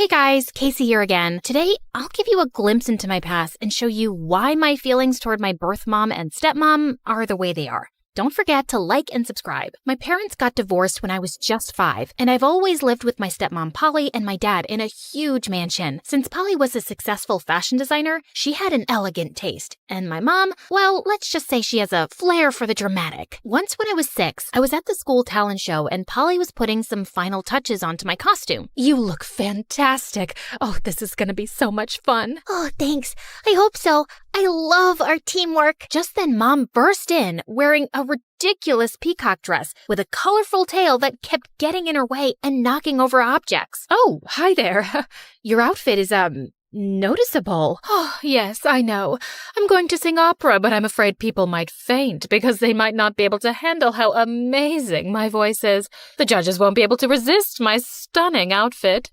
Hey guys, Casey here again. Today, I'll give you a glimpse into my past and show you why my feelings toward my birth mom and stepmom are the way they are. Don't forget to like and subscribe. My parents got divorced when I was just 5, and I've always lived with my stepmom Polly and my dad in a huge mansion. Since Polly was a successful fashion designer, she had an elegant taste. And my mom, well, let's just say she has a flair for the dramatic. Once when I was 6, I was at the school talent show and Polly was putting some final touches onto my costume. You look fantastic. Oh, this is gonna be so much fun. Oh, thanks. I hope so. I love our teamwork. Just then, Mom burst in wearing a ridiculous peacock dress with a colorful tail that kept getting in her way and knocking over objects. Oh, hi there. Your outfit is, noticeable. Oh, yes, I know. I'm going to sing opera, but I'm afraid people might faint because they might not be able to handle how amazing my voice is. The judges won't be able to resist my stunning outfit.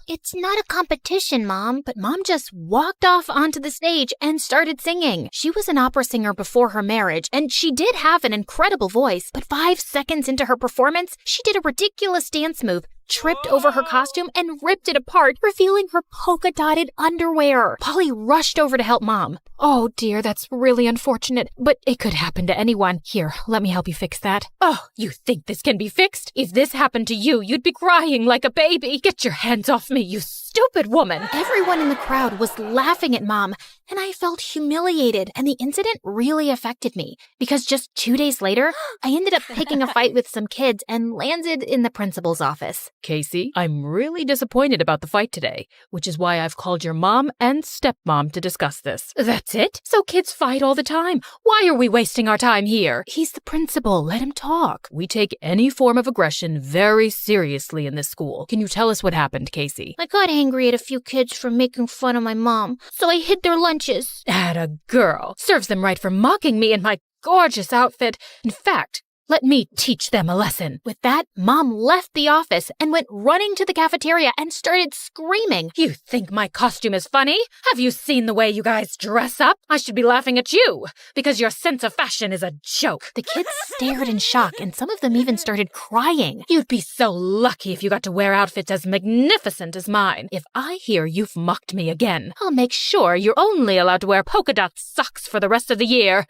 It's not a competition, Mom. But Mom just walked off onto the stage and started singing. She was an opera singer before her marriage, and she did have an incredible voice. But 5 seconds into her performance, she did a ridiculous dance move, tripped over her costume, and ripped it apart, revealing her polka-dotted underwear. Polly rushed over to help Mom. Oh dear, that's really unfortunate, but it could happen to anyone. Here, let me help you fix that. Oh, you think this can be fixed? If this happened to you, you'd be crying like a baby. Get your hands off me, you stupid woman. Everyone in the crowd was laughing at Mom, and I felt humiliated, and the incident really affected me, because just 2 days later, I ended up picking a fight with some kids and landed in the principal's office. Casey, I'm really disappointed about the fight today, which is why I've called your mom and stepmom to discuss this. That's it? So kids fight all the time. Why are we wasting our time here? He's the principal. Let him talk. We take any form of aggression very seriously in this school. Can you tell us what happened, Casey? I got angry at a few kids for making fun of my mom, so I hid their lunches. Atta girl. Serves them right for mocking me in my gorgeous outfit. In fact, let me teach them a lesson. With that, Mom left the office and went running to the cafeteria and started screaming. You think my costume is funny? Have you seen the way you guys dress up? I should be laughing at you, because your sense of fashion is a joke. The kids stared in shock, and some of them even started crying. You'd be so lucky if you got to wear outfits as magnificent as mine. If I hear you've mocked me again, I'll make sure you're only allowed to wear polka dot socks for the rest of the year.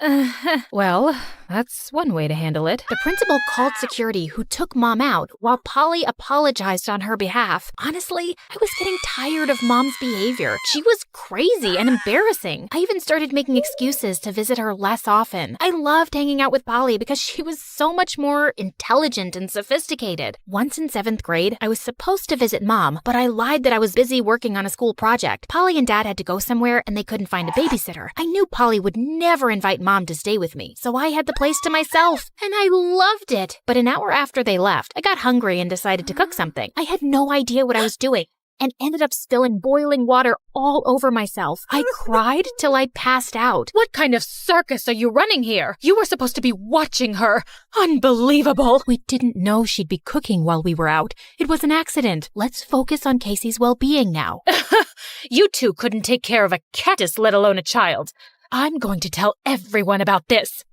Well, that's one way to handle it. The principal called security, who took Mom out, while Polly apologized on her behalf. Honestly, I was getting tired of Mom's behavior. She was crazy and embarrassing. I even started making excuses to visit her less often. I loved hanging out with Polly because she was so much more intelligent and sophisticated. Once in 7th grade, I was supposed to visit Mom, but I lied that I was busy working on a school project. Polly and Dad had to go somewhere and they couldn't find a babysitter. I knew Polly would never invite Mom to stay with me, so I had the place to myself, and I loved it. But an hour after they left, I got hungry and decided to cook something. I had no idea what I was doing and ended up spilling boiling water all over myself. I cried till I passed out. What kind of circus are you running here? You were supposed to be watching her. Unbelievable. We didn't know she'd be cooking while we were out. It was an accident. Let's focus on Casey's well-being now. You two couldn't take care of a cactus, let alone a child. I'm going to tell everyone about this.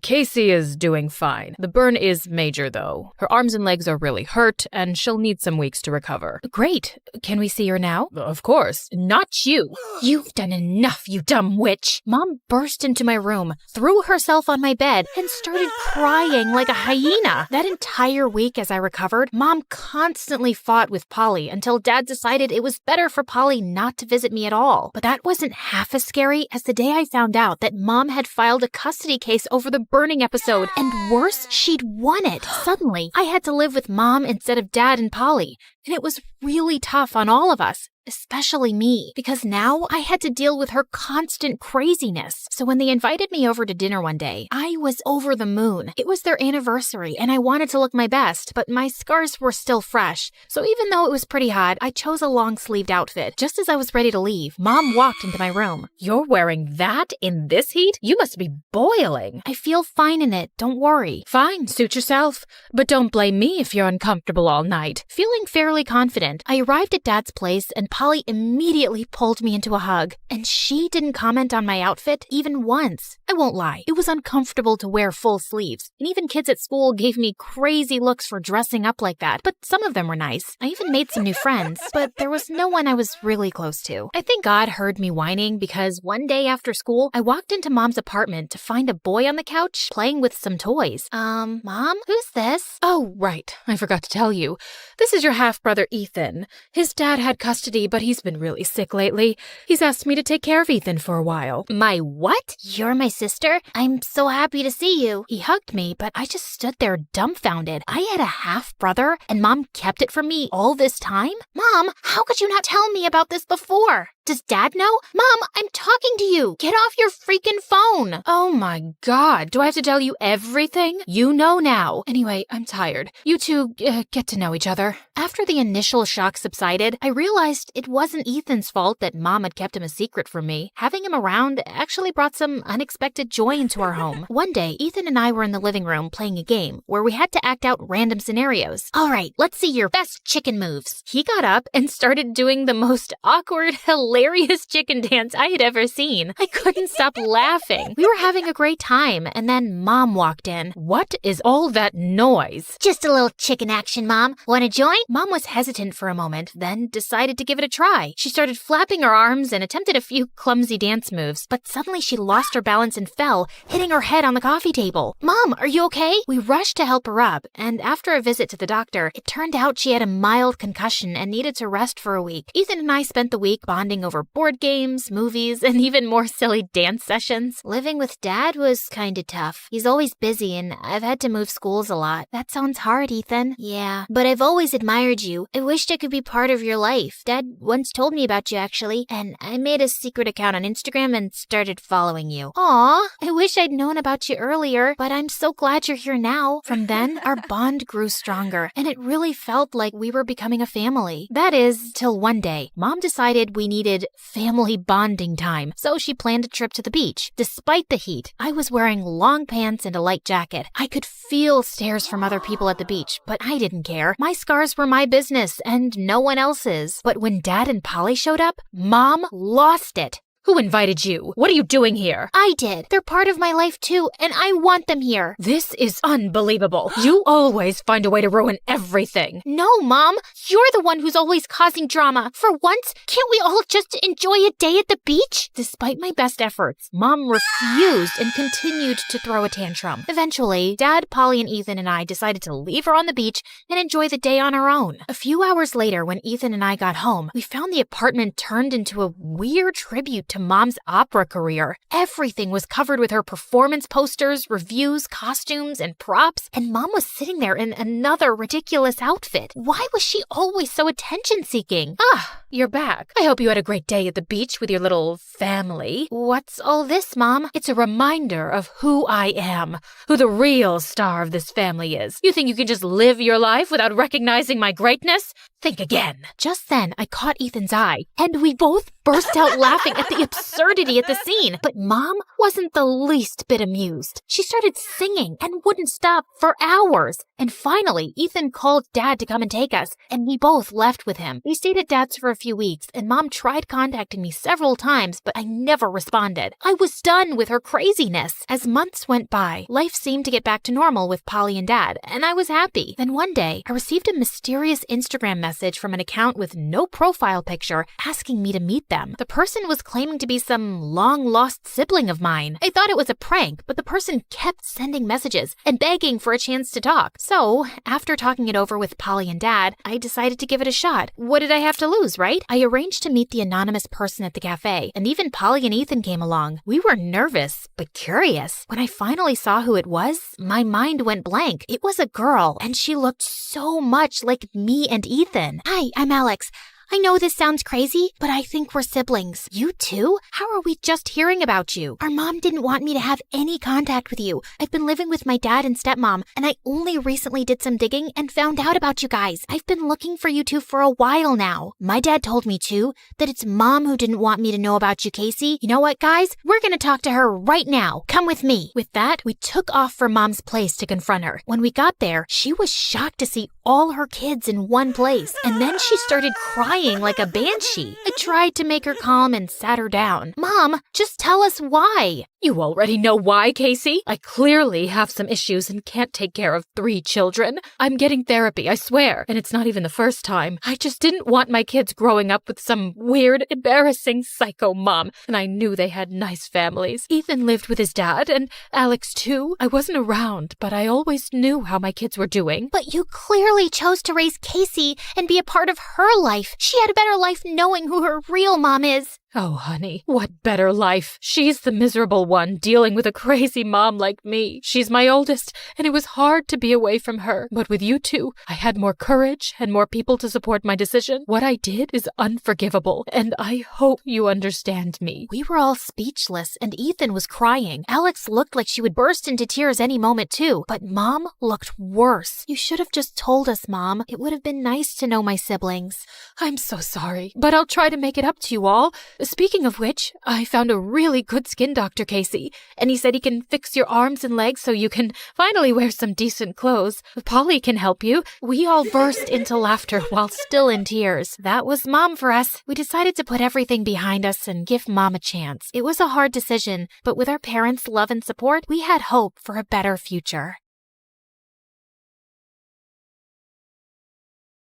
Casey is doing fine. The burn is major, though. Her arms and legs are really hurt, and she'll need some weeks to recover. Great. Can we see her now? Of course. Not you. You've done enough, you dumb witch. Mom burst into my room, threw herself on my bed, and started crying like a hyena. That entire week as I recovered, Mom constantly fought with Polly until Dad decided it was better for Polly not to visit me at all. But that wasn't half as scary as the day I found out that Mom had filed a custody case over the burning episode, and worse, she'd won it. Suddenly, I had to live with Mom instead of Dad and Polly, and it was really tough on all of us. Especially me, because now I had to deal with her constant craziness. So when they invited me over to dinner one day, I was over the moon. It was their anniversary, and I wanted to look my best, but my scars were still fresh. So even though it was pretty hot, I chose a long-sleeved outfit. Just as I was ready to leave, Mom walked into my room. You're wearing that in this heat? You must be boiling. I feel fine in it, don't worry. Fine, suit yourself. But don't blame me if you're uncomfortable all night. Feeling fairly confident, I arrived at Dad's place and Polly immediately pulled me into a hug, and she didn't comment on my outfit even once. I won't lie, it was uncomfortable to wear full sleeves, and even kids at school gave me crazy looks for dressing up like that, but some of them were nice. I even made some new friends, but there was no one I was really close to. I think God heard me whining because one day after school, I walked into Mom's apartment to find a boy on the couch playing with some toys. Mom? Who's this? Oh, right. I forgot to tell you. This is your half-brother, Ethan. His dad had custody, but he's been really sick lately. He's asked me to take care of Ethan for a while. My what? You're my sister? I'm so happy to see you. He hugged me, but I just stood there dumbfounded. I had a half-brother, and Mom kept it from me all this time? Mom, how could you not tell me about this before? Does Dad know? Mom, I'm talking to you. Get off your freaking phone. Oh my God, do I have to tell you everything? You know now. Anyway, I'm tired. You two get to know each other. After the initial shock subsided, I realized it wasn't Ethan's fault that Mom had kept him a secret from me. Having him around actually brought some unexpected joy into our home. One day, Ethan and I were in the living room playing a game where we had to act out random scenarios. All right, let's see your best chicken moves. He got up and started doing the most awkward, hilarious chicken dance I had ever seen. I couldn't stop laughing. We were having a great time, and then Mom walked in. What is all that noise? Just a little chicken action, Mom. Want to join? Mom was hesitant for a moment, then decided to give it a try. She started flapping her arms and attempted a few clumsy dance moves, but suddenly she lost her balance and fell, hitting her head on the coffee table. Mom, are you okay? We rushed to help her up, and after a visit to the doctor, it turned out she had a mild concussion and needed to rest for a week. Ethan and I spent the week bonding over board games, movies, and even more silly dance sessions. Living with Dad was kinda tough. He's always busy and I've had to move schools a lot. That sounds hard, Ethan. Yeah, but I've always admired you. I wished I could be part of your life. Dad once told me about you actually, and I made a secret account on Instagram and started following you. Aw, I wish I'd known about you earlier, but I'm so glad you're here now. From then, our bond grew stronger, and it really felt like we were becoming a family. That is, till one day, Mom decided we needed family bonding time, so she planned a trip to the beach. Despite the heat, I was wearing long pants and a light jacket. I could feel stares from other people at the beach, but I didn't care. My scars were my business, and no one else's. But when Dad and Polly showed up, Mom lost it. Who invited you? What are you doing here? I did. They're part of my life too, and I want them here. This is unbelievable. You always find a way to ruin everything. No, Mom. You're the one who's always causing drama. For once, can't we all just enjoy a day at the beach? Despite my best efforts, Mom refused and continued to throw a tantrum. Eventually, Dad, Polly, and Ethan and I decided to leave her on the beach and enjoy the day on our own. A few hours later, when Ethan and I got home, we found the apartment turned into a weird tribute to Mom's opera career. Everything was covered with her performance posters, reviews, costumes, and props, and Mom was sitting there in another ridiculous outfit. Why was she always so attention-seeking? Ah, you're back. I hope you had a great day at the beach with your little family. What's all this, Mom? It's a reminder of who I am, who the real star of this family is. You think you can just live your life without recognizing my greatness? Think again. Just then, I caught Ethan's eye, and we both burst out laughing at the absurdity of the scene. But Mom wasn't the least bit amused. She started singing and wouldn't stop for hours. And finally, Ethan called Dad to come and take us, and we both left with him. We stayed at Dad's for a few weeks, and Mom tried contacting me several times, but I never responded. I was done with her craziness. As months went by, life seemed to get back to normal with Polly and Dad, and I was happy. Then one day, I received a mysterious Instagram message from an account with no profile picture asking me to meet them. The person was claiming to be some long-lost sibling of mine. I thought it was a prank, but the person kept sending messages and begging for a chance to talk. So, after talking it over with Polly and Dad, I decided to give it a shot. What did I have to lose, right? I arranged to meet the anonymous person at the cafe, and even Polly and Ethan came along. We were nervous, but curious. When I finally saw who it was, my mind went blank. It was a girl, and she looked so much like me and Ethan. Hi, I'm Alex. I know this sounds crazy, but I think we're siblings. You too? How are we just hearing about you? Our mom didn't want me to have any contact with you. I've been living with my dad and stepmom, and I only recently did some digging and found out about you guys. I've been looking for you two for a while now. My dad told me too that it's Mom who didn't want me to know about you, Casey. You know what, guys? We're gonna talk to her right now. Come with me. With that, we took off for Mom's place to confront her. When we got there, she was shocked to see all her kids in one place, and then she started crying crying like a banshee. I tried to make her calm and sat her down. Mom, just tell us why. You already know why, Casey. I clearly have some issues and can't take care of 3 children. I'm getting therapy, I swear, and it's not even the first time. I just didn't want my kids growing up with some weird, embarrassing psycho mom, and I knew they had nice families. Ethan lived with his dad, and Alex too. I wasn't around, but I always knew how my kids were doing. But you clearly chose to raise Casey and be a part of her life. She had a better life knowing who her real mom is. Oh, honey, what better life? She's the miserable one dealing with a crazy mom like me. She's my oldest, and it was hard to be away from her. But with you two, I had more courage and more people to support my decision. What I did is unforgivable, and I hope you understand me. We were all speechless, and Ethan was crying. Alex looked like she would burst into tears any moment too, but Mom looked worse. You should have just told us, Mom. It would have been nice to know my siblings. I'm so sorry, but I'll try to make it up to you all. Speaking of which, I found a really good skin doctor, Casey, and he said he can fix your arms and legs so you can finally wear some decent clothes. Polly can help you. We all burst into laughter while still in tears. That was Mom for us. We decided to put everything behind us and give Mom a chance. It was a hard decision, but with our parents' love and support, we had hope for a better future.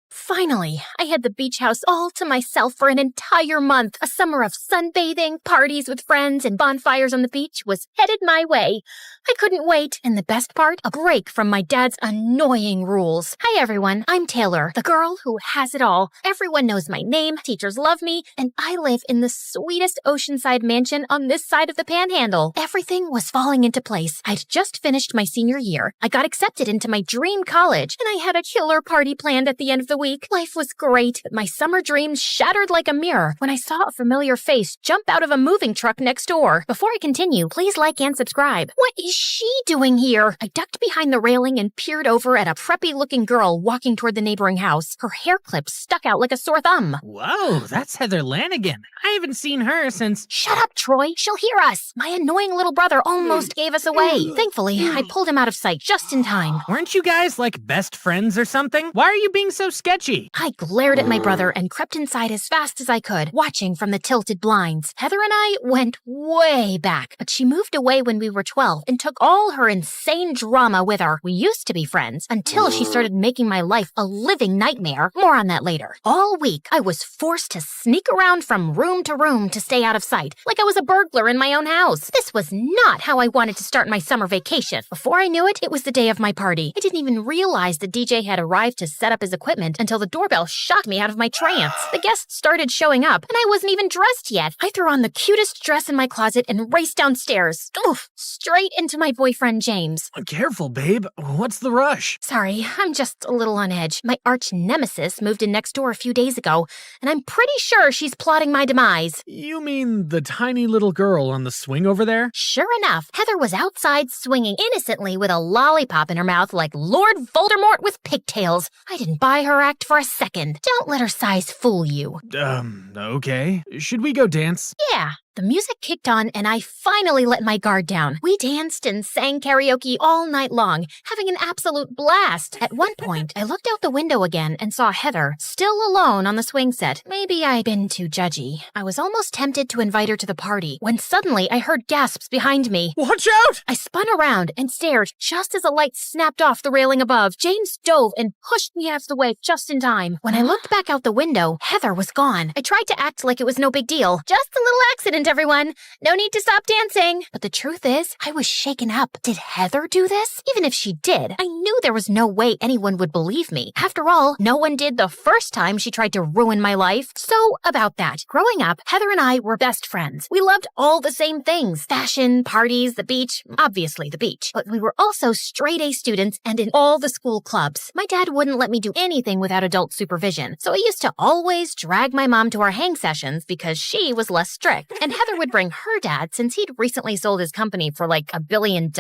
Finally, I had the beach house all to myself for an entire month. A summer of sunbathing, parties with friends, and bonfires on the beach was headed my way. I couldn't wait, and the best part, a break from my dad's annoying rules. Hi everyone, I'm Taylor, the girl who has it all. Everyone knows my name, teachers love me, and I live in the sweetest oceanside mansion on this side of the panhandle. Everything was falling into place. I'd just finished my senior year. I got accepted into my dream college, and I had a killer party planned at the end of the week. Life was great, but my summer dreams shattered like a mirror when I saw a familiar face jump out of a moving truck next door. Before I continue, please like and subscribe. What is she doing here? I ducked behind the railing and peered over at a preppy-looking girl walking toward the neighboring house. Her hair clip stuck out like a sore thumb. Whoa, that's Heather Lanigan. I haven't seen her since... Shut up, Troy. She'll hear us. My annoying little brother almost gave us away. Thankfully, I pulled him out of sight just in time. Weren't you guys like best friends or something? Why are you being so sketchy? I glared at my brother and crept inside as fast as I could, watching from the tilted blinds. Heather and I went way back, but she moved away when we were 12 and took all her insane drama with her. We used to be friends until she started making my life a living nightmare. More on that later. All week, I was forced to sneak around from room to room to stay out of sight, like I was a burglar in my own house. This was not how I wanted to start my summer vacation. Before I knew it, it was the day of my party. I didn't even realize the DJ had arrived to set up his equipment until the doorbell shocked me out of my trance. The guests started showing up, and I wasn't even dressed yet. I threw on the cutest dress in my closet and raced downstairs. Oof, straight into my boyfriend, James. Careful, babe. What's the rush? Sorry, I'm just a little on edge. My arch nemesis moved in next door a few days ago, and I'm pretty sure she's plotting my demise. You mean the tiny little girl on the swing over there? Sure enough, Heather was outside swinging innocently with a lollipop in her mouth like Lord Voldemort with pigtails. I didn't buy her act for a second. Don't let her size fool you. Okay. Should we go dance? Yeah. The music kicked on, and I finally let my guard down. We danced and sang karaoke all night long, having an absolute blast. At one point, I looked out the window again and saw Heather, still alone on the swing set. Maybe I'd been too judgy. I was almost tempted to invite her to the party, when suddenly I heard gasps behind me. Watch out! I spun around and stared just as a light snapped off the railing above. James dove and pushed me out of the way just in time. When I looked back out the window, Heather was gone. I tried to act like it was no big deal. Just a little accident, everyone. No need to stop dancing. But the truth is, I was shaken up. Did Heather do this? Even if she did, I knew there was no way anyone would believe me. After all, no one did the first time she tried to ruin my life. So, about that. Growing up, Heather and I were best friends. We loved all the same things. Fashion, parties, the beach, obviously the beach. But we were also straight-A students and in all the school clubs. My dad wouldn't let me do anything without adult supervision, so I used to always drag my mom to our hang sessions because she was less strict. And Heather would bring her dad since he'd recently sold his company for like $1 billion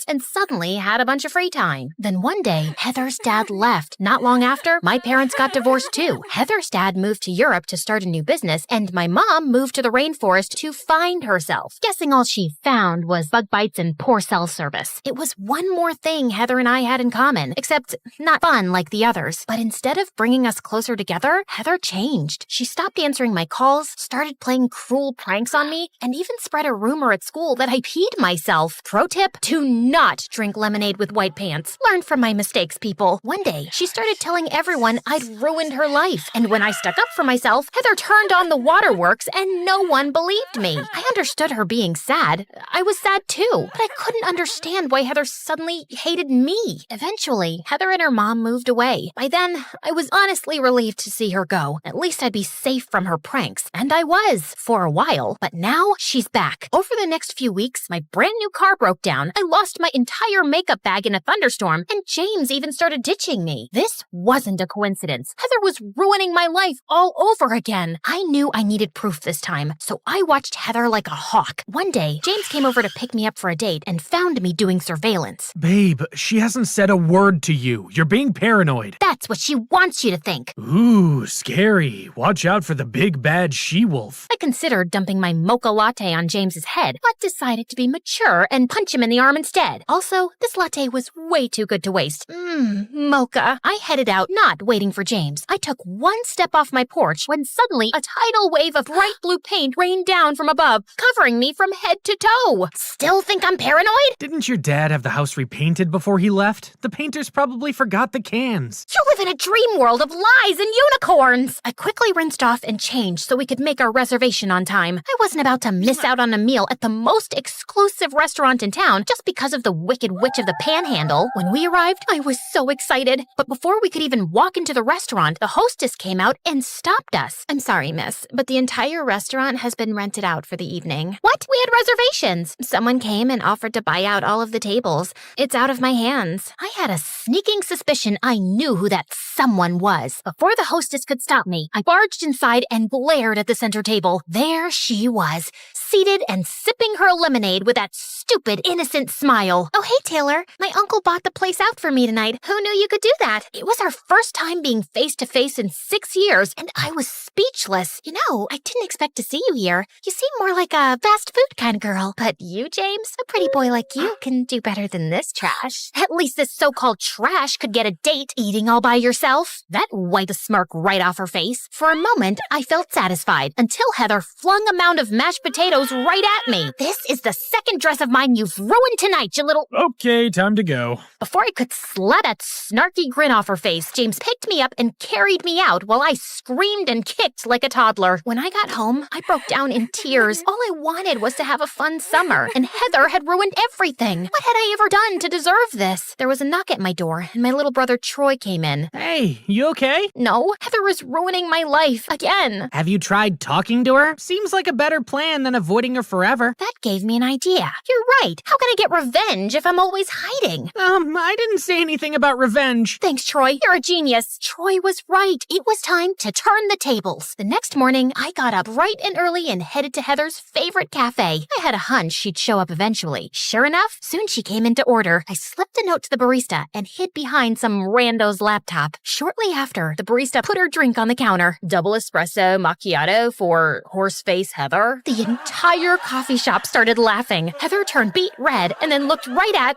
and suddenly had a bunch of free time. Then one day, Heather's dad left. Not long after, my parents got divorced too. Heather's dad moved to Europe to start a new business, and my mom moved to the rainforest to find herself. Guessing all she found was bug bites and poor cell service. It was one more thing Heather and I had in common, except not fun like the others. But instead of bringing us closer together, Heather changed. She stopped answering my calls, started playing cruel pranks on me, and even spread a rumor at school that I peed myself. Pro tip, do not drink lemonade with white pants. Learn from my mistakes, people. One day, she started telling everyone I'd ruined her life. And when I stuck up for myself, Heather turned on the waterworks and no one believed me. I understood her being sad. I was sad too, but I couldn't understand why Heather suddenly hated me. Eventually, Heather and her mom moved away. By then, I was honestly relieved to see her go. At least I'd be safe from her pranks. And I was, for a while. But now, she's back. Over the next few weeks, my brand new car broke down. I lost my entire makeup bag in a thunderstorm, and James even started ditching me. This wasn't a coincidence. Heather was ruining my life all over again. I knew I needed proof this time, so I watched Heather like a hawk. One day, James came over to pick me up for a date and found me doing surveillance. Babe, she hasn't said a word to you. You're being paranoid. That's what she wants you to think. Ooh, scary. Watch out for the big bad she-wolf. I considered dumping my mocha latte on James's head, but decided to be mature and punch him in the arm instead. Also, this latte was way too good to waste. Mocha. I headed out, not waiting for James. I took one step off my porch when suddenly a tidal wave of bright blue paint rained down from above, covering me from head to toe. Still think I'm paranoid? Didn't your dad have the house repainted before he left? The painters probably forgot the cans. You live in a dream world of lies and unicorns. I quickly rinsed off and changed so we could make our reservation on time. I wasn't about to miss out on a meal at the most exclusive restaurant in town just because of the Wicked Witch of the Panhandle. When we arrived, I was so excited. But before we could even walk into the restaurant, the hostess came out and stopped us. I'm sorry, miss, but the entire restaurant has been rented out for the evening. What? We had reservations. Someone came and offered to buy out all of the tables. It's out of my hands. I had a sneaking suspicion I knew who that someone was. Before the hostess could stop me, I barged inside and glared at the center table. There she was, seated and sipping her lemonade with that stupid, innocent smile. Oh, hey, Taylor. My uncle bought the place out for me tonight. Who knew you could do that? It was our first time being face-to-face in 6 years, and I was speechless. You know, I didn't expect to see you here. You seem more like a fast food kind of girl. But you, James, a pretty boy like you, can do better than this trash. At least this so-called trash could get a date eating all by yourself. That wiped a smirk right off her face. For a moment, I felt satisfied, until Heather flung a mound of mashed potatoes right at me. This is the second dress of mine you've ruined tonight, you little... Okay, time to go. Before I could slap that snarky grin off her face, James picked me up and carried me out while I screamed and kicked like a toddler. When I got home, I broke down in tears. All I wanted was to have a fun summer, and Heather had ruined everything. What had I ever done to deserve this? There was a knock at my door, and my little brother Troy came in. Hey, you okay? No, Heather was ruining my life again. Have you tried talking to her? Seems like a better plan than avoiding her forever. That gave me an idea. You're right. How can I get revenge if I'm always hiding? I didn't say anything about revenge. Thanks, Troy. You're a genius. Troy was right. It was time to turn the tables. The next morning, I got up bright and early and headed to Heather's favorite cafe. I had a hunch she'd show up eventually. Sure enough, soon she came in to order. I slipped a note to the barista and hid behind some rando's laptop. Shortly after, the barista put her drink on the counter. Double espresso macchiato for horseface Heather. The entire coffee shop started laughing. Heather turned beet red and then looked right at...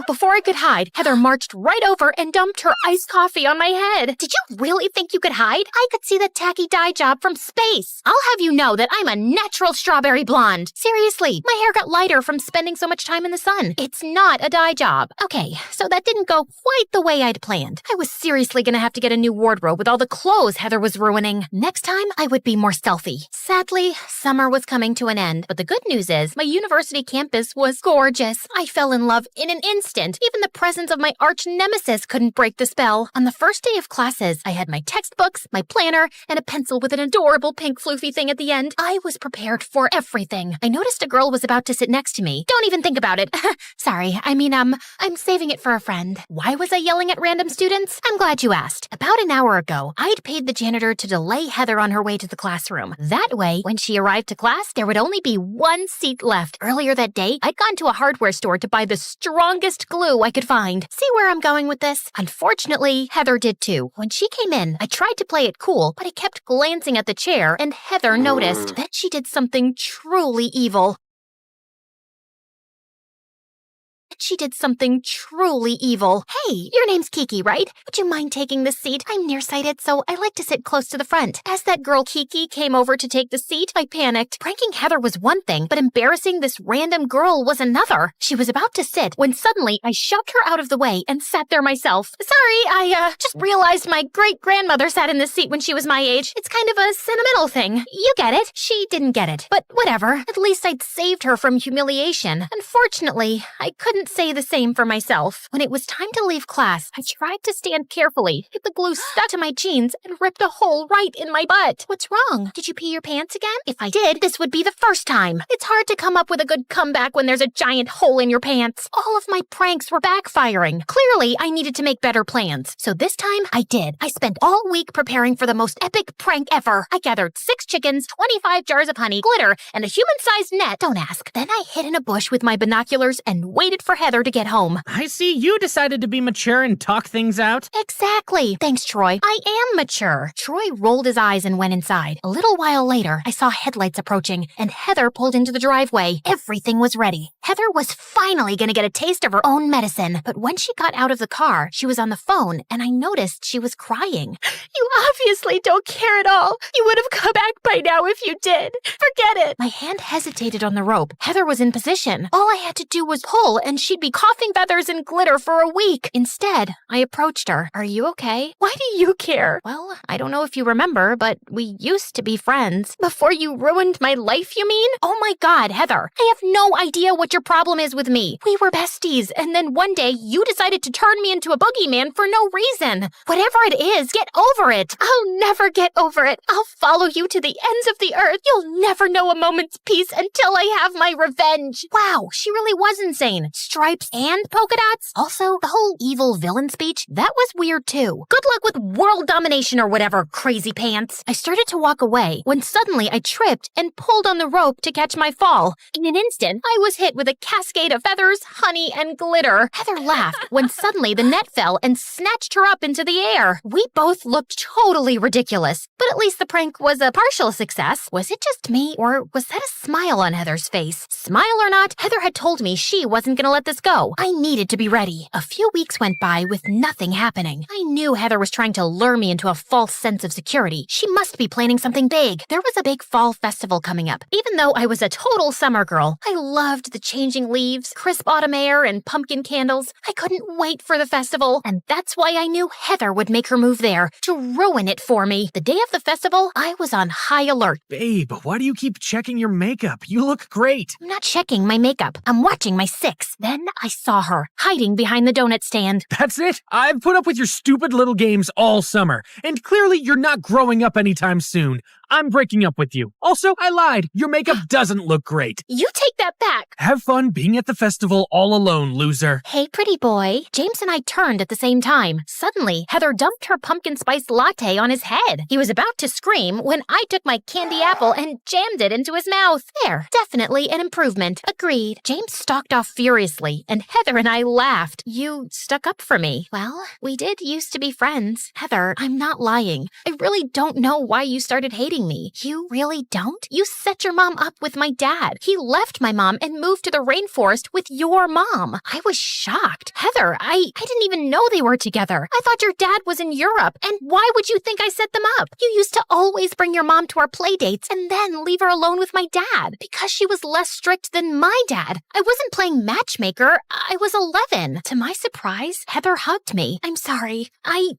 Before I could hide, Heather marched right over and dumped her iced coffee on my head. Did you really think you could hide? I could see the tacky dye job from space. I'll have you know that I'm a natural strawberry blonde. Seriously, my hair got lighter from spending so much time in the sun. It's not a dye job. Okay, so that didn't go quite the way I'd planned. I was seriously gonna have to get a new wardrobe with all the clothes Heather was ruining. Next time, I would be more stealthy. Sadly, summer was coming to an end, but the good news is my university campus was gorgeous. I fell in love in an instant. Even the presence of my arch nemesis couldn't break the spell. On the first day of classes, I had my textbooks, my planner, and a pencil with an adorable pink floofy thing at the end. I was prepared for everything. I noticed a girl was about to sit next to me. Don't even think about it. Sorry, I'm saving it for a friend. Why was I yelling at random students? I'm glad you asked. About an hour ago, I'd paid the janitor to delay Heather on her way to the classroom. That way, when she arrived to class, there would only be one seat left. Earlier that day, I'd gone to a hardware store to buy the strongest glue I could find. See where I'm going with this? Unfortunately, Heather did too. When she came in, I tried to play it cool, but I kept glancing at the chair, and Heather noticed. Then she did something truly evil. Hey, your name's Kiki, right? Would you mind taking this seat? I'm nearsighted, so I like to sit close to the front. As that girl Kiki came over to take the seat, I panicked. Pranking Heather was one thing, but embarrassing this random girl was another. She was about to sit when suddenly I shoved her out of the way and sat there myself. Sorry, I just realized my great-grandmother sat in this seat when she was my age. It's kind of a sentimental thing. You get it. She didn't get it. But whatever. At least I'd saved her from humiliation. Unfortunately, I couldn't say the same for myself. When it was time to leave class, I tried to stand carefully, but the glue stuck to my jeans and ripped a hole right in my butt. What's wrong? Did you pee your pants again? If I did, this would be the first time. It's hard to come up with a good comeback when there's a giant hole in your pants. All of my pranks were backfiring. Clearly, I needed to make better plans. So this time, I did. I spent all week preparing for the most epic prank ever. I gathered 6 chickens, 25 jars of honey, glitter, and a human-sized net. Don't ask. Then I hid in a bush with my binoculars and waited for Heather to get home. I see you decided to be mature and talk things out. Exactly. Thanks, Troy. I am mature. Troy rolled his eyes and went inside. A little while later, I saw headlights approaching, and Heather pulled into the driveway. Everything was ready. Heather was finally going to get a taste of her own medicine. But when she got out of the car, she was on the phone, and I noticed she was crying. You obviously don't care at all. You would have come back by now if you did. Forget it. My hand hesitated on the rope. Heather was in position. All I had to do was pull, and she'd be coughing feathers and glitter for a week. Instead, I approached her. Are you okay? Why do you care? Well, I don't know if you remember, but we used to be friends. Before you ruined my life, you mean? Oh my God, Heather. I have no idea what your problem is with me. We were besties, and then one day you decided to turn me into a boogeyman for no reason. Whatever it is, get over it. I'll never get over it. I'll follow you to the ends of the earth. You'll never know a moment's peace until I have my revenge. Wow, she really was insane. Stripes and polka dots. Also, the whole evil villain speech, that was weird too. Good luck with world domination or whatever, crazy pants. I started to walk away when suddenly I tripped and pulled on the rope to catch my fall. In an instant, I was hit with a cascade of feathers, honey, and glitter. Heather laughed when suddenly the net fell and snatched her up into the air. We both looked totally ridiculous, but at least the prank was a partial success. Was it just me, or was that a smile on Heather's face? Smile or not, Heather had told me she wasn't gonna let this go. I needed to be ready. A few weeks went by with nothing happening. I knew Heather was trying to lure me into a false sense of security. She must be planning something big. There was a big fall festival coming up. Even though I was a total summer girl, I loved the changing leaves, crisp autumn air, and pumpkin candles. I couldn't wait for the festival, and that's why I knew Heather would make her move there to ruin it for me. The day of the festival, I was on high alert. Babe, why do you keep checking your makeup? You look great. I'm not checking my makeup. I'm watching my 6. Then I saw her, hiding behind the donut stand. That's it? I've put up with your stupid little games all summer, and clearly you're not growing up anytime soon. I'm breaking up with you. Also, I lied. Your makeup doesn't look great. You take that back. Have fun being at the festival all alone, loser. Hey, pretty boy. James and I turned at the same time. Suddenly, Heather dumped her pumpkin spice latte on his head. He was about to scream when I took my candy apple and jammed it into his mouth. There, definitely an improvement. Agreed. James stalked off furiously, and Heather and I laughed. You stuck up for me. Well, we did used to be friends. Heather, I'm not lying. I really don't know why you started hating me. You really don't? You set your mom up with my dad. He left my mom and moved to the rainforest with your mom. I was shocked. Heather, I didn't even know they were together. I thought your dad was in Europe. And why would you think I set them up? You used to always bring your mom to our play dates and then leave her alone with my dad because she was less strict than my dad. I wasn't playing matchmaker. I was 11. To my surprise, Heather hugged me. I'm sorry.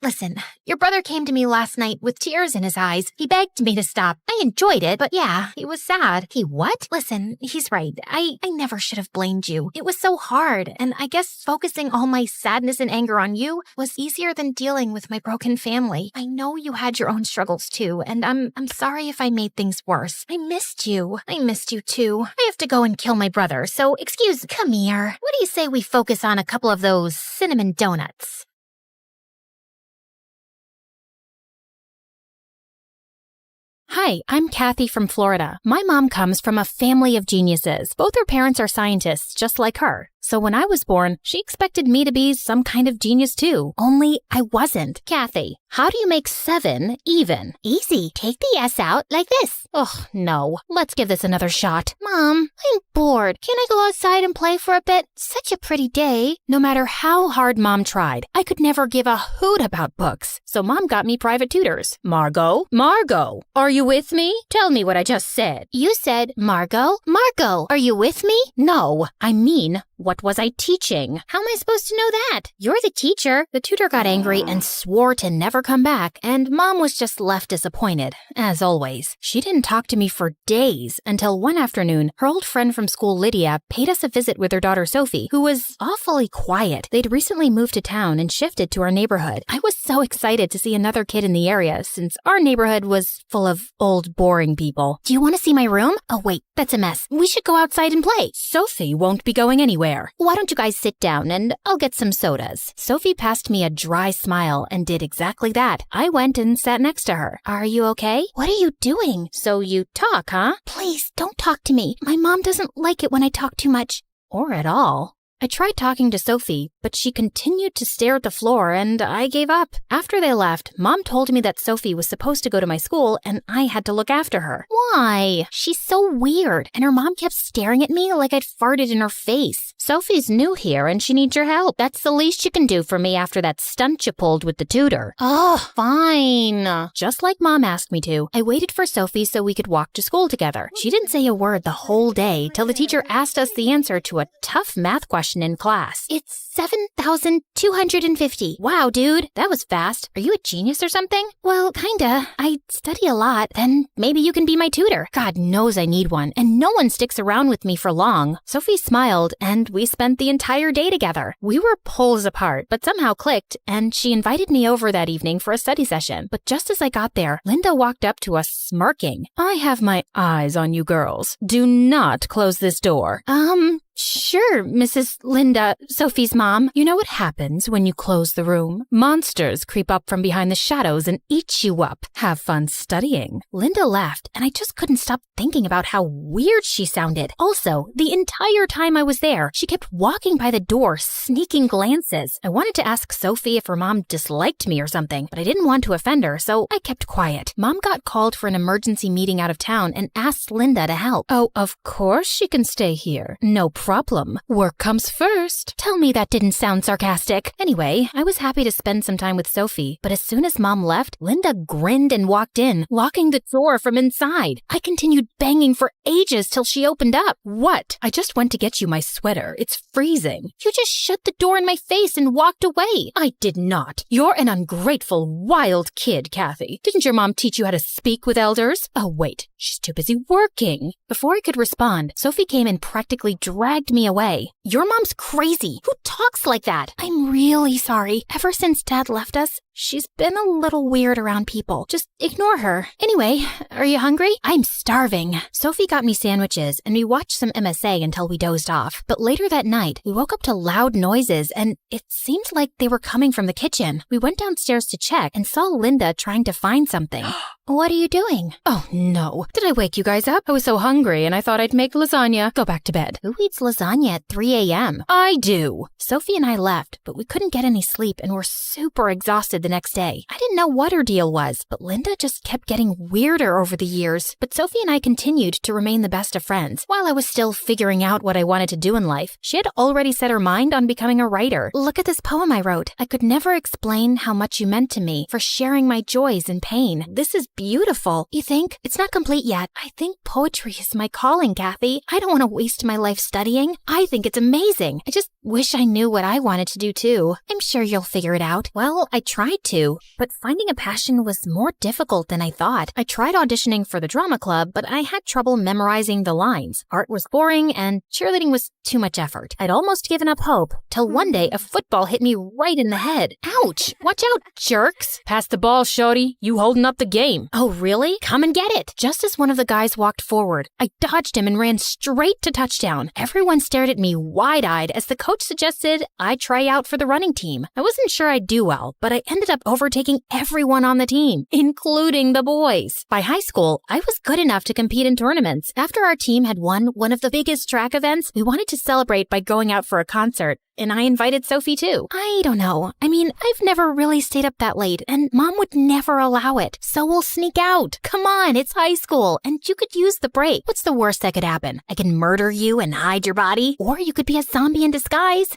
Listen, your brother came to me last night with tears in his eyes. He begged me to stop. I enjoyed it, but yeah, he was sad. He what? Listen, he's right. I never should have blamed you. It was so hard, and I guess focusing all my sadness and anger on you was easier than dealing with my broken family. I know you had your own struggles too, and I'm sorry if I made things worse. I missed you. I missed you too. I have to go and kill my brother, so come here. What do you say we focus on a couple of those cinnamon donuts? Hi, I'm Kathy from Florida. My mom comes from a family of geniuses. Both her parents are scientists, just like her. So when I was born, she expected me to be some kind of genius too. Only I wasn't. Kathy, how do you make 7 even? Easy. Take the S out like this. Ugh, no. Let's give this another shot. Mom, I'm bored. Can I go outside and play for a bit? Such a pretty day. No matter how hard Mom tried, I could never give a hoot about books. So Mom got me private tutors. Margot, are you with me? Tell me what I just said. You said, Margot, are you with me? No, I mean, what was I teaching? How am I supposed to know that? You're the teacher. The tutor got angry and swore to never come back, and Mom was just left disappointed, as always. She didn't talk to me for days until one afternoon, her old friend from school, Lydia, paid us a visit with her daughter, Sophie, who was awfully quiet. They'd recently moved to town and shifted to our neighborhood. I was so excited to see another kid in the area, since our neighborhood was full of old, boring people. Do you want to see my room? Oh, wait, that's a mess. We should go outside and play. Sophie won't be going anywhere. Why don't you guys sit down and I'll get some sodas. Sophie passed me a dry smile and did exactly that. I went and sat next to her. Are you okay? What are you doing? So you talk, huh? Please, don't talk to me. My mom doesn't like it when I talk too much. Or at all. I tried talking to Sophie, but she continued to stare at the floor and I gave up. After they left, Mom told me that Sophie was supposed to go to my school and I had to look after her. Why? She's so weird, and her mom kept staring at me like I'd farted in her face. Sophie's new here and she needs your help. That's the least you can do for me after that stunt you pulled with the tutor. Oh, fine. Just like Mom asked me to, I waited for Sophie so we could walk to school together. She didn't say a word the whole day till the teacher asked us the answer to a tough math question in class. It's 7,250. Wow, dude, that was fast. Are you a genius or something? Well, kinda. I study a lot. Then maybe you can be my tutor. God knows I need one, and no one sticks around with me for long. Sophie smiled, and we spent the entire day together. We were poles apart, but somehow clicked, and she invited me over that evening for a study session. But just as I got there, Linda walked up to us smirking. I have my eyes on you girls. Do not close this door. Sure, Mrs. Linda, Sophie's mom. You know what happens when you close the room? Monsters creep up from behind the shadows and eat you up. Have fun studying. Linda laughed, and I just couldn't stop thinking about how weird she sounded. Also, the entire time I was there, she kept walking by the door, sneaking glances. I wanted to ask Sophie if her mom disliked me or something, but I didn't want to offend her, so I kept quiet. Mom got called for an emergency meeting out of town and asked Linda to help. Oh, of course she can stay here. No problem. Work comes first. Tell me that didn't sound sarcastic. Anyway, I was happy to spend some time with Sophie, but as soon as Mom left, Linda grinned and walked in, locking the door from inside. I continued banging for ages till she opened up. What? I just went to get you my sweater. It's freezing. You just shut the door in my face and walked away. I did not. You're an ungrateful, wild kid, Kathy. Didn't your mom teach you how to speak with elders? Oh, wait. She's too busy working. Before I could respond, Sophie came and practically dragged me away. Your mom's crazy. Who talks like that? I'm really sorry. Ever since Dad left us, she's been a little weird around people. Just ignore her. Anyway, are you hungry? I'm starving. Sophie got me sandwiches and we watched some MSA until we dozed off. But later that night, we woke up to loud noises and it seemed like they were coming from the kitchen. We went downstairs to check and saw Linda trying to find something. What are you doing? Oh, no. Did I wake you guys up? I was so hungry and I thought I'd make lasagna. Go back to bed. Who eats lasagna at 3 a.m.? I do. Sophie and I left, but we couldn't get any sleep and were super exhausted the next day. I didn't know what her deal was, but Linda just kept getting weirder over the years. But Sophie and I continued to remain the best of friends. While I was still figuring out what I wanted to do in life, she had already set her mind on becoming a writer. Look at this poem I wrote. I could never explain how much you meant to me for sharing my joys and pain. This is beautiful. You think? It's not complete yet. I think poetry is my calling, Kathy. I don't want to waste my life studying. I think it's amazing. I just wish I knew what I wanted to do too. I'm sure you'll figure it out. Well, I tried to, but finding a passion was more difficult than I thought. I tried auditioning for the drama club, but I had trouble memorizing the lines. Art was boring and cheerleading was too much effort. I'd almost given up hope till one day a football hit me right in the head. Ouch! Watch out, jerks! Pass the ball, shorty. You holding up the game. Oh, really? Come and get it. Just as one of the guys walked forward, I dodged him and ran straight to touchdown. Everyone stared at me wide-eyed as the coach coach suggested I try out for the running team. I wasn't sure I'd do well, but I ended up overtaking everyone on the team, including the boys. By high school, I was good enough to compete in tournaments. After our team had won one of the biggest track events, we wanted to celebrate by going out for a concert. And I invited Sophie too. I don't know. I mean, I've never really stayed up that late, and Mom would never allow it. So we'll sneak out. Come on, it's high school, and you could use the break. What's the worst that could happen? I can murder you and hide your body, or you could be a zombie in disguise.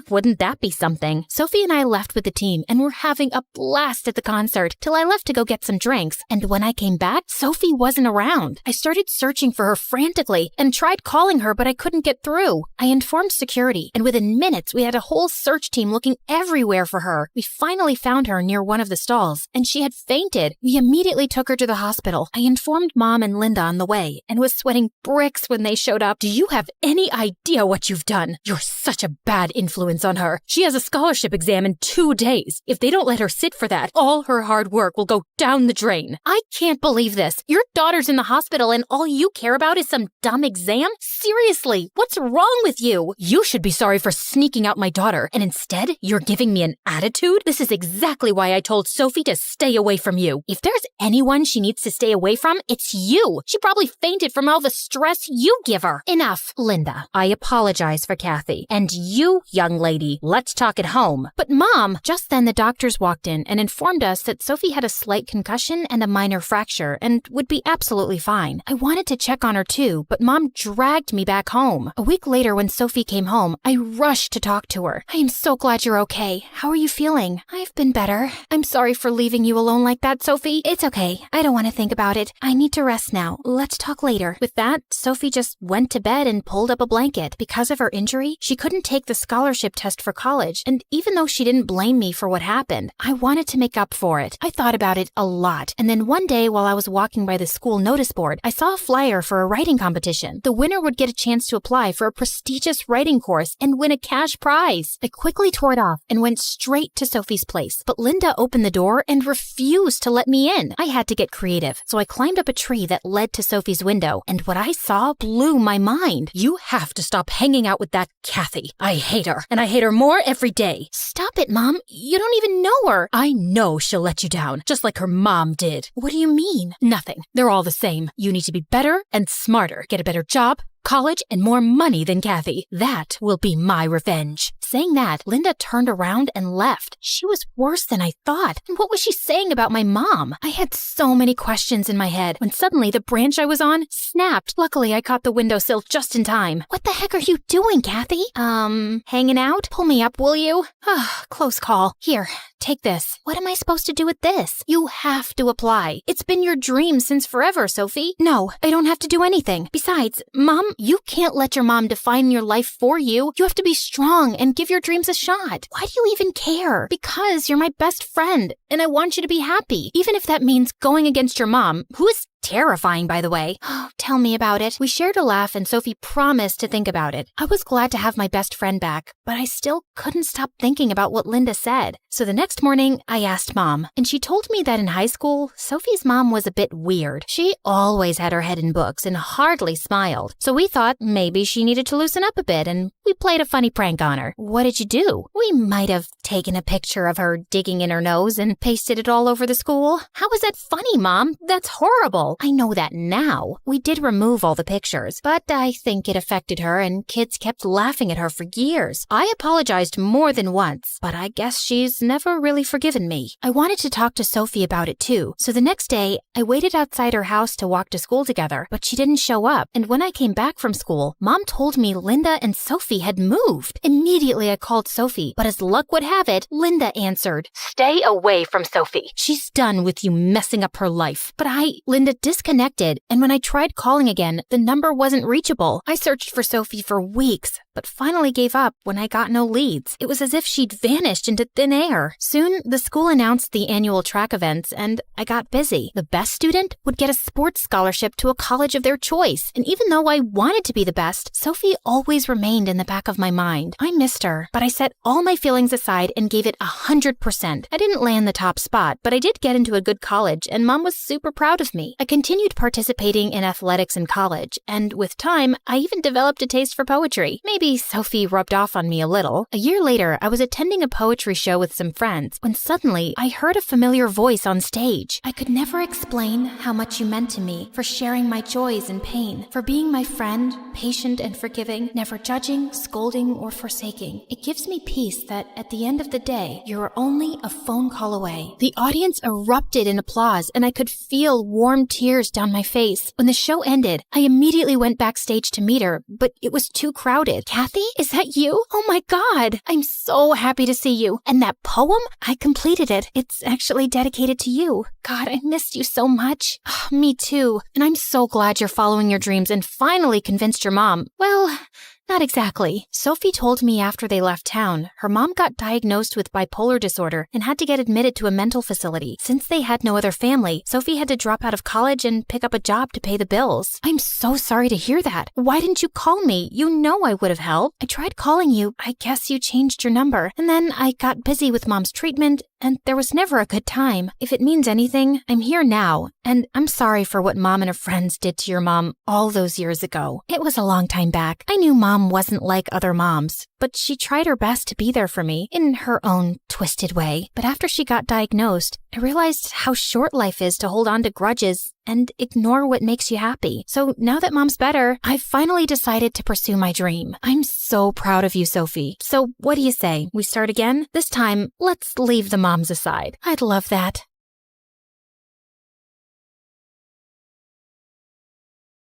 Wouldn't that be something? Sophie and I left with the team, and were having a blast at the concert till I left to go get some drinks. And when I came back, Sophie wasn't around. I started searching for her frantically and tried calling her, but I couldn't get through. I informed security, and within minutes, we had a whole search team looking everywhere for her. We finally found her near one of the stalls, and she had fainted. We immediately took her to the hospital. I informed Mom and Linda on the way, and was sweating bricks when they showed up. Do you have any idea what you've done? You're such a bad influence on her. She has a scholarship exam in 2 days. If they don't let her sit for that, all her hard work will go down the drain. I can't believe this. Your daughter's in the hospital, and all you care about is some dumb exam? Seriously, what's wrong with you? You should be sorry for sneaking out my daughter, and instead, you're giving me an attitude? This is exactly why I told Sophie to stay away from you. If there's anyone she needs to stay away from, it's you. She probably fainted from all the stress you give her. Enough, Linda, I apologize for Kathy. And you, young lady, let's talk at home. But Mom, just then the doctors walked in and informed us that Sophie had a slight concussion and a minor fracture and would be absolutely fine. I wanted to check on her too, but Mom dragged me back home. A week later, when Sophie came home, I rushed to talk to her. I am so glad you're okay. How are you feeling? I've been better. I'm sorry for leaving you alone like that, Sophie. It's okay. I don't want to think about it. I need to rest now. Let's talk later. With that, Sophie just went to bed and pulled up a blanket. Because of her injury, she couldn't take the scholarship test for college, and even though she didn't blame me for what happened, I wanted to make up for it. I thought about it a lot, and then one day while I was walking by the school notice board, I saw a flyer for a writing competition. The winner would get a chance to apply for a prestigious writing course and win a cash prize. I quickly tore it off and went straight to Sophie's place, but Linda opened the door and refused to let me in. I had to get creative, so I climbed up a tree that led to Sophie's window, and what I saw blew my mind. You have to stop hanging out with that Kathy. I hate her, and I hate her more every day. Stop it, Mom. You don't even know her. I know she'll let you down, just like her mom did. What do you mean? Nothing. They're all the same. You need to be better and smarter. Get a better job, college, and more money than Kathy. That will be my revenge. Saying that, Linda turned around and left. She was worse than I thought. And what was she saying about my mom? I had so many questions in my head when suddenly the branch I was on snapped. Luckily, I caught the windowsill just in time. What the heck are you doing, Kathy? Hanging out? Pull me up, will you? Close call. Here, take this. What am I supposed to do with this? You have to apply. It's been your dream since forever, Sophie. No, I don't have to do anything. Besides, Mom, you can't let your mom define your life for you. You have to be strong and give your dreams a shot. Why do you even care? Because you're my best friend, and I want you to be happy, even if that means going against your mom, who is terrifying, by the way. Oh, tell me about it. We shared a laugh, and Sophie promised to think about it. I was glad to have my best friend back, but I still couldn't stop thinking about what Linda said. So the next morning, I asked Mom, and she told me that in high school, Sophie's mom was a bit weird. She always had her head in books and hardly smiled. So we thought maybe she needed to loosen up a bit, and we played a funny prank on her. What did you do? We might have taken a picture of her digging in her nose and pasted it all over the school. How is that funny, Mom? That's horrible. I know that now. We did remove all the pictures, but I think it affected her, and kids kept laughing at her for years. I apologized more than once, but I guess she's never really forgiven me. I wanted to talk to Sophie about it too, so the next day, I waited outside her house to walk to school together, but she didn't show up, and when I came back from school, Mom told me Linda and Sophie had moved. Immediately, I called Sophie, but as luck would have it, Linda answered. Stay away from Sophie. She's done with you messing up her life. But Linda disconnected, and when I tried calling again, the number wasn't reachable. I searched for Sophie for weeks, but finally gave up when I got no leads. It was as if she'd vanished into thin air. Soon, the school announced the annual track events, and I got busy. The best student would get a sports scholarship to a college of their choice, and even though I wanted to be the best, Sophie always remained in the back of my mind. I missed her, but I set all my feelings aside and gave it 100%. I didn't land the top spot, but I did get into a good college, and Mom was super proud of me. I continued participating in athletics in college, and with time, I even developed a taste for poetry. Maybe maybe Sophie rubbed off on me a little. A year later, I was attending a poetry show with some friends when suddenly I heard a familiar voice on stage. I could never explain how much you meant to me, for sharing my joys and pain, for being my friend, patient and forgiving, never judging, scolding, or forsaking. It gives me peace that at the end of the day, you're only a phone call away. The audience erupted in applause, and I could feel warm tears down my face. When the show ended, I immediately went backstage to meet her, but it was too crowded. Kathy, is that you? Oh my God, I'm so happy to see you. And that poem? I completed it. It's actually dedicated to you. God, I missed you so much. Me too. And I'm so glad you're following your dreams and finally convinced your mom. Well, not exactly. Sophie told me after they left town, her mom got diagnosed with bipolar disorder and had to get admitted to a mental facility. Since they had no other family, Sophie had to drop out of college and pick up a job to pay the bills. I'm so sorry to hear that. Why didn't you call me? You know I would have helped. I tried calling you. I guess you changed your number. And then I got busy with mom's treatment, and there was never a good time. If it means anything, I'm here now, and I'm sorry for what mom and her friends did to your mom all those years ago. It was a long time back. I knew mom wasn't like other moms, but she tried her best to be there for me in her own twisted way. But after she got diagnosed, I realized how short life is to hold on to grudges and ignore what makes you happy. So now that mom's better, I've finally decided to pursue my dream. I'm so proud of you, Sophie. So what do you say? We start again? This time, let's leave the moms aside. I'd love that.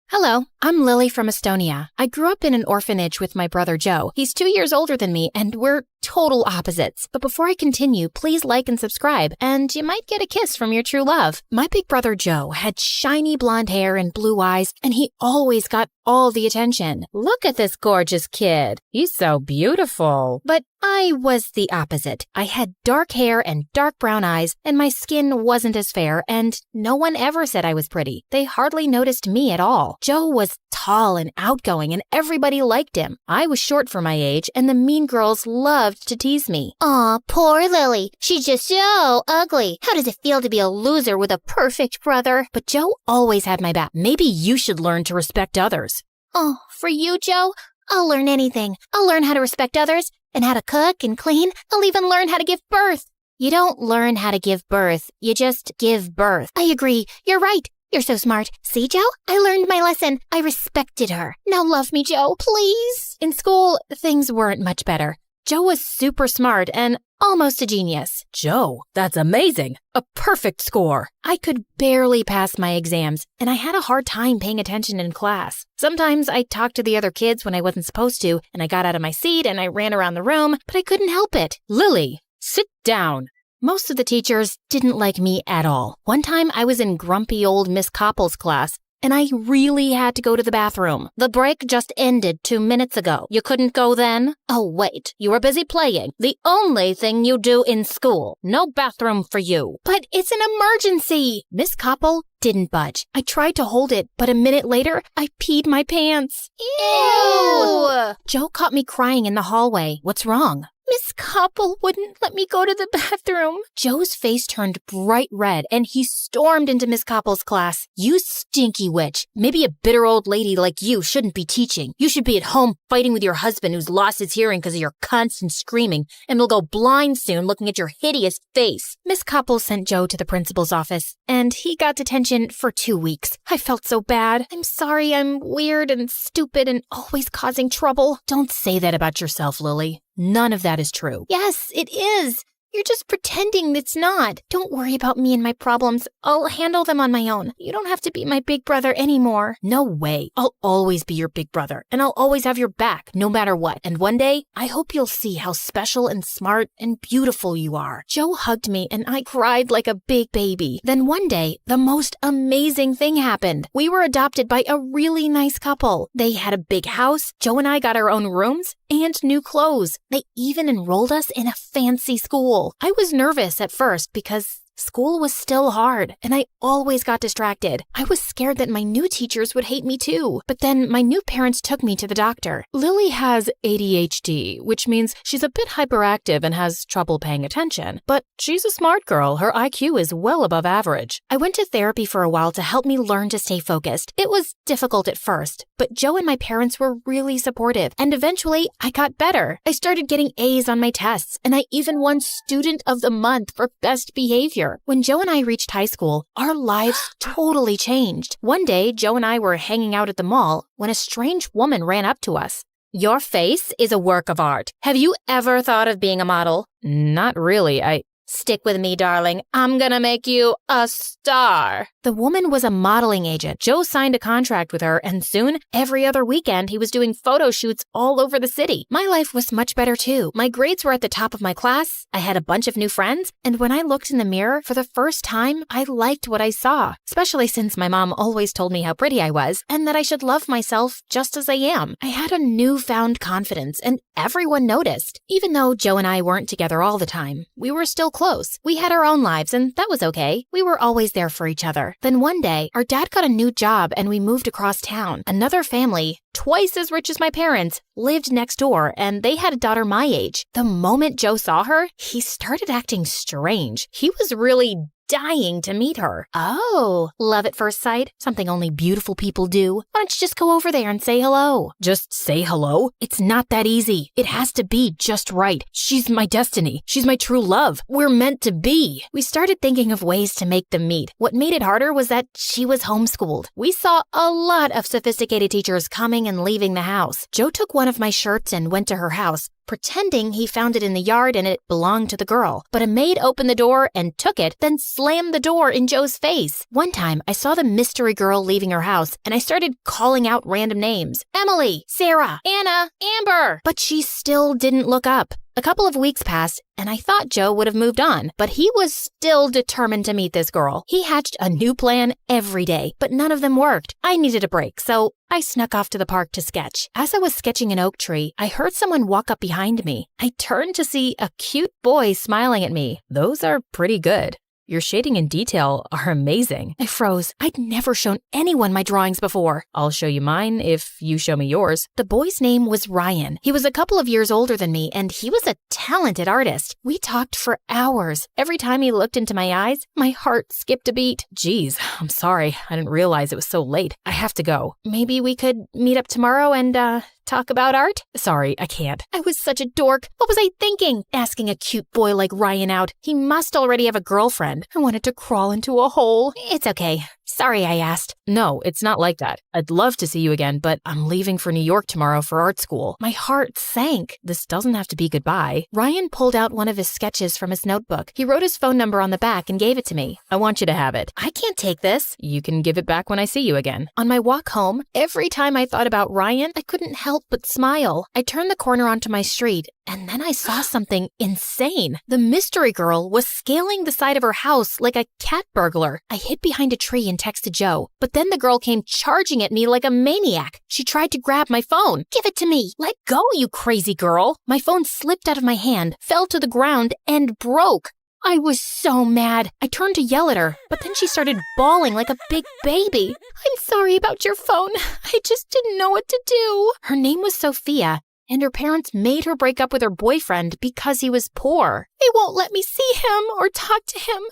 Hello, I'm Lily from Estonia. I grew up in an orphanage with my brother Joe. He's 2 years older than me, and we're total opposites. But before I continue, please like and subscribe, and you might get a kiss from your true love. My big brother Joe had shiny blonde hair and blue eyes, and he always got all the attention. Look at this gorgeous kid. He's so beautiful. But I was the opposite. I had dark hair and dark brown eyes, and my skin wasn't as fair, and no one ever said I was pretty. They hardly noticed me at all. Joe was tall and outgoing, and everybody liked him. I was short for my age, and the mean girls loved to tease me. Aw, poor Lily. She's just so ugly. How does it feel to be a loser with a perfect brother? But Joe always had my back. Maybe you should learn to respect others. Oh, for you, Joe? I'll learn anything. I'll learn how to respect others, and how to cook and clean. I'll even learn how to give birth. You don't learn how to give birth. You just give birth. I agree. You're right. You're so smart. See, Joe? I learned my lesson. I respected her. Now love me, Joe, please. In school, things weren't much better. Joe was super smart and almost a genius. Joe, that's amazing. A perfect score. I could barely pass my exams, and I had a hard time paying attention in class. Sometimes I talked to the other kids when I wasn't supposed to, and I got out of my seat and I ran around the room, but I couldn't help it. Lily, sit down. Most of the teachers didn't like me at all. One time I was in grumpy old Miss Koppel's class, and I really had to go to the bathroom. The break just ended 2 minutes ago. You couldn't go then? Oh, wait. You were busy playing. The only thing you do in school. No bathroom for you. But it's an emergency. Miss Koppel didn't budge. I tried to hold it, but a minute later, I peed my pants. Ew! Joe caught me crying in the hallway. What's wrong? Miss Koppel wouldn't let me go to the bathroom. Joe's face turned bright red, and he stormed into Miss Koppel's class. You stinky witch. Maybe a bitter old lady like you shouldn't be teaching. You should be at home fighting with your husband who's lost his hearing because of your constant screaming, and will go blind soon looking at your hideous face. Miss Koppel sent Joe to the principal's office, and he got detention for 2 weeks. I felt so bad. I'm sorry I'm weird and stupid and always causing trouble. Don't say that about yourself, Lily. None of that is true. Yes, it is. You're just pretending it's not. Don't worry about me and my problems. I'll handle them on my own. You don't have to be my big brother anymore. No way. I'll always be your big brother, and I'll always have your back, no matter what. And one day, I hope you'll see how special and smart and beautiful you are. Joe hugged me, and I cried like a big baby. Then one day, the most amazing thing happened. We were adopted by a really nice couple. They had a big house. Joe and I got our own rooms and new clothes. They even enrolled us in a fancy school. I was nervous at first because School was still hard, and I always got distracted. I was scared that my new teachers would hate me too. But then my new parents took me to the doctor. Lily has ADHD, which means she's a bit hyperactive and has trouble paying attention. But she's a smart girl. Her IQ is well above average. I went to therapy for a while to help me learn to stay focused. It was difficult at first, but Joe and my parents were really supportive, and eventually I got better. I started getting A's on my tests, and I even won Student of the Month for best behavior. When Joe and I reached high school, our lives totally changed. One day, Joe and I were hanging out at the mall when a strange woman ran up to us. Your face is a work of art. Have you ever thought of being a model? Not really. Stick with me, darling. I'm gonna make you a star. The woman was a modeling agent. Joe signed a contract with her, and soon, every other weekend, he was doing photo shoots all over the city. My life was much better too. My grades were at the top of my class, I had a bunch of new friends, and when I looked in the mirror for the first time, I liked what I saw, especially since my mom always told me how pretty I was and that I should love myself just as I am. I had a newfound confidence, and everyone noticed. Even though Joe and I weren't together all the time, we were still close. We had our own lives, and that was okay. We were always there for each other. Then one day, our dad got a new job and we moved across town. Another family, twice as rich as my parents, lived next door, and they had a daughter my age. The moment Joe saw her, he started acting strange. He was really dying to meet her. Oh, love at first sight? Something only beautiful people do. Why don't you just go over there and say hello? Just say hello? It's not that easy. It has to be just right. She's my destiny. She's my true love. We're meant to be. We started thinking of ways to make them meet. What made it harder was that she was homeschooled. We saw a lot of sophisticated teachers coming and leaving the house. Joe took one of my shirts and went to her house, pretending he found it in the yard and it belonged to the girl. But a maid opened the door and took it, then slammed the door in Joe's face. One time, I saw the mystery girl leaving her house, and I started calling out random names. Emily, Sarah, Anna, Amber. But she still didn't look up. A couple of weeks passed, and I thought Joe would have moved on, but he was still determined to meet this girl. He hatched a new plan every day, but none of them worked. I needed a break, so I snuck off to the park to sketch. As I was sketching an oak tree, I heard someone walk up behind me. I turned to see a cute boy smiling at me. Those are pretty good. Your shading and detail are amazing. I froze. I'd never shown anyone my drawings before. I'll show you mine if you show me yours. The boy's name was Ryan. He was a couple of years older than me, and he was a talented artist. We talked for hours. Every time he looked into my eyes, my heart skipped a beat. Geez, I'm sorry. I didn't realize it was so late. I have to go. Maybe we could meet up tomorrow and, talk about art? Sorry, I can't. I was such a dork. What was I thinking? Asking a cute boy like Ryan out. He must already have a girlfriend. I wanted to crawl into a hole. It's okay. Sorry I asked. No, it's not like that. I'd love to see you again, but I'm leaving for New York tomorrow for art school. My heart sank. This doesn't have to be goodbye. Ryan pulled out one of his sketches from his notebook. He wrote his phone number on the back and gave it to me. I want you to have it. I can't take this. You can give it back when I see you again. On my walk home, every time I thought about Ryan, I couldn't help but smile. I turned the corner onto my street, and then I saw something insane. The mystery girl was scaling the side of her house like a cat burglar. I hid behind a tree and texted Joe, but then the girl came charging at me like a maniac. She tried to grab my phone. Give it to me. Let go, you crazy girl. My phone slipped out of my hand, fell to the ground, and broke. I was so mad. I turned to yell at her, but then she started bawling like a big baby. I'm sorry about your phone. I just didn't know what to do. Her name was Sophia, and her parents made her break up with her boyfriend because he was poor. They won't let me see him or talk to him.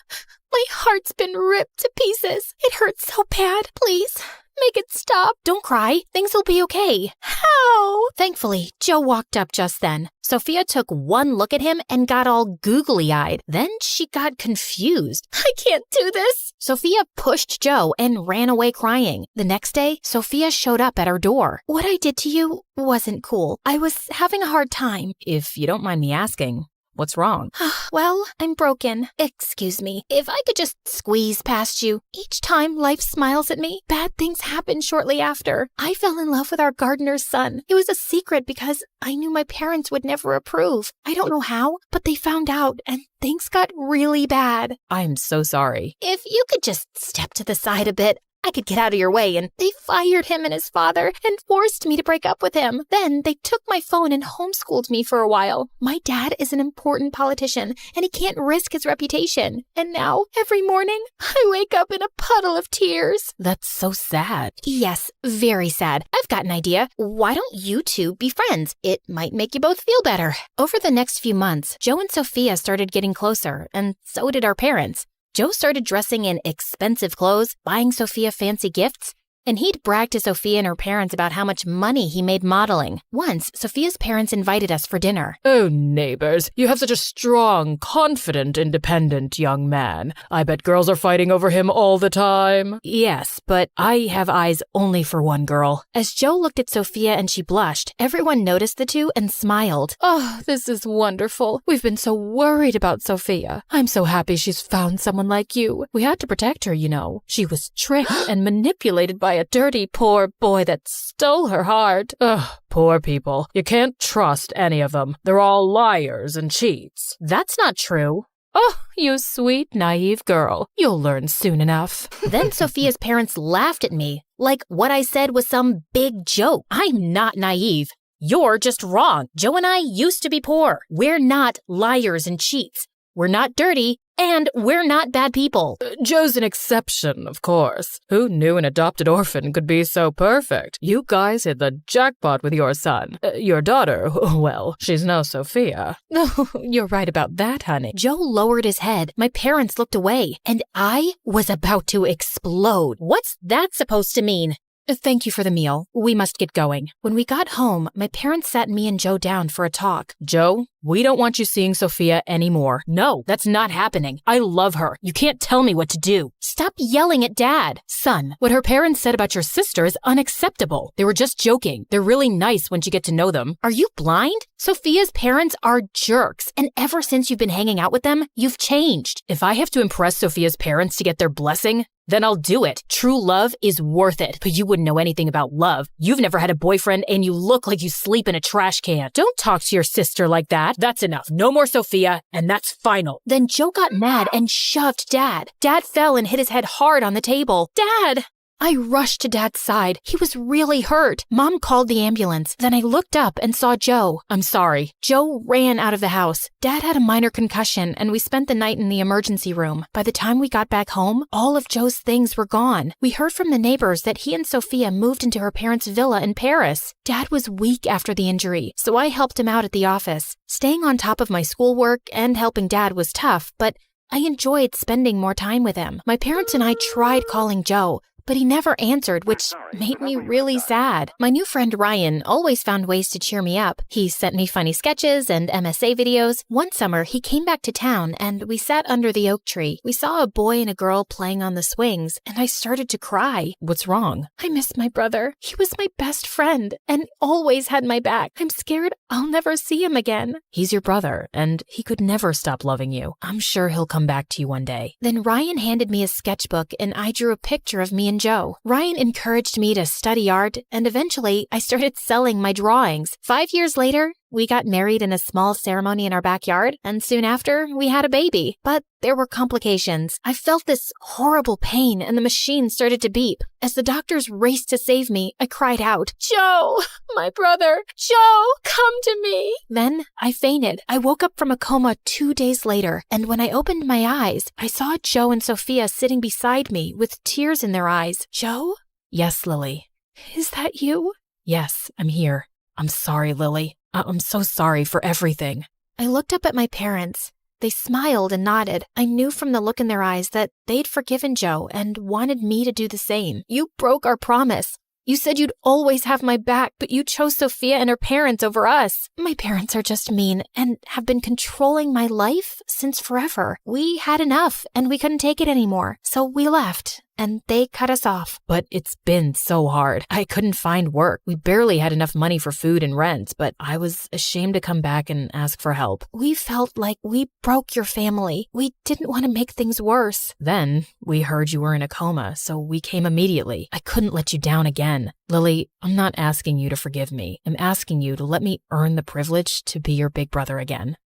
My heart's been ripped to pieces. It hurts so bad. Please, make it stop. Don't cry. Things will be okay. How? Thankfully, Joe walked up just then. Sophia took one look at him and got all googly-eyed. Then she got confused. I can't do this. Sophia pushed Joe and ran away crying. The next day, Sophia showed up at our door. What I did to you wasn't cool. I was having a hard time. If you don't mind me asking, what's wrong? Well, I'm broken. Excuse me. If I could just squeeze past you. Each time life smiles at me, bad things happen shortly after. I fell in love with our gardener's son. It was a secret because I knew my parents would never approve. I don't know how, but they found out and things got really bad. I'm so sorry. If you could just step to the side a bit, I could get out of your way, and they fired him and his father and forced me to break up with him. Then they took my phone and homeschooled me for a while. My dad is an important politician, and he can't risk his reputation. And now, every morning, I wake up in a puddle of tears. That's so sad. Yes, very sad. I've got an idea. Why don't you two be friends? It might make you both feel better. Over the next few months, Joe and Sophia started getting closer, and so did our parents. Joe started dressing in expensive clothes, buying Sophia fancy gifts, and he'd brag to Sophia and her parents about how much money he made modeling. Once, Sophia's parents invited us for dinner. Oh, neighbors, you have such a strong, confident, independent young man. I bet girls are fighting over him all the time. Yes, but I have eyes only for one girl. As Joe looked at Sophia and she blushed, everyone noticed the two and smiled. Oh, this is wonderful. We've been so worried about Sophia. I'm so happy she's found someone like you. We had to protect her, you know. She was tricked and manipulated by a dirty, poor boy that stole her heart. Ugh, poor people. You can't trust any of them. They're all liars and cheats. That's not true. Oh, you sweet, naive girl. You'll learn soon enough. Then Sophia's parents laughed at me, like what I said was some big joke. I'm not naive. You're just wrong. Joe and I used to be poor. We're not liars and cheats. We're not dirty, and we're not bad people. Joe's an exception, of course. Who knew an adopted orphan could be so perfect? You guys hit the jackpot with your son. Your daughter, well, she's no Sophia. No, you're right about that, honey. Joe lowered his head. My parents looked away, and I was about to explode. What's that supposed to mean? Thank you for the meal. We must get going. When we got home, my parents sat me and Joe down for a talk. Joe, we don't want you seeing Sophia anymore. No, that's not happening. I love her. You can't tell me what to do. Stop yelling at Dad. Son, what her parents said about your sister is unacceptable. They were just joking. They're really nice once you get to know them. Are you blind? Sophia's parents are jerks, and ever since you've been hanging out with them, you've changed. If I have to impress Sophia's parents to get their blessing, then I'll do it. True love is worth it. But you wouldn't know anything about love. You've never had a boyfriend and you look like you sleep in a trash can. Don't talk to your sister like that. That's enough. No more Sophia, and that's final. Then Joe got mad and shoved Dad. Dad fell and hit his head hard on the table. Dad! I rushed to Dad's side. He was really hurt. Mom called the ambulance. Then I looked up and saw Joe. I'm sorry. Joe ran out of the house. Dad had a minor concussion, and we spent the night in the emergency room. By the time we got back home, all of Joe's things were gone. We heard from the neighbors that he and Sophia moved into her parents' villa in Paris. Dad was weak after the injury, so I helped him out at the office. Staying on top of my schoolwork and helping Dad was tough, but I enjoyed spending more time with him. My parents and I tried calling Joe, but he never answered, which made me really sad. My new friend Ryan always found ways to cheer me up. He sent me funny sketches and MSA videos. One summer, he came back to town and we sat under the oak tree. We saw a boy and a girl playing on the swings, and I started to cry. What's wrong? I miss my brother. He was my best friend and always had my back. I'm scared I'll never see him again. He's your brother, and he could never stop loving you. I'm sure he'll come back to you one day. Then Ryan handed me a sketchbook and I drew a picture of me and Joe. Ryan encouraged me to study art, and eventually I started selling my drawings. 5 years later, we got married in a small ceremony in our backyard, and soon after, we had a baby. But there were complications. I felt this horrible pain, and the machine started to beep. As the doctors raced to save me, I cried out, "Joe, my brother, Joe, come to me." Then I fainted. I woke up from a coma 2 days later, and when I opened my eyes, I saw Joe and Sophia sitting beside me with tears in their eyes. Joe? Yes, Lily. Is that you? Yes, I'm here. I'm sorry, Lily. I'm so sorry for everything. I looked up at my parents. They smiled and nodded. I knew from the look in their eyes that they'd forgiven Joe and wanted me to do the same. You broke our promise. You said you'd always have my back, but you chose Sophia and her parents over us. My parents are just mean and have been controlling my life since forever. We had enough and we couldn't take it anymore, so we left. And they cut us off. But it's been so hard. I couldn't find work. We barely had enough money for food and rent, but I was ashamed to come back and ask for help. We felt like we broke your family. We didn't want to make things worse. Then we heard you were in a coma, so we came immediately. I couldn't let you down again. Lily, I'm not asking you to forgive me. I'm asking you to let me earn the privilege to be your big brother again.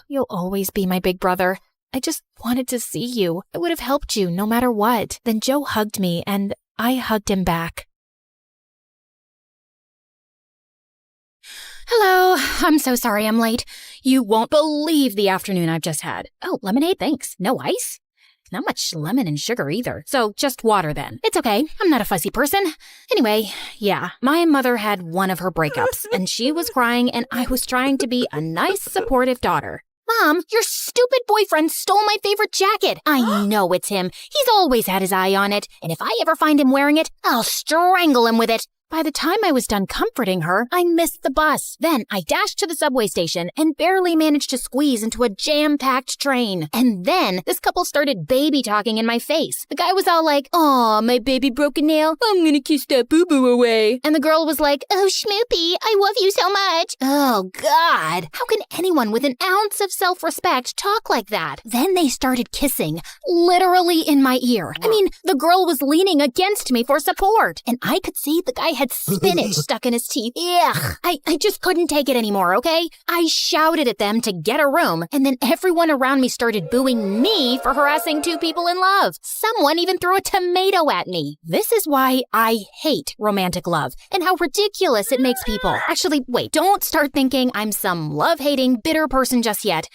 You'll always be my big brother. I just wanted to see you. I would have helped you no matter what. Then Joe hugged me, and I hugged him back. Hello, I'm so sorry I'm late. You won't believe the afternoon I've just had. Oh, lemonade, thanks. No ice? Not much lemon and sugar either, so just water then. It's okay, I'm not a fussy person. Anyway, yeah, my mother had one of her breakups, and she was crying, and I was trying to be a nice, supportive daughter. Mom, your stupid boyfriend stole my favorite jacket. I know it's him. He's always had his eye on it, and if I ever find him wearing it, I'll strangle him with it. By the time I was done comforting her, I missed the bus. Then I dashed to the subway station and barely managed to squeeze into a jam-packed train. And then this couple started baby talking in my face. The guy was all like, "Aw, my baby broke a nail. I'm gonna kiss that boo-boo away." And the girl was like, "Oh, Schmoopy, I love you so much." Oh, God. How can anyone with an ounce of self-respect talk like that? Then they started kissing, literally in my ear. I mean, the girl was leaning against me for support, and I could see the guy had spinach stuck in his teeth. Ugh. I just couldn't take it anymore, okay? I shouted at them to get a room, and then everyone around me started booing me for harassing two people in love. Someone even threw a tomato at me. This is why I hate romantic love, and how ridiculous it makes people. Actually, wait, don't start thinking I'm some love-hating, bitter person just yet.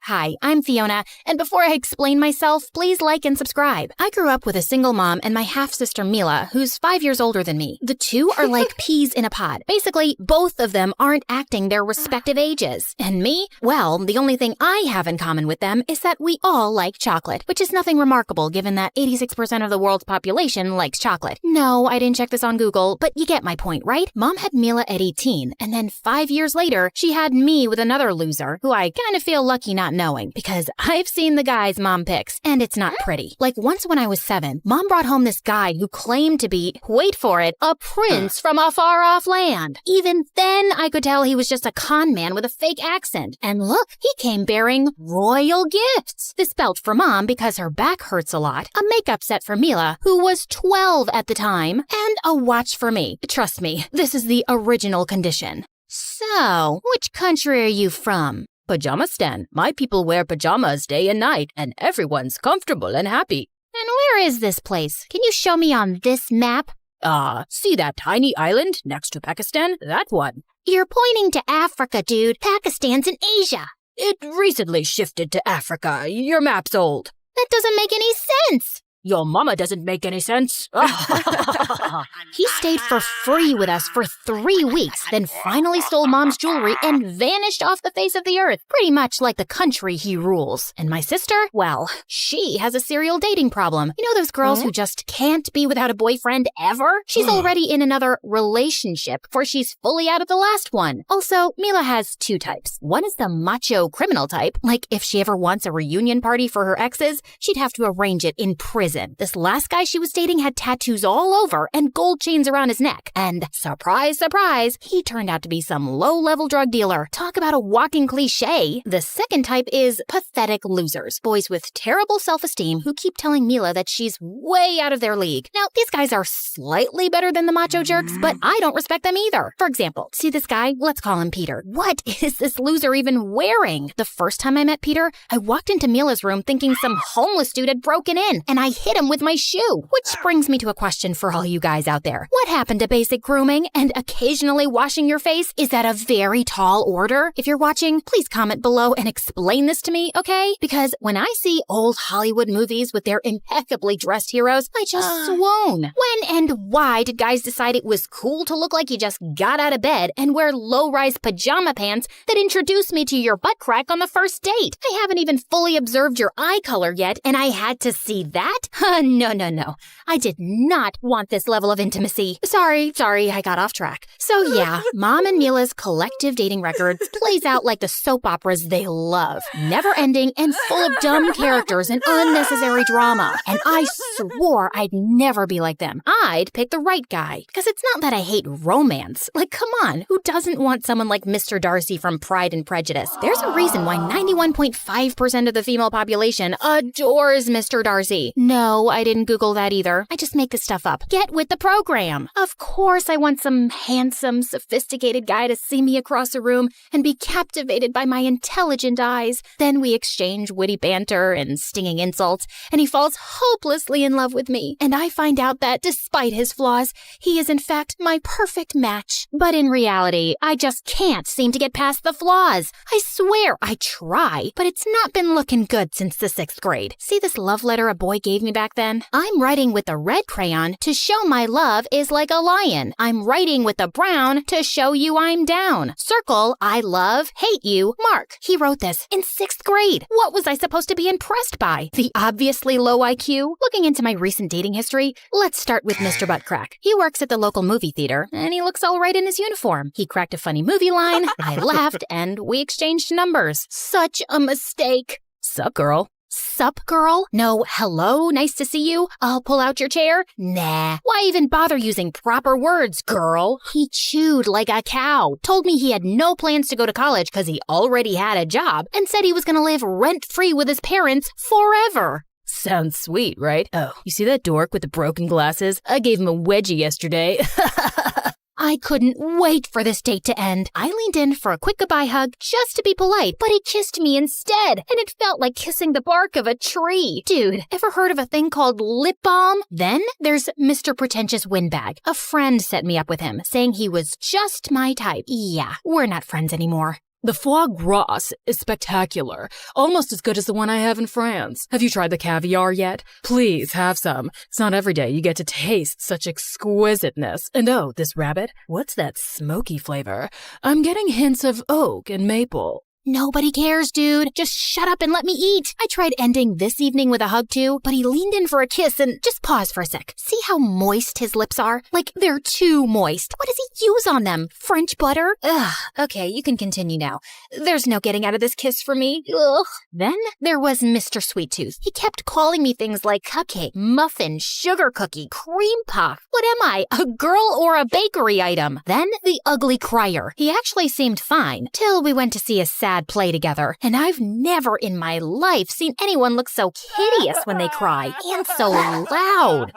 Hi, I'm Fiona, and before I explain myself, please like and subscribe. I grew up with a single mom and my half-sister Mila, who's 5 years older than me. The two are like peas in a pod. Basically, both of them aren't acting their respective ages. And me? Well, the only thing I have in common with them is that we all like chocolate, which is nothing remarkable given that 86% of the world's population likes chocolate. No, I didn't check this on Google, but you get my point, right? Mom had Mila at 18, and then 5 years later, she had me with another loser, who I kind of feel lucky not knowing, because I've seen the guy's mom pics, and it's not pretty. Like once when I was 7, Mom brought home this guy who claimed to be, wait for it, a prince from a far-off land. Even then, I could tell he was just a con man with a fake accent. And look, he came bearing royal gifts. This belt for Mom because her back hurts a lot, a makeup set for Mila, who was 12 at the time, and a watch for me. Trust me, this is the original condition. So, which country are you from? Pajamistan. My people wear pajamas day and night, and everyone's comfortable and happy. And where is this place? Can you show me on this map? See that tiny island next to Pakistan? That one. You're pointing to Africa, dude. Pakistan's in Asia. It recently shifted to Africa. Your map's old. That doesn't make any sense. Your mama doesn't make any sense. He stayed for free with us for 3 weeks, then finally stole Mom's jewelry and vanished off the face of the earth, pretty much like the country he rules. And my sister, well, she has a serial dating problem. You know those girls who just can't be without a boyfriend ever? She's already in another relationship, for she's fully out of the last one. Also, Mila has 2 types. One is the macho criminal type, like if she ever wants a reunion party for her exes, she'd have to arrange it in prison. This last guy she was dating had tattoos all over and gold chains around his neck. And surprise, surprise, he turned out to be some low-level drug dealer. Talk about a walking cliche. The second type is pathetic losers. Boys with terrible self-esteem who keep telling Mila that she's way out of their league. Now, these guys are slightly better than the macho jerks, but I don't respect them either. For example, see this guy? Let's call him Peter. What is this loser even wearing? The first time I met Peter, I walked into Mila's room thinking some homeless dude had broken in, and I hit him with my shoe. Which brings me to a question for all you guys out there. What happened to basic grooming and occasionally washing your face? Is that a very tall order? If you're watching, please comment below and explain this to me, okay? Because when I see old Hollywood movies with their impeccably dressed heroes, I just swoon. When and why did guys decide it was cool to look like you just got out of bed and wear low-rise pajama pants that introduced me to your butt crack on the first date? I haven't even fully observed your eye color yet, and I had to see that? No. I did not want this level of intimacy. Sorry, I got off track. So yeah, Mom and Mila's collective dating record plays out like the soap operas they love. Never-ending and full of dumb characters and unnecessary drama. And I swore I'd never be like them. I'd pick the right guy. Because it's not that I hate romance. Like, come on, who doesn't want someone like Mr. Darcy from Pride and Prejudice? There's a reason why 91.5% of the female population adores Mr. Darcy. No, No, I didn't Google that either. I just make this stuff up. Get with the program. Of course, I want some handsome, sophisticated guy to see me across the room and be captivated by my intelligent eyes. Then we exchange witty banter and stinging insults, and he falls hopelessly in love with me. And I find out that, despite his flaws, he is in fact my perfect match. But in reality, I just can't seem to get past the flaws. I swear I try, but it's not been looking good since the 6th grade. See this love letter a boy gave me back then? I'm writing with the red crayon to show my love is like a lion. I'm writing with the brown to show you I'm down. Circle, I love, hate you, mark. He wrote this in 6th grade. What was I supposed to be impressed by? The obviously low IQ? Looking into my recent dating history, let's start with Mr. Buttcrack. He works at the local movie theater, and he looks all right in his uniform. He cracked a funny movie line, I laughed, and we exchanged numbers. Such a mistake. Sup, girl? Sup, girl? No, hello, nice to see you. I'll pull out your chair. Nah. Why even bother using proper words, girl? He chewed like a cow, told me he had no plans to go to college because he already had a job, and said he was going to live rent-free with his parents forever. Sounds sweet, right? Oh, you see that dork with the broken glasses? I gave him a wedgie yesterday. I couldn't wait for this date to end. I leaned in for a quick goodbye hug just to be polite, but he kissed me instead, and it felt like kissing the bark of a tree. Dude, ever heard of a thing called lip balm? Then there's Mr. Pretentious Windbag. A friend set me up with him, saying he was just my type. Yeah, we're not friends anymore. The foie gras is spectacular, almost as good as the one I have in France. Have you tried the caviar yet? Please have some. It's not every day you get to taste such exquisiteness. And oh, this rabbit, what's that smoky flavor? I'm getting hints of oak and maple. Nobody cares, dude. Just shut up and let me eat. I tried ending this evening with a hug too, but he leaned in for a kiss and just pause for a sec. See how moist his lips are? Like they're too moist. What does he use on them? French butter? Ugh. Okay, you can continue now. There's no getting out of this kiss for me. Ugh. Then there was Mr. Sweet Tooth. He kept calling me things like cupcake, muffin, sugar cookie, cream puff. What am I, a girl or a bakery item? Then the ugly crier. He actually seemed fine till we went to see a sad play together, and I've never in my life seen anyone look so hideous when they cry, and so loud.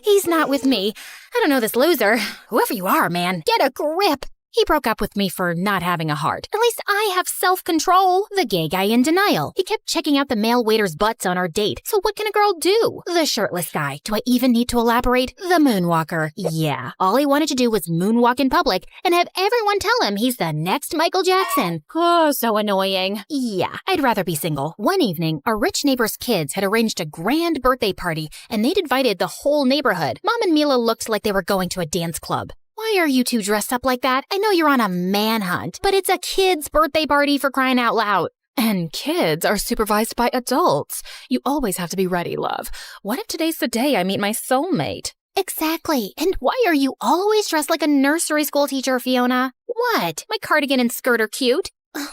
He's not with me. I don't know this loser. Whoever you are, man, get a grip. He broke up with me for not having a heart. At least I have self-control. The gay guy in denial. He kept checking out the male waiters' butts on our date. So what can a girl do? The shirtless guy. Do I even need to elaborate? The moonwalker. Yeah. All he wanted to do was moonwalk in public and have everyone tell him he's the next Michael Jackson. Oh, so annoying. Yeah, I'd rather be single. One evening, our rich neighbor's kids had arranged a grand birthday party, and they'd invited the whole neighborhood. Mom and Mila looked like they were going to a dance club. Why are you two dressed up like that? I know you're on a manhunt, but it's a kid's birthday party for crying out loud. And kids are supervised by adults. You always have to be ready, love. What if today's the day I meet my soulmate? Exactly. And why are you always dressed like a nursery school teacher, Fiona? What? My cardigan and skirt are cute.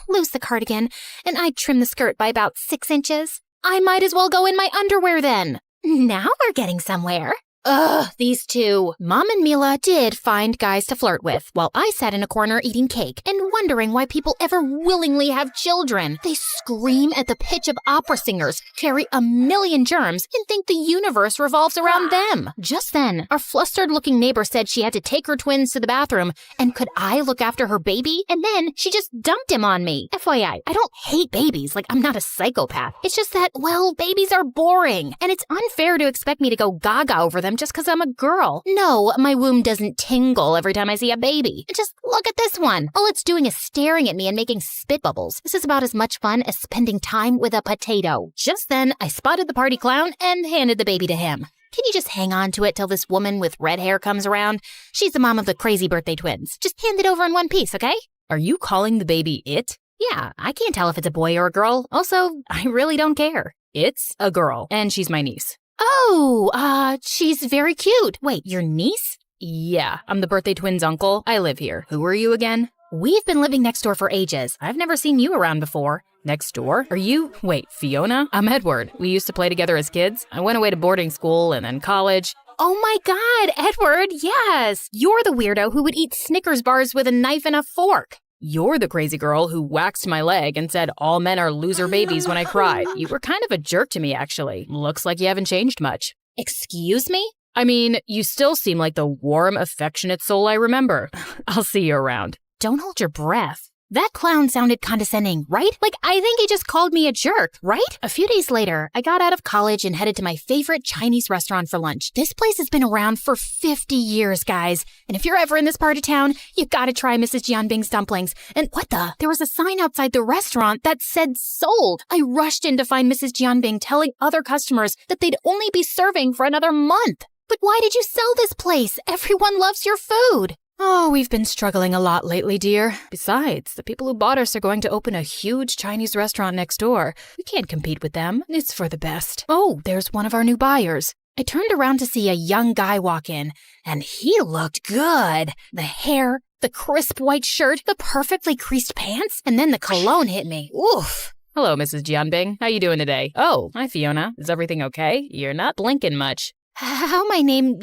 Lose the cardigan, and I'd trim the skirt by about 6 inches. I might as well go in my underwear then. Now we're getting somewhere. Ugh, these two. Mom and Mila did find guys to flirt with, while I sat in a corner eating cake and wondering why people ever willingly have children. They scream at the pitch of opera singers, carry a million germs, and think the universe revolves around them. Just then, our flustered-looking neighbor said she had to take her twins to the bathroom, and could I look after her baby? And then she just dumped him on me. FYI, I don't hate babies, like I'm not a psychopath. It's just that, well, babies are boring, and it's unfair to expect me to go gaga over them just because I'm a girl. No, my womb doesn't tingle every time I see a baby. Just look at this one. All it's doing is staring at me and making spit bubbles. This is about as much fun as spending time with a potato. Just then, I spotted the party clown and handed the baby to him. Can you just hang on to it till this woman with red hair comes around? She's the mom of the crazy birthday twins. Just hand it over in one piece, okay? Are you calling the baby it? Yeah, I can't tell if it's a boy or a girl. Also, I really don't care. It's a girl, and she's my niece. Oh, she's very cute. Wait, your niece? Yeah, I'm the birthday twin's uncle. I live here. Who are you again? We've been living next door for ages. I've never seen you around before. Next door? Are you? Wait, Fiona? I'm Edward. We used to play together as kids. I went away to boarding school and then college. Oh my God, Edward, yes. You're the weirdo who would eat Snickers bars with a knife and a fork. You're the crazy girl who waxed my leg and said all men are loser babies when I cried. You were kind of a jerk to me, actually. Looks like you haven't changed much. Excuse me? I mean, you still seem like the warm, affectionate soul I remember. I'll see you around. Don't hold your breath. That clown sounded condescending, right? Like, I think he just called me a jerk, right? A few days later, I got out of college and headed to my favorite Chinese restaurant for lunch. This place has been around for 50 years, guys. And if you're ever in this part of town, you gotta try Mrs. Jianbing's dumplings. And what the? There was a sign outside the restaurant that said sold. I rushed in to find Mrs. Jianbing telling other customers that they'd only be serving for another month. But why did you sell this place? Everyone loves your food. Oh, we've been struggling a lot lately, dear. Besides, the people who bought us are going to open a huge Chinese restaurant next door. We can't compete with them. It's for the best. Oh, there's one of our new buyers. I turned around to see a young guy walk in, and he looked good. The hair, the crisp white shirt, the perfectly creased pants, and then the cologne hit me. Oof. Hello, Mrs. Jianbing. How you doing today? Oh, hi, Fiona. Is everything okay? You're not blinking much. How my name,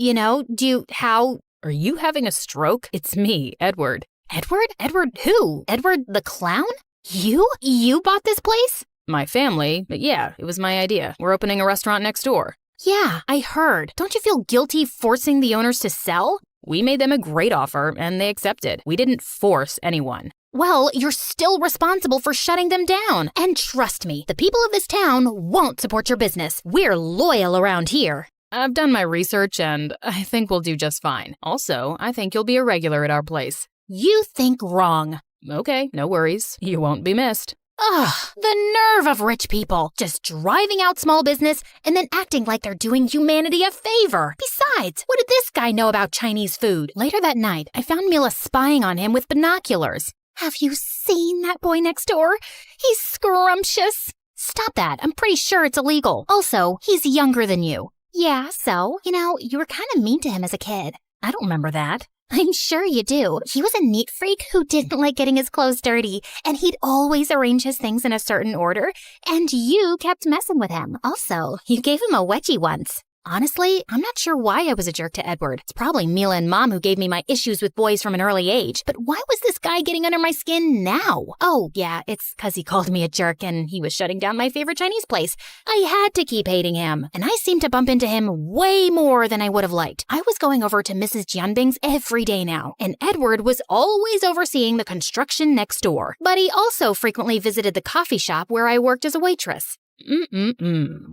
how... Are you having a stroke? It's me, Edward. Edward? Edward who? Edward the clown? You bought this place? My family, but yeah, it was my idea. We're opening a restaurant next door. Yeah, I heard. Don't you feel guilty forcing the owners to sell? We made them a great offer, and they accepted. We didn't force anyone. Well, you're still responsible for shutting them down. And trust me, the people of this town won't support your business. We're loyal around here. I've done my research, and I think we'll do just fine. Also, I think you'll be a regular at our place. You think wrong. Okay, no worries. You won't be missed. Ugh, the nerve of rich people, just driving out small business and then acting like they're doing humanity a favor. Besides, what did this guy know about Chinese food? Later that night, I found Mila spying on him with binoculars. Have you seen that boy next door? He's scrumptious. Stop that. I'm pretty sure it's illegal. Also, he's younger than you. Yeah, so, you were kind of mean to him as a kid. I don't remember that. I'm sure you do. He was a neat freak who didn't like getting his clothes dirty, and he'd always arrange his things in a certain order, and you kept messing with him. Also, you gave him a wedgie once. Honestly, I'm not sure why I was a jerk to Edward. It's probably Mila and Mom who gave me my issues with boys from an early age. But why was this guy getting under my skin now? Oh, yeah, it's because he called me a jerk and he was shutting down my favorite Chinese place. I had to keep hating him. And I seemed to bump into him way more than I would have liked. I was going over to Mrs. Jianbing's every day now, and Edward was always overseeing the construction next door. But he also frequently visited the coffee shop where I worked as a waitress.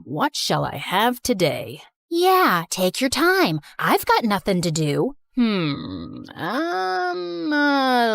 What shall I have today? Yeah, take your time. I've got nothing to do.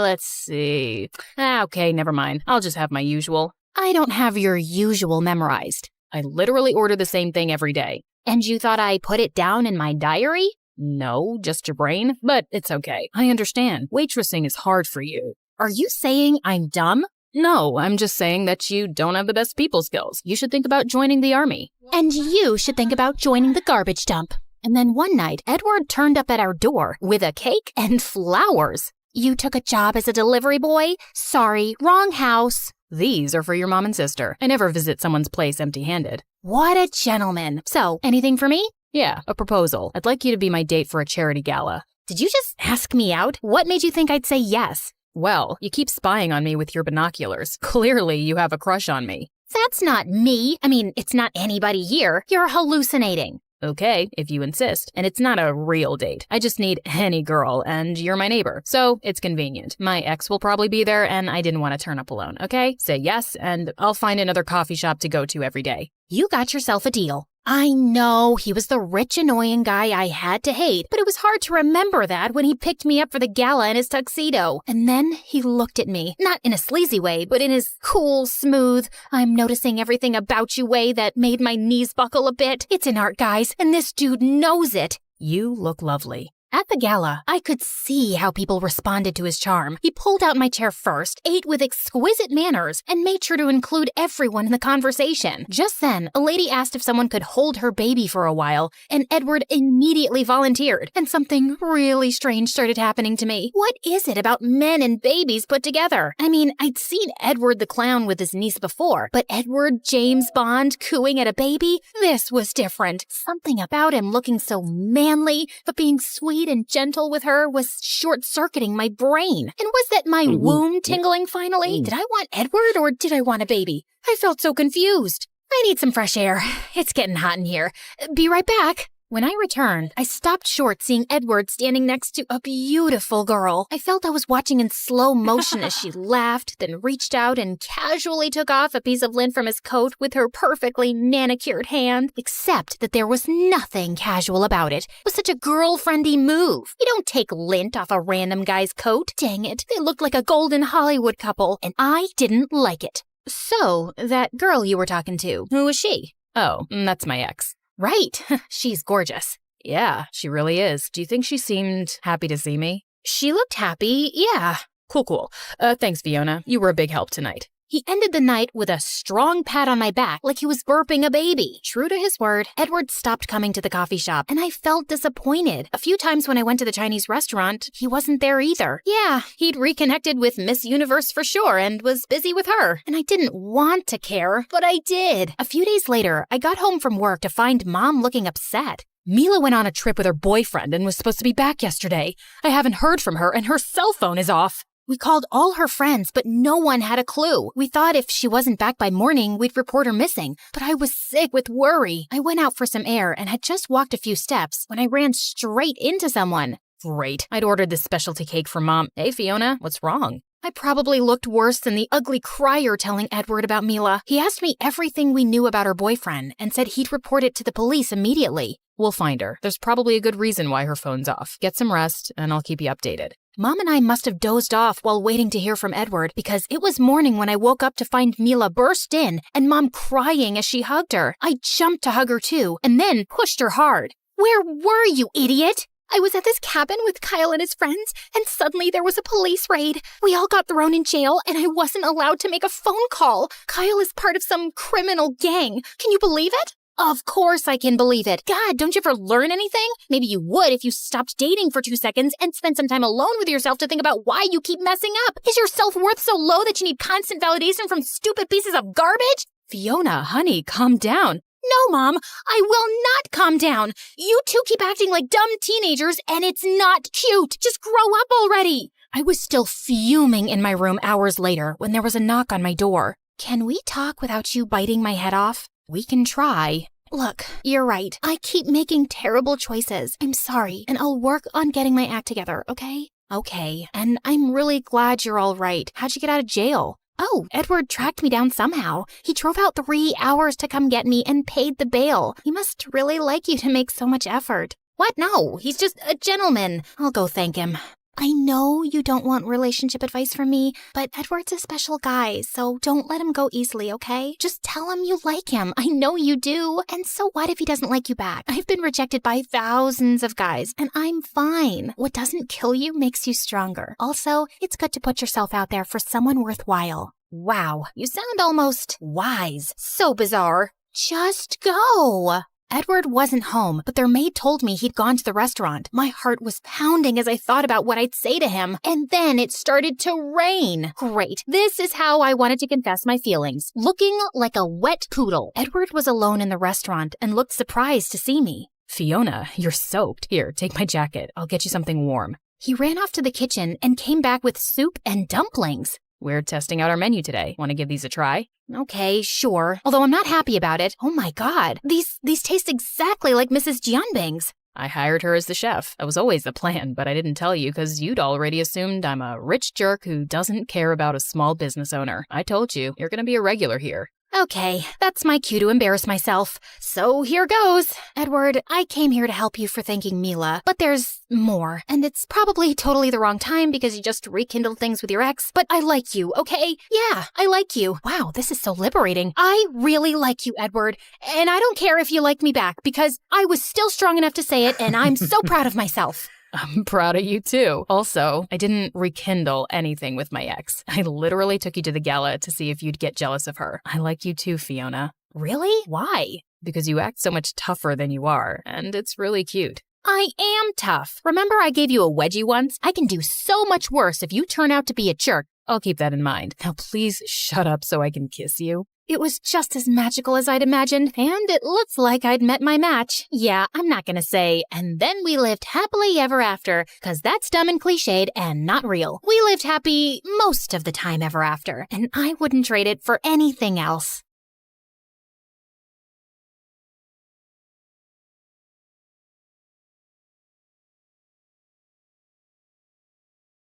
Let's see. Okay, never mind. I'll just have my usual. I don't have your usual memorized. I literally order the same thing every day. And you thought I put it down in my diary? No, just your brain. But it's okay. I understand. Waitressing is hard for you. Are you saying I'm dumb? No, I'm just saying that you don't have the best people skills. You should think about joining the army. And you should think about joining the garbage dump. And then one night, Edward turned up at our door with a cake and flowers. You took a job as a delivery boy? Sorry, wrong house. These are for your mom and sister. I never visit someone's place empty-handed. What a gentleman. So, anything for me? Yeah, a proposal. I'd like you to be my date for a charity gala. Did you just ask me out? What made you think I'd say yes? Well, you keep spying on me with your binoculars. Clearly, you have a crush on me. That's not me. I mean, it's not anybody here. You're hallucinating. Okay, if you insist. And it's not a real date. I just need any girl, and you're my neighbor. So, it's convenient. My ex will probably be there, and I didn't want to turn up alone, okay? Say yes, and I'll find another coffee shop to go to every day. You got yourself a deal. I know, he was the rich, annoying guy I had to hate, but it was hard to remember that when he picked me up for the gala in his tuxedo. And then he looked at me, not in a sleazy way, but in his cool, smooth, I'm noticing everything about you way that made my knees buckle a bit. It's an art, guys, and this dude knows it. You look lovely. At the gala, I could see how people responded to his charm. He pulled out my chair first, ate with exquisite manners, and made sure to include everyone in the conversation. Just then, a lady asked if someone could hold her baby for a while, and Edward immediately volunteered, and something really strange started happening to me. What is it about men and babies put together? I mean, I'd seen Edward the clown with his niece before, but Edward James Bond cooing at a baby? This was different. Something about him looking so manly, but being sweet sweet and gentle with her was short-circuiting my brain. And was that my womb tingling finally? Did I want Edward or did I want a baby? I felt so confused. I need some fresh air. It's getting hot in here. Be right back. When I returned, I stopped short seeing Edward standing next to a beautiful girl. I felt I was watching in slow motion as she laughed, then reached out and casually took off a piece of lint from his coat with her perfectly manicured hand. Except that there was nothing casual about it. It was such a girlfriendy move. You don't take lint off a random guy's coat. Dang it, they looked like a golden Hollywood couple, and I didn't like it. So, that girl you were talking to, who was she? Oh, that's my ex. Right. She's gorgeous. Yeah, she really is. Do you think she seemed happy to see me? She looked happy, yeah. Cool. Thanks, Fiona. You were a big help tonight. He ended the night with a strong pat on my back like he was burping a baby. True to his word, Edward stopped coming to the coffee shop, and I felt disappointed. A few times when I went to the Chinese restaurant, he wasn't there either. Yeah, he'd reconnected with Miss Universe for sure and was busy with her. And I didn't want to care, but I did. A few days later, I got home from work to find Mom looking upset. Mila went on a trip with her boyfriend and was supposed to be back yesterday. I haven't heard from her, and her cell phone is off. We called all her friends, but no one had a clue. We thought if she wasn't back by morning, we'd report her missing. But I was sick with worry. I went out for some air and had just walked a few steps when I ran straight into someone. Great. I'd ordered this specialty cake for Mom. Hey, Fiona, what's wrong? I probably looked worse than the ugly crier telling Edward about Mila. He asked me everything we knew about her boyfriend and said he'd report it to the police immediately. We'll find her. There's probably a good reason why her phone's off. Get some rest, and I'll keep you updated. Mom and I must have dozed off while waiting to hear from Edward because it was morning when I woke up to find Mila burst in and Mom crying as she hugged her. I jumped to hug her too and then pushed her hard. Where were you, idiot? I was at this cabin with Kyle and his friends, and suddenly there was a police raid. We all got thrown in jail, and I wasn't allowed to make a phone call. Kyle is part of some criminal gang. Can you believe it? Of course I can believe it. God, don't you ever learn anything? Maybe you would if you stopped dating for 2 seconds and spent some time alone with yourself to think about why you keep messing up. Is your self-worth so low that you need constant validation from stupid pieces of garbage? Fiona, honey, calm down. No, Mom, I will not calm down. You two keep acting like dumb teenagers, and it's not cute. Just grow up already. I was still fuming in my room hours later when there was a knock on my door. Can we talk without you biting my head off? We can try. Look, you're right. I keep making terrible choices. I'm sorry, and I'll work on getting my act together, okay? Okay, and I'm really glad you're all right. How'd you get out of jail? Oh, Edward tracked me down somehow. He drove out 3 hours to come get me and paid the bail. He must really like you to make so much effort. What? No, he's just a gentleman. I'll go thank him. I know you don't want relationship advice from me, but Edward's a special guy, so don't let him go easily, okay? Just tell him you like him. I know you do. And so what if he doesn't like you back? I've been rejected by thousands of guys, and I'm fine. What doesn't kill you makes you stronger. Also, it's good to put yourself out there for someone worthwhile. Wow, you sound almost wise. So bizarre. Just go. Edward wasn't home, but their maid told me he'd gone to the restaurant. My heart was pounding as I thought about what I'd say to him, and then it started to rain. Great. This is how I wanted to confess my feelings. Looking like a wet poodle. Edward was alone in the restaurant and looked surprised to see me. Fiona, you're soaked. Here, take my jacket. I'll get you something warm. He ran off to the kitchen and came back with soup and dumplings. We're testing out our menu today. Want to give these a try? Okay, sure. Although I'm not happy about it. Oh my god. These taste exactly like Mrs. Jianbing's. I hired her as the chef. That was always the plan, but I didn't tell you because you'd already assumed I'm a rich jerk who doesn't care about a small business owner. I told you, you're going to be a regular here. Okay, that's my cue to embarrass myself. So here goes. Edward, I came here to help you for thanking Mila, but there's more. And it's probably totally the wrong time because you just rekindled things with your ex, but I like you, okay? Yeah, I like you. Wow, this is so liberating. I really like you, Edward, and I don't care if you like me back because I was still strong enough to say it, and I'm so proud of myself. I'm proud of you too. Also, I didn't rekindle anything with my ex. I literally took you to the gala to see if you'd get jealous of her. I like you too, Fiona. Really? Why? Because you act so much tougher than you are, and it's really cute. I am tough. Remember I gave you a wedgie once? I can do so much worse if you turn out to be a jerk. I'll keep that in mind. Now please shut up so I can kiss you. It was just as magical as I'd imagined, and it looks like I'd met my match. Yeah, I'm not gonna say, and then we lived happily ever after, cause that's dumb and cliched and not real. We lived happy most of the time ever after, and I wouldn't trade it for anything else.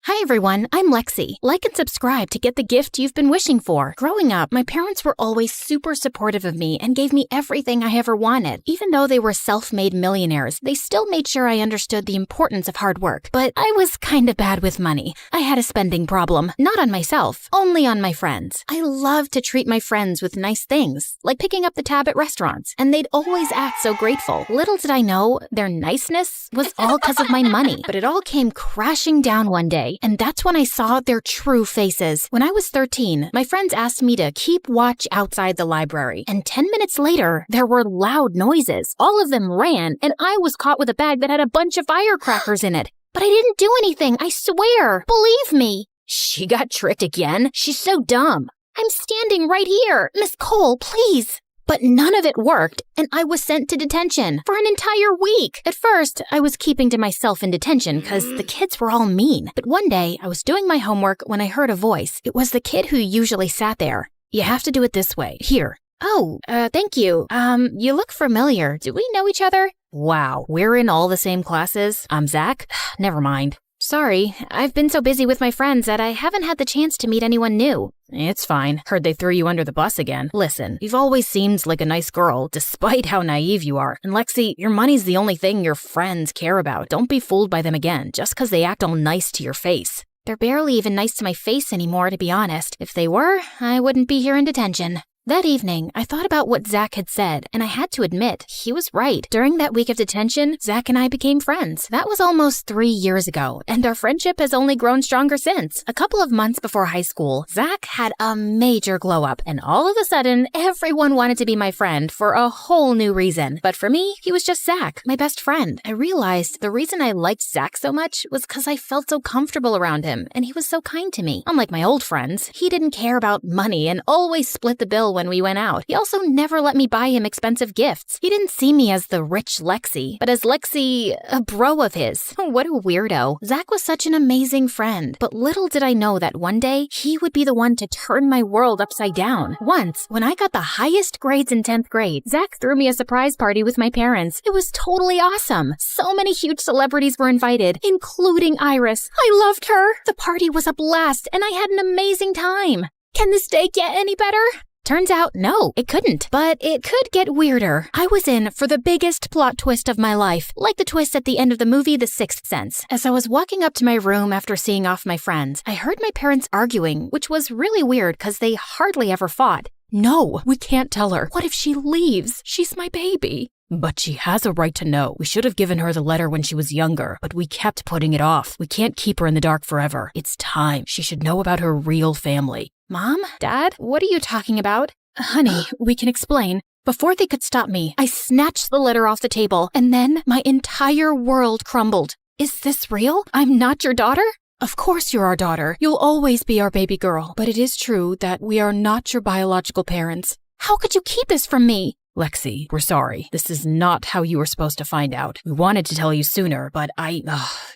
Hi everyone, I'm Lexi. Like and subscribe to get the gift you've been wishing for. Growing up, my parents were always super supportive of me and gave me everything I ever wanted. Even though they were self-made millionaires, they still made sure I understood the importance of hard work. But I was kinda bad with money. I had a spending problem. Not on myself, only on my friends. I loved to treat my friends with nice things, like picking up the tab at restaurants, and they'd always act so grateful. Little did I know, their niceness was all because of my money. But it all came crashing down one day. And that's when I saw their true faces. When I was 13, my friends asked me to keep watch outside the library. And 10 minutes later, there were loud noises. All of them ran, and I was caught with a bag that had a bunch of firecrackers in it. But I didn't do anything, I swear. Believe me. She got tricked again? She's so dumb. I'm standing right here. Miss Cole, please. But none of it worked, and I was sent to detention for an entire week. At first, I was keeping to myself in detention because the kids were all mean. But one day, I was doing my homework when I heard a voice. It was the kid who usually sat there. You have to do it this way. Here. Oh, thank you. You look familiar. Do we know each other? Wow, we're in all the same classes. I'm Zach. Never mind. Sorry, I've been so busy with my friends that I haven't had the chance to meet anyone new. It's fine. Heard they threw you under the bus again. Listen, you've always seemed like a nice girl, despite how naive you are. And Lexi, your money's the only thing your friends care about. Don't be fooled by them again, just because they act all nice to your face. They're barely even nice to my face anymore, to be honest. If they were, I wouldn't be here in detention. That evening, I thought about what Zach had said, and I had to admit, he was right. During that week of detention, Zach and I became friends. That was almost 3 years ago, and our friendship has only grown stronger since. A couple of months before high school, Zach had a major glow-up, and all of a sudden, everyone wanted to be my friend for a whole new reason. But for me, he was just Zach, my best friend. I realized the reason I liked Zach so much was because I felt so comfortable around him, and he was so kind to me. Unlike my old friends, he didn't care about money and always split the bill when we went out. He also never let me buy him expensive gifts. He didn't see me as the rich Lexi, but as Lexi, a bro of his. What a weirdo. Zach was such an amazing friend, but little did I know that one day, he would be the one to turn my world upside down. Once, when I got the highest grades in 10th grade, Zach threw me a surprise party with my parents. It was totally awesome. So many huge celebrities were invited, including Iris. I loved her. The party was a blast, and I had an amazing time. Can this day get any better? Turns out, no, it couldn't. But it could get weirder. I was in for the biggest plot twist of my life, like the twist at the end of the movie The Sixth Sense. As I was walking up to my room after seeing off my friends, I heard my parents arguing, which was really weird because they hardly ever fought. No, we can't tell her. What if she leaves? She's my baby. But she has a right to know. We should have given her the letter when she was younger, but we kept putting it off. We can't keep her in the dark forever. It's time. She should know about her real family. Mom? Dad? What are you talking about? Honey, we can explain. Before they could stop me, I snatched the letter off the table, and then my entire world crumbled. Is this real? I'm not your daughter? Of course you're our daughter. You'll always be our baby girl. But it is true that we are not your biological parents. How could you keep this from me? Lexi, we're sorry. This is not how you were supposed to find out. We wanted to tell you sooner, but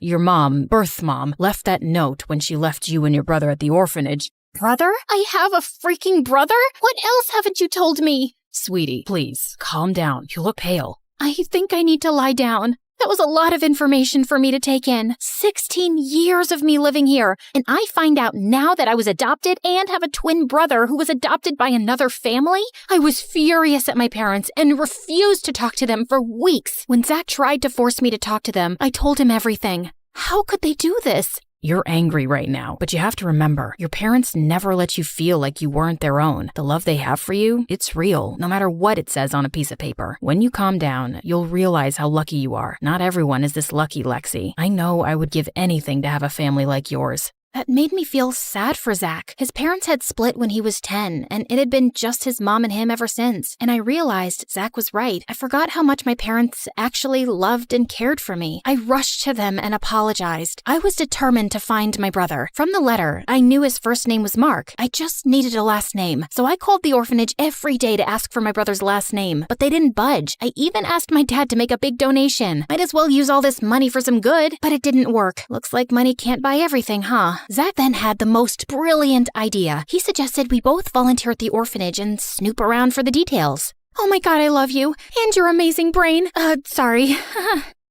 your mom, birth mom, left that note when she left you and your brother at the orphanage. Brother? I have a freaking brother? What else haven't you told me? Sweetie, please, calm down. You look pale. I think I need to lie down. That was a lot of information for me to take in. 16 years of me living here, and I find out now that I was adopted and have a twin brother who was adopted by another family? I was furious at my parents and refused to talk to them for weeks. When Zach tried to force me to talk to them, I told him everything. How could they do this? You're angry right now, but you have to remember, your parents never let you feel like you weren't their own. The love they have for you, it's real, no matter what it says on a piece of paper. When you calm down, you'll realize how lucky you are. Not everyone is this lucky, Lexi. I know I would give anything to have a family like yours. That made me feel sad for Zach. His parents had split when he was 10, and it had been just his mom and him ever since. And I realized Zach was right. I forgot how much my parents actually loved and cared for me. I rushed to them and apologized. I was determined to find my brother. From the letter, I knew his first name was Mark. I just needed a last name. So I called the orphanage every day to ask for my brother's last name, but they didn't budge. I even asked my dad to make a big donation. Might as well use all this money for some good, but it didn't work. Looks like money can't buy everything, huh? Zach then had the most brilliant idea. He suggested we both volunteer at the orphanage and snoop around for the details. Oh my god, I love you. And your amazing brain. Sorry.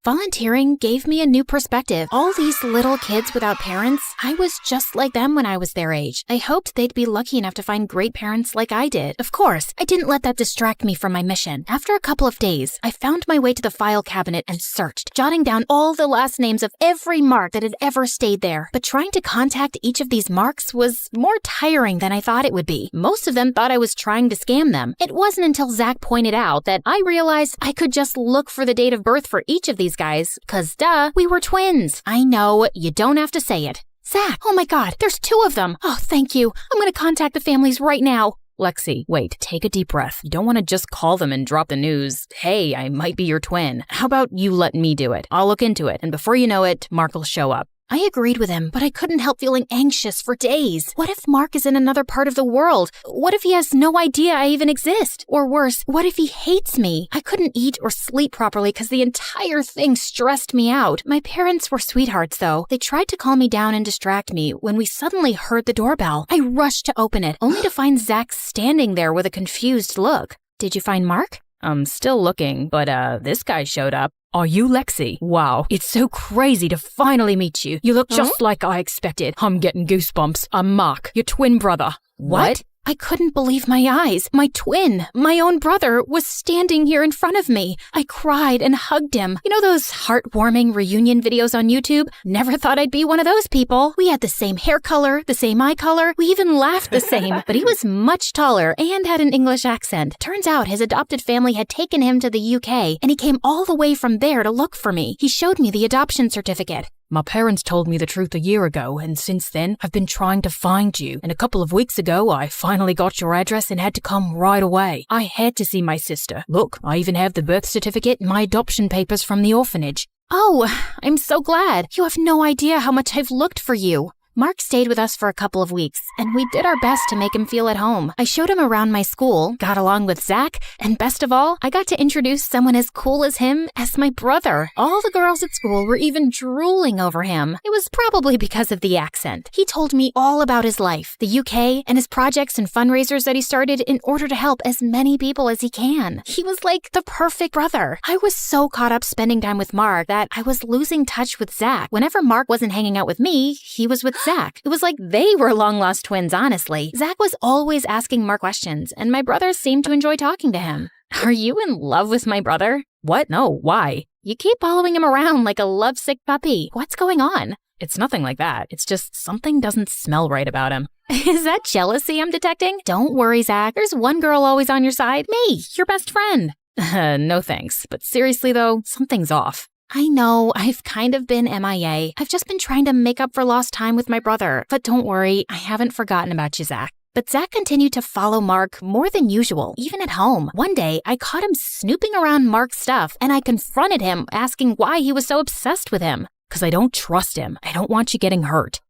Volunteering gave me a new perspective. All these little kids without parents, I was just like them when I was their age. I hoped they'd be lucky enough to find great parents like I did. Of course, I didn't let that distract me from my mission. After a couple of days, I found my way to the file cabinet and searched, jotting down all the last names of every Mark that had ever stayed there. But trying to contact each of these Marks was more tiring than I thought it would be. Most of them thought I was trying to scam them. It wasn't until Zach pointed out that I realized I could just look for the date of birth for each of these guys, cause duh, we were twins. I know, you don't have to say it. Zach, oh my god, there's 2 of them. Oh, thank you. I'm gonna contact the families right now. Lexi, wait, take a deep breath. You don't want to just call them and drop the news, hey, I might be your twin. How about you let me do it? I'll look into it, and before you know it, Mark will show up. I agreed with him, but I couldn't help feeling anxious for days. What if Mark is in another part of the world? What if he has no idea I even exist? Or worse, what if he hates me? I couldn't eat or sleep properly because the entire thing stressed me out. My parents were sweethearts, though. They tried to calm me down and distract me when we suddenly heard the doorbell. I rushed to open it, only to find Zach standing there with a confused look. Did you find Mark? I'm still looking, but this guy showed up. Are you Lexi? Wow, it's so crazy to finally meet you. You look just like I expected. I'm getting goosebumps. I'm Mark, your twin brother. What? I couldn't believe my eyes. My twin, my own brother, was standing here in front of me. I cried and hugged him. You know those heartwarming reunion videos on YouTube? Never thought I'd be one of those people. We had the same hair color, the same eye color. We even laughed the same. But he was much taller and had an English accent. Turns out his adopted family had taken him to the UK, and he came all the way from there to look for me. He showed me the adoption certificate. My parents told me the truth a year ago, and since then, I've been trying to find you. And a couple of weeks ago, I finally got your address and had to come right away. I had to see my sister. Look, I even have the birth certificate and my adoption papers from the orphanage. Oh, I'm so glad. You have no idea how much I've looked for you. Mark stayed with us for a couple of weeks, and we did our best to make him feel at home. I showed him around my school, got along with Zach, and best of all, I got to introduce someone as cool as him as my brother. All the girls at school were even drooling over him. It was probably because of the accent. He told me all about his life, the UK, and his projects and fundraisers that he started in order to help as many people as he can. He was like the perfect brother. I was so caught up spending time with Mark that I was losing touch with Zach. Whenever Mark wasn't hanging out with me, he was with Zach. It was like they were long-lost twins, honestly. Zach was always asking Mark questions, and my brother seemed to enjoy talking to him. Are you in love with my brother? What? No, why? You keep following him around like a lovesick puppy. What's going on? It's nothing like that. It's just something doesn't smell right about him. Is that jealousy I'm detecting? Don't worry, Zach. There's one girl always on your side. Me, your best friend. No thanks. But seriously though, something's off. I know, I've kind of been MIA. I've just been trying to make up for lost time with my brother. But don't worry, I haven't forgotten about you, Zach. But Zach continued to follow Mark more than usual, even at home. One day, I caught him snooping around Mark's stuff, and I confronted him, asking why he was so obsessed with him. Because I don't trust him. I don't want you getting hurt.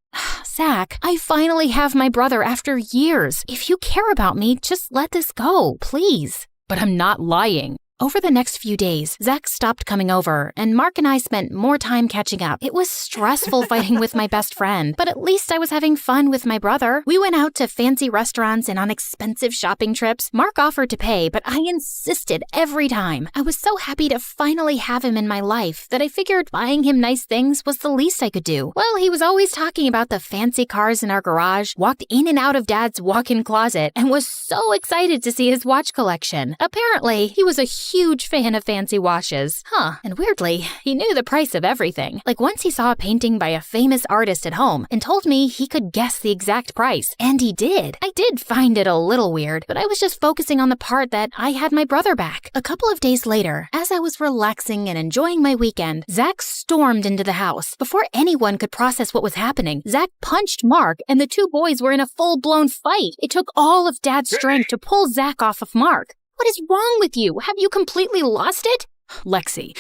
Zach, I finally have my brother after years. If you care about me, just let this go, please. But I'm not lying. Over the next few days, Zach stopped coming over, and Mark and I spent more time catching up. It was stressful fighting with my best friend, but at least I was having fun with my brother. We went out to fancy restaurants and on expensive shopping trips. Mark offered to pay, but I insisted every time. I was so happy to finally have him in my life that I figured buying him nice things was the least I could do. Well, he was always talking about the fancy cars in our garage, walked in and out of Dad's walk-in closet, and was so excited to see his watch collection. Apparently, he was a huge fan of fancy washes. And weirdly, he knew the price of everything. Like once he saw a painting by a famous artist at home and told me he could guess the exact price. And he did. I did find it a little weird, but I was just focusing on the part that I had my brother back. A couple of days later, as I was relaxing and enjoying my weekend, Zach stormed into the house. Before anyone could process what was happening, Zach punched Mark and the two boys were in a full-blown fight. It took all of Dad's strength to pull Zach off of Mark. What is wrong with you? Have you completely lost it? Lexi,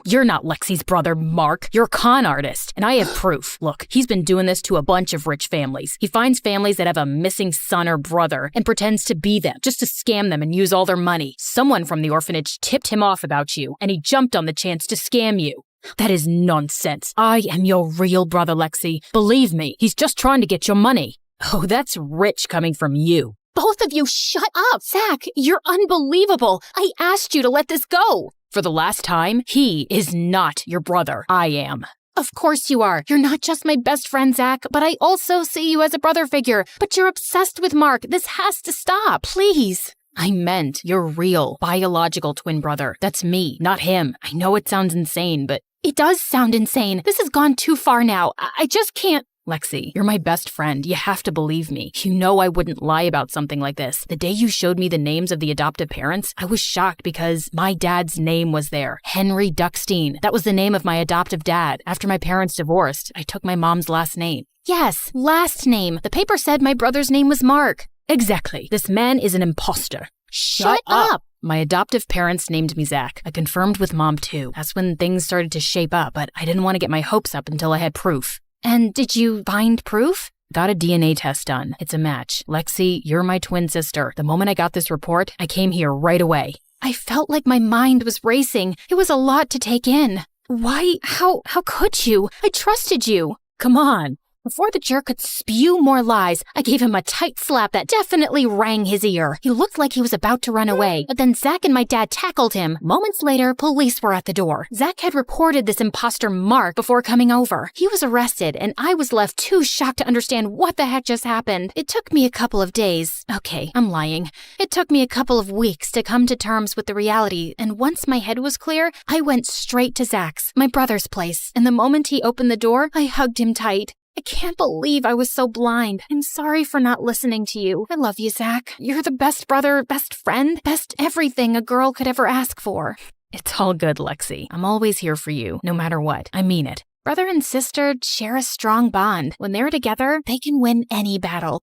you're not Lexi's brother, Mark. You're a con artist, and I have proof. Look, he's been doing this to a bunch of rich families. He finds families that have a missing son or brother and pretends to be them, just to scam them and use all their money. Someone from the orphanage tipped him off about you, and he jumped on the chance to scam you. That is nonsense. I am your real brother, Lexi. Believe me, he's just trying to get your money. Oh, that's rich coming from you. Both of you, shut up! Zach, you're unbelievable. I asked you to let this go. For the last time, he is not your brother. I am. Of course you are. You're not just my best friend, Zach, but I also see you as a brother figure. But you're obsessed with Mark. This has to stop. Please. I meant your real, biological twin brother. That's me, not him. I know it sounds insane, but... It does sound insane. This has gone too far now. I just can't... Lexi, you're my best friend. You have to believe me. You know I wouldn't lie about something like this. The day you showed me the names of the adoptive parents, I was shocked because my dad's name was there. Henry Duckstein. That was the name of my adoptive dad. After my parents divorced, I took my mom's last name. Yes, last name. The paper said my brother's name was Mark. Exactly. This man is an imposter. Shut up! My adoptive parents named me Zach. I confirmed with Mom too. That's when things started to shape up, but I didn't want to get my hopes up until I had proof. And did you find proof? Got a DNA test done. It's a match. Lexi, you're my twin sister. The moment I got this report, I came here right away. I felt like my mind was racing. It was a lot to take in. Why? How could you? I trusted you. Come on. Before the jerk could spew more lies, I gave him a tight slap that definitely rang his ear. He looked like he was about to run away, but then Zach and my dad tackled him. Moments later, police were at the door. Zach had reported this imposter Mark before coming over. He was arrested, and I was left too shocked to understand what the heck just happened. It took me a couple of days. Okay, I'm lying. It took me a couple of weeks to come to terms with the reality, and once my head was clear, I went straight to Zach's, my brother's place, and the moment he opened the door, I hugged him tight. I can't believe I was so blind. I'm sorry for not listening to you. I love you, Zach. You're the best brother, best friend, best everything a girl could ever ask for. It's all good, Lexi. I'm always here for you, no matter what. I mean it. Brother and sister share a strong bond. When they're together, they can win any battle.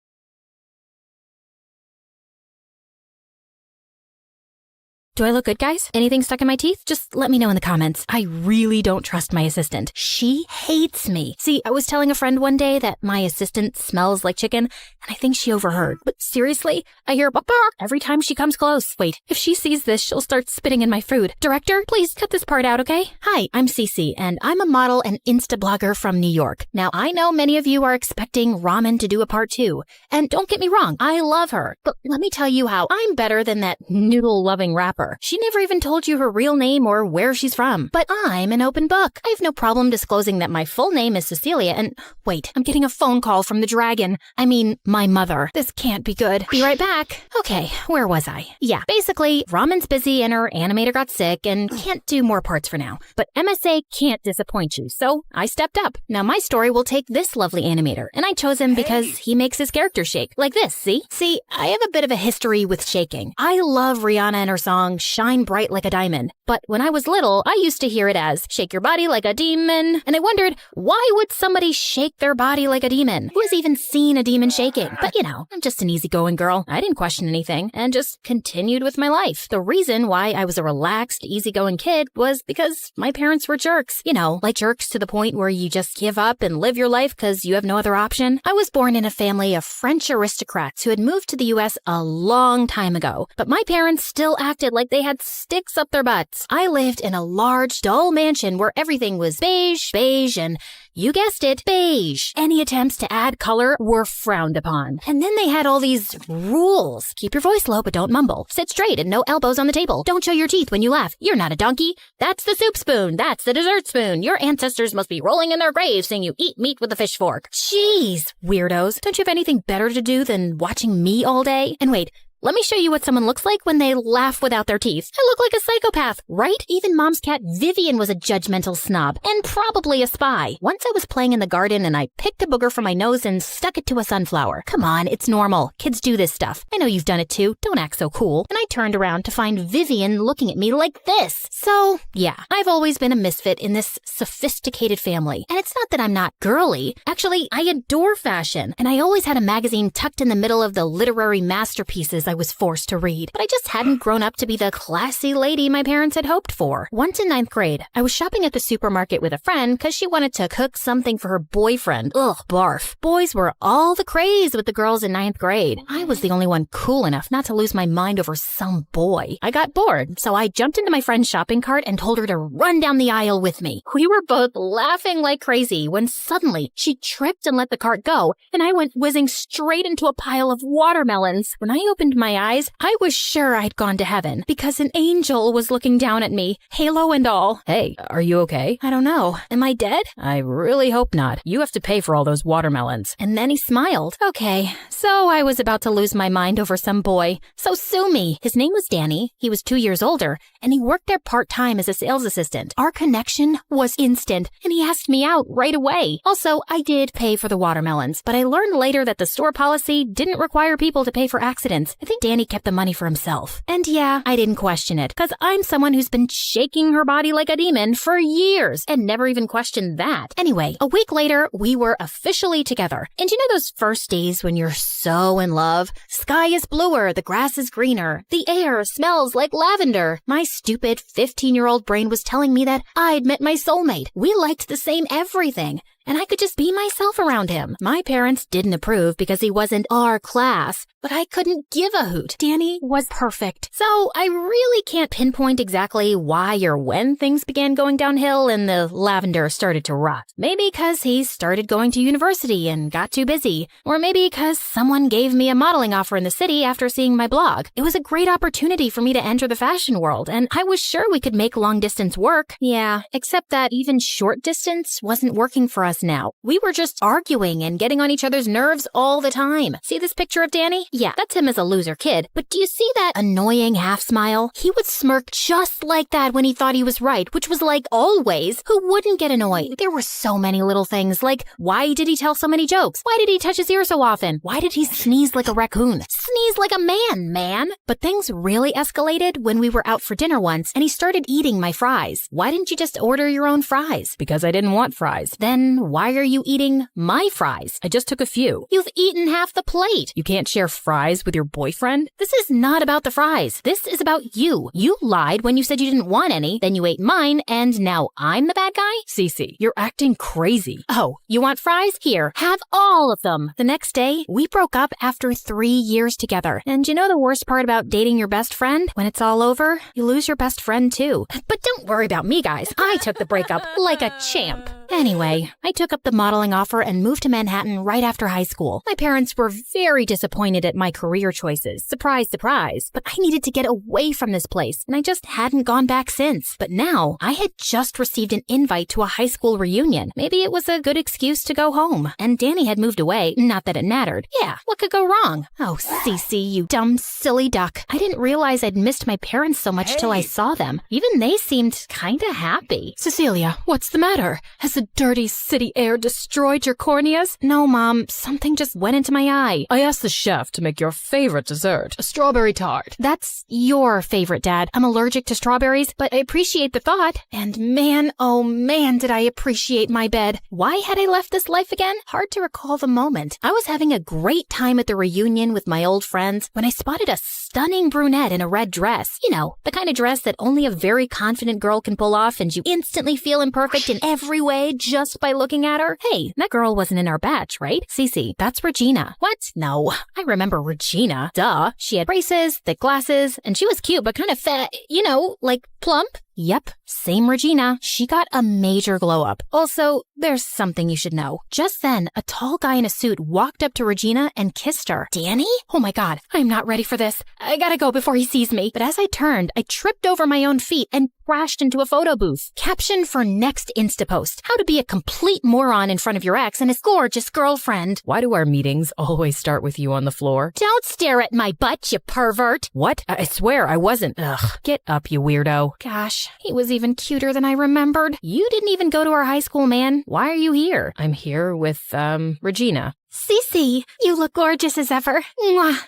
Do I look good, guys? Anything stuck in my teeth? Just let me know in the comments. I really don't trust my assistant. She hates me. See, I was telling a friend one day that my assistant smells like chicken, and I think she overheard. But seriously, I hear bark every time she comes close. Wait, if she sees this, she'll start spitting in my food. Director, please cut this part out, okay? Hi, I'm Cece, and I'm a model and Insta-blogger from New York. Now, I know many of you are expecting Ramen to do a part 2. And don't get me wrong, I love her. But let me tell you how I'm better than that noodle-loving rapper. She never even told you her real name or where she's from. But I'm an open book. I have no problem disclosing that my full name is Cecilia and... Wait, I'm getting a phone call from the dragon. I mean, my mother. This can't be good. Be right back. Okay, where was I? Yeah, basically, Ramen's busy and her animator got sick and can't do more parts for now. But MSA can't disappoint you, so I stepped up. Now my story will take this lovely animator, and I chose him because he makes his character shake. Like this, see? See, I have a bit of a history with shaking. I love Rihanna and her song Shine Bright Like a Diamond. But when I was little, I used to hear it as shake your body like a demon. And I wondered, why would somebody shake their body like a demon? Who has even seen a demon shaking? But you know, I'm just an easygoing girl. I didn't question anything and just continued with my life. The reason why I was a relaxed, easygoing kid was because my parents were jerks. You know, like jerks to the point where you just give up and live your life because you have no other option. I was born in a family of French aristocrats who had moved to the US a long time ago. But my parents still acted like they had sticks up their butts. I lived in a large, dull mansion where everything was beige, and you guessed it, beige. Any attempts to add color were frowned upon. And then they had all these rules. Keep your voice low, but don't mumble. Sit straight and no elbows on the table. Don't show your teeth when you laugh. You're not a donkey. That's the soup spoon. That's the dessert spoon. Your ancestors must be rolling in their graves saying you eat meat with a fish fork. Jeez, weirdos. Don't you have anything better to do than watching me all day? And wait, Let me show you what someone looks like when they laugh without their teeth. I look like a psychopath, right? Even Mom's cat Vivian was a judgmental snob and probably a spy. Once I was playing in the garden and I picked a booger from my nose and stuck it to a sunflower. Come on, it's normal. Kids do this stuff. I know you've done it too. Don't act so cool. And I turned around to find Vivian looking at me like this. So, yeah, I've always been a misfit in this sophisticated family. And it's not that I'm not girly. Actually, I adore fashion. And I always had a magazine tucked in the middle of the literary masterpieces I was forced to read. But I just hadn't grown up to be the classy lady my parents had hoped for. Once in 9th grade, I was shopping at the supermarket with a friend because she wanted to cook something for her boyfriend. Ugh, barf. Boys were all the craze with the girls in 9th grade. I was the only one cool enough not to lose my mind over some boy. I got bored, so I jumped into my friend's shopping cart and told her to run down the aisle with me. We were both laughing like crazy when suddenly she tripped and let the cart go, and I went whizzing straight into a pile of watermelons. When I opened my eyes, I was sure I'd gone to heaven because an angel was looking down at me, halo and all. Hey, are you okay? I don't know. Am I dead? I really hope not. You have to pay for all those watermelons. And then he smiled. Okay, so I was about to lose my mind over some boy. So sue me. His name was Danny. He was 2 years older, and he worked there part-time as a sales assistant. Our connection was instant, and he asked me out right away. Also, I did pay for the watermelons, but I learned later that the store policy didn't require people to pay for accidents. I think Danny kept the money for himself. And yeah, I didn't question it, because I'm someone who's been shaking her body like a demon for years and never even questioned that. Anyway, a week later, we were officially together. And you know those first days when you're so in love? Sky is bluer, the grass is greener, the air smells like lavender. My stupid 15-year-old brain was telling me that I'd met my soulmate. We liked the same everything, and I could just be myself around him. My parents didn't approve because he wasn't our class, but I couldn't give a hoot. Danny was perfect. So I really can't pinpoint exactly why or when things began going downhill and the lavender started to rot. Maybe because he started going to university and got too busy, or maybe because someone gave me a modeling offer in the city after seeing my blog. It was a great opportunity for me to enter the fashion world, and I was sure we could make long distance work. Yeah, except that even short distance wasn't working for us now. We were just arguing and getting on each other's nerves all the time. See this picture of Danny? Yeah, that's him as a loser kid. But do you see that annoying half smile? He would smirk just like that when he thought he was right, which was like always. Who wouldn't get annoyed? There were so many little things, like why did he tell so many jokes? Why did he touch his ear so often? Why did he sneeze like a raccoon? Sneeze like a man. But things really escalated when we were out for dinner once and he started eating my fries. Why didn't you just order your own fries? Because I didn't want fries. Then why are you eating my fries? I just took a few. You've eaten half the plate. You can't share fries with your boyfriend? This is not about the fries. This is about you. You lied when you said you didn't want any, then you ate mine, and now I'm the bad guy? Cece, you're acting crazy. Oh, you want fries? Here, have all of them. The next day, we broke up after 3 years together. And you know the worst part about dating your best friend? When it's all over, you lose your best friend too. But don't worry about me, guys. I took the breakup like a champ. Anyway, I took up the modeling offer and moved to Manhattan right after high school. My parents were very disappointed at my career choices. Surprise, surprise. But I needed to get away from this place, and I just hadn't gone back since. But now, I had just received an invite to a high school reunion. Maybe it was a good excuse to go home. And Danny had moved away, not that it mattered. Yeah, what could go wrong? Oh, Cece, you dumb, silly duck. I didn't realize I'd missed my parents so much till I saw them. Even they seemed kinda happy. Cecilia, what's the matter? Has the dirty city air destroyed your corneas? No, Mom. Something just went into my eye. I asked the chef to make your favorite dessert, a strawberry tart. That's your favorite, Dad. I'm allergic to strawberries, but I appreciate the thought. And man, oh man, did I appreciate my bed. Why had I left this life again? Hard to recall the moment. I was having a great time at the reunion with my old friends when I spotted a stunning brunette in a red dress. You know, the kind of dress that only a very confident girl can pull off and you instantly feel imperfect in every way just by looking at her. Hey, that girl wasn't in our batch, right? Cece, that's Regina. What? No, I remember Regina. Duh. She had braces, thick glasses, and she was cute but kind of fat, you know, like plump? Yep, same Regina. She got a major glow up. Also, there's something you should know. Just then, a tall guy in a suit walked up to Regina and kissed her. Danny? Oh my god, I'm not ready for this. I gotta go before he sees me. But as I turned, I tripped over my own feet and crashed into a photo booth. Caption for next Insta post: how to be a complete moron in front of your ex and his gorgeous girlfriend. Why do our meetings always start with you on the floor? Don't stare at my butt, you pervert. What? I swear I wasn't. Ugh. Get up, you weirdo. Gosh, he was even cuter than I remembered. You didn't even go to our high school, man. Why are you here? I'm here with, Regina. Cece, you look gorgeous as ever. Mwah.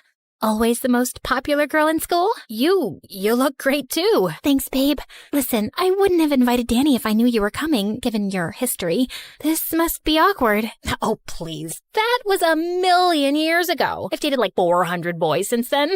Always the most popular girl in school? You look great too. Thanks, babe. Listen, I wouldn't have invited Danny if I knew you were coming, given your history. This must be awkward. Oh, please. That was 1,000,000 years ago. I've dated like 400 boys since then.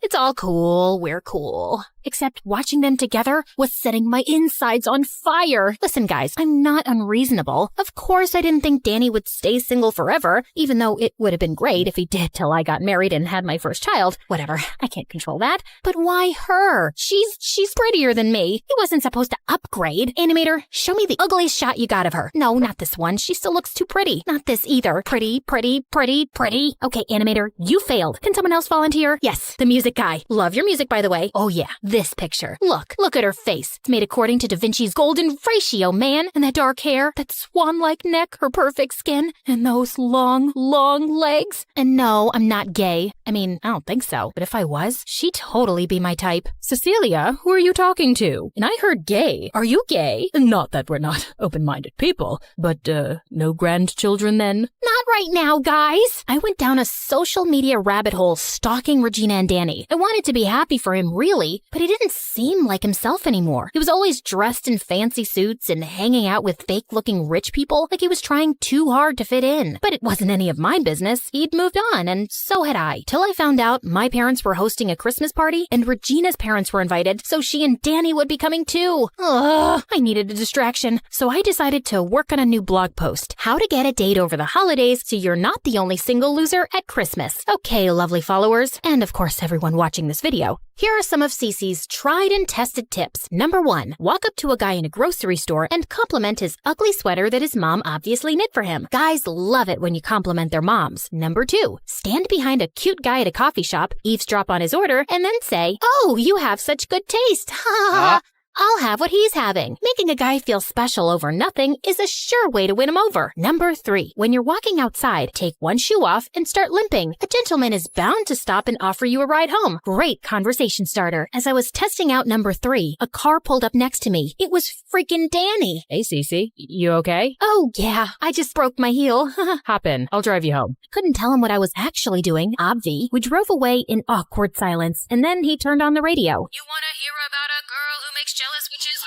It's all cool. We're cool. Except watching them together was setting my insides on fire. Listen, guys, I'm not unreasonable. Of course, I didn't think Danny would stay single forever, even though it would have been great if he did till I got married and had my first child. Whatever, I can't control that. But why her? She's prettier than me. He wasn't supposed to upgrade. Animator, show me the ugliest shot you got of her. No, not this one. She still looks too pretty. Not this either. Pretty. Okay, animator, you failed. Can someone else volunteer? Yes, the music guy. Love your music, by the way. Oh yeah, this picture. Look at her face. It's made according to Da Vinci's golden ratio, man. And that dark hair, that swan-like neck, her perfect skin, and those long legs. And no, I'm not gay. I mean, I don't think so. But if I was, she'd totally be my type. Cecilia, who are you talking to? And I heard gay. Are you gay? Not that we're not open-minded people, but, no grandchildren then? Not right now, guys. I went down a social media rabbit hole stalking Regina and Danny. I wanted to be happy for him, really, but he didn't seem like himself anymore. He was always dressed in fancy suits and hanging out with fake-looking rich people like he was trying too hard to fit in. But it wasn't any of my business. He'd moved on, and so had I. Till I found out my parents were hosting a Christmas party, and Regina's parents were invited, so she and Danny would be coming too. Ugh, I needed a distraction, so I decided to work on a new blog post. How to get a date over the holidays so you're not the only single loser at Christmas. Okay, lovely followers, and of course everyone watching this video. Here are some of Cece's tried and tested tips. Number 1, walk up to a guy in a grocery store and compliment his ugly sweater that his mom obviously knit for him. Guys love it when you compliment their moms. Number 2, stand behind a cute guy at a coffee shop, eavesdrop on his order, and then say, "Oh, you have such good taste." Ha! I'll have what he's having. Making a guy feel special over nothing is a sure way to win him over. Number 3, when you're walking outside, take one shoe off and start limping. A gentleman is bound to stop and offer you a ride home. Great conversation starter. As I was testing out number 3, a car pulled up next to me. It was freaking Danny. Hey, Cece, you okay? Oh, yeah, I just broke my heel. Hop in. I'll drive you home. Couldn't tell him what I was actually doing, obvi. We drove away in awkward silence, and then he turned on the radio. You want to hear about a girl who makes jealous witches?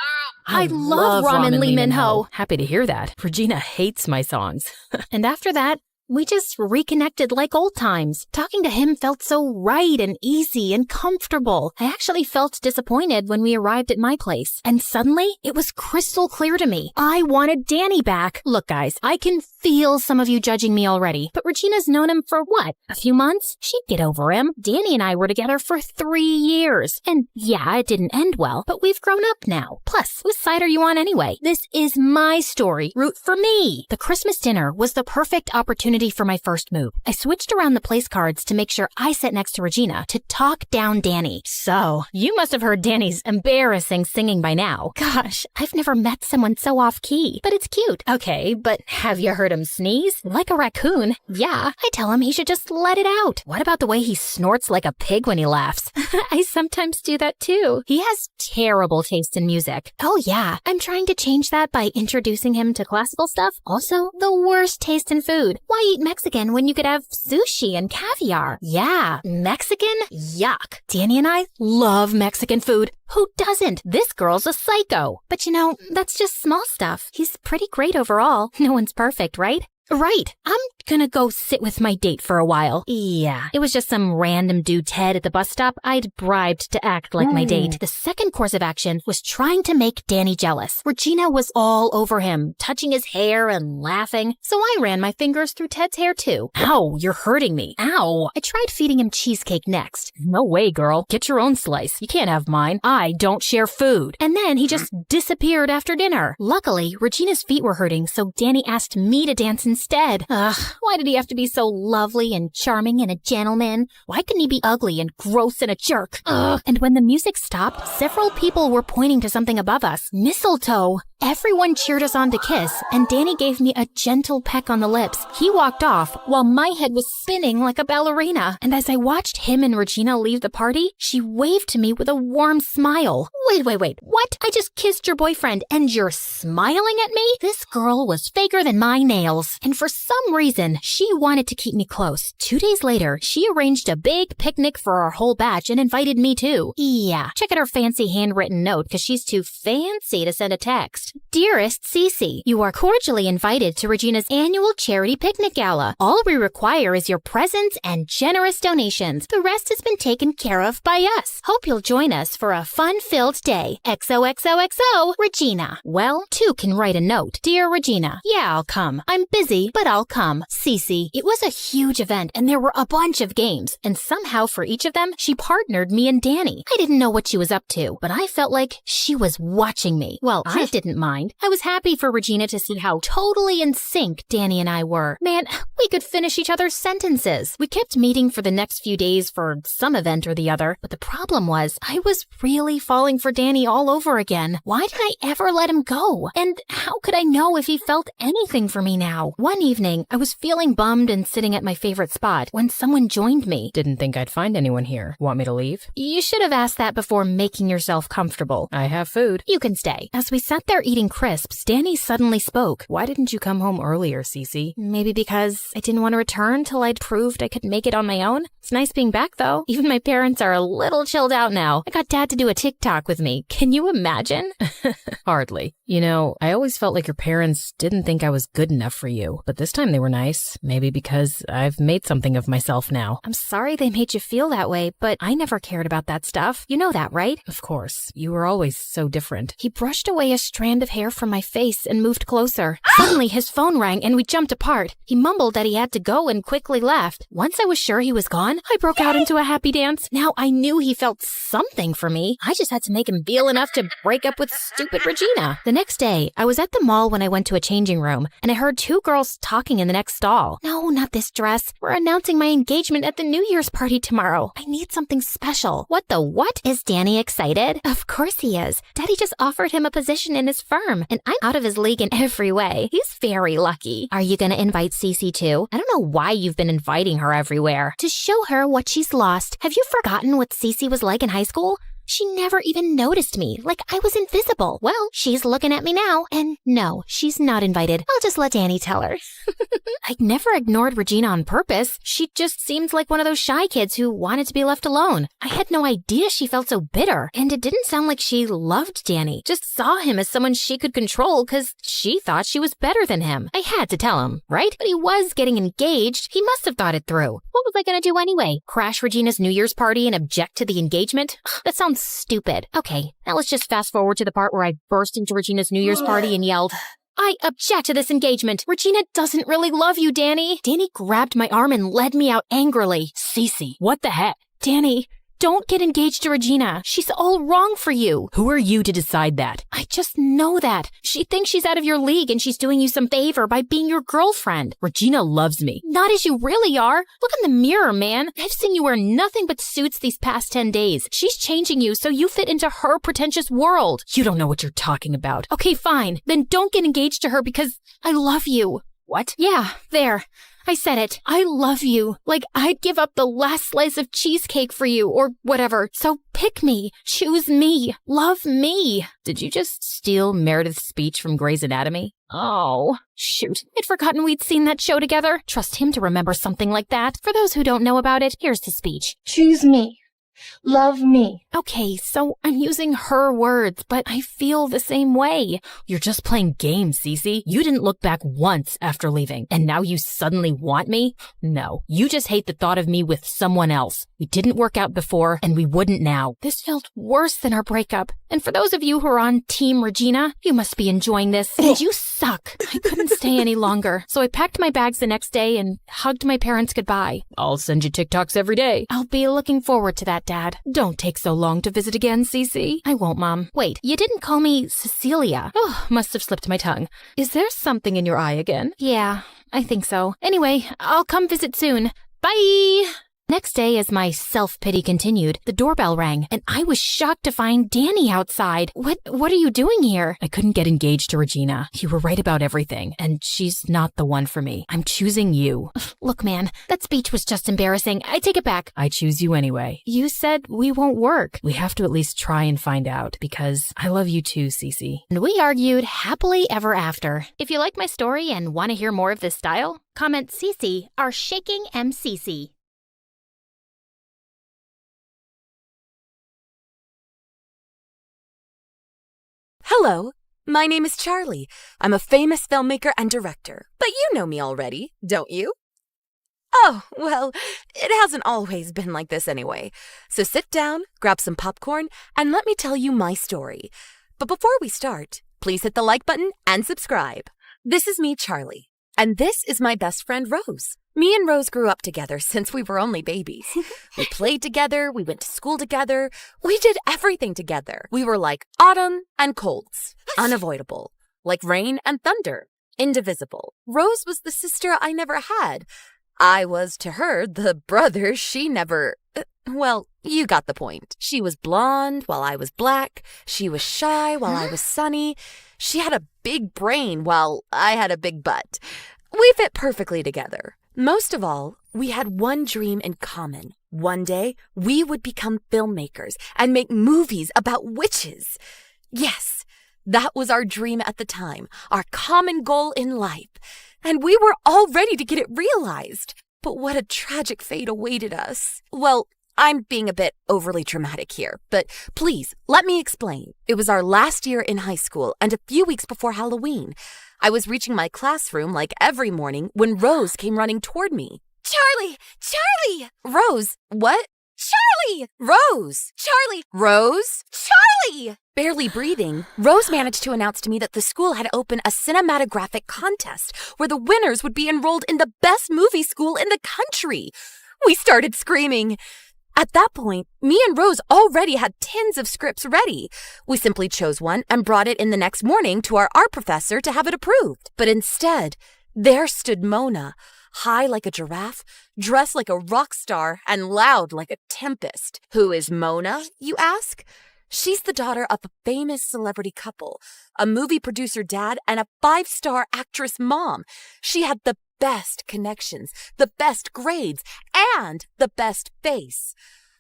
I love Ramen Lee Min-ho. Happy to hear that. Regina hates my songs. And after that, we just reconnected like old times. Talking to him felt so right and easy and comfortable. I actually felt disappointed when we arrived at my place. And suddenly, it was crystal clear to me. I wanted Danny back. Look, guys, I can feel some of you judging me already. But Regina's known him for what? A few months? She'd get over him. Danny and I were together for 3 years. And yeah, it didn't end well, but we've grown up now. Plus, whose side are you on anyway? This is my story. Root for me. The Christmas dinner was the perfect opportunity for my first move. I switched around the place cards to make sure I sat next to Regina to talk down Danny. So, you must have heard Danny's embarrassing singing by now. Gosh, I've never met someone so off-key, but it's cute. Okay, but have you heard him sneeze? Like a raccoon? Yeah, I tell him he should just let it out. What about the way he snorts like a pig when he laughs? I sometimes do that too. He has terrible taste in music. Oh yeah, I'm trying to change that by introducing him to classical stuff. Also, the worst taste in food. Why eat Mexican when you could have sushi and caviar? Yeah, Mexican? Yuck. Danny and I love Mexican food. Who doesn't? This girl's a psycho. But you know, that's just small stuff. He's pretty great overall. No one's perfect, right? Right. I'm gonna go sit with my date for a while. Yeah, it was just some random dude Ted at the bus stop I'd bribed to act like my date. The second course of action was trying to make Danny jealous. Regina was all over him, touching his hair and laughing, so I ran my fingers through Ted's hair too. Ow, you're hurting me. Ow. I tried feeding him cheesecake next. No way, girl. Get your own slice. You can't have mine. I don't share food. And then he just disappeared after dinner. Luckily, Regina's feet were hurting, so Danny asked me to dance instead. Ugh, why did he have to be so lovely and charming and a gentleman? Why couldn't he be ugly and gross and a jerk? Ugh. And when the music stopped, several people were pointing to something above us. Mistletoe. Everyone cheered us on to kiss, and Danny gave me a gentle peck on the lips. He walked off while my head was spinning like a ballerina. And as I watched him and Regina leave the party, she waved to me with a warm smile. Wait. What? I just kissed your boyfriend and you're smiling at me? This girl was faker than my nails. And for some reason, she wanted to keep me close. 2 days later, she arranged a big picnic for our whole batch and invited me too. Yeah, check out her fancy handwritten note because she's too fancy to send a text. Dearest Cece, you are cordially invited to Regina's annual charity picnic gala. All we require is your presence and generous donations. The rest has been taken care of by us. Hope you'll join us for a fun-filled day. XOXOXO, Regina. Well, two can write a note. Dear Regina, yeah, I'll come. I'm busy, but I'll come. Cece. It was a huge event and there were a bunch of games. And somehow for each of them, she partnered me and Danny. I didn't know what she was up to, but I felt like she was watching me. Well, I didn't mind. I was happy for Regina to see how totally in sync Danny and I were. Man, we could finish each other's sentences. We kept meeting for the next few days for some event or the other, but the problem was I was really falling for Danny all over again. Why did I ever let him go? And how could I know if he felt anything for me now? One evening, I was feeling bummed and sitting at my favorite spot when someone joined me. Didn't think I'd find anyone here. Want me to leave? You should have asked that before making yourself comfortable. I have food. You can stay. As we sat there eating crisps, Danny suddenly spoke. Why didn't you come home earlier, Cece? Maybe because I didn't want to return till I'd proved I could make it on my own. It's nice being back, though. Even my parents are a little chilled out now. I got Dad to do a TikTok with me. Can you imagine? Hardly. You know, I always felt like your parents didn't think I was good enough for you, but this time they were nice. Maybe because I've made something of myself now. I'm sorry they made you feel that way, but I never cared about that stuff. You know that, right? Of course. You were always so different. He brushed away a strand of hair from my face and moved closer. Suddenly, his phone rang and we jumped apart. He mumbled that he had to go and quickly left. Once I was sure he was gone, I broke out into a happy dance. Now I knew he felt something for me. I just had to make him feel enough to break up with stupid Regina. The next day, I was at the mall when I went to a changing room, and I heard two girls talking in the next stall. No, not this dress. We're announcing my engagement at the New Year's party tomorrow. I need something special. What the what? Is Danny excited? Of course he is. Daddy just offered him a position in his firm, and I'm out of his league in every way. He's very lucky. Are you gonna invite Cece too? I don't know why you've been inviting her everywhere. To show her what she's lost. Have you forgotten what Cece was like in high school? She never even noticed me, like I was invisible. Well, she's looking at me now, and no, she's not invited. I'll just let Danny tell her. I'd never ignored Regina on purpose. She just seemed like one of those shy kids who wanted to be left alone. I had no idea she felt so bitter, and it didn't sound like she loved Danny. Just saw him as someone she could control because she thought she was better than him. I had to tell him, right? But he was getting engaged. He must have thought it through. What was I gonna do anyway? Crash Regina's New Year's party and object to the engagement? That sounds stupid. Okay, now let's just fast forward to the part where I burst into Regina's New Year's party and yelled, I object to this engagement. Regina doesn't really love you, Danny. Danny grabbed my arm and led me out angrily. Cece, what the heck? Danny, don't get engaged to Regina. She's all wrong for you. Who are you to decide that? I just know that. She thinks she's out of your league and she's doing you some favor by being your girlfriend. Regina loves me. Not as you really are. Look in the mirror, man. I've seen you wear nothing but suits these past 10 days. She's changing you so you fit into her pretentious world. You don't know what you're talking about. Okay, fine. Then don't get engaged to her because I love you. What? Yeah, there. I said it. I love you. Like I'd give up the last slice of cheesecake for you or whatever. So pick me. Choose me. Love me. Did you just steal Meredith's speech from Grey's Anatomy? Oh, shoot. I'd forgotten we'd seen that show together. Trust him to remember something like that. For those who don't know about it, here's the speech. Choose me. Love me. Okay, so I'm using her words, but I feel the same way. You're just playing games, Cece. You didn't look back once after leaving, and now you suddenly want me? No, you just hate the thought of me with someone else. We didn't work out before, and we wouldn't now. This felt worse than our breakup. And for those of you who are on Team Regina, you must be enjoying this. And you suck. I couldn't stay any longer, so I packed my bags the next day and hugged my parents goodbye. I'll send you TikToks every day. I'll be looking forward to that, Dad. Don't take so long to visit again, Cece. I won't, Mom. Wait, you didn't call me Cecilia. Oh, must have slipped my tongue. Is there something in your eye again? Yeah, I think so. Anyway, I'll come visit soon. Bye! Next day, as my self-pity continued, the doorbell rang, and I was shocked to find Danny outside. What are you doing here? I couldn't get engaged to Regina. You were right about everything, and she's not the one for me. I'm choosing you. Look, man, that speech was just embarrassing. I take it back. I choose you anyway. You said we won't work. We have to at least try and find out, because I love you too, Cece. And we argued happily ever after. If you like my story and want to hear more of this style, comment Cece, our shaking MCC. Hello, my name is Charlie. I'm a famous filmmaker and director, but you know me already, don't you? Oh, well, it hasn't always been like this anyway. So sit down, grab some popcorn, and let me tell you my story. But before we start, please hit the like button and subscribe. This is me, Charlie, and this is my best friend, Rose. Me and Rose grew up together since we were only babies. We played together, we went to school together, we did everything together. We were like autumn and colds, unavoidable, like rain and thunder, indivisible. Rose was the sister I never had. I was to her the brother she never... Well, you got the point. She was blonde while I was black. She was shy while I was sunny. She had a big brain while I had a big butt. We fit perfectly together. Most of all, we had one dream in common. One day, we would become filmmakers and make movies about witches. Yes, that was our dream at the time, our common goal in life. And we were all ready to get it realized. But what a tragic fate awaited us. Well, I'm being a bit overly dramatic here, but please, let me explain. It was our last year in high school and a few weeks before Halloween. I was reaching my classroom like every morning when Rose came running toward me. Charlie! Charlie! Rose, what? Charlie! Rose! Charlie! Rose! Charlie! Barely breathing, Rose managed to announce to me that the school had opened a cinematographic contest where the winners would be enrolled in the best movie school in the country. We started screaming. At that point, me and Rose already had tins of scripts ready. We simply chose one and brought it in the next morning to our art professor to have it approved. But instead, there stood Mona, high like a giraffe, dressed like a rock star, and loud like a tempest. Who is Mona, you ask? She's the daughter of a famous celebrity couple, a movie producer dad, and a 5-star actress mom. She had the best connections, the best grades, and the best face.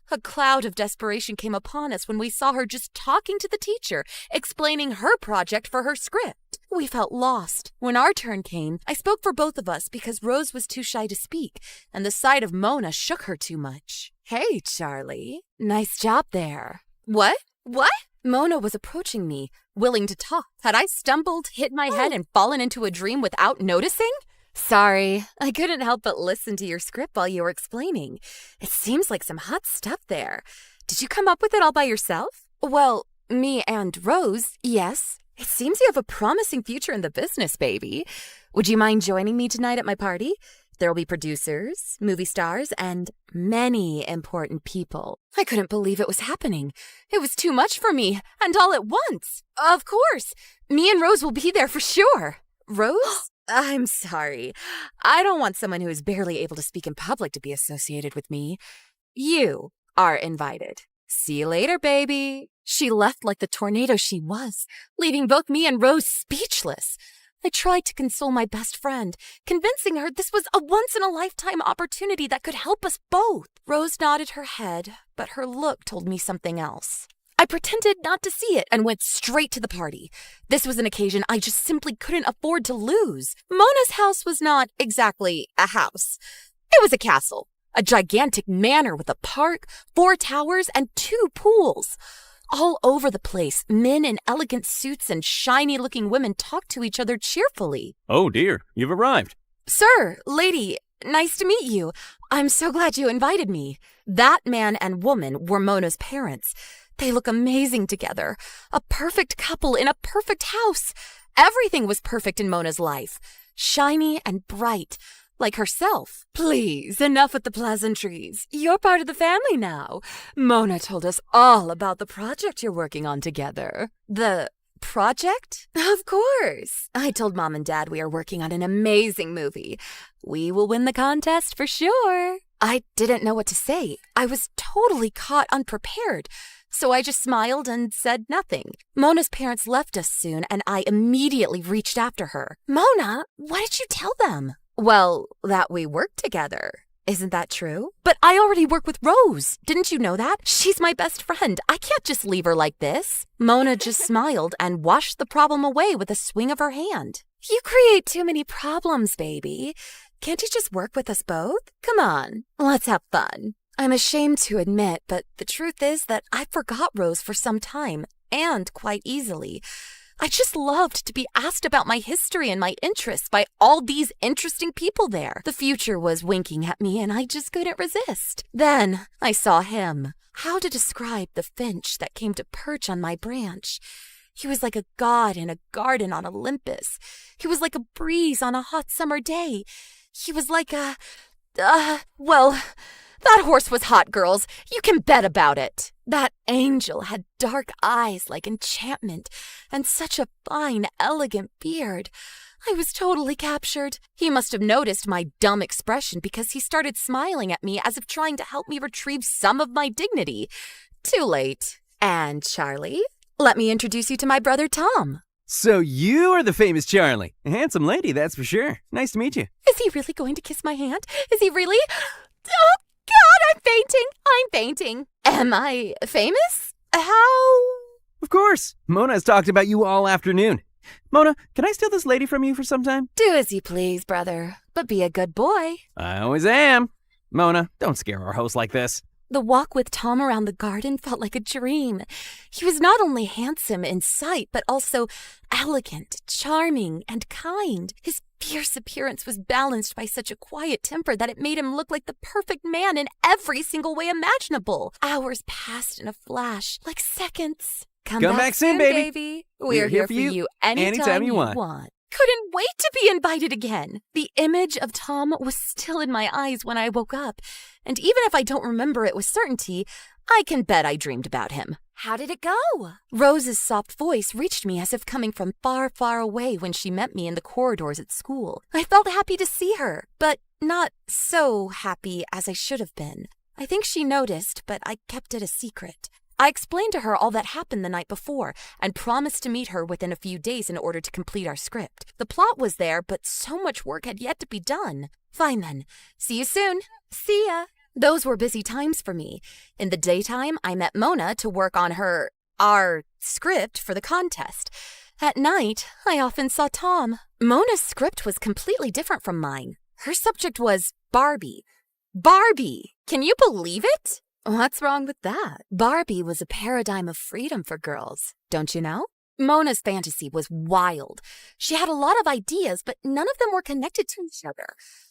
A cloud of desperation came upon us when we saw her just talking to the teacher, explaining her project for her script. We felt lost. When our turn came, I spoke for both of us because Rose was too shy to speak, and the sight of Mona shook her too much. Hey, Charlie. Nice job there. What? What? Mona was approaching me, willing to talk. Had I stumbled, hit my head, and fallen into a dream without noticing? Sorry, I couldn't help but listen to your script while you were explaining. It seems like some hot stuff there. Did you come up with it all by yourself? Well, me and Rose, yes. It seems you have a promising future in the business, baby. Would you mind joining me tonight at my party? There will be producers, movie stars, and many important people. I couldn't believe it was happening. It was too much for me, and all at once. Of course, me and Rose will be there for sure. Rose? I'm sorry. I don't want someone who is barely able to speak in public to be associated with me. You are invited. See you later, baby. She left like the tornado she was, leaving both me and Rose speechless. I tried to console my best friend, convincing her this was a once-in-a-lifetime opportunity that could help us both. Rose nodded her head, but her look told me something else. I pretended not to see it and went straight to the party. This was an occasion I just simply couldn't afford to lose. Mona's house was not exactly a house. It was a castle. A gigantic manor with a park, 4 towers, and 2 pools. All over the place, men in elegant suits and shiny-looking women talk to each other cheerfully. Oh dear, you've arrived. Sir, lady, nice to meet you. I'm so glad you invited me. That man and woman were Mona's parents. They look amazing together. A perfect couple in a perfect house. Everything was perfect in Mona's life. Shiny and bright, like herself. Please, enough with the pleasantries. You're part of the family now. Mona told us all about the project you're working on together. The project? Of course. I told Mom and Dad we are working on an amazing movie. We will win the contest for sure. I didn't know what to say. I was totally caught unprepared. So I just smiled and said nothing. Mona's parents left us soon, and I immediately reached after her. Mona, what did you tell them? Well, that we work together. Isn't that true? But I already work with Rose. Didn't you know that? She's my best friend. I can't just leave her like this. Mona just smiled and washed the problem away with a swing of her hand. You create too many problems, baby. Can't you just work with us both? Come on, let's have fun. I'm ashamed to admit, but the truth is that I forgot Rose for some time, and quite easily. I just loved to be asked about my history and my interests by all these interesting people there. The future was winking at me, and I just couldn't resist. Then I saw him. How to describe the finch that came to perch on my branch? He was like a god in a garden on Olympus. He was like a breeze on a hot summer day. He was like well, that horse was hot, girls. You can bet about it. That angel had dark eyes like enchantment and such a fine, elegant beard. I was totally captured. He must have noticed my dumb expression because he started smiling at me as if trying to help me retrieve some of my dignity. Too late. And Charlie, let me introduce you to my brother Tom. So you are the famous Charlie. A handsome lady, that's for sure. Nice to meet you. Is he really going to kiss my hand? Is he really? Oh, God, I'm fainting. Am I famous? How? Of course. Mona has talked about you all afternoon. Mona, can I steal this lady from you for some time? Do as you please, brother, but be a good boy. I always am. Mona, don't scare our host like this. The walk with Tom around the garden felt like a dream. He was not only handsome in sight, but also elegant, charming, and kind. His fierce appearance was balanced by such a quiet temper that it made him look like the perfect man in every single way imaginable. Hours passed in a flash, like seconds. Come back soon, baby. We're here for you anytime you want. Couldn't wait to be invited again. The image of Tom was still in my eyes when I woke up, and even if I don't remember it with certainty, I can bet I dreamed about him. How did it go? Rose's soft voice reached me as if coming from far, far away when she met me in the corridors at school. I felt happy to see her, but not so happy as I should have been. I think she noticed, but I kept it a secret. I explained to her all that happened the night before and promised to meet her within a few days in order to complete our script. The plot was there, but so much work had yet to be done. Fine then. See you soon. See ya. Those were busy times for me. In the daytime, I met Mona to work on our script for the contest. At night, I often saw Tom. Mona's script was completely different from mine. Her subject was Barbie. Barbie! Can you believe it? What's wrong with that? Barbie was a paradigm of freedom for girls, don't you know? Mona's fantasy was wild. She had a lot of ideas, but none of them were connected to each other.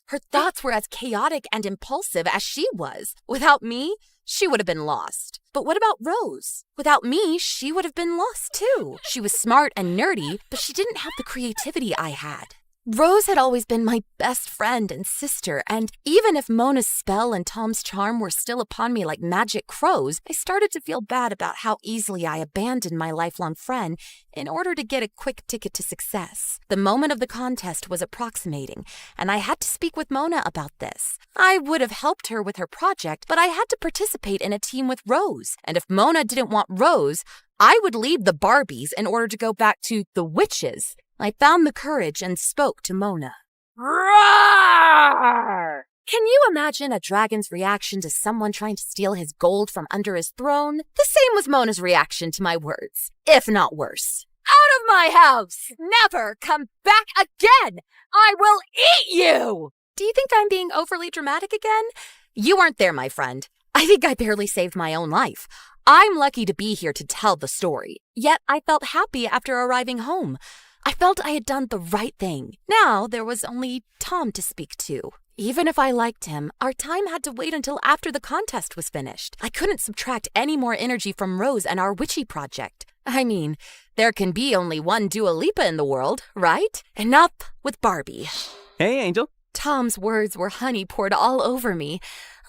Her thoughts were as chaotic and impulsive as she was. Without me, she would have been lost. But what about Rose? Without me, she would have been lost too. She was smart and nerdy, but she didn't have the creativity I had. Rose had always been my best friend and sister, and even if Mona's spell and Tom's charm were still upon me like magic crows, I started to feel bad about how easily I abandoned my lifelong friend in order to get a quick ticket to success. The moment of the contest was approximating, and I had to speak with Mona about this. I would have helped her with her project, but I had to participate in a team with Rose, and if Mona didn't want Rose, I would leave the Barbies in order to go back to the witches. I found the courage and spoke to Mona. Roar! Can you imagine a dragon's reaction to someone trying to steal his gold from under his throne? The same was Mona's reaction to my words, if not worse. Out of my house! Never come back again! I will eat you! Do you think I'm being overly dramatic again? You weren't there, my friend. I think I barely saved my own life. I'm lucky to be here to tell the story. Yet I felt happy after arriving home. I felt I had done the right thing. Now there was only Tom to speak to. Even if I liked him, our time had to wait until after the contest was finished. I couldn't subtract any more energy from Rose and our witchy project. I mean, there can be only one Dua Lipa in the world, right? Enough with Barbie. Hey, Angel. Tom's words were honey poured all over me.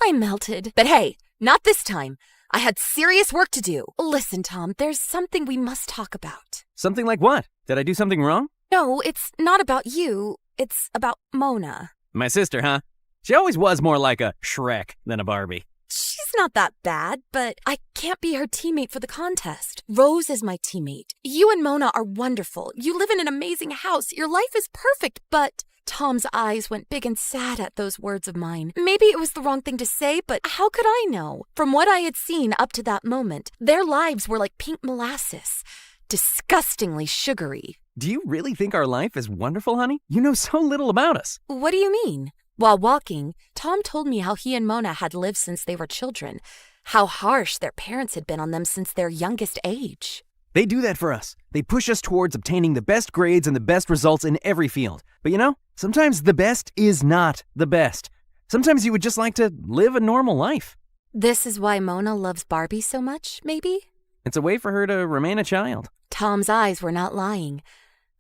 I melted. But hey, not this time. I had serious work to do. Listen, Tom, there's something we must talk about. Something like what? Did I do something wrong? No, it's not about you. It's about Mona. My sister, huh? She always was more like a Shrek than a Barbie. She's not that bad, but I can't be her teammate for the contest. Rose is my teammate. You and Mona are wonderful. You live in an amazing house. Your life is perfect, but... Tom's eyes went big and sad at those words of mine. Maybe it was the wrong thing to say, but how could I know? From what I had seen up to that moment, their lives were like pink molasses. Disgustingly sugary. Do you really think our life is wonderful, honey? You know so little about us. What do you mean? While walking, Tom told me how he and Mona had lived since they were children, how harsh their parents had been on them since their youngest age. They do that for us. They push us towards obtaining the best grades and the best results in every field. But you know, sometimes the best is not the best. Sometimes you would just like to live a normal life. This is why Mona loves Barbie so much, maybe? It's a way for her to remain a child. Tom's eyes were not lying.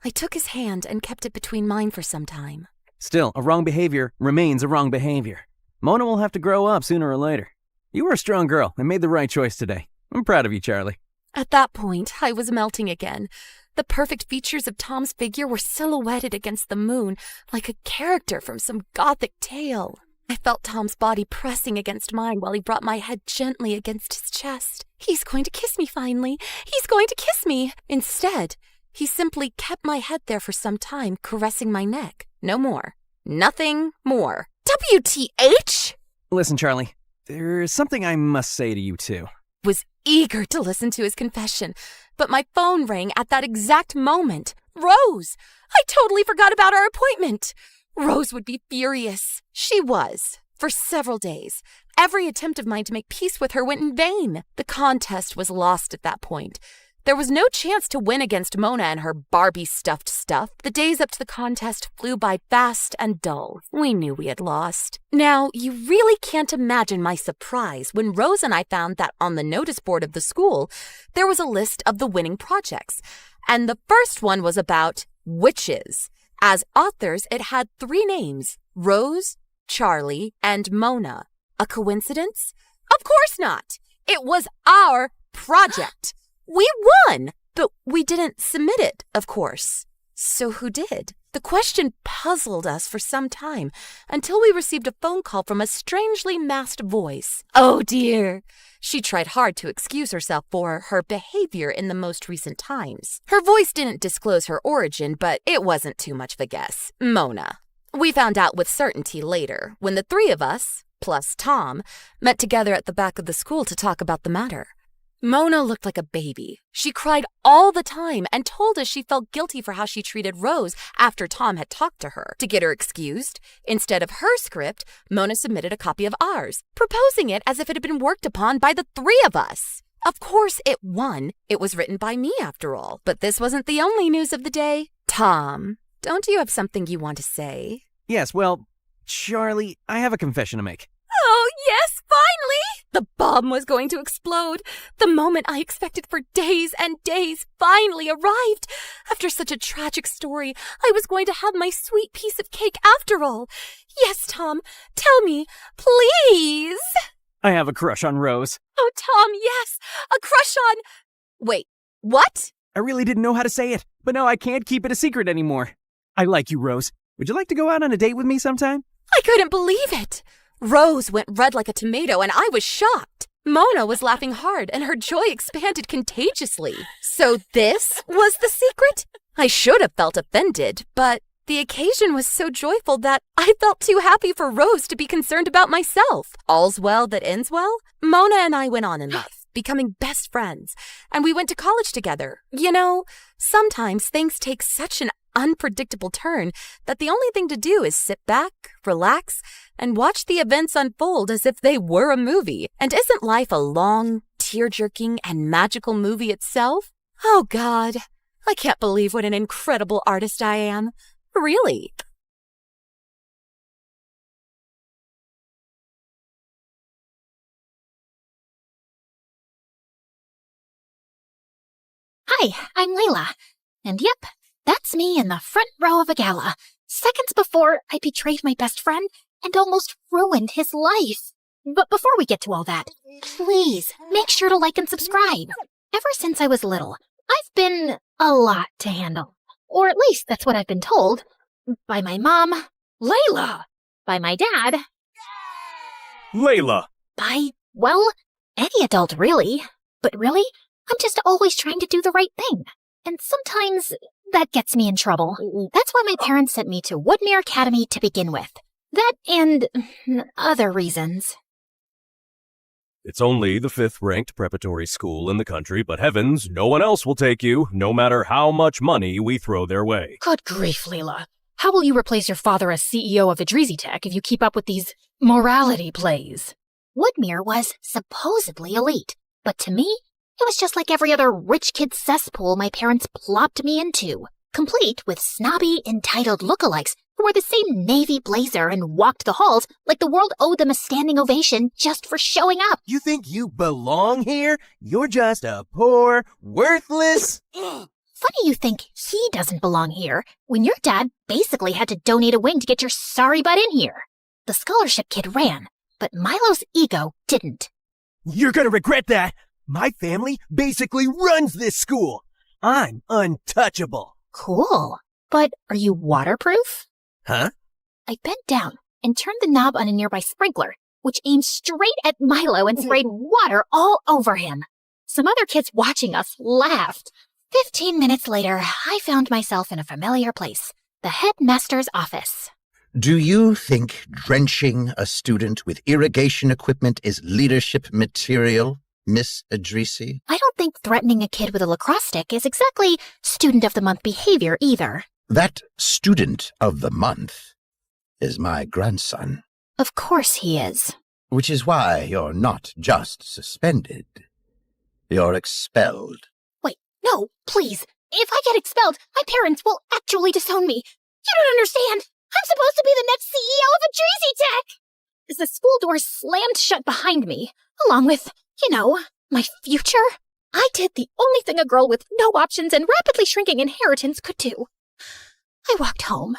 I took his hand and kept it between mine for some time. Still, a wrong behavior remains a wrong behavior. Mona will have to grow up sooner or later. You were a strong girl and made the right choice today. I'm proud of you, Charlie. At that point, I was melting again. The perfect features of Tom's figure were silhouetted against the moon, like a character from some gothic tale. I felt Tom's body pressing against mine while he brought my head gently against his chest. He's going to kiss me finally. He's going to kiss me. Instead, he simply kept my head there for some time, caressing my neck. No more. Nothing more. WTH? Listen, Charlie, there's something I must say to you, too. Was eager to listen to his confession, but my phone rang at that exact moment. Rose! I totally forgot about our appointment. Rose would be furious. She was. For several days. Every attempt of mine to make peace with her went in vain. The contest was lost at that point. There was no chance to win against Mona and her Barbie-stuffed stuff. The days up to the contest flew by fast and dull. We knew we had lost. Now, you really can't imagine my surprise when Rose and I found that on the notice board of the school, there was a list of the winning projects. And the first one was about witches. As authors, it had 3 names: Rose, Charlie, and Mona. A coincidence? Of course not. It was our project. We won, but we didn't submit it, of course. So who did? The question puzzled us for some time until we received a phone call from a strangely masked voice. Oh dear. She tried hard to excuse herself for her behavior in the most recent times. Her voice didn't disclose her origin, but it wasn't too much of a guess. Mona. We found out with certainty later, when the 3 of us, plus Tom, met together at the back of the school to talk about the matter. Mona looked like a baby. She cried all the time and told us she felt guilty for how she treated Rose after Tom had talked to her. To get her excused, instead of her script, Mona submitted a copy of ours, proposing it as if it had been worked upon by the 3 of us. Of course it won. It was written by me after all. But this wasn't the only news of the day. Tom, don't you have something you want to say? Yes, well, Charlie, I have a confession to make. Oh, yes, finally! The bomb was going to explode. The moment I expected for days and days finally arrived. After such a tragic story, I was going to have my sweet piece of cake after all. Yes, Tom, tell me, please. I have a crush on Rose. Oh, Tom, yes, a crush on... Wait, what? I really didn't know how to say it, but now I can't keep it a secret anymore. I like you, Rose. Would you like to go out on a date with me sometime? I couldn't believe it. Rose went red like a tomato, and I was shocked. Mona was laughing hard, and her joy expanded contagiously. So this was the secret? I should have felt offended, but the occasion was so joyful that I felt too happy for Rose to be concerned about myself. All's well that ends well? Mona and I went on in life, becoming best friends, and we went to college together. You know, sometimes things take such an unpredictable turn that the only thing to do is sit back, relax, and watch the events unfold as if they were a movie. And isn't life a long, tear-jerking, and magical movie itself? Oh God, I can't believe what an incredible artist I am. Really. Hi, I'm Layla. And yep, that's me in the front row of a gala. Seconds before, I betrayed my best friend and almost ruined his life. But before we get to all that, please make sure to like and subscribe. Ever since I was little, I've been a lot to handle. Or at least that's what I've been told. By my mom, Layla. By my dad. Layla! By, well, any adult really. But really, I'm just always trying to do the right thing. And sometimes that gets me in trouble. That's why my parents sent me to Woodmere Academy to begin with. That and other reasons. It's only the 5th-ranked preparatory school in the country, but heavens, no one else will take you, no matter how much money we throw their way. Good grief, Layla. How will you replace your father as CEO of Idrizi Tech if you keep up with these morality plays? Woodmere was supposedly elite, but to me, it was just like every other rich kid cesspool my parents plopped me into, complete with snobby, entitled lookalikes who wore the same navy blazer and walked the halls like the world owed them a standing ovation just for showing up. You think you belong here? You're just a poor, worthless... Funny you think he doesn't belong here, when your dad basically had to donate a wing to get your sorry butt in here. The scholarship kid ran, but Milo's ego didn't. You're gonna regret that! My family basically runs this school! I'm untouchable! Cool. But are you waterproof? Huh? I bent down and turned the knob on a nearby sprinkler, which aimed straight at Milo and sprayed water all over him. Some other kids watching us laughed. 15 minutes later, I found myself in a familiar place, the headmaster's office. Do you think drenching a student with irrigation equipment is leadership material, Miss Idrizi? I don't think threatening a kid with a lacrosse stick is exactly student of the month behavior either. That student of the month is my grandson. Of course he is. Which is why you're not just suspended. You're expelled. Wait, no, please. If I get expelled, my parents will actually disown me. You don't understand. I'm supposed to be the next CEO of Idrizi Tech! As the school doors slammed shut behind me, along with, my future, I did the only thing a girl with no options and rapidly shrinking inheritance could do. I walked home.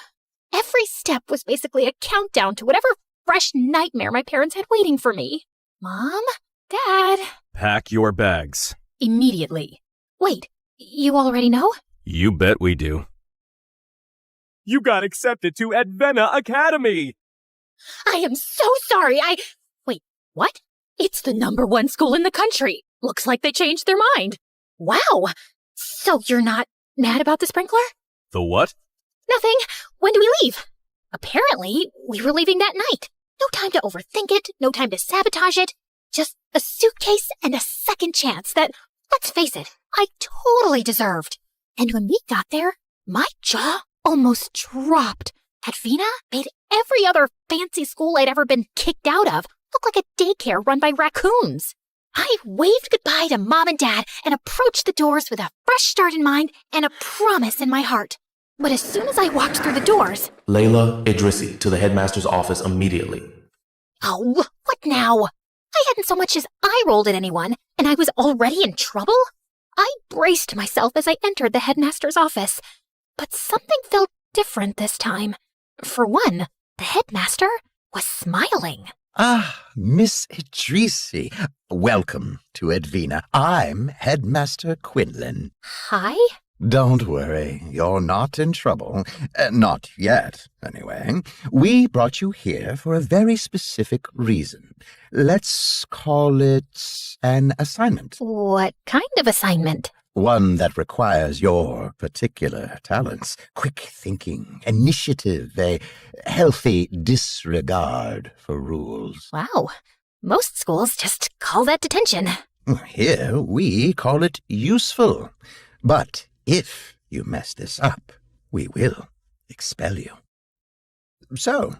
Every step was basically a countdown to whatever fresh nightmare my parents had waiting for me. Mom? Dad? Pack your bags. Immediately. Wait, you already know? You bet we do. You got accepted to Advena Academy! I am so sorry. Wait, what? It's the #1 school in the country. Looks like they changed their mind. Wow. So you're not mad about the sprinkler? The what? Nothing. When do we leave? Apparently, we were leaving that night. No time to overthink it, no time to sabotage it. Just a suitcase and a second chance that, let's face it, I totally deserved. And when we got there, my jaw almost dropped. Advena made every other fancy school I'd ever been kicked out of look like a daycare run by raccoons. I waved goodbye to Mom and Dad and approached the doors with a fresh start in mind and a promise in my heart. But as soon as I walked through the doors... Layla Idrizi to the headmaster's office immediately. Oh, what now? I hadn't so much as eye-rolled at anyone, and I was already in trouble? I braced myself as I entered the headmaster's office. But something felt different this time. For one, the headmaster was smiling. Ah, Miss Idrizi. Welcome to Advena. I'm Headmaster Quinlan. Hi? Don't worry, you're not in trouble. Not yet, anyway. We brought you here for a very specific reason. Let's call it an assignment. What kind of assignment? One that requires your particular talents. Quick thinking, initiative, a healthy disregard for rules. Wow. Most schools just call that detention. Here we call it useful. But if you mess this up, we will expel you. So,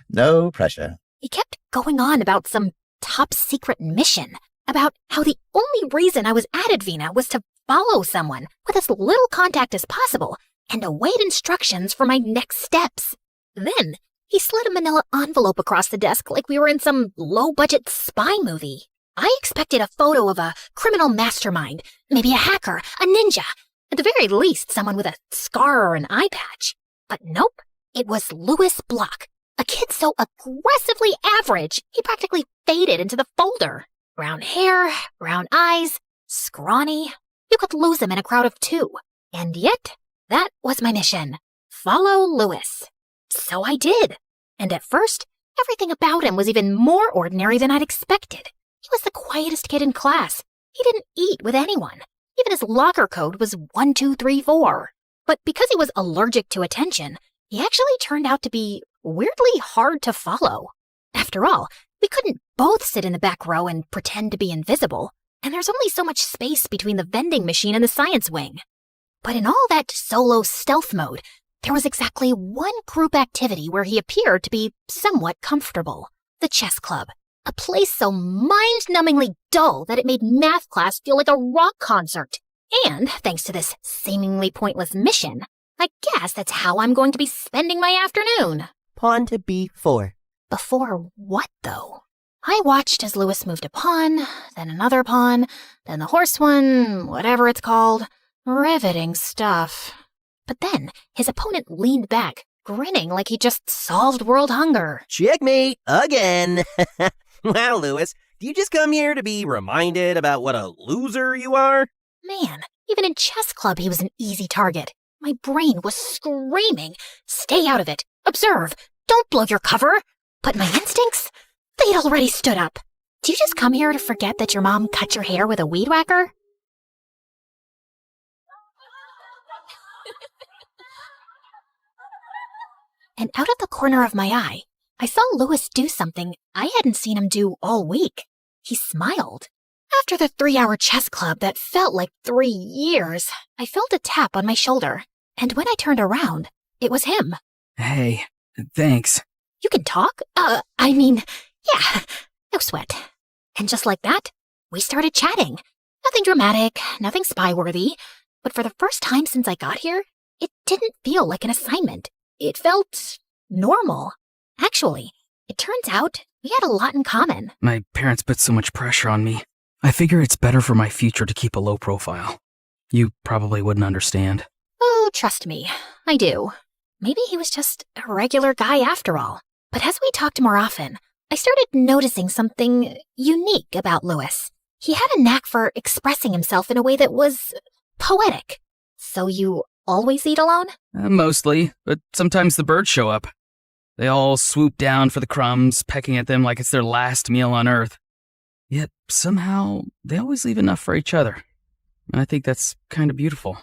no pressure. He kept going on about some top secret mission, about how the only reason I was at Advena was to follow someone with as little contact as possible and await instructions for my next steps. Then he slid a manila envelope across the desk like we were in some low-budget spy movie. I expected a photo of a criminal mastermind, maybe a hacker, a ninja, at the very least someone with a scar or an eye patch. But nope, it was Louis Block, a kid so aggressively average he practically faded into the folder. Brown hair, brown eyes, scrawny. You could lose him in a crowd of two. And yet, that was my mission. Follow Louis. So I did. And at first, everything about him was even more ordinary than I'd expected. He was the quietest kid in class. He didn't eat with anyone. Even his locker code was 1, 2, 3, 4. But because he was allergic to attention, he actually turned out to be weirdly hard to follow. After all, we couldn't both sit in the back row and pretend to be invisible, and there's only so much space between the vending machine and the science wing. But in all that solo stealth mode, there was exactly one group activity where he appeared to be somewhat comfortable. The chess club. A place so mind-numbingly dull that it made math class feel like a rock concert. And, thanks to this seemingly pointless mission, I guess that's how I'm going to be spending my afternoon. Pawn to B4. Before what, though? I watched as Louis moved a pawn, then another pawn, then the horse one, whatever it's called. Riveting stuff. But then his opponent leaned back, grinning like he just solved world hunger. Checkmate again. Wow, Louis, do you just come here to be reminded about what a loser you are? Man, even in chess club he was an easy target. My brain was screaming, stay out of it, observe, don't blow your cover. But my instincts, they'd already stood up. Do you just come here to forget that your mom cut your hair with a weed whacker? And out of the corner of my eye, I saw Louis do something I hadn't seen him do all week. He smiled. After the 3-hour chess club that felt like 3 years, I felt a tap on my shoulder. And when I turned around, it was him. Hey, thanks. You can talk? Yeah, no sweat. And just like that, we started chatting. Nothing dramatic, nothing spy-worthy. But for the first time since I got here, it didn't feel like an assignment. It felt normal. Actually, it turns out we had a lot in common. My parents put so much pressure on me. I figure it's better for my future to keep a low profile. You probably wouldn't understand. Oh, trust me, I do. Maybe he was just a regular guy after all. But as we talked more often, I started noticing something unique about Louis. He had a knack for expressing himself in a way that was poetic. So you always eat alone? Mostly, but sometimes the birds show up. They all swoop down for the crumbs, pecking at them like it's their last meal on Earth. Yet, somehow, they always leave enough for each other. And I think that's kind of beautiful.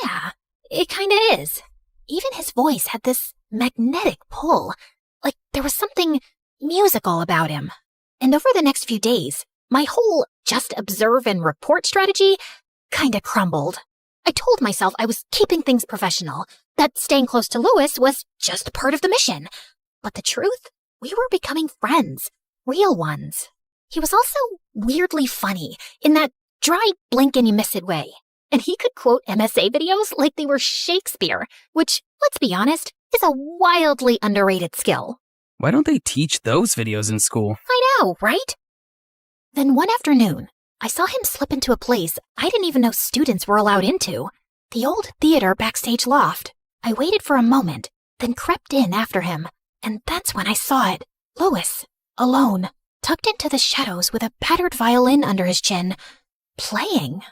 Yeah, it kind of is. Even his voice had this magnetic pull, like there was something musical about him. And over the next few days, my whole just observe and report strategy kinda crumbled. I told myself I was keeping things professional, that staying close to Louis was just part of the mission. But the truth, we were becoming friends, real ones. He was also weirdly funny, in that dry blink and you miss it way. And he could quote MSA videos like they were Shakespeare, which, let's be honest, is a wildly underrated skill. Why don't they teach those videos in school? I know, right? Then one afternoon, I saw him slip into a place I didn't even know students were allowed into. The old theater backstage loft. I waited for a moment, then crept in after him. And that's when I saw it. Louis, alone, tucked into the shadows with a battered violin under his chin. Playing.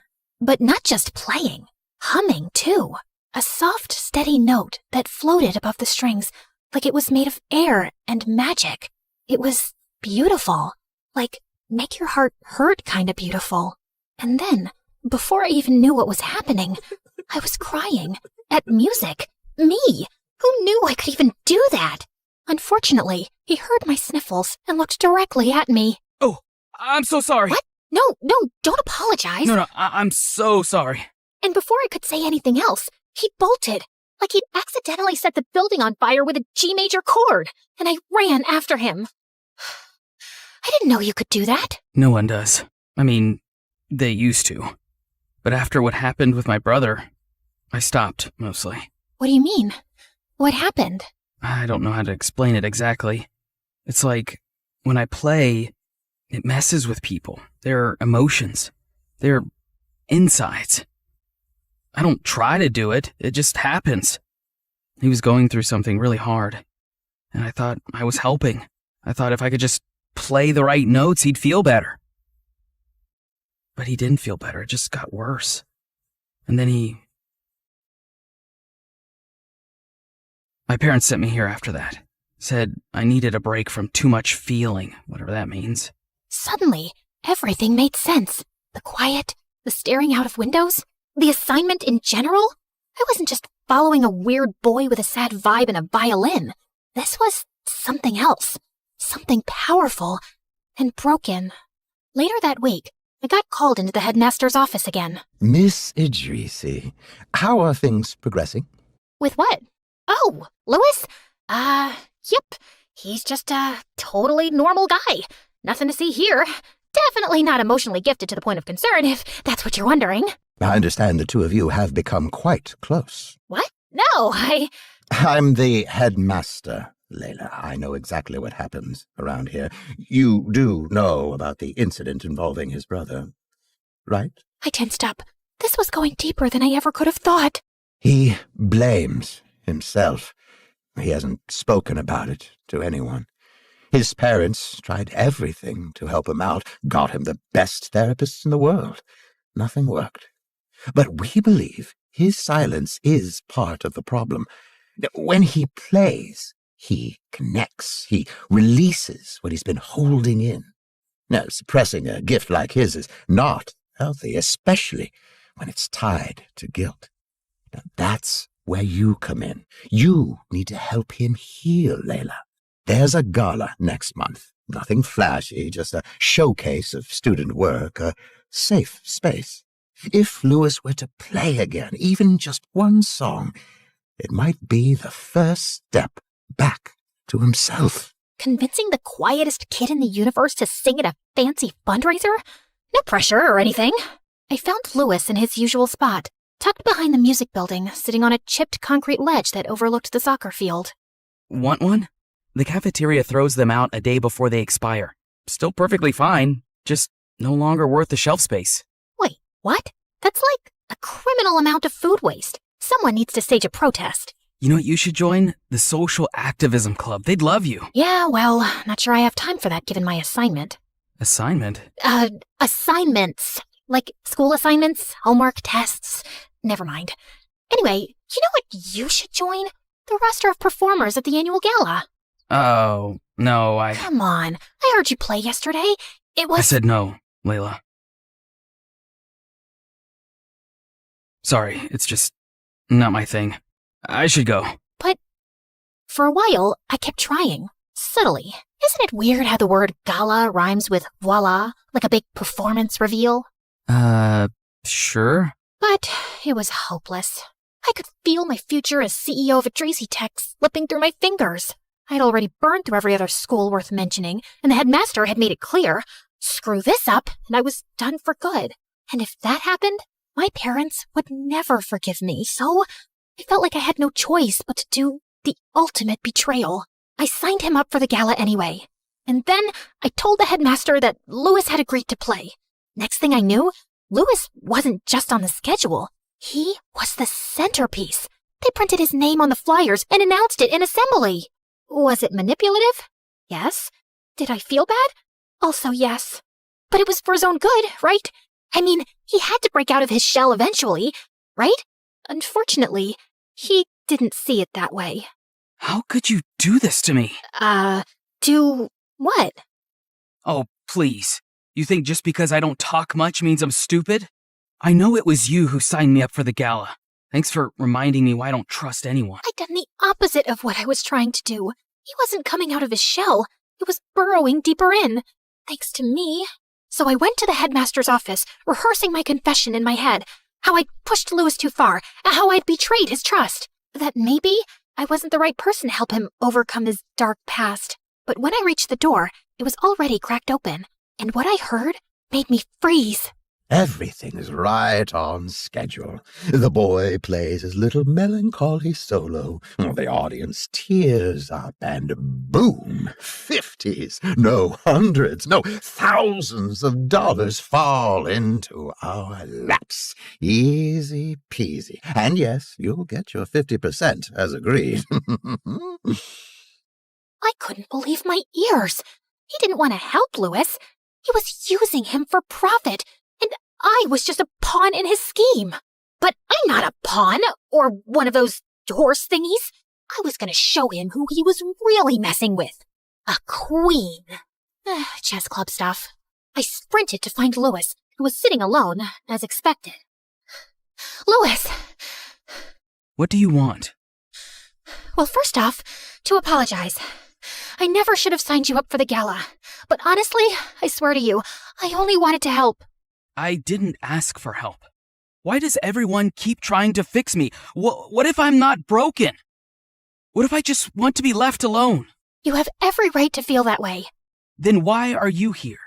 But not just playing. Humming, too. A soft, steady note that floated above the strings like it was made of air and magic. It was beautiful. Like, make your heart hurt kind of beautiful. And then, before I even knew what was happening, I was crying. At music. Me. Who knew I could even do that? Unfortunately, he heard my sniffles and looked directly at me. Oh, I'm so sorry. What? No, don't apologize. No, I'm so sorry. And before I could say anything else, he bolted. Like he'd accidentally set the building on fire with a G major chord, and I ran after him. I didn't know you could do that. No one does. I mean, they used to. But after what happened with my brother, I stopped, mostly. What do you mean? What happened? I don't know how to explain it exactly. It's like, when I play, it messes with people. Their emotions. Their insides. I don't try to do it, it just happens. He was going through something really hard, and I thought I was helping. I thought if I could just play the right notes, he'd feel better. But he didn't feel better, it just got worse. And then my parents sent me here after that. Said I needed a break from too much feeling, whatever that means. Suddenly, everything made sense. The quiet, the staring out of windows, the assignment in general. I wasn't just following a weird boy with a sad vibe and a violin. This was something else. Something powerful and broken. Later that week, I got called into the headmaster's office again. Miss Idrisi, how are things progressing? With what? Oh, Louis? Yep. He's just a totally normal guy. Nothing to see here. Definitely not emotionally gifted to the point of concern, if that's what you're wondering. I understand the two of you have become quite close. What? No, I'm the headmaster, Layla. I know exactly what happens around here. You do know about the incident involving his brother, right? I tensed up. This was going deeper than I ever could have thought. He blames himself. He hasn't spoken about it to anyone. His parents tried everything to help him out, got him the best therapists in the world. Nothing worked. But we believe his silence is part of the problem. When he plays, he connects. He releases what he's been holding in. Now, suppressing a gift like his is not healthy, especially when it's tied to guilt. Now, that's where you come in. You need to help him heal, Layla. There's a gala next month. Nothing flashy, just a showcase of student work, a safe space. If Louis were to play again, even just one song, it might be the first step back to himself. Convincing the quietest kid in the universe to sing at a fancy fundraiser? No pressure or anything. I found Louis in his usual spot, tucked behind the music building, sitting on a chipped concrete ledge that overlooked the soccer field. Want one? The cafeteria throws them out a day before they expire. Still perfectly fine, just no longer worth the shelf space. Wait, what? That's like a criminal amount of food waste. Someone needs to stage a protest. You know what you should join? The Social Activism Club. They'd love you. Yeah, well, not sure I have time for that given my assignment. Assignment? Assignments. Like school assignments, homework, tests. Never mind. Anyway, you know what you should join? The roster of performers at the annual gala. Oh, no, Come on. I heard you play yesterday. It was... I said no, Layla. Sorry, it's just not my thing. I should go. But for a while, I kept trying. Subtly. Isn't it weird how the word gala rhymes with voila, like a big performance reveal? Sure. But it was hopeless. I could feel my future as CEO of Idrisi Tech slipping through my fingers. I'd already burned through every other school worth mentioning, and the headmaster had made it clear, screw this up, and I was done for good. And if that happened, my parents would never forgive me, so I felt like I had no choice but to do the ultimate betrayal. I signed him up for the gala anyway. And then I told the headmaster that Louis had agreed to play. Next thing I knew, Louis wasn't just on the schedule. He was the centerpiece. They printed his name on the flyers and announced it in assembly. Was it manipulative? Yes. Did I feel bad? Also yes. But it was for his own good, right? I mean, he had to break out of his shell eventually, right? Unfortunately, he didn't see it that way. How could you do this to me? Do what? Oh, please. You think just because I don't talk much means I'm stupid? I know it was you who signed me up for the gala. Thanks for reminding me why I don't trust anyone. I'd done the opposite of what I was trying to do. He wasn't coming out of his shell. He was burrowing deeper in. Thanks to me. So I went to the headmaster's office, rehearsing my confession in my head. How I'd pushed Louis too far, and how I'd betrayed his trust. that maybe I wasn't the right person to help him overcome his dark past. But when I reached the door, it was already cracked open, and what I heard made me freeze. Everything's right on schedule. The boy plays his little melancholy solo. The audience tears up, and boom! 50s, no hundreds, no thousands of dollars fall into our laps. Easy peasy. And yes, you'll get your 50% as agreed. I couldn't believe my ears. He didn't want to help Louis. He was using him for profit, and I was just a pawn in his scheme. But I'm not a pawn, or one of those horse thingies. I was going to show him who he was really messing with. A queen. Chess club stuff. I sprinted to find Louis, who was sitting alone, as expected. Louis! What do you want? Well, first off, to apologize. I never should have signed you up for the gala. But honestly, I swear to you, I only wanted to help. I didn't ask for help. Why does everyone keep trying to fix me? What if I'm not broken? What if I just want to be left alone? You have every right to feel that way. Then why are you here?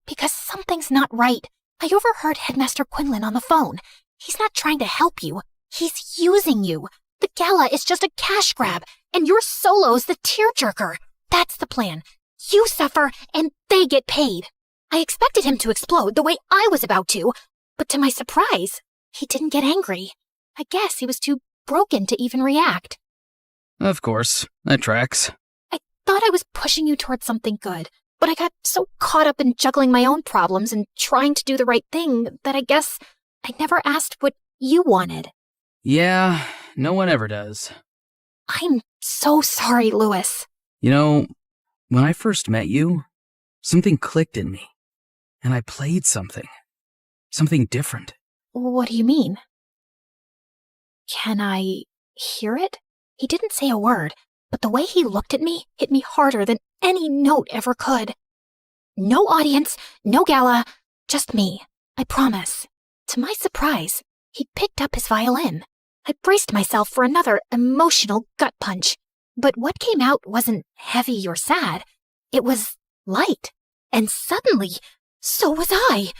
Because something's not right. I overheard Headmaster Quinlan on the phone. He's not trying to help you. He's using you. The gala is just a cash grab, and your solo's the tearjerker. That's the plan. You suffer, and they get paid. I expected him to explode the way I was about to, but to my surprise, he didn't get angry. I guess he was too broken to even react. Of course, that tracks. I thought I was pushing you towards something good, but I got so caught up in juggling my own problems and trying to do the right thing that I guess I never asked what you wanted. Yeah, no one ever does. I'm so sorry, Louis. You know, when I first met you, something clicked in me, and I played something different. What do you mean? Can I hear it? He didn't say a word, but the way he looked at me hit me harder than any note ever could. No audience, no gala, just me, I promise. To my surprise, he picked up his violin. I braced myself for another emotional gut punch, but what came out wasn't heavy or sad. It was light, and suddenly, so was I.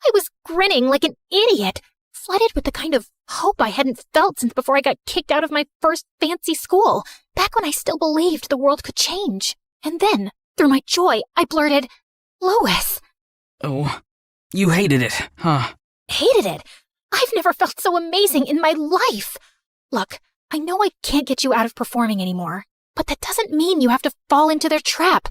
I was grinning like an idiot, flooded with the kind of hope I hadn't felt since before I got kicked out of my first fancy school, back when I still believed the world could change. And then, through my joy, I blurted, "Louis." Oh, you hated it, huh? Hated it? I've never felt so amazing in my life. Look, I know I can't get you out of performing anymore, but that doesn't mean you have to fall into their trap.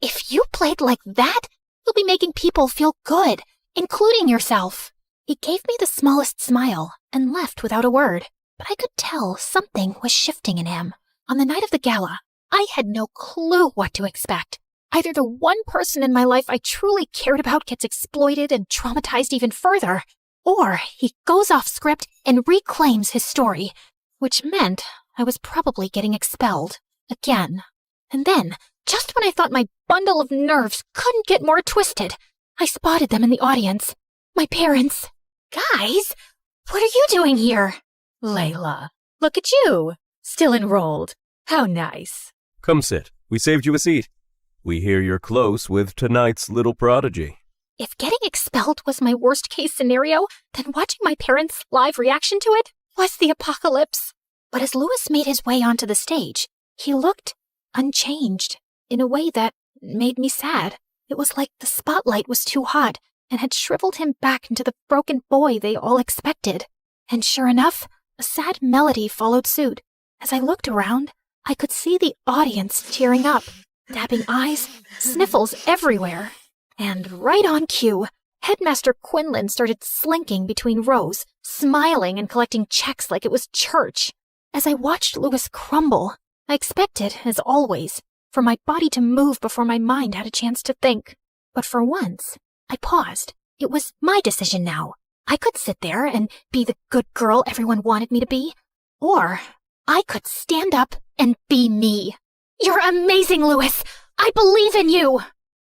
If you played like that, you'll be making people feel good, including yourself. He gave me the smallest smile and left without a word, but I could tell something was shifting in him. On the night of the gala, I had no clue what to expect. Either the one person in my life I truly cared about gets exploited and traumatized even further, or he goes off script and reclaims his story, which meant I was probably getting expelled again. And then, just when I thought my bundle of nerves couldn't get more twisted, I spotted them in the audience. My parents. Guys, what are you doing here? Layla, look at you. Still enrolled. How nice. Come sit. We saved you a seat. We hear you're close with tonight's little prodigy. If getting expelled was my worst-case scenario, then watching my parents' live reaction to it was the apocalypse. But as Louis made his way onto the stage, he looked unchanged in a way that made me sad. It was like the spotlight was too hot and had shriveled him back into the broken boy they all expected. And sure enough, a sad melody followed suit. As I looked around, I could see the audience tearing up, dabbing eyes, sniffles everywhere. And right on cue, Headmaster Quinlan started slinking between rows, smiling and collecting checks like it was church. As I watched Louis crumble, I expected, as always, for my body to move before my mind had a chance to think. But for once, I paused. It was my decision now. I could sit there and be the good girl everyone wanted me to be, or I could stand up and be me. You're amazing, Louis! I believe in you!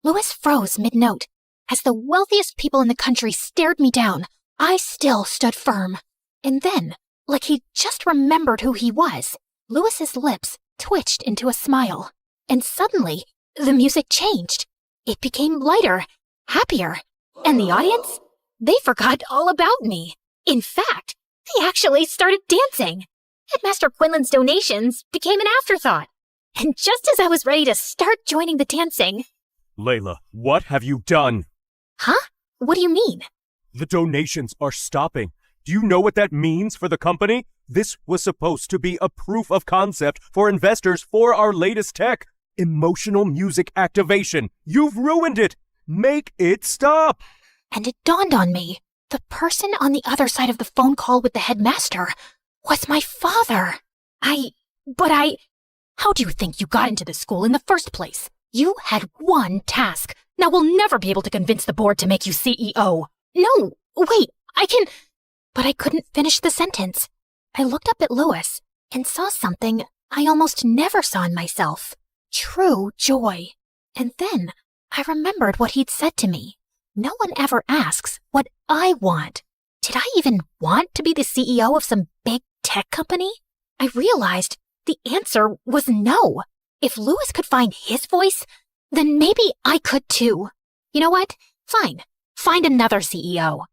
Louis froze mid-note. As the wealthiest people in the country stared me down, I still stood firm. And then, like he just remembered who he was. Louis's lips twitched into a smile, and suddenly the music changed. It became lighter, happier, and the audience, they forgot all about me. In fact, they actually started dancing. Headmaster Quinlan's donations became an afterthought. And just as I was ready to start joining the dancing... Layla, what have you done? Huh? What do you mean? The donations are stopping. Do you know what that means for the company? This was supposed to be a proof of concept for investors for our latest tech. Emotional music activation. You've ruined it. Make it stop. And it dawned on me. The person on the other side of the phone call with the headmaster was my father. How do you think you got into this school in the first place? You had one task. Now we'll never be able to convince the board to make you CEO. No, wait, But I couldn't finish the sentence. I looked up at Louis and saw something I almost never saw in myself. True joy. And then I remembered what he'd said to me. No one ever asks what I want. Did I even want to be the CEO of some big tech company? I realized the answer was no. If Louis could find his voice, then maybe I could too. You know what? Fine. Find another CEO.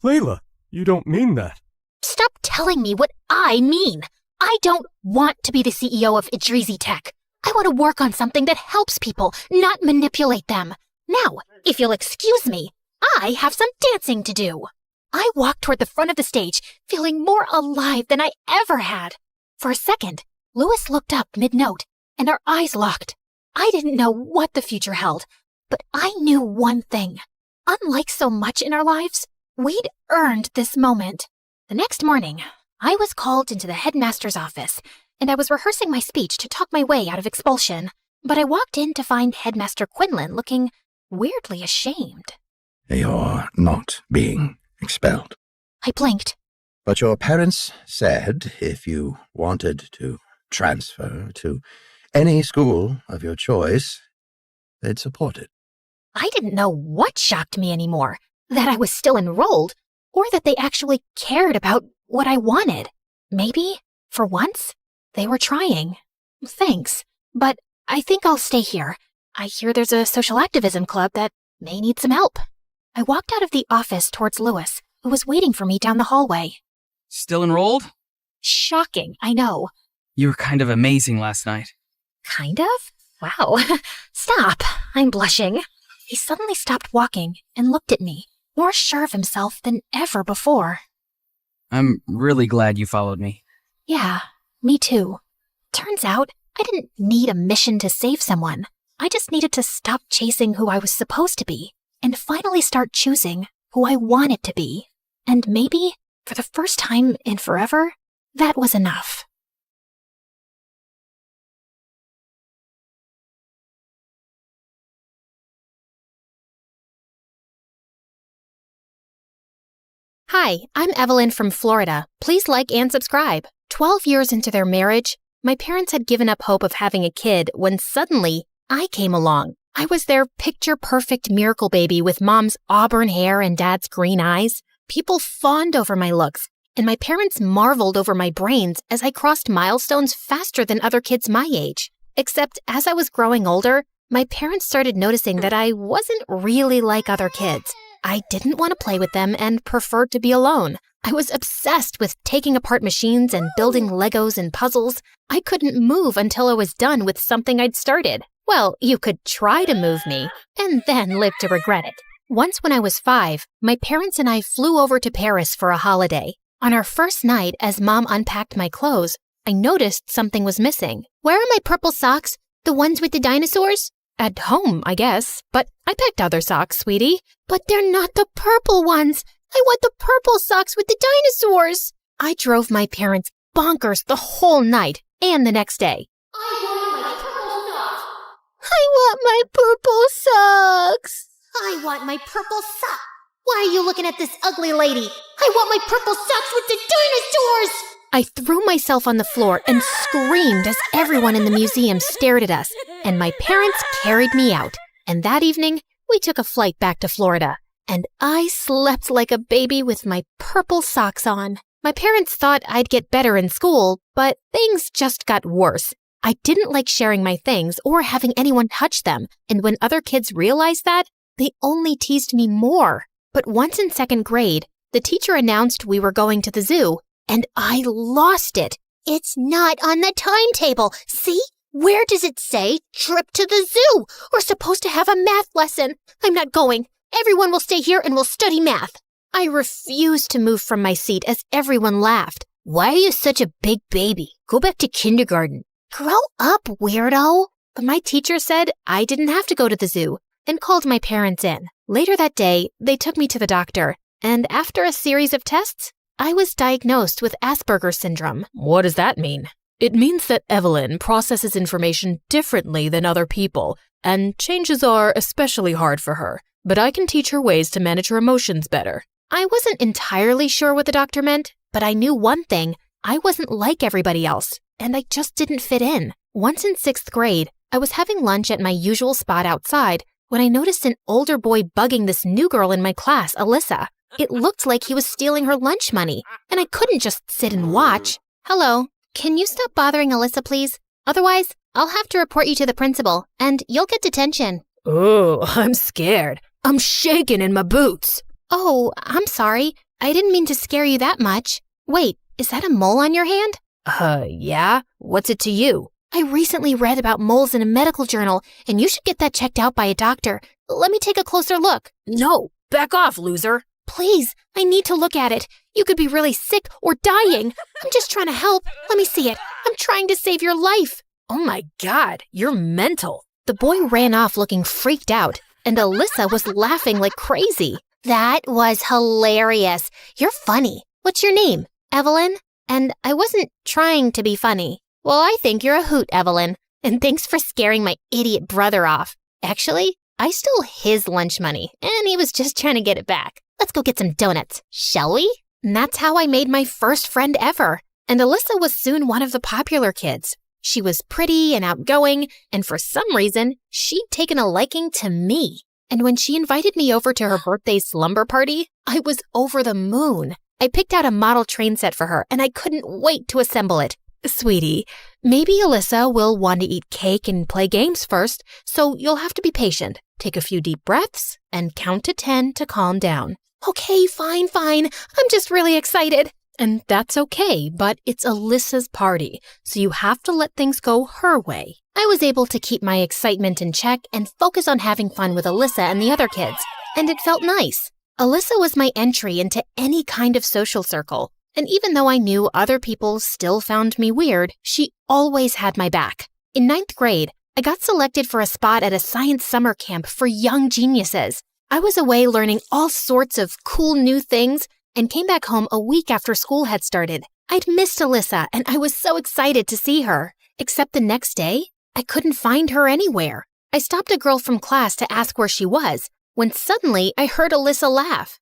Layla, you don't mean that. Stop telling me what I mean. I don't want to be the CEO of Idrizi Tech. I want to work on something that helps people, not manipulate them. Now, if you'll excuse me, I have some dancing to do. I walked toward the front of the stage, feeling more alive than I ever had. For a second, Louis looked up mid-note, and our eyes locked. I didn't know what the future held, but I knew one thing. Unlike so much in our lives, we'd earned this moment. The next morning, I was called into the headmaster's office, and I was rehearsing my speech to talk my way out of expulsion. But I walked in to find Headmaster Quinlan looking weirdly ashamed. You're not being expelled. I blinked. But your parents said if you wanted to transfer to any school of your choice, they'd support it. I didn't know what shocked me anymore, that I was still enrolled, or that they actually cared about what I wanted. Maybe, for once, they were trying. Thanks, but I think I'll stay here. I hear there's a social activism club that may need some help. I walked out of the office towards Louis, who was waiting for me down the hallway. Still enrolled? Shocking, I know. You were kind of amazing last night. Kind of? Wow. Stop. I'm blushing. He suddenly stopped walking and looked at me, more sure of himself than ever before. I'm really glad you followed me. Yeah, me too. Turns out, I didn't need a mission to save someone. I just needed to stop chasing who I was supposed to be and finally start choosing who I wanted to be. And maybe, for the first time in forever, that was enough. Hi, I'm Evelyn from Florida. Please like and subscribe. 12 years into their marriage, my parents had given up hope of having a kid when suddenly I came along. I was their picture-perfect miracle baby with mom's auburn hair and dad's green eyes. People fawned over my looks, and my parents marveled over my brains as I crossed milestones faster than other kids my age. Except as I was growing older, my parents started noticing that I wasn't really like other kids. I didn't want to play with them and preferred to be alone. I was obsessed with taking apart machines and building Legos and puzzles. I couldn't move until I was done with something I'd started. Well, you could try to move me, and then live to regret it. Once when I was 5, my parents and I flew over to Paris for a holiday. On our first night, as Mom unpacked my clothes, I noticed something was missing. Where are my purple socks? The ones with the dinosaurs? At home, I guess. But I picked other socks, sweetie. But they're not the purple ones. I want the purple socks with the dinosaurs. I drove my parents bonkers the whole night and the next day. I want my purple socks. I want my purple socks. Why are you looking at this ugly lady? I want my purple socks with the dinosaurs. I threw myself on the floor and screamed as everyone in the museum stared at us, and my parents carried me out. And that evening, we took a flight back to Florida, and I slept like a baby with my purple socks on. My parents thought I'd get better in school, but things just got worse. I didn't like sharing my things or having anyone touch them, and when other kids realized that, they only teased me more. But once in 2nd grade, the teacher announced we were going to the zoo, and I lost it. It's not on the timetable. See? Where does it say trip to the zoo? We're supposed to have a math lesson. I'm not going. Everyone will stay here and we'll study math. I refused to move from my seat as everyone laughed. Why are you such a big baby? Go back to kindergarten. Grow up, weirdo. But my teacher said I didn't have to go to the zoo and called my parents in. Later that day, they took me to the doctor, and after a series of tests, I was diagnosed with Asperger's syndrome. What does that mean? It means that Evelyn processes information differently than other people, and changes are especially hard for her. But I can teach her ways to manage her emotions better. I wasn't entirely sure what the doctor meant, but I knew one thing. I wasn't like everybody else, and I just didn't fit in. Once in 6th grade, I was having lunch at my usual spot outside when I noticed an older boy bugging this new girl in my class, Alyssa. It looked like he was stealing her lunch money, and I couldn't just sit and watch. Hello, can you stop bothering Alyssa, please? Otherwise, I'll have to report you to the principal, and you'll get detention. Oh, I'm scared. I'm shaking in my boots. Oh, I'm sorry. I didn't mean to scare you that much. Wait, is that a mole on your hand? Yeah? What's it to you? I recently read about moles in a medical journal, and you should get that checked out by a doctor. Let me take a closer look. No, back off, loser. Please, I need to look at it. You could be really sick or dying. I'm just trying to help. Let me see it. I'm trying to save your life. Oh my God, you're mental. The boy ran off looking freaked out, and Alyssa was laughing like crazy. That was hilarious. You're funny. What's your name? Evelyn? And I wasn't trying to be funny. Well, I think you're a hoot, Evelyn. And thanks for scaring my idiot brother off. Actually, I stole his lunch money, and he was just trying to get it back. Let's go get some donuts, shall we? And that's how I made my first friend ever. And Alyssa was soon one of the popular kids. She was pretty and outgoing, and for some reason, she'd taken a liking to me. And when she invited me over to her birthday slumber party, I was over the moon. I picked out a model train set for her, and I couldn't wait to assemble it. Sweetie, maybe Alyssa will want to eat cake and play games first, so you'll have to be patient. Take a few deep breaths and count to 10 to calm down. Okay, fine. I'm just really excited. And that's okay, but it's Alyssa's party, so you have to let things go her way. I was able to keep my excitement in check and focus on having fun with Alyssa and the other kids, and it felt nice. Alyssa was my entry into any kind of social circle, and even though I knew other people still found me weird, she always had my back. In 9th grade, I got selected for a spot at a science summer camp for young geniuses. I was away learning all sorts of cool new things and came back home a week after school had started. I'd missed Alyssa, and I was so excited to see her. Except the next day, I couldn't find her anywhere. I stopped a girl from class to ask where she was, when suddenly I heard Alyssa laugh.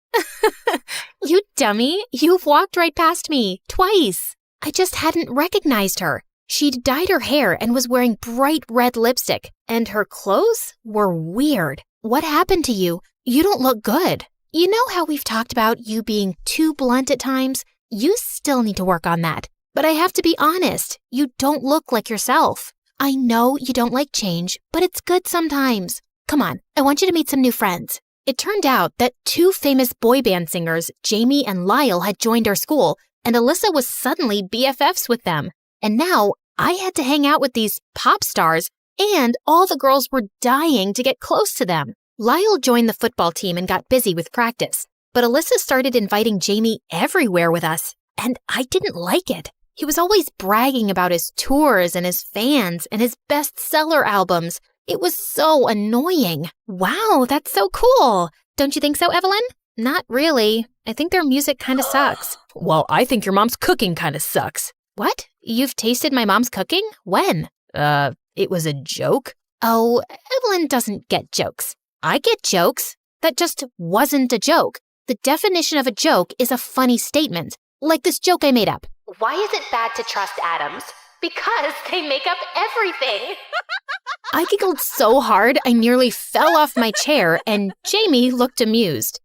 You dummy, you've walked right past me, twice. I just hadn't recognized her. She'd dyed her hair and was wearing bright red lipstick, and her clothes were weird. What happened to you? You don't look good. You know how we've talked about you being too blunt at times? You still need to work on that. But I have to be honest, you don't look like yourself. I know you don't like change, but it's good sometimes. Come on, I want you to meet some new friends. It turned out that 2 famous boy band singers, Jamie and Lyle, had joined our school, and Alyssa was suddenly BFFs with them. And now I had to hang out with these pop stars, and all the girls were dying to get close to them. Lyle joined the football team and got busy with practice, but Alyssa started inviting Jamie everywhere with us, and I didn't like it. He was always bragging about his tours and his fans and his bestseller albums. It was so annoying. Wow, that's so cool. Don't you think so, Evelyn? Not really. I think their music kind of sucks. Well, I think your mom's cooking kind of sucks. What? You've tasted my mom's cooking? When? It was a joke. Oh, Evelyn doesn't get jokes. I get jokes. That just wasn't a joke. The definition of a joke is a funny statement, like this joke I made up. Why is it bad to trust atoms? Because they make up everything. I giggled so hard I nearly fell off my chair, and Jamie looked amused.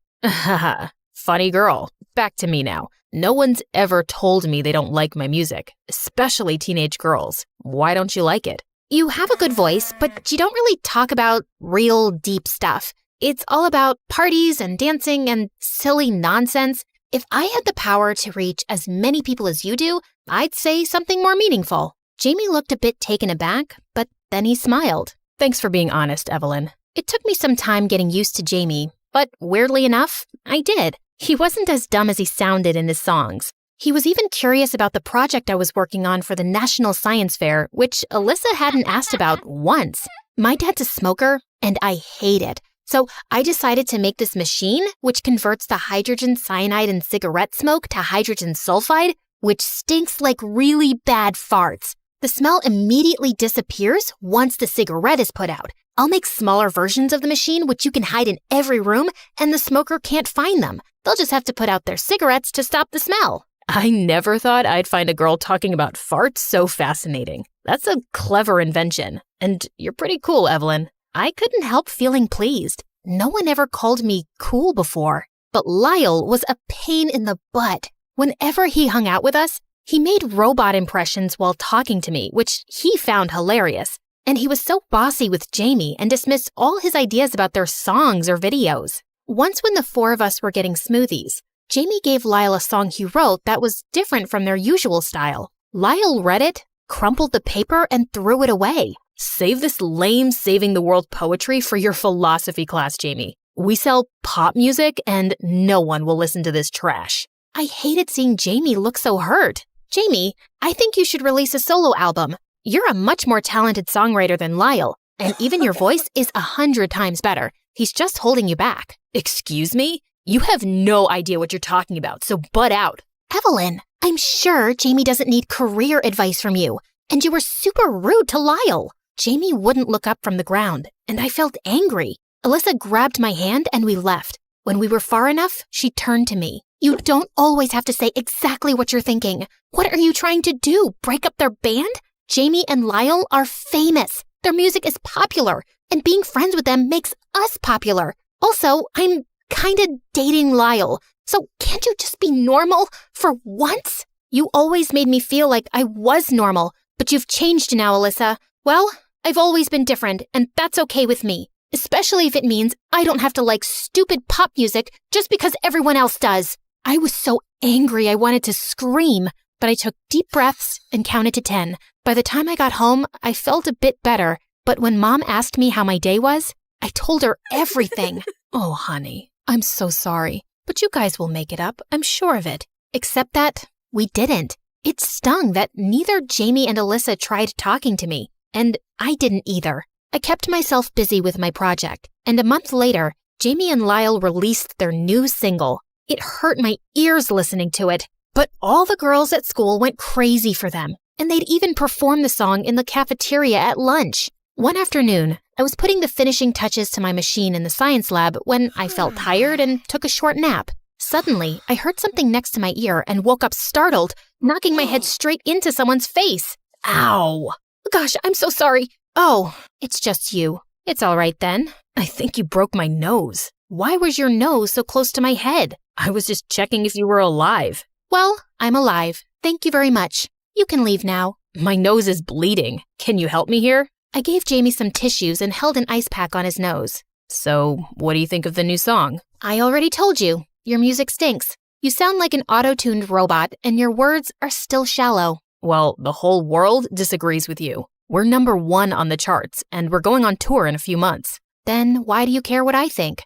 Funny girl. Back to me now. No one's ever told me they don't like my music, especially teenage girls. Why don't you like it? You have a good voice, but you don't really talk about real deep stuff. It's all about parties and dancing and silly nonsense. If I had the power to reach as many people as you do, I'd say something more meaningful. Jamie looked a bit taken aback, but then he smiled. Thanks for being honest, Evelyn. It took me some time getting used to Jamie, but weirdly enough, I did. He wasn't as dumb as he sounded in his songs. He was even curious about the project I was working on for the National Science Fair, which Alyssa hadn't asked about once. My dad's a smoker, and I hate it. So I decided to make this machine, which converts the hydrogen cyanide in cigarette smoke to hydrogen sulfide, which stinks like really bad farts. The smell immediately disappears once the cigarette is put out. I'll make smaller versions of the machine, which you can hide in every room, and the smoker can't find them. They'll just have to put out their cigarettes to stop the smell. I never thought I'd find a girl talking about farts so fascinating. That's a clever invention. And you're pretty cool, Evelyn. I couldn't help feeling pleased. No one ever called me cool before. But Lyle was a pain in the butt. Whenever he hung out with us, he made robot impressions while talking to me, which he found hilarious. And he was so bossy with Jamie and dismissed all his ideas about their songs or videos. Once when the four of us were getting smoothies, Jamie gave Lyle a song he wrote that was different from their usual style. Lyle read it, crumpled the paper, and threw it away. Save this lame saving the world poetry for your philosophy class, Jamie. We sell pop music and no one will listen to this trash. I hated seeing Jamie look so hurt. Jamie, I think you should release a solo album. You're a much more talented songwriter than Lyle, and even your voice is 100 times better. He's just holding you back. Excuse me? You have no idea what you're talking about, so butt out. Evelyn, I'm sure Jamie doesn't need career advice from you, and you were super rude to Lyle. Jamie wouldn't look up from the ground, and I felt angry. Alyssa grabbed my hand and we left. When we were far enough, she turned to me. You don't always have to say exactly what you're thinking. What are you trying to do? Break up their band? Jamie and Lyle are famous. Their music is popular, and being friends with them makes us popular. Also, I'm kinda dating Lyle, so can't you just be normal for once? You always made me feel like I was normal, but you've changed now, Alyssa. Well, I've always been different, and that's okay with me, especially if it means I don't have to like stupid pop music just because everyone else does. I was so angry I wanted to scream, but I took deep breaths and counted to 10. By the time I got home, I felt a bit better, but when Mom asked me how my day was, I told her everything. Oh, honey, I'm so sorry, but you guys will make it up, I'm sure of it. Except that we didn't. It stung that neither Jamie and Alyssa tried talking to me, and I didn't either. I kept myself busy with my project, and a month later, Jamie and Lyle released their new single. It hurt my ears listening to it, but all the girls at school went crazy for them, and they'd even perform the song in the cafeteria at lunch. One afternoon, I was putting the finishing touches to my machine in the science lab when I felt tired and took a short nap. Suddenly, I heard something next to my ear and woke up startled, knocking my head straight into someone's face. Ow! Gosh, I'm so sorry. Oh, it's just you. It's all right then. I think you broke my nose. Why was your nose so close to my head? I was just checking if you were alive. Well, I'm alive. Thank you very much. You can leave now. My nose is bleeding. Can you help me here? I gave Jamie some tissues and held an ice pack on his nose. So, what do you think of the new song? I already told you. Your music stinks. You sound like an auto-tuned robot, and your words are still shallow. Well, the whole world disagrees with you. We're #1 on the charts, and we're going on tour in a few months. Then why do you care what I think?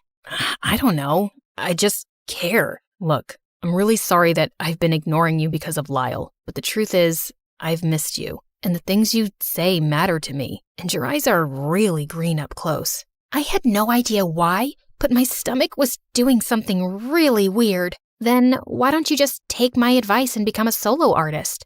I don't know. I just care. Look, I'm really sorry that I've been ignoring you because of Lyle, but the truth is, I've missed you, and the things you say matter to me, and your eyes are really green up close. I had no idea why, but my stomach was doing something really weird. Then why don't you just take my advice and become a solo artist?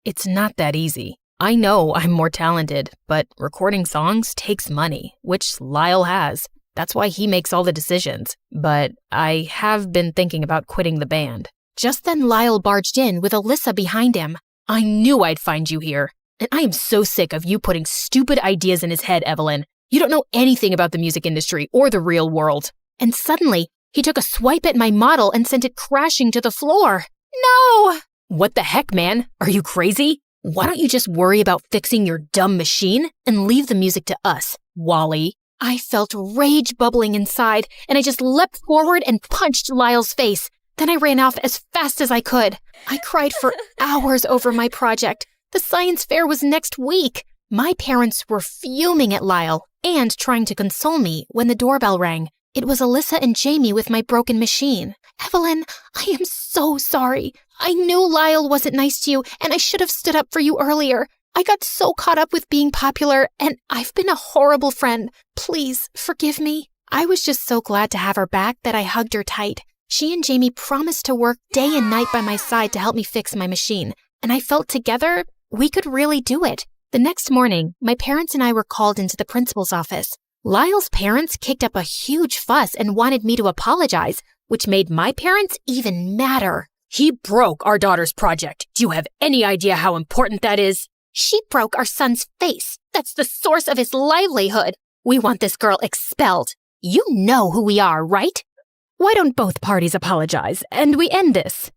It's not that easy. I know I'm more talented, but recording songs takes money, which Lyle has. That's why he makes all the decisions. But I have been thinking about quitting the band. Just then Lyle barged in with Alyssa behind him. I knew I'd find you here. And I am so sick of you putting stupid ideas in his head, Evelyn. You don't know anything about the music industry or the real world. And suddenly, he took a swipe at my model and sent it crashing to the floor. No! What the heck, man? Are you crazy? Why don't you just worry about fixing your dumb machine and leave the music to us, Wally? I felt rage bubbling inside, and I just leapt forward and punched Lyle's face. Then I ran off as fast as I could. I cried for hours over my project. The science fair was next week. My parents were fuming at Lyle and trying to console me when the doorbell rang. It was Alyssa and Jamie with my broken machine. Evelyn, I am so sorry. I knew Lyle wasn't nice to you, and I should have stood up for you earlier. I got so caught up with being popular, and I've been a horrible friend. Please, forgive me. I was just so glad to have her back that I hugged her tight. She and Jamie promised to work day and night by my side to help me fix my machine, and I felt together we could really do it. The next morning, my parents and I were called into the principal's office. Lyle's parents kicked up a huge fuss and wanted me to apologize, which made my parents even madder. He broke our daughter's project. Do you have any idea how important that is? She broke our son's face. That's the source of his livelihood. We want this girl expelled. You know who we are, right? Why don't both parties apologize and we end this?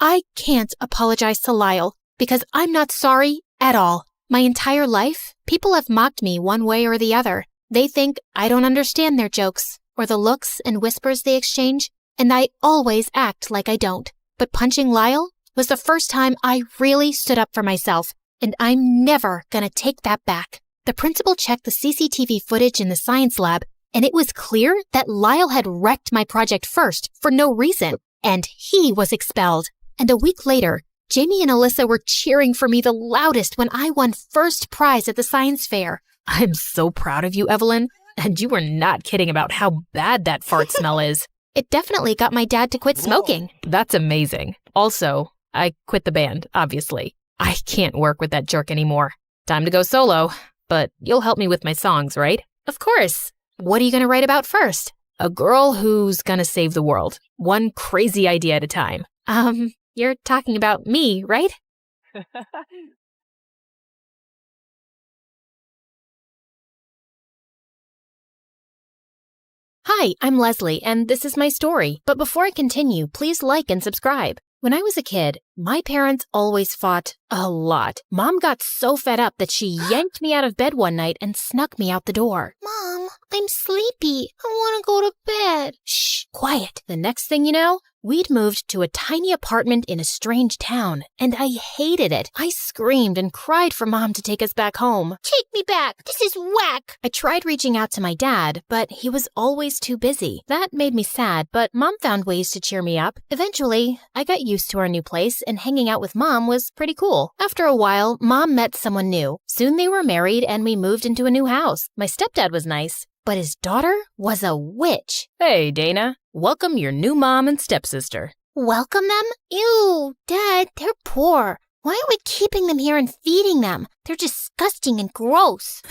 I can't apologize to Lyle because I'm not sorry at all. My entire life, people have mocked me one way or the other. They think I don't understand their jokes or the looks and whispers they exchange, and I always act like I don't. But punching Lyle was the first time I really stood up for myself, and I'm never gonna take that back. The principal checked the CCTV footage in the science lab, and it was clear that Lyle had wrecked my project first for no reason, and he was expelled. And a week later, Jamie and Alyssa were cheering for me the loudest when I won first prize at the science fair. I'm so proud of you, Evelyn, and you were not kidding about how bad that fart smell is. It definitely got my dad to quit smoking. That's amazing. Also, I quit the band, obviously. I can't work with that jerk anymore. Time to go solo, but you'll help me with my songs, right? Of course. What are you going to write about first? A girl who's going to save the world. One crazy idea at a time. You're talking about me, right? Hi, I'm Leslie, and this is my story. But before I continue, please like and subscribe. When I was a kid, my parents always fought a lot. Mom got so fed up that she yanked me out of bed one night and snuck me out the door. Mom, I'm sleepy. I want to go to bed. Shh, quiet. The next thing you know, we'd moved to a tiny apartment in a strange town, and I hated it. I screamed and cried for Mom to take us back home. Take me back. This is whack. I tried reaching out to my dad, but he was always too busy. That made me sad, but Mom found ways to cheer me up. Eventually, I got used to our new place, and hanging out with Mom was pretty cool. After a while, Mom met someone new. Soon they were married, and we moved into a new house. My stepdad was nice, but his daughter was a witch. Hey, Dana. Welcome your new mom and stepsister. Welcome them? Ew, Dad, they're poor. Why aren't we keeping them here and feeding them? They're disgusting and gross.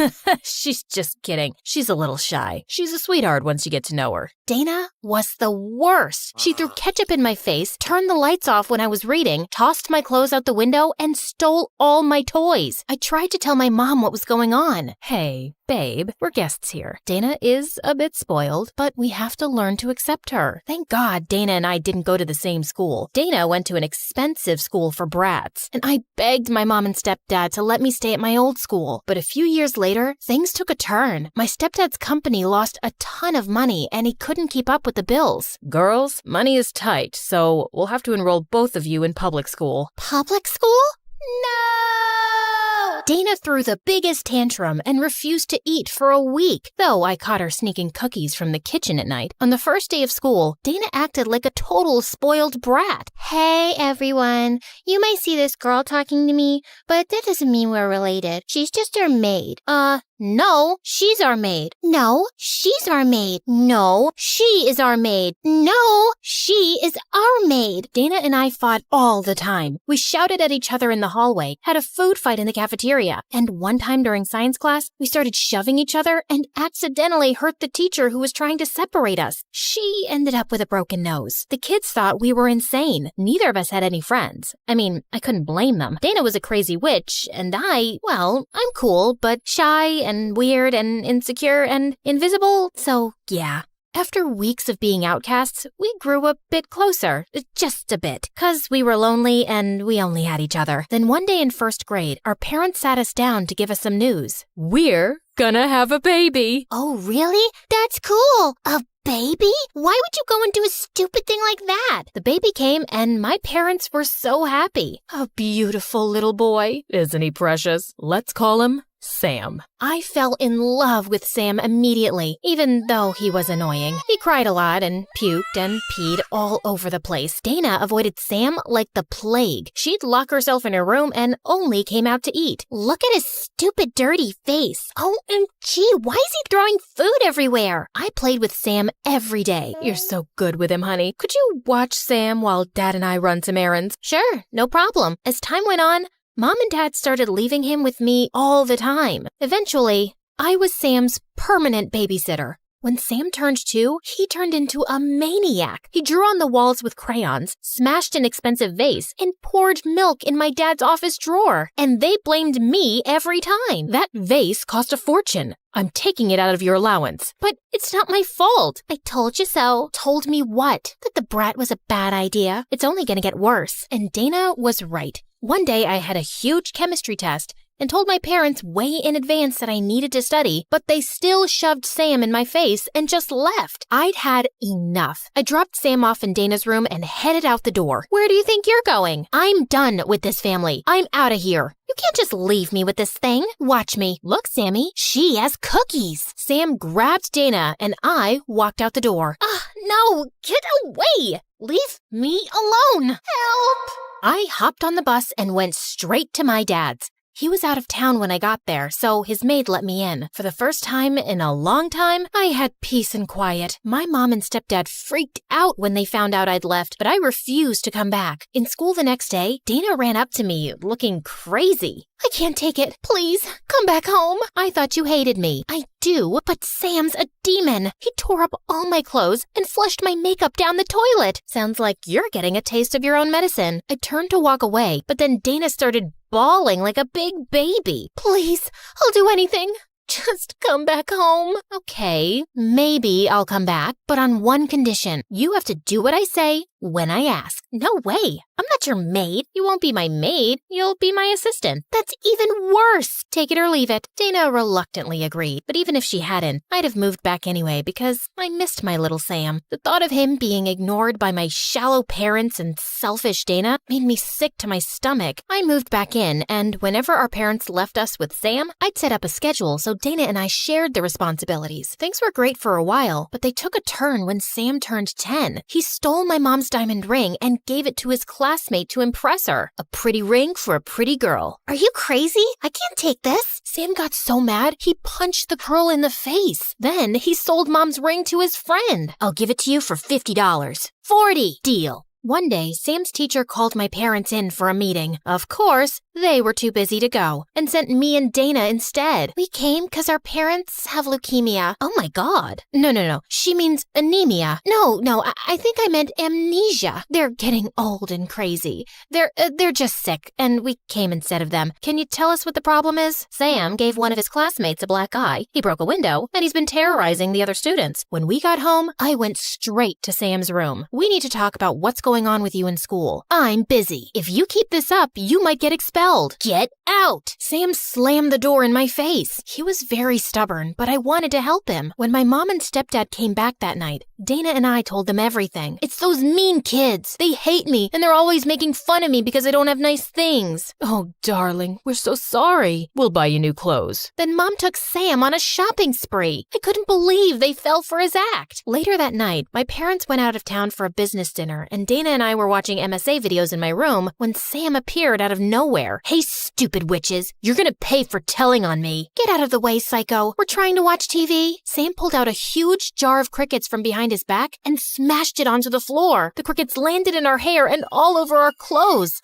She's just kidding. She's a little shy. She's a sweetheart once you get to know her. Dana was the worst. She threw ketchup in my face, turned the lights off when I was reading, tossed my clothes out the window, and stole all my toys. I tried to tell my mom what was going on. Hey, babe, we're guests here. Dana is a bit spoiled, but we have to learn to accept her. Thank God Dana and I didn't go to the same school. Dana went to an expensive school for brats, and I begged my mom and stepdad to let me stay at my old school. But a few years later, things took a turn. My stepdad's company lost a ton of money, and he couldn't keep up with the bills. Girls, money is tight, so we'll have to enroll both of you in public school. Public school? No! Dana threw the biggest tantrum and refused to eat for a week, though I caught her sneaking cookies from the kitchen at night. On the first day of school, Dana acted like a total spoiled brat. Hey, everyone. You might see this girl talking to me, but that doesn't mean we're related. She's just our maid. No, she's our maid. No, she's our maid. No, she is our maid. No, she is our maid. Dana and I fought all the time. We shouted at each other in the hallway, had a food fight in the cafeteria, and one time during science class, we started shoving each other and accidentally hurt the teacher who was trying to separate us. She ended up with a broken nose. The kids thought we were insane. Neither of us had any friends. I mean, I couldn't blame them. Dana was a crazy witch, and I'm cool, but shy and weird and insecure and invisible, so yeah. After weeks of being outcasts, we grew a bit closer. Just a bit. 'Cause we were lonely and we only had each other. Then one day in first grade, our parents sat us down to give us some news. We're gonna have a baby. Oh, really? That's cool. A baby? Why would you go and do a stupid thing like that? The baby came and my parents were so happy. A beautiful little boy. Isn't he precious? Let's call him Sam. I fell in love with Sam immediately, even though he was annoying. He cried a lot and puked and peed all over the place. Dana avoided Sam like the plague. She'd lock herself in her room and only came out to eat. Look at his stupid, dirty face. OMG, why is he throwing food everywhere? I played with Sam every day. You're so good with him, honey. Could you watch Sam while Dad and I run some errands? Sure, no problem. As time went on, Mom and Dad started leaving him with me all the time. Eventually, I was Sam's permanent babysitter. When Sam turned 2, he turned into a maniac. He drew on the walls with crayons, smashed an expensive vase, and poured milk in my dad's office drawer. And they blamed me every time. That vase cost a fortune. I'm taking it out of your allowance. But it's not my fault. I told you so. Told me what? That the brat was a bad idea. It's only gonna get worse. And Dana was right. One day I had a huge chemistry test and told my parents way in advance that I needed to study, but they still shoved Sam in my face and just left. I'd had enough. I dropped Sam off in Dana's room and headed out the door. Where do you think you're going? I'm done with this family. I'm out of here. You can't just leave me with this thing. Watch me. Look, Sammy, she has cookies. Sam grabbed Dana and I walked out the door. No, get away. Leave me alone. Help. I hopped on the bus and went straight to my dad's. He was out of town when I got there, so his maid let me in. For the first time in a long time, I had peace and quiet. My mom and stepdad freaked out when they found out I'd left, but I refused to come back. In school the next day, Dana ran up to me, looking crazy. I can't take it. Please, come back home. I thought you hated me. I do, but Sam's a demon. He tore up all my clothes and flushed my makeup down the toilet. Sounds like you're getting a taste of your own medicine. I turned to walk away, but then Dana started bawling like a big baby. Please, I'll do anything. Just come back home. Okay, maybe I'll come back, but on one condition. You have to do what I say when I ask. No way. I'm not your maid. You won't be my maid. You'll be my assistant. That's even worse. Take it or leave it. Dana reluctantly agreed, but even if she hadn't, I'd have moved back anyway because I missed my little Sam. The thought of him being ignored by my shallow parents and selfish Dana made me sick to my stomach. I moved back in, and whenever our parents left us with Sam, I'd set up a schedule so Dana and I shared the responsibilities. Things were great for a while, but they took a turn when Sam turned 10. He stole my mom's diamond ring and gave it to his classmate to impress her. A pretty ring for a pretty girl. Are you crazy? I can't take this. Sam got so mad, he punched the girl in the face. Then he sold mom's ring to his friend. I'll give it to you for $50. 40. Deal. One day, Sam's teacher called my parents in for a meeting. Of course, they were too busy to go and sent me and Dana instead. We came because our parents have leukemia. Oh my God. No. She means anemia. No, I think I meant amnesia. They're getting old and crazy. They're just sick, and we came instead of them. Can you tell us what the problem is? Sam gave one of his classmates a black eye. He broke a window, and he's been terrorizing the other students. When we got home, I went straight to Sam's room. We need to talk about what's going on with you in school. I'm busy. If you keep this up, you might get expelled. Get out! Sam slammed the door in my face. He was very stubborn, but I wanted to help him. When my mom and stepdad came back that night, Dana and I told them everything. It's those mean kids. They hate me, and they're always making fun of me because I don't have nice things. Oh, darling, we're so sorry. We'll buy you new clothes. Then Mom took Sam on a shopping spree. I couldn't believe they fell for his act. Later that night, my parents went out of town for a business dinner, and Dana and I were watching MSA videos in my room when Sam appeared out of nowhere. Hey, stupid witches, you're gonna pay for telling on me. Get out of the way, psycho. We're trying to watch TV. Sam pulled out a huge jar of crickets from behind his back and smashed it onto the floor. The crickets landed in our hair and all over our clothes.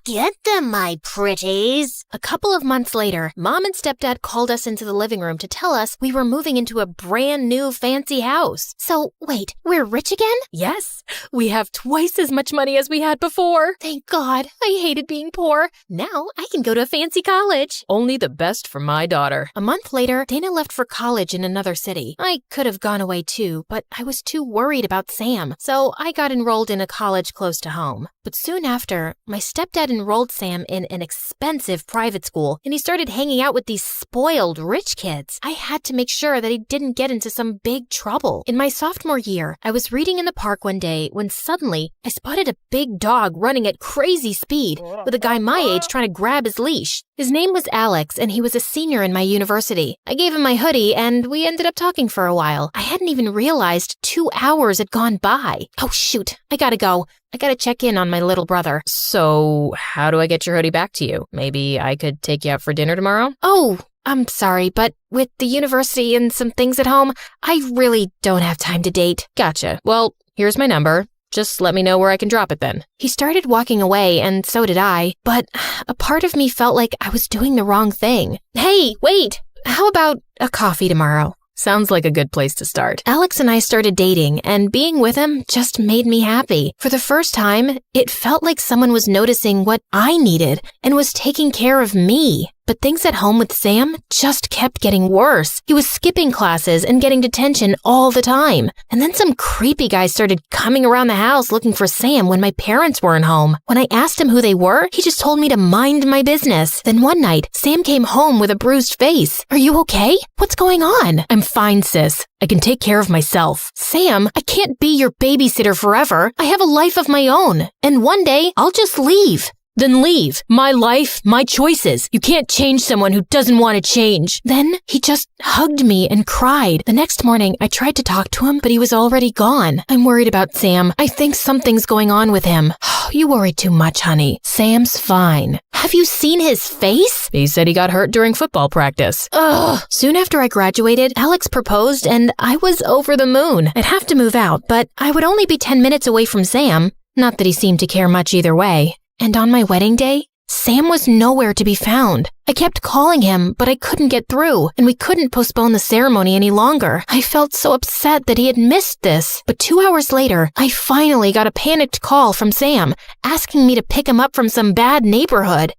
Get them, my pretties. A couple of months later, Mom and Stepdad called us into the living room to tell us we were moving into a brand new fancy house. So, wait, we're rich again? Yes, we have have twice as much money as we had before. Thank God. I hated being poor. Now I can go to a fancy college. Only the best for my daughter. A month later, Dana left for college in another city. I could have gone away too, but I was too worried about Sam, so I got enrolled in a college close to home. But soon after, my stepdad enrolled Sam in an expensive private school, and he started hanging out with these spoiled rich kids. I had to make sure that he didn't get into some big trouble. In my sophomore year, I was reading in the park one day when suddenly I spotted a big dog running at crazy speed with a guy my age trying to grab his leash. His name was Alex, and he was a senior in my university. I gave him my hoodie, and we ended up talking for a while. I hadn't even realized 2 hours had gone by. Oh, shoot. I gotta go. I gotta check in on my little brother. So, how do I get your hoodie back to you? Maybe I could take you out for dinner tomorrow? Oh, I'm sorry, but with the university and some things at home, I really don't have time to date. Gotcha. Well, here's my number. Just let me know where I can drop it then. He started walking away, and so did I, but a part of me felt like I was doing the wrong thing. Hey, wait! How about a coffee tomorrow? Sounds like a good place to start. Alex and I started dating, and being with him just made me happy. For the first time, it felt like someone was noticing what I needed and was taking care of me. But things at home with Sam just kept getting worse. He was skipping classes and getting detention all the time. And then some creepy guys started coming around the house looking for Sam when my parents weren't home. When I asked him who they were, he just told me to mind my business. Then one night, Sam came home with a bruised face. Are you okay? What's going on? I'm fine, sis. I can take care of myself. Sam, I can't be your babysitter forever. I have a life of my own. And one day, I'll just leave. Then leave. My life, my choices. You can't change someone who doesn't want to change. Then he just hugged me and cried. The next morning, I tried to talk to him, but he was already gone. I'm worried about Sam. I think something's going on with him. You worry too much, honey. Sam's fine. Have you seen his face? He said he got hurt during football practice. Ugh. Soon after I graduated, Alex proposed, and I was over the moon. I'd have to move out, but I would only be 10 minutes away from Sam. Not that he seemed to care much either way. And on my wedding day, Sam was nowhere to be found. I kept calling him, but I couldn't get through, and we couldn't postpone the ceremony any longer. I felt so upset that he had missed this. But 2 hours later, I finally got a panicked call from Sam, asking me to pick him up from some bad neighborhood.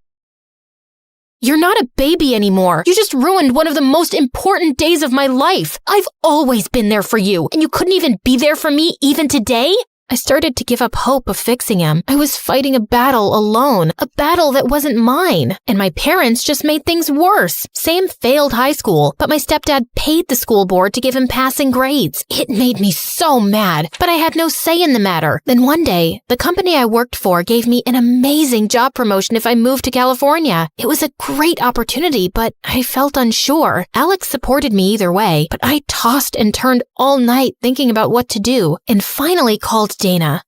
You're not a baby anymore. You just ruined one of the most important days of my life. I've always been there for you, and you couldn't even be there for me even today? I started to give up hope of fixing him. I was fighting a battle alone, a battle that wasn't mine. And my parents just made things worse. Sam failed high school, but my stepdad paid the school board to give him passing grades. It made me so mad, but I had no say in the matter. Then one day, the company I worked for gave me an amazing job promotion if I moved to California. It was a great opportunity, but I felt unsure. Alex supported me either way, but I tossed and turned all night thinking about what to do, and finally called Dana.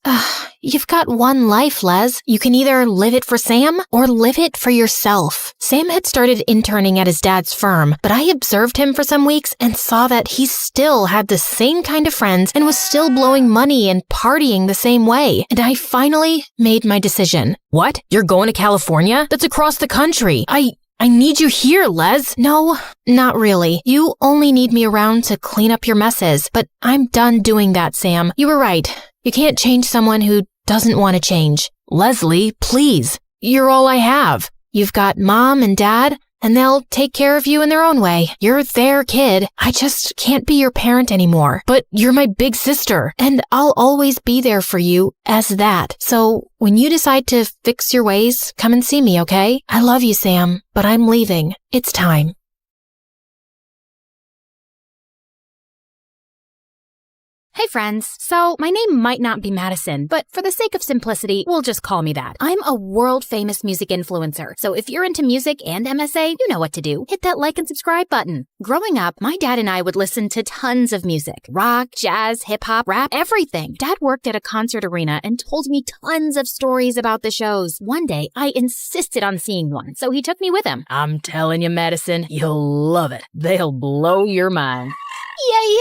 You've got one life, Les. You can either live it for Sam or live it for yourself. Sam had started interning at his dad's firm, but I observed him for some weeks and saw that he still had the same kind of friends and was still blowing money and partying the same way. And I finally made my decision. What? You're going to California? That's across the country. I need you here, Les. No, not really. You only need me around to clean up your messes, but I'm done doing that, Sam. You were right. You can't change someone who doesn't want to change. Leslie, please. You're all I have. You've got Mom and Dad, and they'll take care of you in their own way. You're their kid. I just can't be your parent anymore. But you're my big sister. And I'll always be there for you as that. So when you decide to fix your ways, come and see me, okay? I love you, Sam, but I'm leaving. It's time. Hey friends, so my name might not be Madison, but for the sake of simplicity, we'll just call me that. I'm a world-famous music influencer, so if you're into music and MSA, you know what to do. Hit that like and subscribe button. Growing up, my dad and I would listen to tons of music. Rock, jazz, hip-hop, rap, everything. Dad worked at a concert arena and told me tons of stories about the shows. One day, I insisted on seeing one, so he took me with him. I'm telling you, Madison, you'll love it. They'll blow your mind. Yay!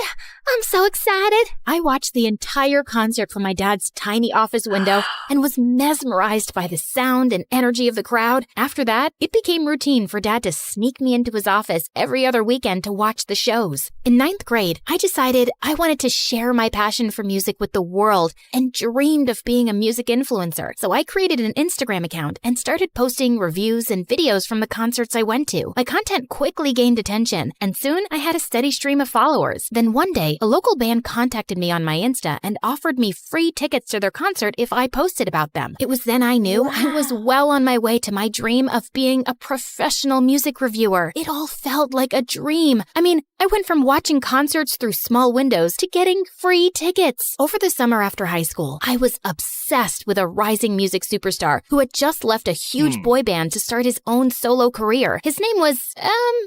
I'm so excited. I watched the entire concert from my dad's tiny office window and was mesmerized by the sound and energy of the crowd. After that, it became routine for Dad to sneak me into his office every other weekend to watch the shows. In 9th grade, I decided I wanted to share my passion for music with the world and dreamed of being a music influencer. So I created an Instagram account and started posting reviews and videos from the concerts I went to. My content quickly gained attention, and soon I had a steady stream of followers. Then one day, a local band contacted me on my Insta and offered me free tickets to their concert if I posted about them. It was then I knew I was well on my way to my dream of being a professional music reviewer. It all felt like a dream. I mean, I went from watching concerts through small windows to getting free tickets. Over the summer after high school, I was obsessed with a rising music superstar who had just left a huge boy band to start his own solo career. His name was,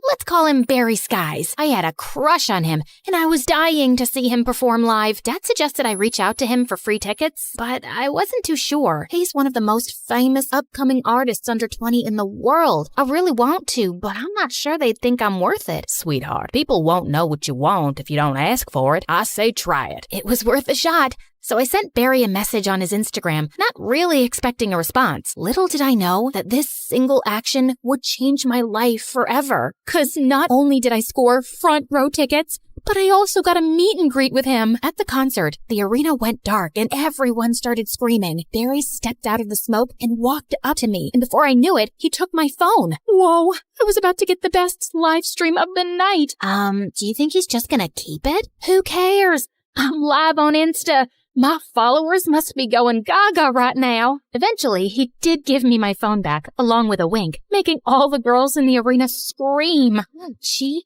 let's call him Barry Skies. I had a crush on him, and I was dying to see him perform live. Dad suggested I reach out to him for free tickets, but I wasn't too sure. He's one of the most famous upcoming artists under 20 in the world. I really want to, but I'm not sure they'd think I'm worth it. Sweetheart, people won't know what you want if you don't ask for it. I say try it. It was worth a shot. So I sent Barry a message on his Instagram, not really expecting a response. Little did I know that this single action would change my life forever. 'Cause not only did I score front row tickets, but I also got a meet and greet with him. At the concert, the arena went dark and everyone started screaming. Barry stepped out of the smoke and walked up to me, and before I knew it, he took my phone. Whoa, I was about to get the best live stream of the night. Do you think he's just gonna keep it? Who cares? I'm live on Insta. My followers must be going gaga right now. Eventually, he did give me my phone back, along with a wink, making all the girls in the arena scream.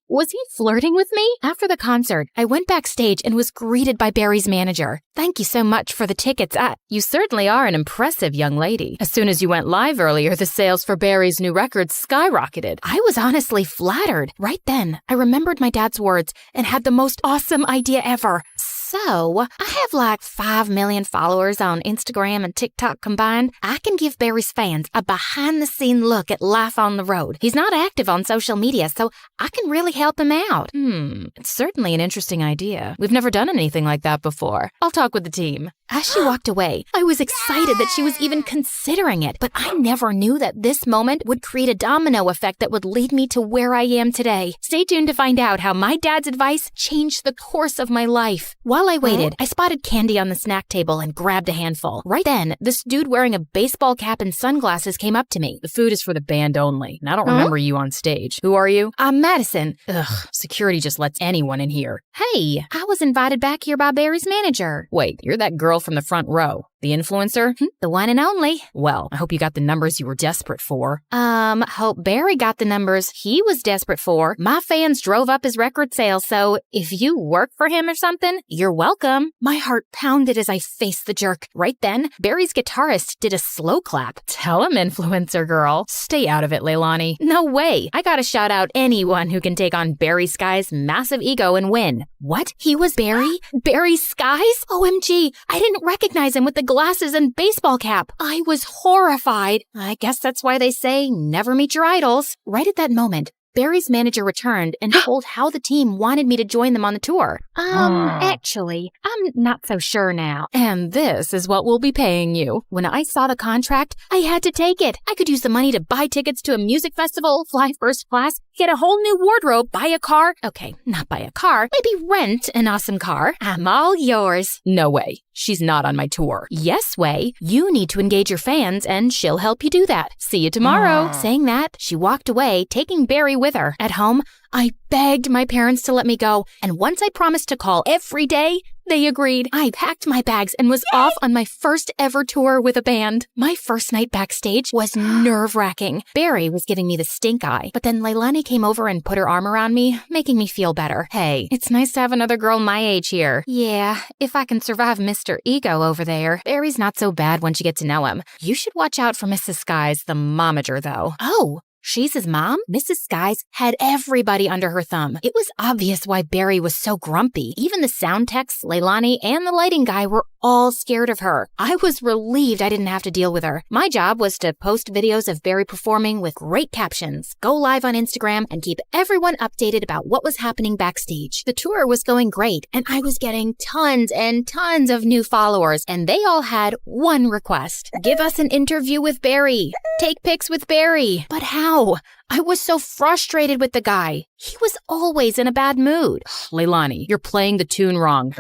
Was he flirting with me? After the concert, I went backstage and was greeted by Barry's manager. Thank you so much for the tickets. You certainly are an impressive young lady. As soon as you went live earlier, the sales for Barry's new record skyrocketed. I was honestly flattered. Right then, I remembered my dad's words and had the most awesome idea ever. So, I have like 5 million followers on Instagram and TikTok combined. I can give Barry's fans a behind-the-scene look at life on the road. He's not active on social media, so I can really help him out. It's certainly an interesting idea. We've never done anything like that before. I'll talk with the team. As she walked away, I was excited that she was even considering it, but I never knew that this moment would create a domino effect that would lead me to where I am today. Stay tuned to find out how my dad's advice changed the course of my life. While I waited, I spotted candy on the snack table and grabbed a handful. Right then, this dude wearing a baseball cap and sunglasses came up to me. The food is for the band only, and I don't remember you on stage. Who are you? I'm Madison. Ugh, security just lets anyone in here. Hey, I was invited back here by Barry's manager. Wait, you're that girl from the front row. The influencer? The one and only. Well, I hope you got the numbers you were desperate for. Hope Barry got the numbers he was desperate for. My fans drove up his record sales, so if you work for him or something, you're welcome. My heart pounded as I faced the jerk. Right then, Barry's guitarist did a slow clap. Tell him, influencer girl. Stay out of it, Leilani. No way. I gotta shout out anyone who can take on Barry Sky's massive ego and win. What? He was Barry? Barry Skies? OMG, I didn't recognize him with the glasses and baseball cap. I was horrified. I guess that's why they say never meet your idols. Right at that moment, Barry's manager returned and told how the team wanted me to join them on the tour. Actually, I'm not so sure now. And this is what we'll be paying you. When I saw the contract, I had to take it. I could use the money to buy tickets to a music festival, fly first class, get a whole new wardrobe, buy a car. Okay, not buy a car, maybe rent an awesome car. I'm all yours. No way. She's not on my tour. Yes way. You need to engage your fans and she'll help you do that. See you tomorrow. Saying that, she walked away, taking Barry with her. At home, I begged my parents to let me go, and once I promised to call every day, they agreed. I packed my bags and was off on my first ever tour with a band. My first night backstage was nerve-wracking. Barry was giving me the stink eye, but then Leilani came over and put her arm around me, making me feel better. Hey, it's nice to have another girl my age here. Yeah, if I can survive Mr. Ego over there. Barry's not so bad once you get to know him. You should watch out for Mrs. Skies, the momager, though. Oh, She's his mom? Mrs. Skies had everybody under her thumb. It was obvious why Barry was so grumpy. Even the sound techs, Leilani, and the lighting guy were all scared of her. I was relieved I didn't have to deal with her. My job was to post videos of Barry performing with great captions, go live on Instagram, and keep everyone updated about what was happening backstage. The tour was going great, and I was getting tons and tons of new followers, and they all had one request. Give us an interview with Barry. Take pics with Barry. But how? I was so frustrated with the guy. He was always in a bad mood. Leilani, you're playing the tune wrong.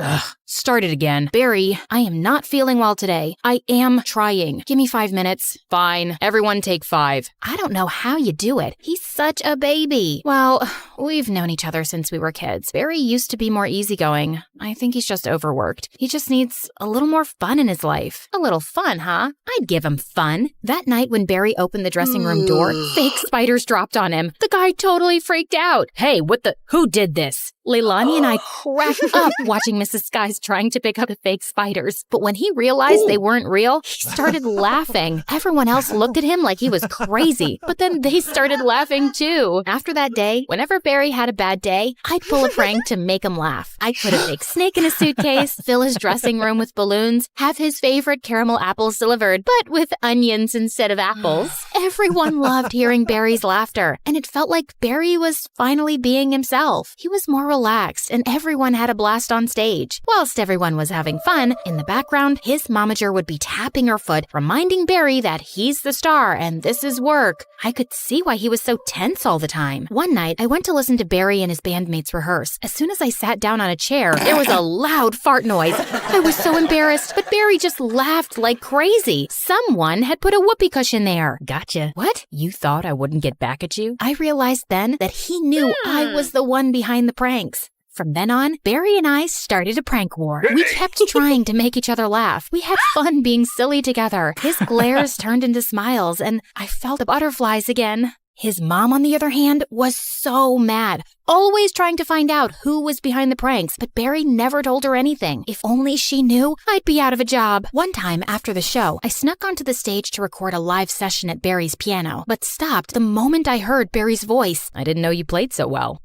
Start it again. Barry, I am not feeling well today. I am trying. Give me 5 minutes. Fine. Everyone take 5. I don't know how you do it. He's such a baby. Well, we've known each other since we were kids. Barry used to be more easygoing. I think he's just overworked. He just needs a little more fun in his life. A little fun, huh? I'd give him fun. That night when Barry opened the dressing room door, fake spiders dropped on him. The guy totally freaked out. Hey, who did this? Leilani and I cracked up watching Mrs. Skies trying to pick up the fake spiders. But when he realized they weren't real, he started laughing. Everyone else looked at him like he was crazy, but then they started laughing too. After that day, whenever Barry had a bad day, I'd pull a prank to make him laugh. I'd put a fake snake in a suitcase, fill his dressing room with balloons, have his favorite caramel apples delivered, but with onions instead of apples. Everyone loved hearing Barry's laughter, and it felt like Barry was finally being himself. He was more relaxed, and everyone had a blast on stage. Whilst everyone was having fun, in the background, his momager would be tapping her foot, reminding Barry that he's the star and this is work. I could see why he was so tense all the time. One night, I went to listen to Barry and his bandmates rehearse. As soon as I sat down on a chair, there was a loud fart noise. I was so embarrassed, but Barry just laughed like crazy. Someone had put a whoopee cushion there. Gotcha. What? You thought I wouldn't get back at you? I realized then that he knew I was the one behind the pranks. From then on, Barry and I started a prank war. We kept trying to make each other laugh. We had fun being silly together. His glares turned into smiles, and I felt the butterflies again. His mom, on the other hand, was so mad, always trying to find out who was behind the pranks, but Barry never told her anything. If only she knew, I'd be out of a job. One time after the show, I snuck onto the stage to record a live session at Barry's piano, but stopped the moment I heard Barry's voice. I didn't know you played so well.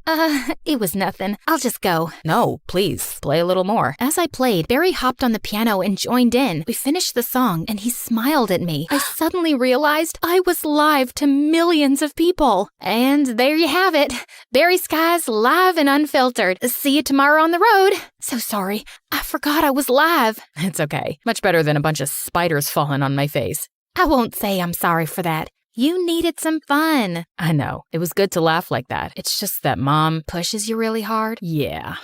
It was nothing. I'll just go. No, please, play a little more. As I played, Barry hopped on the piano and joined in. We finished the song, and he smiled at me. I suddenly realized I was live to millions of people. And there you have it. Barry Skies live and unfiltered. See you tomorrow on the road. So sorry. I forgot I was live. It's okay. Much better than a bunch of spiders falling on my face. I won't say I'm sorry for that. You needed some fun. I know. It was good to laugh like that. It's just that Mom pushes you really hard. Yeah.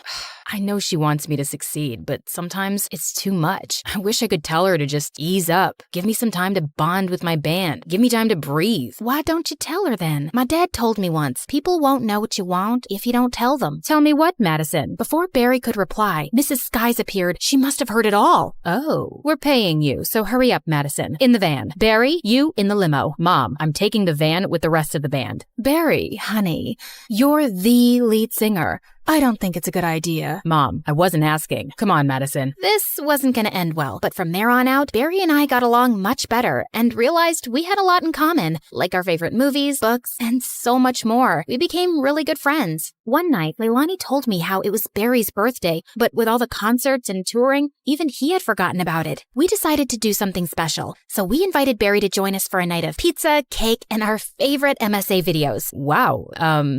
I know she wants me to succeed, but sometimes it's too much. I wish I could tell her to just ease up. Give me some time to bond with my band. Give me time to breathe. Why don't you tell her then? My dad told me once, people won't know what you want if you don't tell them. Tell me what, Madison? Before Barry could reply, Mrs. Skies appeared. She must have heard it all. Oh, we're paying you, so hurry up, Madison. In the van. Barry, you in the limo. Mom, I'm taking the van with the rest of the band. Barry, honey, you're the lead singer. I don't think it's a good idea. Mom, I wasn't asking. Come on, Madison. This wasn't going to end well, but from there on out, Barry and I got along much better and realized we had a lot in common, like our favorite movies, books, and so much more. We became really good friends. One night, Leilani told me how it was Barry's birthday, but with all the concerts and touring, even he had forgotten about it. We decided to do something special, so we invited Barry to join us for a night of pizza, cake, and our favorite MSA videos. Wow,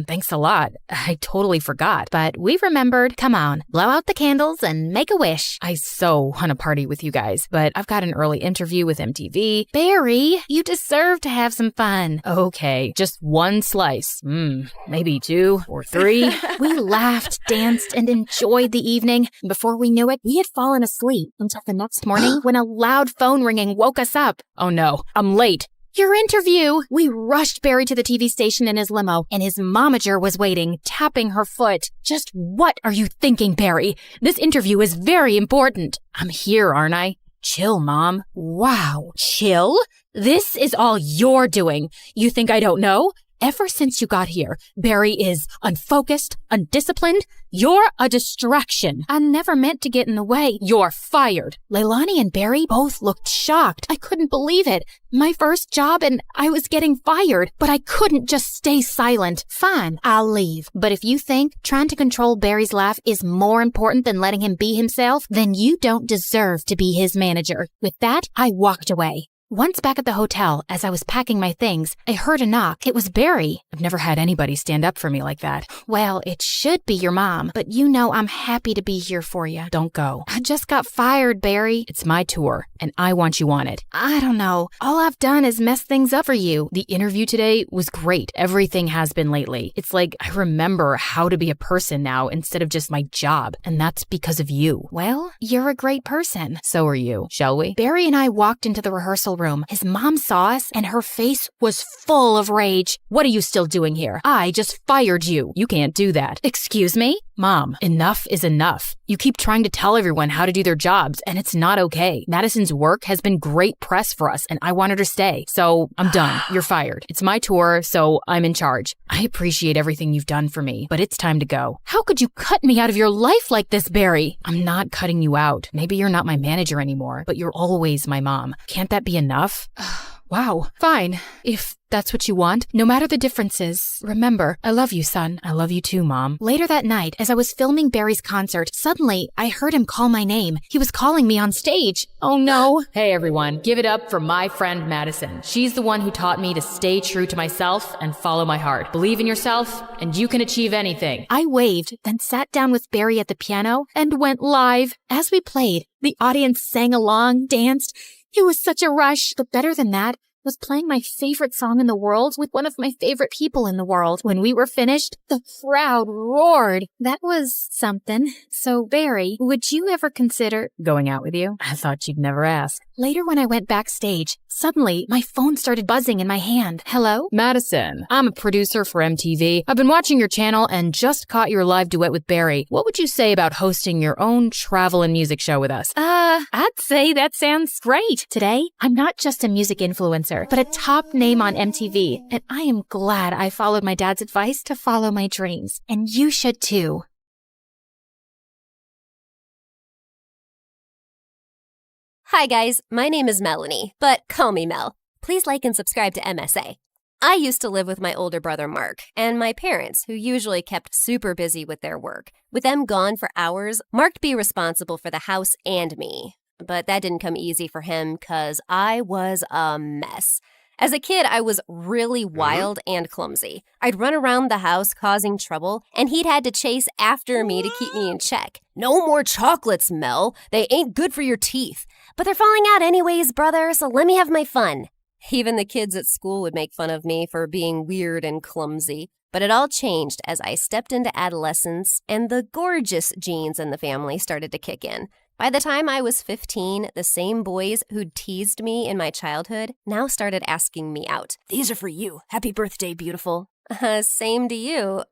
thanks a lot. I totally forgot. But we remembered. Come on, blow out the candles and make a wish. I so want to party with you guys, but I've got an early interview with MTV. Barry, you deserve to have some fun. Okay, just one slice. Maybe 2 or 3. We laughed, danced, and enjoyed the evening. Before we knew it, we had fallen asleep until the next morning when a loud phone ringing woke us up. Oh no, I'm late. Your interview! We rushed Barry to the TV station in his limo, and his momager was waiting, tapping her foot. Just what are you thinking, Barry? This interview is very important. I'm here, aren't I? Chill, Mom. Wow. Chill? This is all you're doing. You think I don't know? Ever since you got here, Barry is unfocused, undisciplined. You're a distraction. I never meant to get in the way. You're fired. Leilani and Barry both looked shocked. I couldn't believe it. My first job and I was getting fired, but I couldn't just stay silent. Fine, I'll leave. But if you think trying to control Barry's laugh is more important than letting him be himself, then you don't deserve to be his manager. With that, I walked away. Once back at the hotel, as I was packing my things, I heard a knock. It was Barry. I've never had anybody stand up for me like that. Well, it should be your mom, but you know I'm happy to be here for you. Don't go. I just got fired, Barry. It's my tour, and I want you on it. I don't know. All I've done is mess things up for you. The interview today was great. Everything has been lately. It's like I remember how to be a person now instead of just my job, and that's because of you. Well, you're a great person. So are you. Shall we? Barry and I walked into the rehearsal room. His mom saw us and her face was full of rage. What are you still doing here? I just fired you. You can't do that. Excuse me? Mom, enough is enough. You keep trying to tell everyone how to do their jobs and it's not okay. Madison's work has been great press for us and I want her to stay. So I'm done. You're fired. It's my tour, so I'm in charge. I appreciate everything you've done for me, but it's time to go. How could you cut me out of your life like this, Barry? I'm not cutting you out. Maybe you're not my manager anymore, but you're always my mom. Can't that be enough? Wow. Fine. If that's what you want, no matter the differences. Remember, I love you, son. I love you too, Mom. Later that night, as I was filming Barry's concert, suddenly I heard him call my name. He was calling me on stage. Oh no. Hey everyone, give it up for my friend Madison. She's the one who taught me to stay true to myself and follow my heart. Believe in yourself, and you can achieve anything. I waved, then sat down with Barry at the piano and went live. As we played, the audience sang along, danced. It was such a rush, but better than that was playing my favorite song in the world with one of my favorite people in the world. When we were finished, the crowd roared. That was something. So, Barry, would you ever consider going out with you? I thought you'd never ask. Later when I went backstage, suddenly my phone started buzzing in my hand. Hello? Madison, I'm a producer for MTV. I've been watching your channel and just caught your live duet with Barry. What would you say about hosting your own travel and music show with us? I'd say that sounds great. Today, I'm not just a music influencer, but a top name on MTV, and I am glad I followed my dad's advice to follow my dreams. And you should too. Hi guys, my name is Melanie, but call me Mel. Please like and subscribe to MSA. I used to live with my older brother Mark and my parents, who usually kept super busy with their work. With them gone for hours, Mark'd be responsible for the house and me. But that didn't come easy for him because I was a mess. As a kid, I was really wild and clumsy. I'd run around the house causing trouble, and he'd had to chase after me to keep me in check. No more chocolates, Mel. They ain't good for your teeth. But they're falling out anyways, brother, so let me have my fun. Even the kids at school would make fun of me for being weird and clumsy. But it all changed as I stepped into adolescence and the gorgeous genes in the family started to kick in. By the time I was 15, the same boys who'd teased me in my childhood now started asking me out. These are for you. Happy birthday, beautiful. Same to you.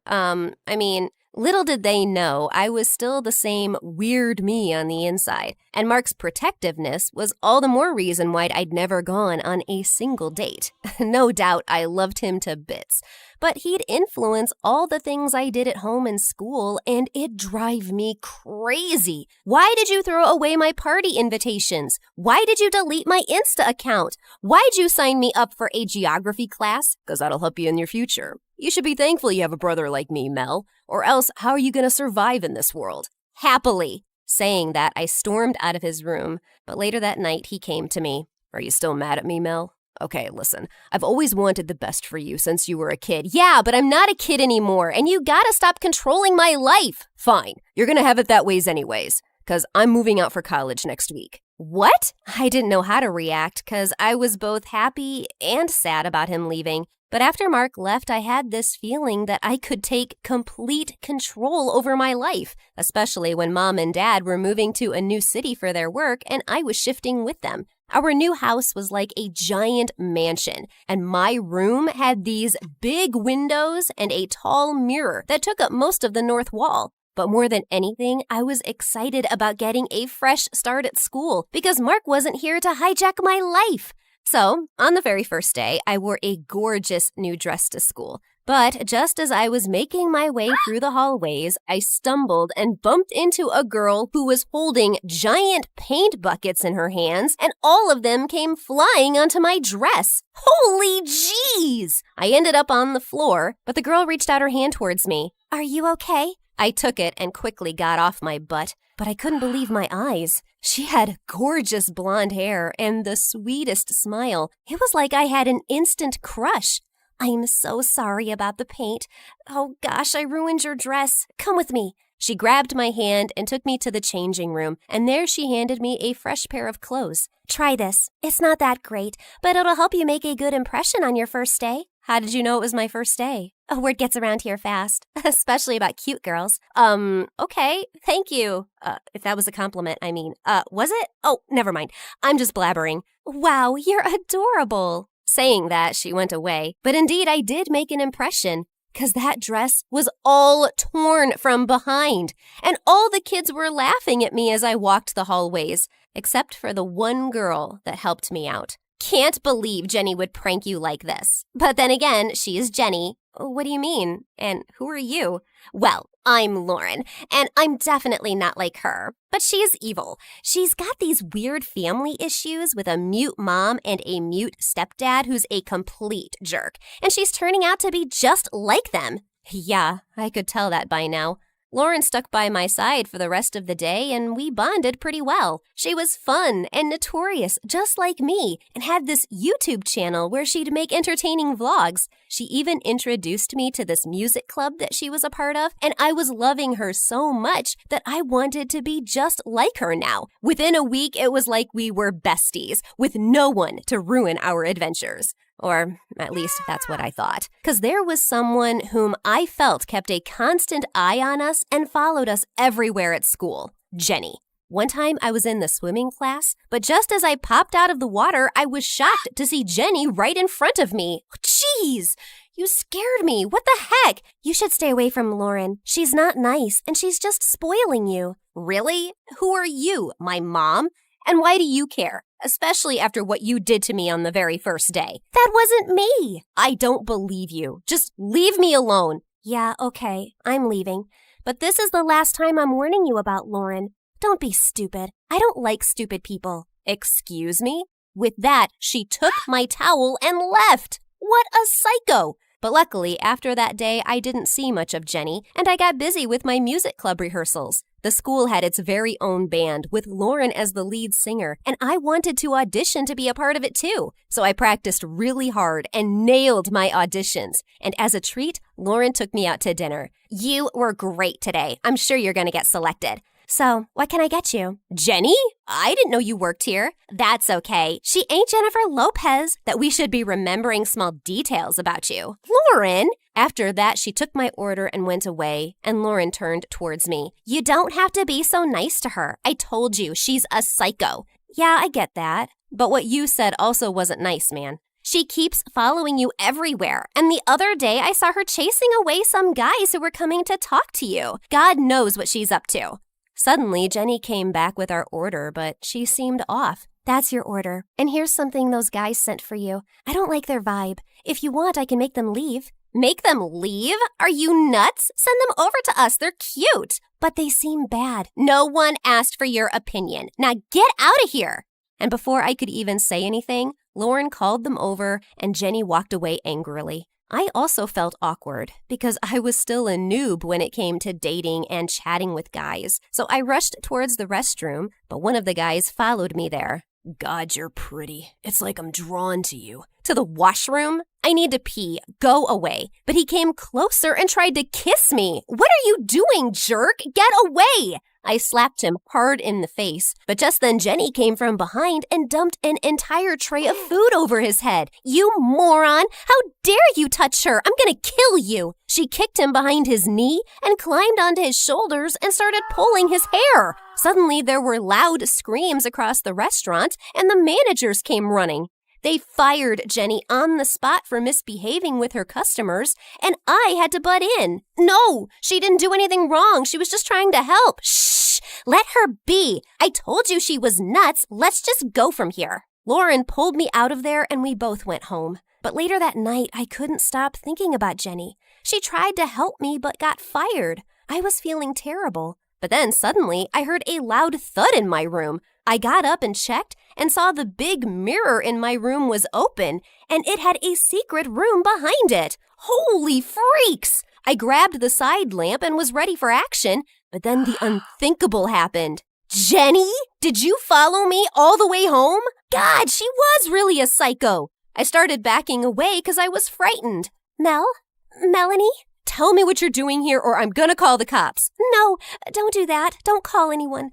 Little did they know I was still the same weird me on the inside. And Mark's protectiveness was all the more reason why I'd never gone on a single date. No doubt I loved him to bits. But he'd influence all the things I did at home and school, and it'd drive me crazy. Why did you throw away my party invitations? Why did you delete my Insta account? Why'd you sign me up for a geography class? 'Cause that'll help you in your future. You should be thankful you have a brother like me, Mel. Or else, how are you going to survive in this world? Happily. Saying that, I stormed out of his room, but later that night, he came to me. Are you still mad at me, Mel? Okay, listen, I've always wanted the best for you since you were a kid. Yeah, but I'm not a kid anymore, and you gotta stop controlling my life. Fine, you're gonna have it that ways anyways, 'cause I'm moving out for college next week. What? I didn't know how to react, 'cause I was both happy and sad about him leaving. But after Mark left, I had this feeling that I could take complete control over my life, especially when Mom and Dad were moving to a new city for their work and I was shifting with them. Our new house was like a giant mansion, and my room had these big windows and a tall mirror that took up most of the north wall. But more than anything, I was excited about getting a fresh start at school because Mark wasn't here to hijack my life. So, on the very first day, I wore a gorgeous new dress to school. But just as I was making my way through the hallways, I stumbled and bumped into a girl who was holding giant paint buckets in her hands, and all of them came flying onto my dress. Holy jeez! I ended up on the floor, but the girl reached out her hand towards me. Are you okay? I took it and quickly got off my butt, but I couldn't believe my eyes. She had gorgeous blonde hair and the sweetest smile. It was like I had an instant crush. I'm so sorry about the paint. Oh gosh, I ruined your dress. Come with me. She grabbed my hand and took me to the changing room, and there she handed me a fresh pair of clothes. Try this. It's not that great, but it'll help you make a good impression on your first day. How did you know it was my first day? A word gets around here fast, especially about cute girls. Okay, thank you. If that was a compliment, I mean, was it? Oh, never mind. I'm just blabbering. Wow, you're adorable. Saying that, she went away. But indeed, I did make an impression, because that dress was all torn from behind. And all the kids were laughing at me as I walked the hallways, except for the one girl that helped me out. Can't believe Jenny would prank you like this. But then again, she is Jenny. What do you mean? And who are you? Well, I'm Lauren, and I'm definitely not like her. But she is evil. She's got these weird family issues with a mute mom and a mute stepdad who's a complete jerk. And she's turning out to be just like them. Yeah, I could tell that by now. Lauren stuck by my side for the rest of the day, and we bonded pretty well. She was fun and notorious, just like me, and had this YouTube channel where she'd make entertaining vlogs. She even introduced me to this music club that she was a part of, and I was loving her so much that I wanted to be just like her now. Within a week, it was like we were besties, with no one to ruin our adventures. Or at least that's what I thought. Because there was someone whom I felt kept a constant eye on us and followed us everywhere at school. Jenny. One time I was in the swimming class, but just as I popped out of the water, I was shocked to see Jenny right in front of me. Jeez, you scared me. What the heck? You should stay away from Lauren. She's not nice, and she's just spoiling you. Really? Who are you, my mom? And why do you care? Especially after what you did to me on the very first day. That wasn't me. I don't believe you. Just leave me alone. Yeah, okay, I'm leaving. But this is the last time I'm warning you about Lauren. Don't be stupid. I don't like stupid people. Excuse me? With that, she took my towel and left. What a psycho! But luckily, after that day, I didn't see much of Jenny, and I got busy with my music club rehearsals. The school had its very own band, with Lauren as the lead singer, and I wanted to audition to be a part of it too. So I practiced really hard and nailed my auditions. And as a treat, Lauren took me out to dinner. You were great today. I'm sure you're going to get selected. So, what can I get you? Jenny? I didn't know you worked here. That's okay. She ain't Jennifer Lopez, that we should be remembering small details about you. Lauren? After that, she took my order and went away, and Lauren turned towards me. You don't have to be so nice to her. I told you, she's a psycho. Yeah, I get that. But what you said also wasn't nice, man. She keeps following you everywhere. And the other day, I saw her chasing away some guys who were coming to talk to you. God knows what she's up to. Suddenly, Jenny came back with our order, but she seemed off. That's your order. And here's something those guys sent for you. I don't like their vibe. If you want, I can make them leave. Make them leave? Are you nuts? Send them over to us. They're cute. But they seem bad. No one asked for your opinion. Now get out of here. And before I could even say anything, Lauren called them over and Jenny walked away angrily. I also felt awkward because I was still a noob when it came to dating and chatting with guys. So I rushed towards the restroom, but one of the guys followed me there. God, you're pretty. It's like I'm drawn to you. To the washroom? I need to pee. Go away. But he came closer and tried to kiss me. What are you doing, jerk? Get away! I slapped him hard in the face, but just then Jenny came from behind and dumped an entire tray of food over his head. You moron! How dare you touch her? I'm gonna kill you! She kicked him behind his knee and climbed onto his shoulders and started pulling his hair. Suddenly, there were loud screams across the restaurant, and the managers came running. They fired Jenny on the spot for misbehaving with her customers, and I had to butt in. No, she didn't do anything wrong. She was just trying to help. Shh, let her be. I told you she was nuts. Let's just go from here. Lauren pulled me out of there and we both went home. But later that night, I couldn't stop thinking about Jenny. She tried to help me but got fired. I was feeling terrible. But then suddenly, I heard a loud thud in my room. I got up and checked and saw the big mirror in my room was open and it had a secret room behind it. Holy freaks! I grabbed the side lamp and was ready for action, but then the unthinkable happened. Jenny, did you follow me all the way home? God, she was really a psycho. I started backing away because I was frightened. Melanie? Tell me what you're doing here or I'm gonna call the cops. No, don't do that. Don't call anyone.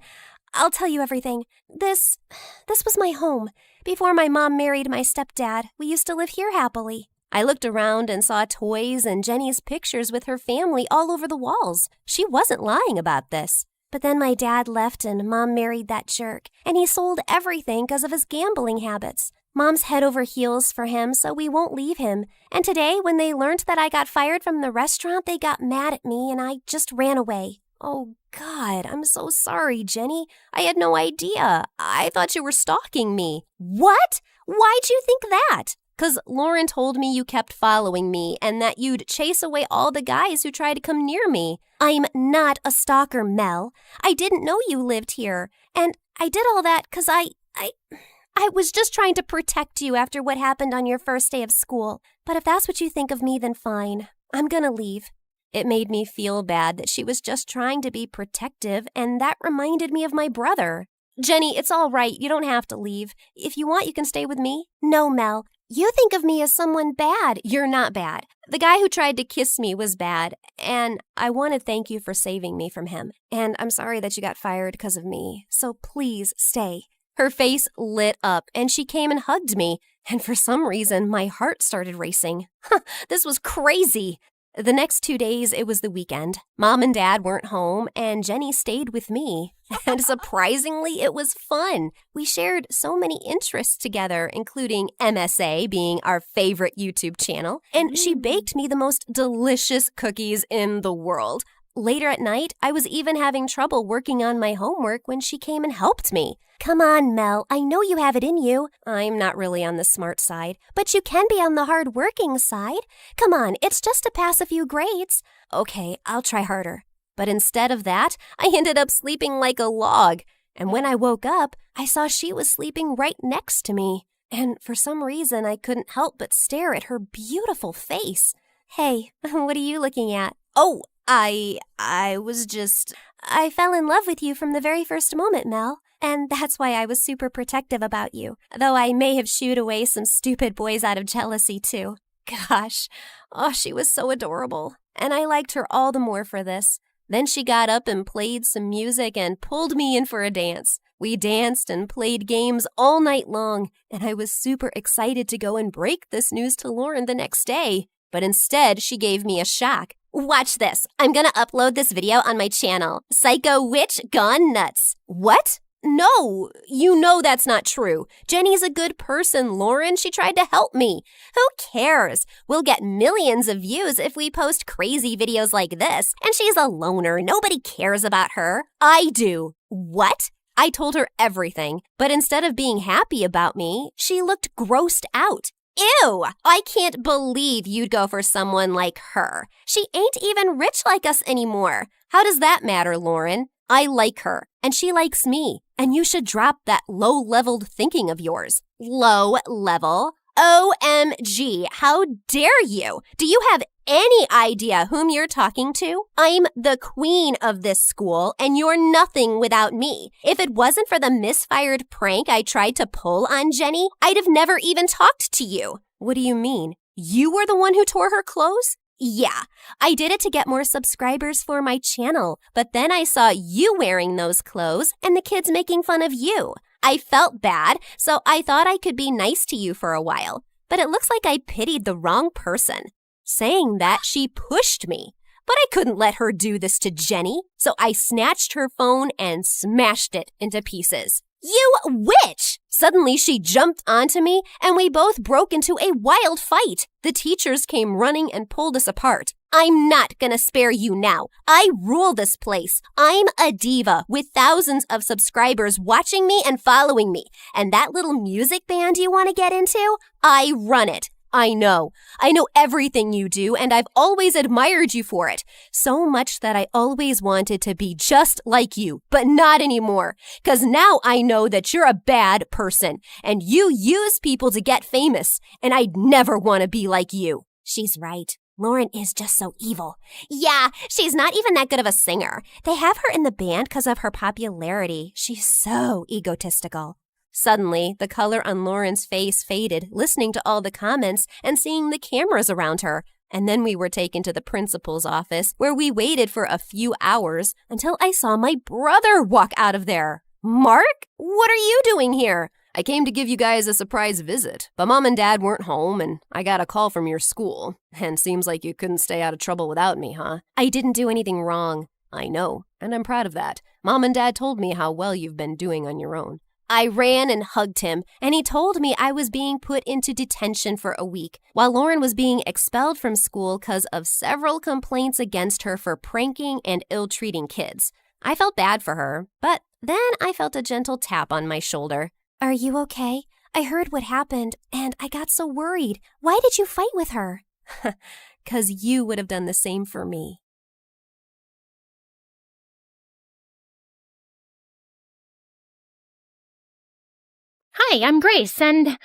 I'll tell you everything. This was my home. Before my mom married my stepdad, we used to live here happily. I looked around and saw toys and Jenny's pictures with her family all over the walls. She wasn't lying about this. But then my dad left and Mom married that jerk, and he sold everything because of his gambling habits. Mom's head over heels for him, so we won't leave him. And today, when they learned that I got fired from the restaurant, they got mad at me and I just ran away. Oh, God, I'm so sorry, Jenny. I had no idea. I thought you were stalking me. What? Why'd you think that? 'Cause Lauren told me you kept following me and that you'd chase away all the guys who tried to come near me. I'm not a stalker, Mel. I didn't know you lived here. And I did all that 'cause I was just trying to protect you after what happened on your first day of school. But if that's what you think of me, then fine. I'm gonna leave. It made me feel bad that she was just trying to be protective, and that reminded me of my brother. Jenny, it's all right. You don't have to leave. If you want, you can stay with me. No, Mel. You think of me as someone bad. You're not bad. The guy who tried to kiss me was bad, and I want to thank you for saving me from him. And I'm sorry that you got fired because of me, so please stay. Her face lit up, and she came and hugged me, and for some reason, my heart started racing. This was crazy. The next 2 days, it was the weekend. Mom and Dad weren't home, and Jenny stayed with me. And surprisingly, it was fun. We shared so many interests together, including MSA being our favorite YouTube channel. And she baked me the most delicious cookies in the world. Later at night, I was even having trouble working on my homework when she came and helped me. Come on, Mel. I know you have it in you. I'm not really on the smart side. But you can be on the hard-working side. Come on, it's just to pass a few grades. Okay, I'll try harder. But instead of that, I ended up sleeping like a log. And when I woke up, I saw she was sleeping right next to me. And for some reason, I couldn't help but stare at her beautiful face. Hey, what are you looking at? Oh, I fell in love with you from the very first moment, Mel. And that's why I was super protective about you, though I may have shooed away some stupid boys out of jealousy, too. Gosh, she was so adorable. And I liked her all the more for this. Then she got up and played some music and pulled me in for a dance. We danced and played games all night long, and I was super excited to go and break this news to Lauren the next day. But instead, she gave me a shock. Watch this. I'm gonna upload this video on my channel. Psycho Witch Gone Nuts. What? No, you know that's not true. Jenny's a good person, Lauren. She tried to help me. Who cares? We'll get millions of views if we post crazy videos like this. And she's a loner. Nobody cares about her. I do. What? I told her everything, but instead of being happy about me, she looked grossed out. Ew! I can't believe you'd go for someone like her. She ain't even rich like us anymore. How does that matter, Lauren? I like her, and she likes me, and you should drop that low-leveled thinking of yours. Low level? OMG, how dare you? Do you have any idea whom you're talking to? I'm the queen of this school, and you're nothing without me. If it wasn't for the misfired prank I tried to pull on Jenny, I'd have never even talked to you. What do you mean? You were the one who tore her clothes? Yeah, I did it to get more subscribers for my channel, but then I saw you wearing those clothes and the kids making fun of you. I felt bad, so I thought I could be nice to you for a while, but it looks like I pitied the wrong person. Saying that, she pushed me, but I couldn't let her do this to Jenny, so I snatched her phone and smashed it into pieces. You witch! Suddenly, she jumped onto me, and we both broke into a wild fight. The teachers came running and pulled us apart. I'm not gonna spare you now. I rule this place. I'm a diva with thousands of subscribers watching me and following me. And that little music band you want to get into? I run it. I know everything you do, and I've always admired you for it. So much that I always wanted to be just like you, but not anymore. 'Cause now I know that you're a bad person, and you use people to get famous, and I'd never want to be like you. She's right. Lauren is just so evil. Yeah, she's not even that good of a singer. They have her in the band because of her popularity. She's so egotistical. Suddenly, the color on Lauren's face faded, listening to all the comments and seeing the cameras around her. And then we were taken to the principal's office, where we waited for a few hours until I saw my brother walk out of there. Mark, what are you doing here? I came to give you guys a surprise visit, but Mom and Dad weren't home, and I got a call from your school. And seems like you couldn't stay out of trouble without me, huh? I didn't do anything wrong. I know, and I'm proud of that. Mom and Dad told me how well you've been doing on your own. I ran and hugged him, and he told me I was being put into detention for a week, while Lauren was being expelled from school because of several complaints against her for pranking and ill-treating kids. I felt bad for her, but then I felt a gentle tap on my shoulder. Are you okay? I heard what happened, and I got so worried. Why did you fight with her? 'Cause you would have done the same for me. Hi, I'm Grace, and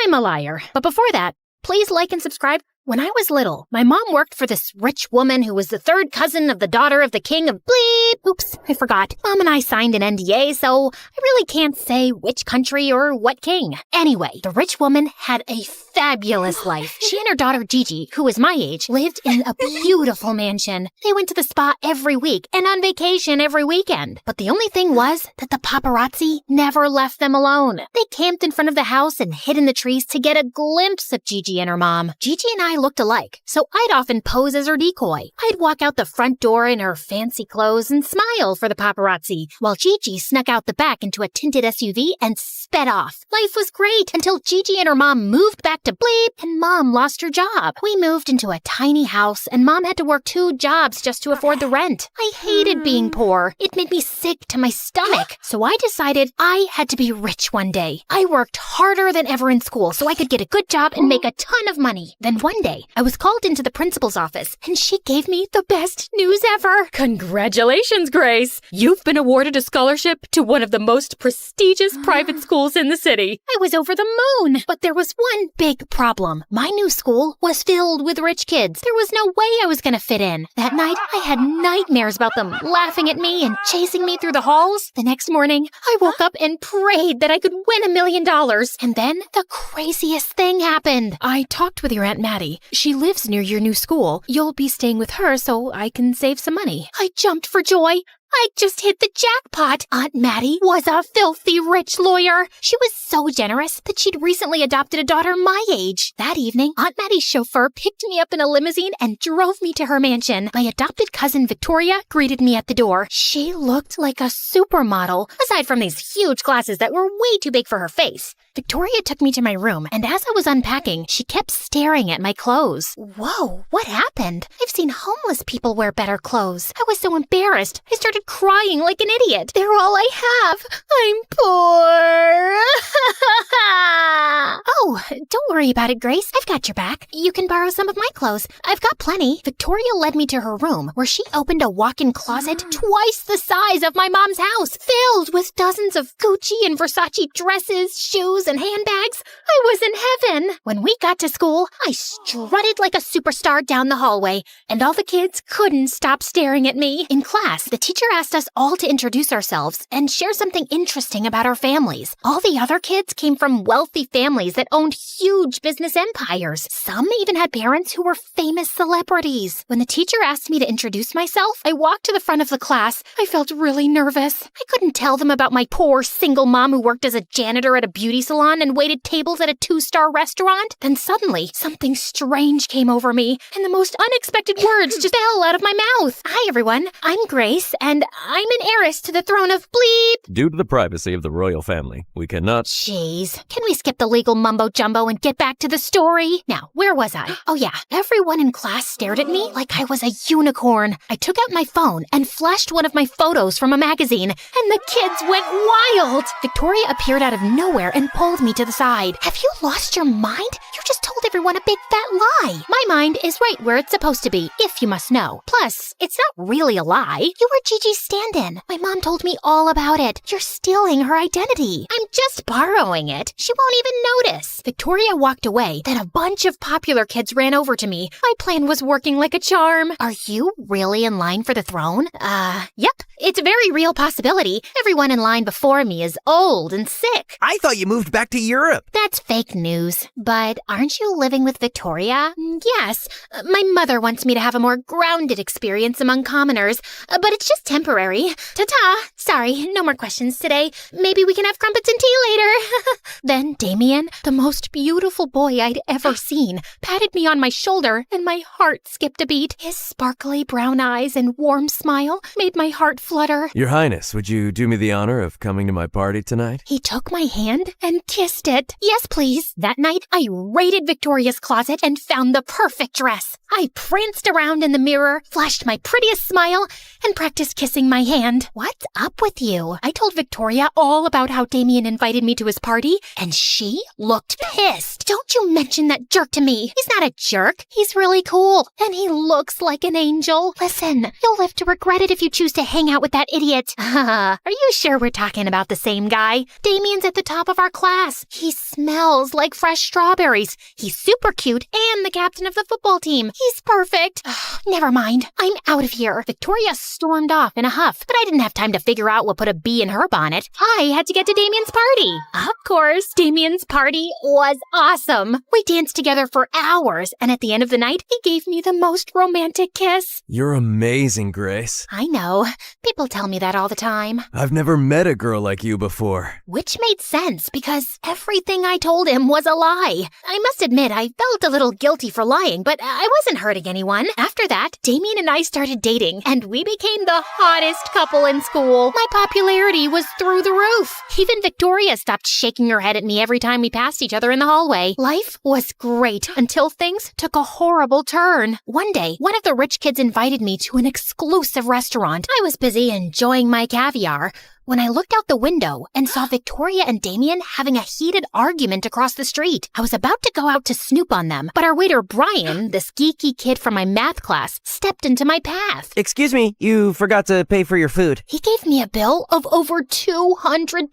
I'm a liar. But before that, please like and subscribe. When I was little, my mom worked for this rich woman who was the third cousin of the daughter of the king of bleep. Oops, I forgot. Mom and I signed an NDA, so I really can't say which country or what king. Anyway, the rich woman had a fabulous life. She and her daughter Gigi, who was my age, lived in a beautiful mansion. They went to the spa every week and on vacation every weekend. But the only thing was that the paparazzi never left them alone. They camped in front of the house and hid in the trees to get a glimpse of Gigi and her mom. Gigi and I looked alike, so I'd often pose as her decoy. I'd walk out the front door in her fancy clothes and smile for the paparazzi, while Gigi snuck out the back into a tinted SUV and sped off. Life was great until Gigi and her mom moved back to bleep and Mom lost her job. We moved into a tiny house and Mom had to work 2 jobs just to afford the rent. I hated being poor. It made me sick to my stomach. So I decided I had to be rich one day. I worked harder than ever in school so I could get a good job and make a ton of money. Then one day, I was called into the principal's office and she gave me the best news ever. Congratulations, Grace! You've been awarded a scholarship to one of the most prestigious private schools in the city. I was over the moon, but there was one big problem. My new school was filled with rich kids. There was no way I was going to fit in. That night, I had nightmares about them laughing at me and chasing me through the halls. The next morning, I woke up and prayed that I could win $1 million. And then the craziest thing happened. I talked with your Aunt Maddie. She lives near your new school. You'll be staying with her so I can save some money. I jumped for joy. I just hit the jackpot. Aunt Maddie was a filthy rich lawyer. She was so generous that she'd recently adopted a daughter my age. That evening, Aunt Maddie's chauffeur picked me up in a limousine and drove me to her mansion. My adopted cousin Victoria greeted me at the door. She looked like a supermodel, aside from these huge glasses that were way too big for her face. Victoria took me to my room, and as I was unpacking, she kept staring at my clothes. Whoa, what happened? I've seen homeless people wear better clothes. I was so embarrassed. I started crying like an idiot. They're all I have. I'm poor. Oh, don't worry about it, Grace. I've got your back. You can borrow some of my clothes. I've got plenty. Victoria led me to her room, where she opened a walk-in closet twice the size of my mom's house, filled with dozens of Gucci and Versace dresses, shoes, and handbags. I was in heaven. When we got to school, I strutted like a superstar down the hallway, and all the kids couldn't stop staring at me. In class, the teacher asked us all to introduce ourselves and share something interesting about our families. All the other kids came from wealthy families that owned huge huge business empires. Some even had parents who were famous celebrities. When the teacher asked me to introduce myself, I walked to the front of the class. I felt really nervous. I couldn't tell them about my poor single mom who worked as a janitor at a beauty salon and waited tables at a 2-star restaurant. Then suddenly, something strange came over me, and the most unexpected words just fell out of my mouth. Hi, everyone. I'm Grace, and I'm an heiress to the throne of Bleep. Due to the privacy of the royal family, we cannot... Jeez. Can we skip the legal mumbo-jumbo and get back to the story? Now, where was I? Oh yeah, everyone in class stared at me like I was a unicorn. I took out my phone and flashed one of my photos from a magazine, and the kids went wild. Victoria appeared out of nowhere and pulled me to the side. Have you lost your mind? You just told everyone a big fat lie. My mind is right where it's supposed to be, if you must know. Plus, it's not really a lie. You were Gigi's stand-in. My mom told me all about it. You're stealing her identity. I'm just borrowing it. She won't even notice. Victoria walked away. Then a bunch of popular kids ran over to me. My plan was working like a charm. Are you really in line for the throne? Yep. It's a very real possibility. Everyone in line before me is old and sick. I thought you moved back to Europe. That's fake news. But aren't you living with Victoria? Yes. My mother wants me to have a more grounded experience among commoners, but it's just temporary. Ta-ta. Sorry, no more questions today. Maybe we can have crumpets and tea later. Then Damien, the most beautiful boy I'd ever seen, patted me on my shoulder and my heart skipped a beat. His sparkly brown eyes and warm smile made my heart flutter. Your Highness, would you do me the honor of coming to my party tonight? He took my hand and kissed it. Yes, please. That night, I raided Victoria's closet and found the perfect dress. I pranced around in the mirror, flashed my prettiest smile, and practiced kissing my hand. What's up with you? I told Victoria all about how Damien invited me to his party, and she looked pissed. Don't you mention that jerk to me. He's not a jerk. He's really cool, and he looks like an angel. Listen, you'll live to regret it if you choose to hang out with that idiot. Are you sure we're talking about the same guy? Damien's at the top of our class. He smells like fresh strawberries. He's super cute and the captain of the football team. He's perfect. Never mind. I'm out of here. Victoria stormed off in a huff, but I didn't have time to figure out what put a bee in her bonnet. I had to get to Damien's party. Of course, Damien's party was awesome. We danced together for hours, and at the end of the night, he gave me the most romantic kiss. You're amazing, Grace. I know. People tell me that all the time. I've never met a girl like you before. Which made sense, because everything I told him was a lie. I must admit, I felt a little guilty for lying, but I wasn't hurting anyone. After that, Damien and I started dating, and we became the hottest couple in school. My popularity was through the roof. Even Victoria stopped shaking her head at me every time we passed each other in the hallway. Life was great until things took a horrible turn. One day, one of the rich kids invited me to an exclusive restaurant. I was busy enjoying my caviar when I looked out the window and saw Victoria and Damien having a heated argument across the street. I was about to go out to snoop on them, but our waiter Brian, this geeky kid from my math class, stepped into my path. Excuse me, you forgot to pay for your food. He gave me a bill of over $200.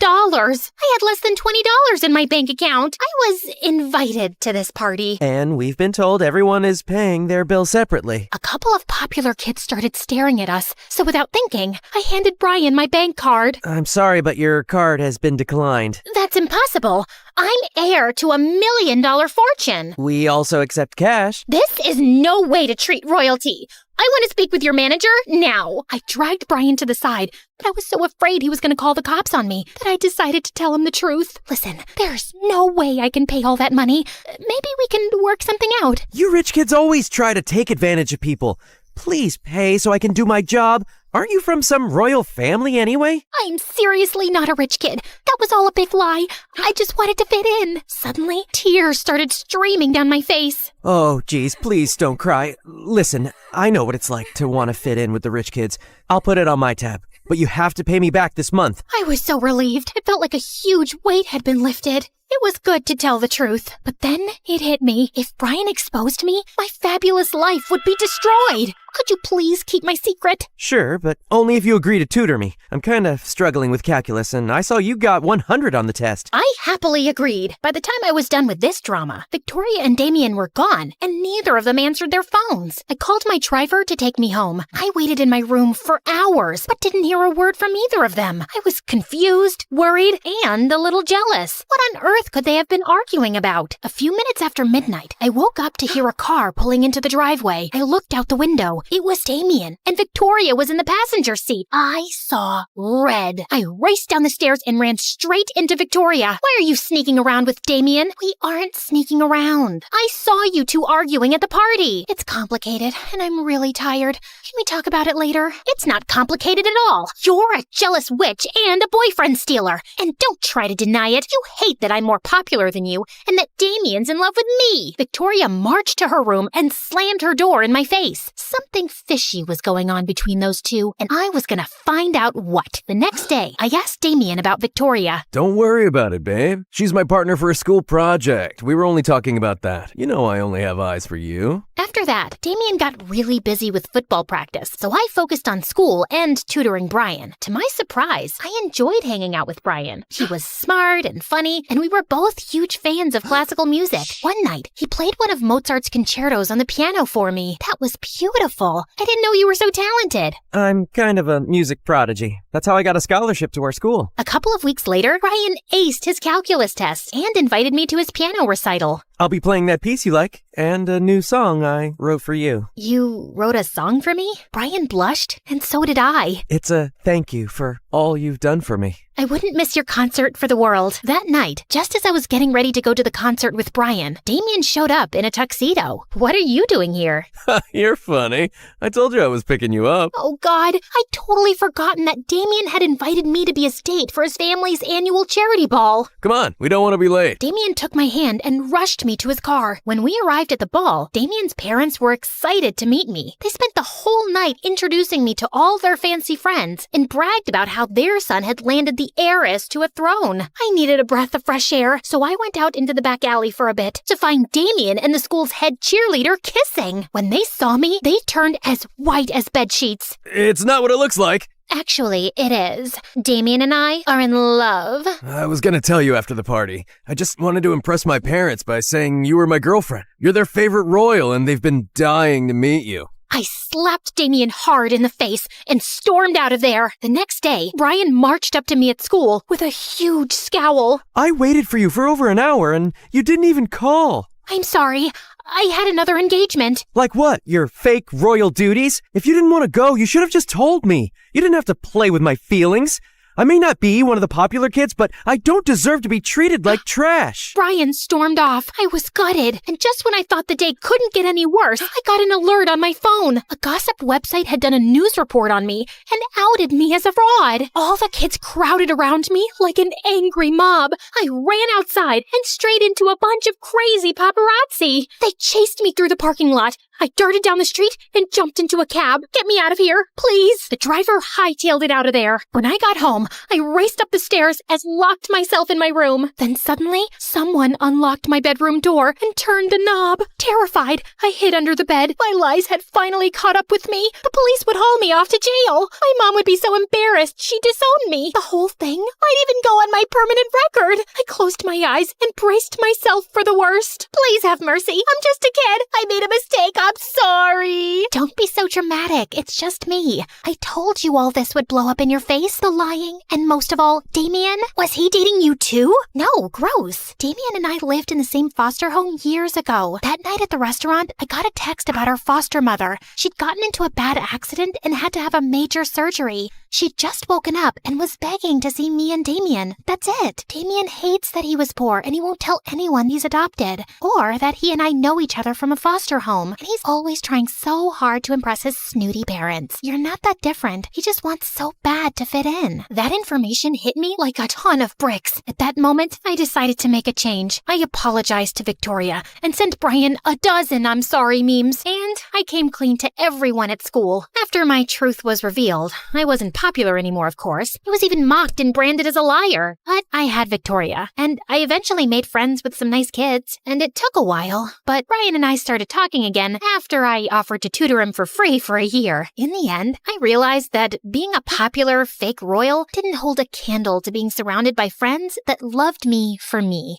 I had less than $20 in my bank account. I was invited to this party. And we've been told everyone is paying their bill separately. A couple of popular kids started staring at us, so without thinking, I handed Brian my bank card. I'm sorry, but your card has been declined. That's impossible. I'm heir to $1 million fortune. We also accept cash. This is no way to treat royalty. I want to speak with your manager now. I dragged Brian to the side, but I was so afraid he was going to call the cops on me that I decided to tell him the truth. Listen, there's no way I can pay all that money. Maybe we can work something out. You rich kids always try to take advantage of people. Please pay so I can do my job. Aren't you from some royal family anyway? I'm seriously not a rich kid. That was all a big lie. I just wanted to fit in. Suddenly, tears started streaming down my face. Oh, geez, please don't cry. Listen, I know what it's like to want to fit in with the rich kids. I'll put it on my tab. But you have to pay me back this month. I was so relieved. It felt like a huge weight had been lifted. It was good to tell the truth. But then it hit me. If Brian exposed me, my fabulous life would be destroyed. Could you please keep my secret? Sure, but only if you agree to tutor me. I'm kind of struggling with calculus, and I saw you got 100 on the test. I happily agreed. By the time I was done with this drama, Victoria and Damien were gone, and neither of them answered their phones. I called my driver to take me home. I waited in my room for hours, but didn't hear a word from either of them. I was confused, worried, and a little jealous. What on earth earth could they have been arguing about? A few minutes after midnight, I woke up to hear a car pulling into the driveway. I looked out the window. It was Damien, and Victoria was in the passenger seat. I saw red. I raced down the stairs and ran straight into Victoria. Why are you sneaking around with Damien? We aren't sneaking around. I saw you two arguing at the party. It's complicated, and I'm really tired. Can we talk about it later? It's not complicated at all. You're a jealous witch and a boyfriend stealer. And don't try to deny it. You hate that I'm more popular than you and that Damien's in love with me. Victoria marched to her room and slammed her door in my face. Something fishy was going on between those two, and I was gonna find out what. The next day, I asked Damien about Victoria. Don't worry about it, babe. She's my partner for a school project. We were only talking about that. You know I only have eyes for you. After that, Damien got really busy with football practice, so I focused on school and tutoring Brian. To my surprise, I enjoyed hanging out with Brian. He was smart and funny, and we were both huge fans of classical music. One night, he played one of Mozart's concertos on the piano for me. That was beautiful. I didn't know you were so talented. I'm kind of a music prodigy. That's how I got a scholarship to our school. A couple of weeks later, Brian aced his calculus test and invited me to his piano recital. I'll be playing that piece you like, and a new song I wrote for you. You wrote a song for me? Brian blushed, and so did I. It's a thank you for all you've done for me. I wouldn't miss your concert for the world. That night, just as I was getting ready to go to the concert with Brian, Damien showed up in a tuxedo. What are you doing here? You're funny. I told you I was picking you up. Oh God, I'd totally forgotten that Damien had invited me to be his date for his family's annual charity ball. Come on, we don't want to be late. Damien took my hand and rushed me to his car. When we arrived at the ball, Damien's parents were excited to meet me. They spent the whole night introducing me to all their fancy friends and bragged about how their son had landed the heiress to a throne. I needed a breath of fresh air, so I went out into the back alley for a bit to find Damien and the school's head cheerleader kissing. When they saw me, they turned as white as bed sheets. It's not what it looks like. Actually, it is. Damien and I are in love. I was gonna tell you after the party. I just wanted to impress my parents by saying you were my girlfriend. You're their favorite royal, and they've been dying to meet you. I slapped Damien hard in the face and stormed out of there. The next day, Brian marched up to me at school with a huge scowl. I waited for you for over an hour, and you didn't even call. I'm sorry. I had another engagement. Like what? Your fake royal duties? If you didn't want to go, you should have just told me. You didn't have to play with my feelings. I may not be one of the popular kids, but I don't deserve to be treated like trash. Brian stormed off. I was gutted. And just when I thought the day couldn't get any worse, I got an alert on my phone. A gossip website had done a news report on me and outed me as a fraud. All the kids crowded around me like an angry mob. I ran outside and straight into a bunch of crazy paparazzi. They chased me through the parking lot. I darted down the street and jumped into a cab. Get me out of here, please. The driver hightailed it out of there. When I got home, I raced up the stairs and locked myself in my room. Then suddenly, someone unlocked my bedroom door and turned the knob. Terrified, I hid under the bed. My lies had finally caught up with me. The police would haul me off to jail. My mom would be so embarrassed she'd disown me. The whole thing might even go on my permanent record. I closed my eyes and braced myself for the worst. Please have mercy. I'm just a kid. I made a mistake. I'm sorry. Don't be so dramatic. It's just me. I told you all this would blow up in your face. The lying. And most of all, Damien. Was he dating you too? No, gross. Damien and I lived in the same foster home years ago. That night at the restaurant, I got a text about our foster mother. She'd gotten into a bad accident and had to have a major surgery. She'd just woken up and was begging to see me and Damien. That's it. Damien hates that he was poor and he won't tell anyone he's adopted. Or that he and I know each other from a foster home. And he's always trying so hard to impress his snooty parents. You're not that different. He just wants so bad to fit in. That information hit me like a ton of bricks. At that moment, I decided to make a change. I apologized to Victoria and sent Brian a dozen I'm sorry memes. And I came clean to everyone at school. After my truth was revealed, I wasn't popular anymore, of course. I was even mocked and branded as a liar. But I had Victoria, and I eventually made friends with some nice kids, and it took a while. But Brian and I started talking again after I offered to tutor him for free for a year. In the end, I realized that being a popular fake royal didn't hold a candle to being surrounded by friends that loved me for me.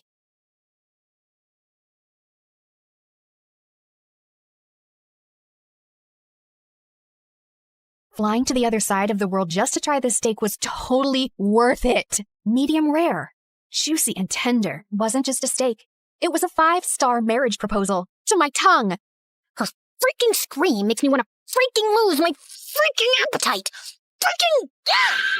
Flying to the other side of the world just to try this steak was totally worth it. Medium rare. juicy and tender. Wasn't just a steak. It was a 5-star marriage proposal to my tongue. Her freaking scream makes me want to freaking lose my freaking appetite. Freaking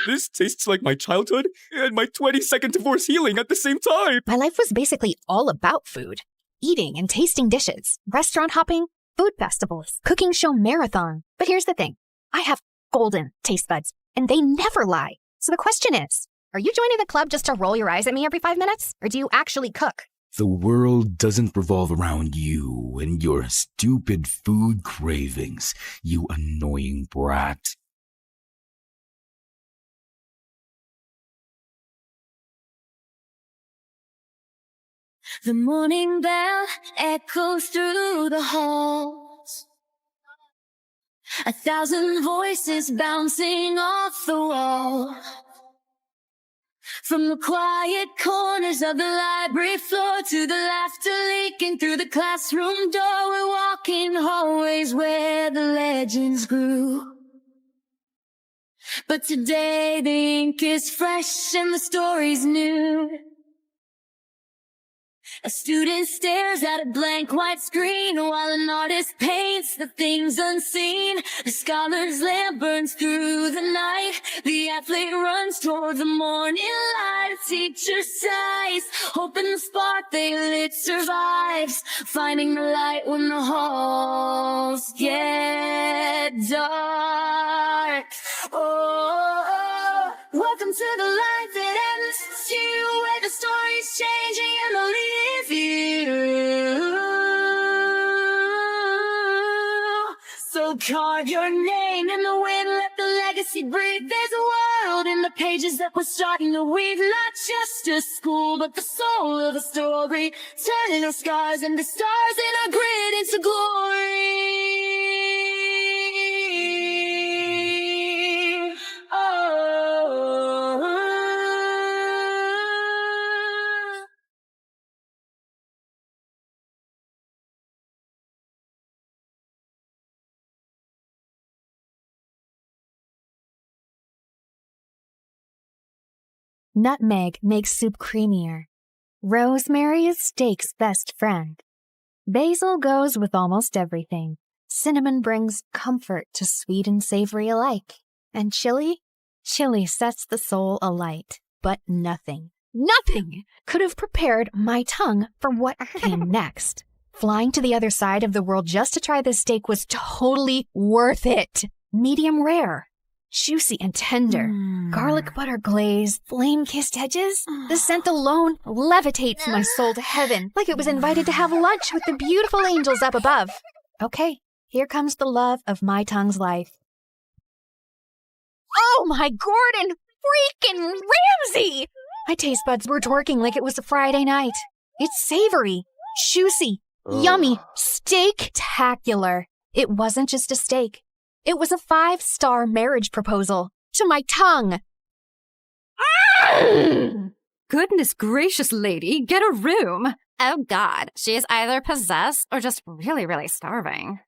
This tastes like my childhood and my 20-second divorce healing at the same time. My life was basically all about food. Eating and tasting dishes, restaurant hopping, food festivals, cooking show marathon. But here's the thing. I have golden taste buds, and they never lie. So the question is, are you joining the club just to roll your eyes at me every 5 minutes? Or do you actually cook? The world doesn't revolve around you and your stupid food cravings, you annoying brat. The morning bell echoes through the halls. 1,000 voices bouncing off the wall. From the quiet corners of the library floor to the laughter leaking through the classroom door, we're walking hallways where the legends grew. But today the ink is fresh and the story's new. A student stares at a blank white screen while an artist paints the things unseen. The scholar's lamp burns through the night. The athlete runs toward the morning light. The teacher sighs, hoping the spark they lit survives. Finding the light when the halls get dark. Oh, welcome to the life that ends. It's you where the story's changing and the leave you. So carve your name in the wind, let the legacy breathe. There's a world in the pages that we're starting to weave. Not just a school, but the soul of a story. Turning our scars into stars and our grit into glory. Nutmeg makes soup creamier. Rosemary is steak's best friend. Basil goes with almost everything. Cinnamon brings comfort to sweet and savory alike. And chili? Chili sets the soul alight. But nothing could have prepared my tongue for what came next. Flying to the other side of the world just to try this steak was totally worth it. Medium rare. Juicy and tender. Garlic butter glaze, flame-kissed edges. The scent alone levitates my soul to heaven, like it was invited to have lunch with the beautiful angels up above. Okay, here comes the love of my tongue's life. Oh my Gordon freaking Ramsay! My taste buds were twerking like it was a Friday night. It's savory, juicy, yummy, steak-tacular. It wasn't just a steak. It was a 5-star marriage proposal to my tongue. Goodness gracious, lady, get a room. Oh God, she is either possessed or just really, really starving.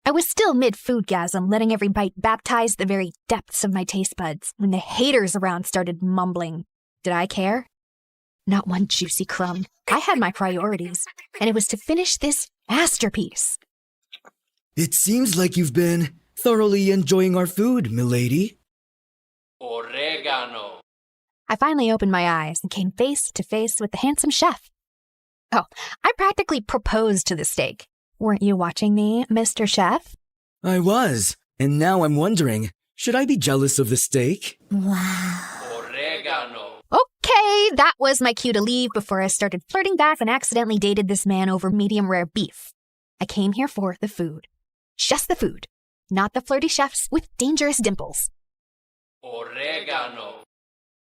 I was still mid-foodgasm, letting every bite baptize the very depths of my taste buds when the haters around started mumbling. Did I care? Not one juicy crumb. I had my priorities, and it was to finish this masterpiece. It seems like you've been thoroughly enjoying our food, milady. Oregano. I finally opened my eyes and came face to face with the handsome chef. Oh, I practically proposed to the steak. Weren't you watching me, Mr. Chef? I was, and now I'm wondering, should I be jealous of the steak? Wow. Oregano. Okay, that was my cue to leave before I started flirting back and accidentally dated this man over medium rare beef. I came here for the food. Just the food. Not the flirty chefs with dangerous dimples. Oregano.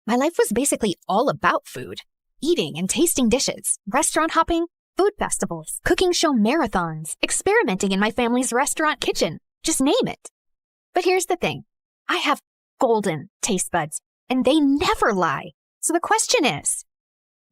My life was basically all about food. Eating and tasting dishes, restaurant hopping, food festivals, cooking show marathons, experimenting in my family's restaurant kitchen. Just name it. But here's the thing. I have golden taste buds, and they never lie. So the question is,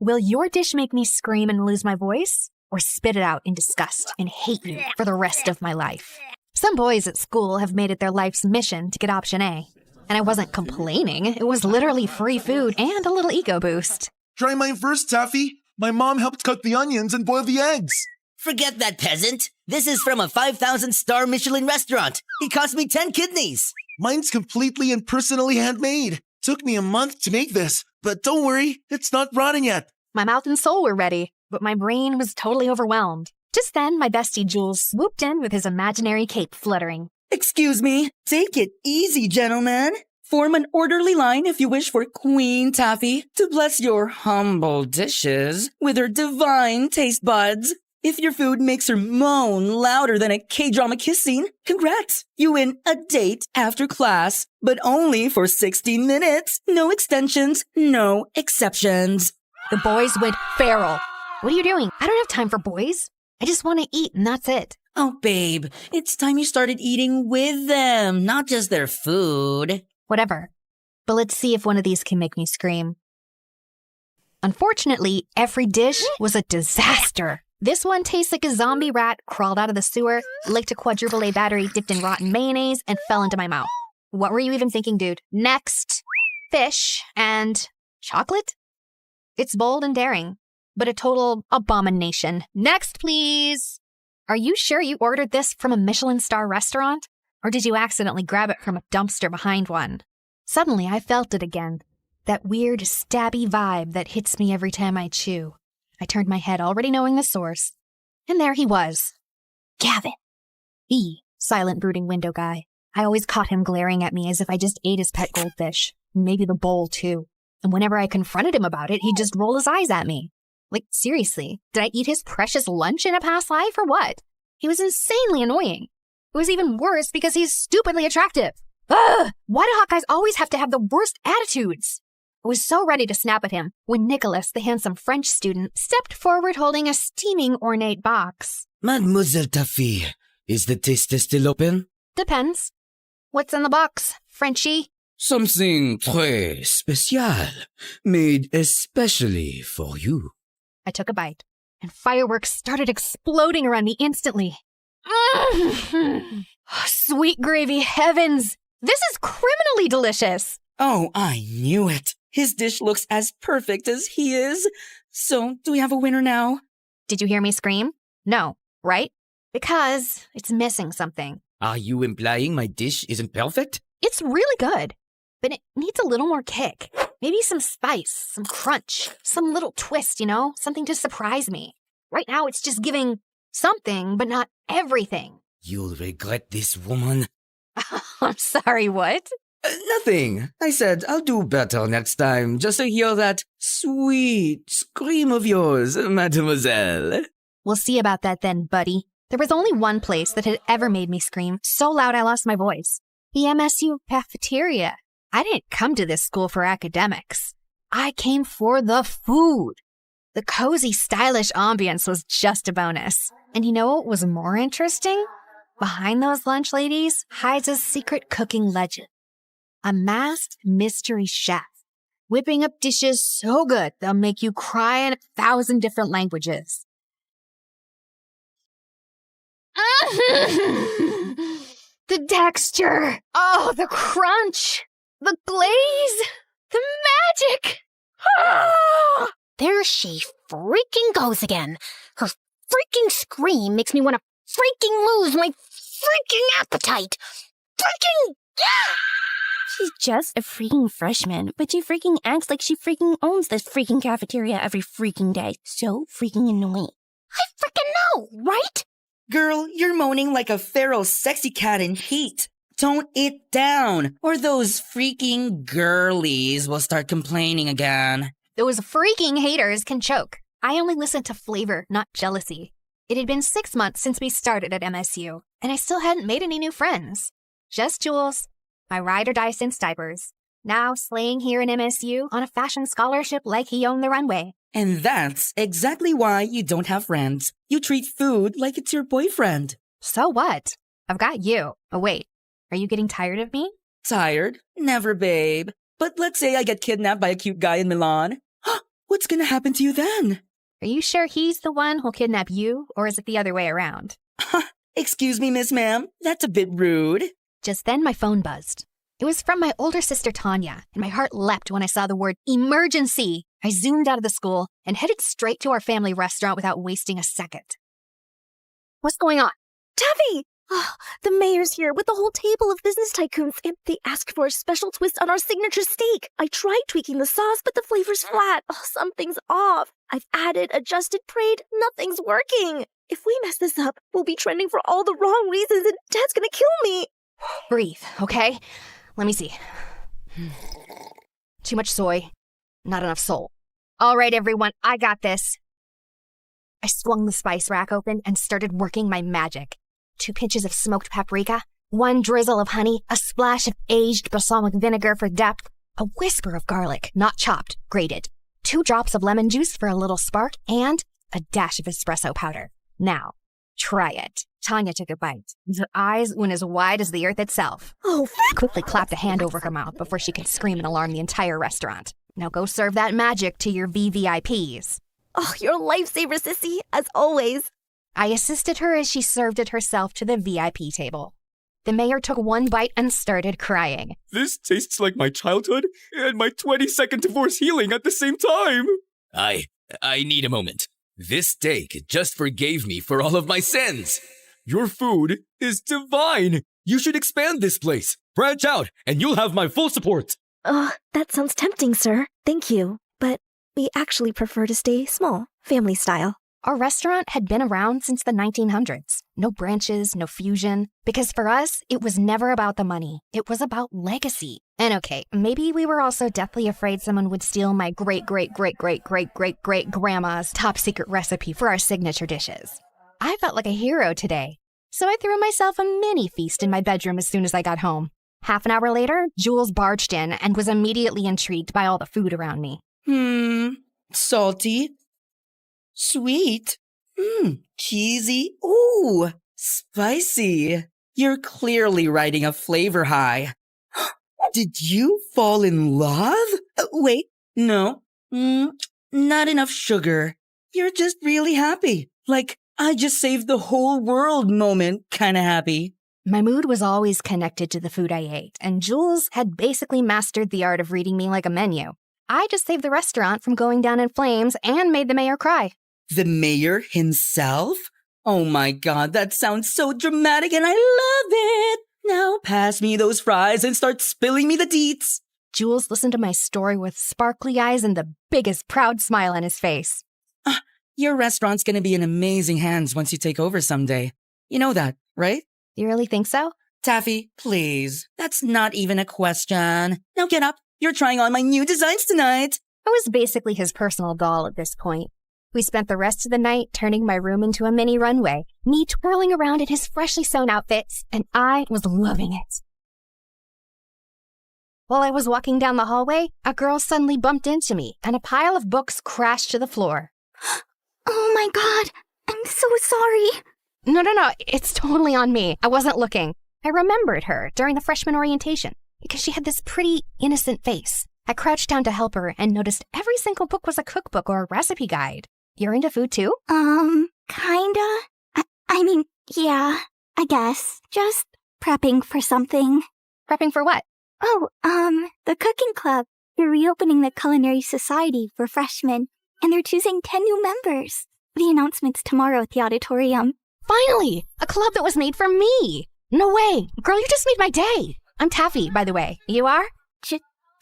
will your dish make me scream and lose my voice, or spit it out in disgust and hate you for the rest of my life? Some boys at school have made it their life's mission to get option A. And I wasn't complaining. It was literally free food and a little ego boost. Try mine first, Taffy. My mom helped cut the onions and boil the eggs. Forget that, peasant. This is from a 5,000-star Michelin restaurant. It cost me 10 kidneys. Mine's completely and personally handmade. Took me a month to make this, but don't worry, it's not rotten yet. My mouth and soul were ready, but my brain was totally overwhelmed. Just then, my bestie Jules swooped in with his imaginary cape fluttering. Excuse me, take it easy, gentlemen. Form an orderly line if you wish for Queen Taffy to bless your humble dishes with her divine taste buds. If your food makes her moan louder than a K-drama kiss scene, congrats! You win a date after class, but only for 60 minutes. No extensions, no exceptions. The boys went feral. What are you doing? I don't have time for boys. I just want to eat and that's it. Oh, babe, it's time you started eating with them, not just their food. Whatever. But let's see if one of these can make me scream. Unfortunately, every dish was a disaster. This one tastes like a zombie rat crawled out of the sewer, licked a quadruple A battery dipped in rotten mayonnaise, and fell into my mouth. What were you even thinking, dude? Next, fish and chocolate? It's bold and daring, but a total abomination. Next, please. Are you sure you ordered this from a Michelin star restaurant? Or did you accidentally grab it from a dumpster behind one? Suddenly, I felt it again. That weird, stabby vibe that hits me every time I chew. I turned my head, already knowing the source. And there he was. Gavin. The silent, brooding window guy. I always caught him glaring at me as if I just ate his pet goldfish. Maybe the bowl, too. And whenever I confronted him about it, he'd just roll his eyes at me. Like, seriously, did I eat his precious lunch in a past life or what? He was insanely annoying. It was even worse because he's stupidly attractive. Ugh! Why do hot guys always have to have the worst attitudes? I was so ready to snap at him when Nicholas, the handsome French student, stepped forward holding a steaming ornate box. Mademoiselle Taffy, is the taster still open? Depends. What's in the box, Frenchie? Something très spécial, made especially for you. I took a bite, and fireworks started exploding around me instantly. Sweet gravy heavens! This is criminally delicious! Oh, I knew it. His dish looks as perfect as he is. So, do we have a winner now? Did you hear me scream? No, right? Because it's missing something. Are you implying my dish isn't perfect? It's really good, but it needs a little more kick. Maybe some spice, some crunch, some little twist, something to surprise me. Right now, it's just giving something, but not everything. You'll regret this, woman. I'm sorry, what? Nothing. I said I'll do better next time, just to hear that sweet scream of yours, mademoiselle. We'll see about that then, buddy. There was only one place that had ever made me scream so loud I lost my voice. The MSU cafeteria. I didn't come to this school for academics. I came for the food. The cozy, stylish ambience was just a bonus. And you know what was more interesting? Behind those lunch ladies hides a secret cooking legend. A masked mystery chef, whipping up dishes so good they'll make you cry in 1,000 different languages. The texture, the crunch, the glaze, the magic. There she freaking goes again. Her freaking scream makes me want to freaking lose my freaking appetite. Freaking... She's just a freaking freshman, but she freaking acts like she freaking owns this freaking cafeteria every freaking day. So freaking annoying. I freaking know, right? Girl, you're moaning like a feral sexy cat in heat. Tone it down, or those freaking girlies will start complaining again. Those freaking haters can choke. I only listen to flavor, not jealousy. It had been 6 months since we started at MSU, and I still hadn't made any new friends. Just Jules, my ride or die since diapers, now slaying here in MSU on a fashion scholarship like he owned the runway. And that's exactly why you don't have friends. You treat food like it's your boyfriend. So what? I've got you. Oh wait, are you getting tired of me? Tired? Never, babe. But let's say I get kidnapped by a cute guy in Milan. What's gonna happen to you then? Are you sure he's the one who'll kidnap you, or is it the other way around? Excuse me, Miss Ma'am. That's a bit rude. Just then my phone buzzed. It was from my older sister Tanya, and my heart leapt when I saw the word emergency I zoomed out of the school and headed straight to our family restaurant without wasting a second. What's going on? Taffy! Oh, the mayor's here with the whole table of business tycoons, and they asked for a special twist on our signature steak. I tried tweaking the sauce, but the flavor's flat. Oh, something's off. I've added, adjusted, prayed. Nothing's working. If we mess this up, we'll be trending for all the wrong reasons, and Dad's gonna kill me. Breathe, okay? Let me see. Too much soy, not enough soul. All right, everyone, I got this. I swung the spice rack open and started working my magic. 2 pinches of smoked paprika, 1 drizzle of honey, a splash of aged balsamic vinegar for depth, a whisper of garlic, not chopped, grated, 2 drops of lemon juice for a little spark, and a dash of espresso powder. Now, try it. Tanya took a bite. Her eyes went as wide as the earth itself. Oh, quickly clapped a hand over her mouth before she could scream and alarm the entire restaurant. Now go serve that magic to your VVIPs. Oh, you're a lifesaver, sissy, as always. I assisted her as she served it herself to the VIP table. The mayor took 1 bite and started crying. This tastes like my childhood and my 22nd divorce healing at the same time. I need a moment. This steak just forgave me for all of my sins. Your food is divine. You should expand this place. Branch out, and you'll have my full support. That sounds tempting, sir. Thank you. But we actually prefer to stay small, family style. Our restaurant had been around since the 1900s. No branches, no fusion. Because for us, it was never about the money. It was about legacy. And okay, maybe we were also deathly afraid someone would steal my great-great-great-great-great-great-grandma's top secret recipe for our signature dishes. I felt like a hero today. So I threw myself a mini feast in my bedroom as soon as I got home. Half an hour later, Jules barged in and was immediately intrigued by all the food around me. Salty. Sweet. Cheesy. Ooh, spicy. You're clearly riding a flavor high. Did you fall in love? Wait, no. Not enough sugar. You're just really happy. Like, I just saved the whole world moment kinda happy. My mood was always connected to the food I ate, and Jules had basically mastered the art of reading me like a menu. I just saved the restaurant from going down in flames and made the mayor cry. The mayor himself? Oh my God, that sounds so dramatic and I love it! Now pass me those fries and start spilling me the deets. Jules listened to my story with sparkly eyes and the biggest proud smile on his face. Your restaurant's gonna be in amazing hands once you take over someday. You know that, right? You really think so? Taffy, please. That's not even a question. Now get up. You're trying on my new designs tonight. I was basically his personal doll at this point. We spent the rest of the night turning my room into a mini runway, me twirling around in his freshly sewn outfits, and I was loving it. While I was walking down the hallway, a girl suddenly bumped into me, and a pile of books crashed to the floor. Oh my God, I'm so sorry. No, it's totally on me. I wasn't looking. I remembered her during the freshman orientation because she had this pretty, innocent face. I crouched down to help her and noticed every single book was a cookbook or a recipe guide. You're into food too? Kinda. I mean, yeah, I guess. Just prepping for something. Prepping for what? Oh, the cooking club. They're reopening the Culinary Society for freshmen, and they're choosing 10 new members. The announcement's tomorrow at the auditorium. Finally! A club that was made for me! No way! Girl, you just made my day! I'm Taffy, by the way. You are?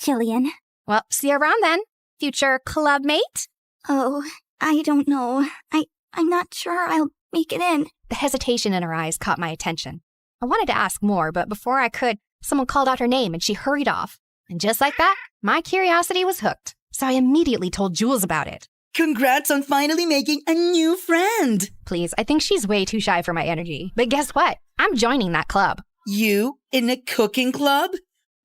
Jillian. Well, see you around then. Future club mate? Oh, I don't know. I'm not sure I'll make it in. The hesitation in her eyes caught my attention. I wanted to ask more, but before I could, someone called out her name and she hurried off. And just like that, my curiosity was hooked. So I immediately told Jules about it. Congrats on finally making a new friend. Please, I think she's way too shy for my energy. But guess what? I'm joining that club. You in a cooking club?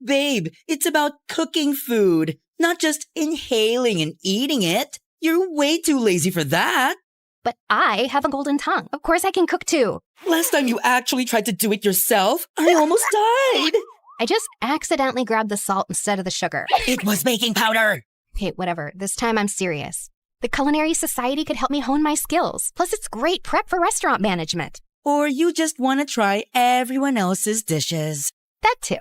Babe, it's about cooking food, not just inhaling and eating it. You're way too lazy for that. But I have a golden tongue. Of course I can cook too. Last time you actually tried to do it yourself, I almost died. I just accidentally grabbed the salt instead of the sugar. It was baking powder. Okay, whatever. This time I'm serious. The Culinary Society could help me hone my skills. Plus, it's great prep for restaurant management. Or you just want to try everyone else's dishes. That too.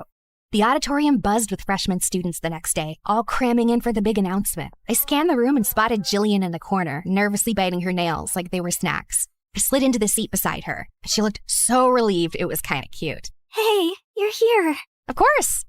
The auditorium buzzed with freshman students the next day, all cramming in for the big announcement. I scanned the room and spotted Jillian in the corner, nervously biting her nails like they were snacks. I slid into the seat beside her. She looked so relieved it was kind of cute. Hey, you're here. Of course,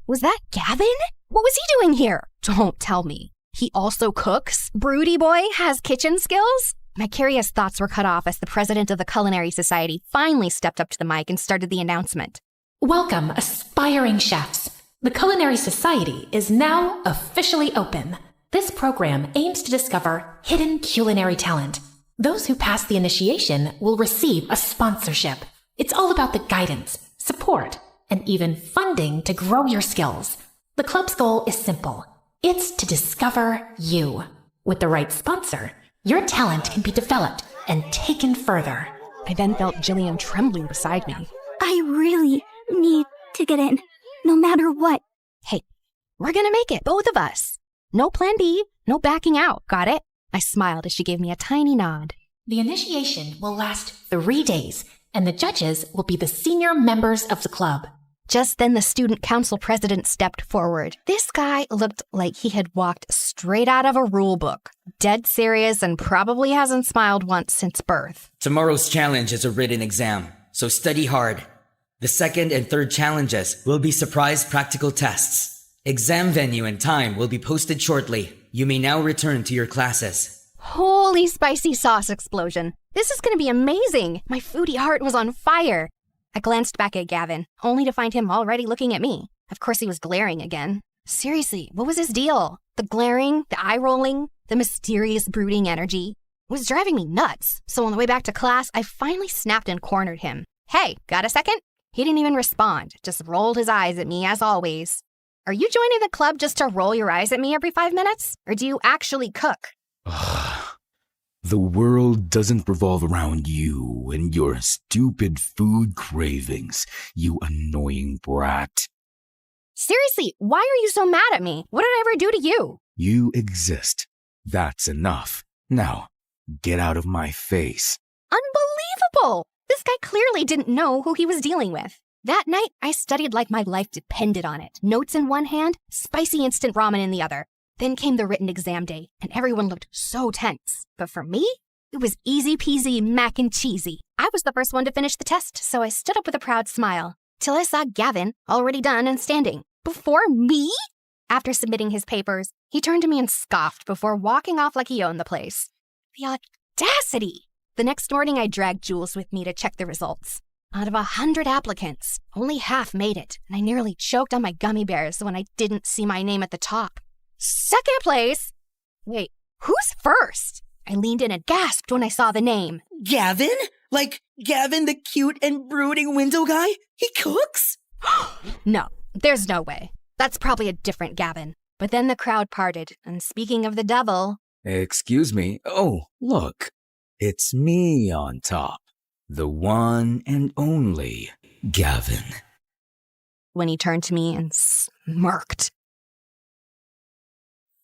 Was that Gavin? What was he doing here? Don't tell me. He also cooks? Broody boy has kitchen skills? My curious thoughts were cut off as the president of the Culinary Society finally stepped up to the mic and started the announcement. Welcome, aspiring chefs. The Culinary Society is now officially open. This program aims to discover hidden culinary talent. Those who pass the initiation will receive a sponsorship. It's all about the guidance, support, and even funding to grow your skills. The club's goal is simple. It's to discover you. With the right sponsor, your talent can be developed and taken further. I then felt Jillian trembling beside me. I really need to get in, no matter what. Hey, we're gonna make it, both of us. No plan B, no backing out, got it? I smiled as she gave me a tiny nod. The initiation will last 3 days, and the judges will be the senior members of the club. Just then the student council president stepped forward. This guy looked like he had walked straight out of a rule book. Dead serious and probably hasn't smiled once since birth. Tomorrow's challenge is a written exam, so study hard. The second and third challenges will be surprise practical tests. Exam venue and time will be posted shortly. You may now return to your classes. Holy spicy sauce explosion. This is going to be amazing. My foodie heart was on fire. I glanced back at Gavin, only to find him already looking at me. Of course, he was glaring again. Seriously, what was his deal? The glaring, the eye-rolling, the mysterious brooding energy. It was driving me nuts. So on the way back to class, I finally snapped and cornered him. Hey, got a second? He didn't even respond, just rolled his eyes at me as always. Are you joining the club just to roll your eyes at me every 5 minutes? Or do you actually cook? The world doesn't revolve around you and your stupid food cravings, you annoying brat. Seriously, why are you so mad at me? What did I ever do to you? You exist. That's enough. Now, get out of my face. Unbelievable! This guy clearly didn't know who he was dealing with. That night, I studied like my life depended on it. Notes in one hand, spicy instant ramen in the other. Then came the written exam day, and everyone looked so tense. But for me, it was easy peasy mac and cheesy. I was the first one to finish the test, so I stood up with a proud smile. Till I saw Gavin, already done and standing. Before me? After submitting his papers, he turned to me and scoffed before walking off like he owned the place. The audacity! The next morning, I dragged Jules with me to check the results. Out of 100 applicants, only half made it, and I nearly choked on my gummy bears when I didn't see my name at the top. Second place? Wait, who's first? I leaned in and gasped when I saw the name. Gavin? Like Gavin, the cute and brooding window guy? He cooks? No, there's no way. That's probably a different Gavin. But then the crowd parted, and speaking of the devil... Excuse me. Oh, look. It's me on top. The one and only Gavin. When he turned to me and smirked.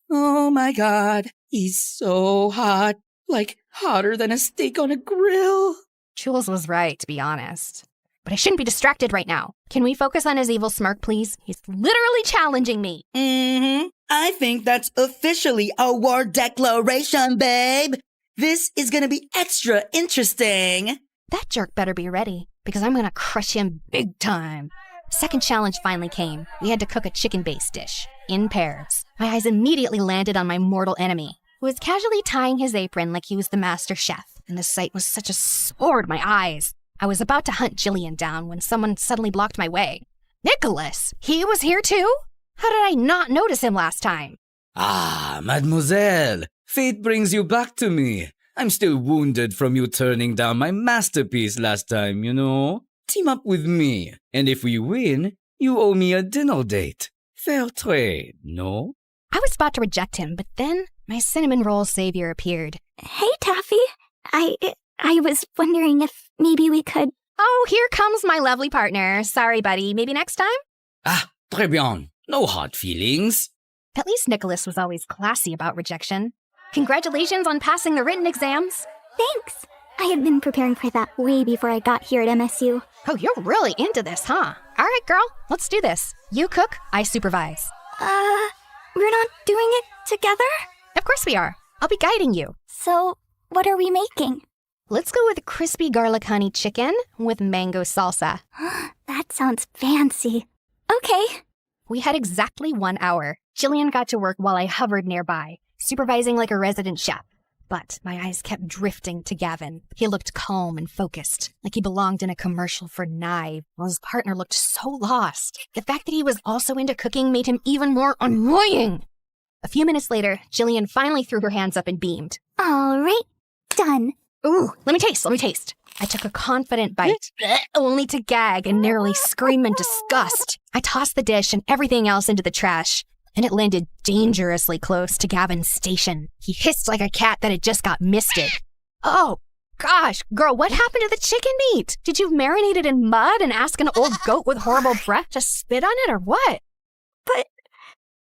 Oh my god, he's so hot. Like hotter than a steak on a grill. Jules was right, to be honest. But I shouldn't be distracted right now. Can we focus on his evil smirk, please? He's literally challenging me. I think that's officially a war declaration, babe. This is gonna be extra interesting. That jerk better be ready, because I'm gonna crush him big time. Second challenge finally came. We had to cook a chicken-based dish, in pairs. My eyes immediately landed on my mortal enemy, who was casually tying his apron like he was the master chef, and the sight was such a sore to my eyes. I was about to hunt Jillian down when someone suddenly blocked my way. Nicholas! He was here too? How did I not notice him last time? Ah, mademoiselle, fate brings you back to me. I'm still wounded from you turning down my masterpiece last time, you know? Team up with me, and if we win, you owe me a dinner date. Fair trade, no? I was about to reject him, but then my cinnamon roll savior appeared. Hey, Taffy. I was wondering if maybe we could... Oh, here comes my lovely partner. Sorry, buddy. Maybe next time? Ah, très bien. No hard feelings. At least Nicholas was always classy about rejection. Congratulations on passing the written exams. Thanks. I had been preparing for that way before I got here at MSU. Oh, you're really into this, huh? All right, girl, let's do this. You cook, I supervise. We're not doing it together? Of course we are. I'll be guiding you. So, what are we making? Let's go with crispy garlic honey chicken with mango salsa. That sounds fancy. Okay. We had exactly 1 hour. Jillian got to work while I hovered nearby, supervising like a resident chef. But my eyes kept drifting to Gavin. He looked calm and focused, like he belonged in a commercial for knives, while his partner looked so lost. The fact that he was also into cooking made him even more annoying. A few minutes later, Jillian finally threw her hands up and beamed. All right, done. Ooh, let me taste. I took a confident bite, only to gag and nearly scream in disgust. I tossed the dish and everything else into the trash, and it landed dangerously close to Gavin's station. He hissed like a cat that had just got misted. Oh, gosh, girl, what happened to the chicken meat? Did you marinate it in mud and ask an old goat with horrible breath to spit on it or what? But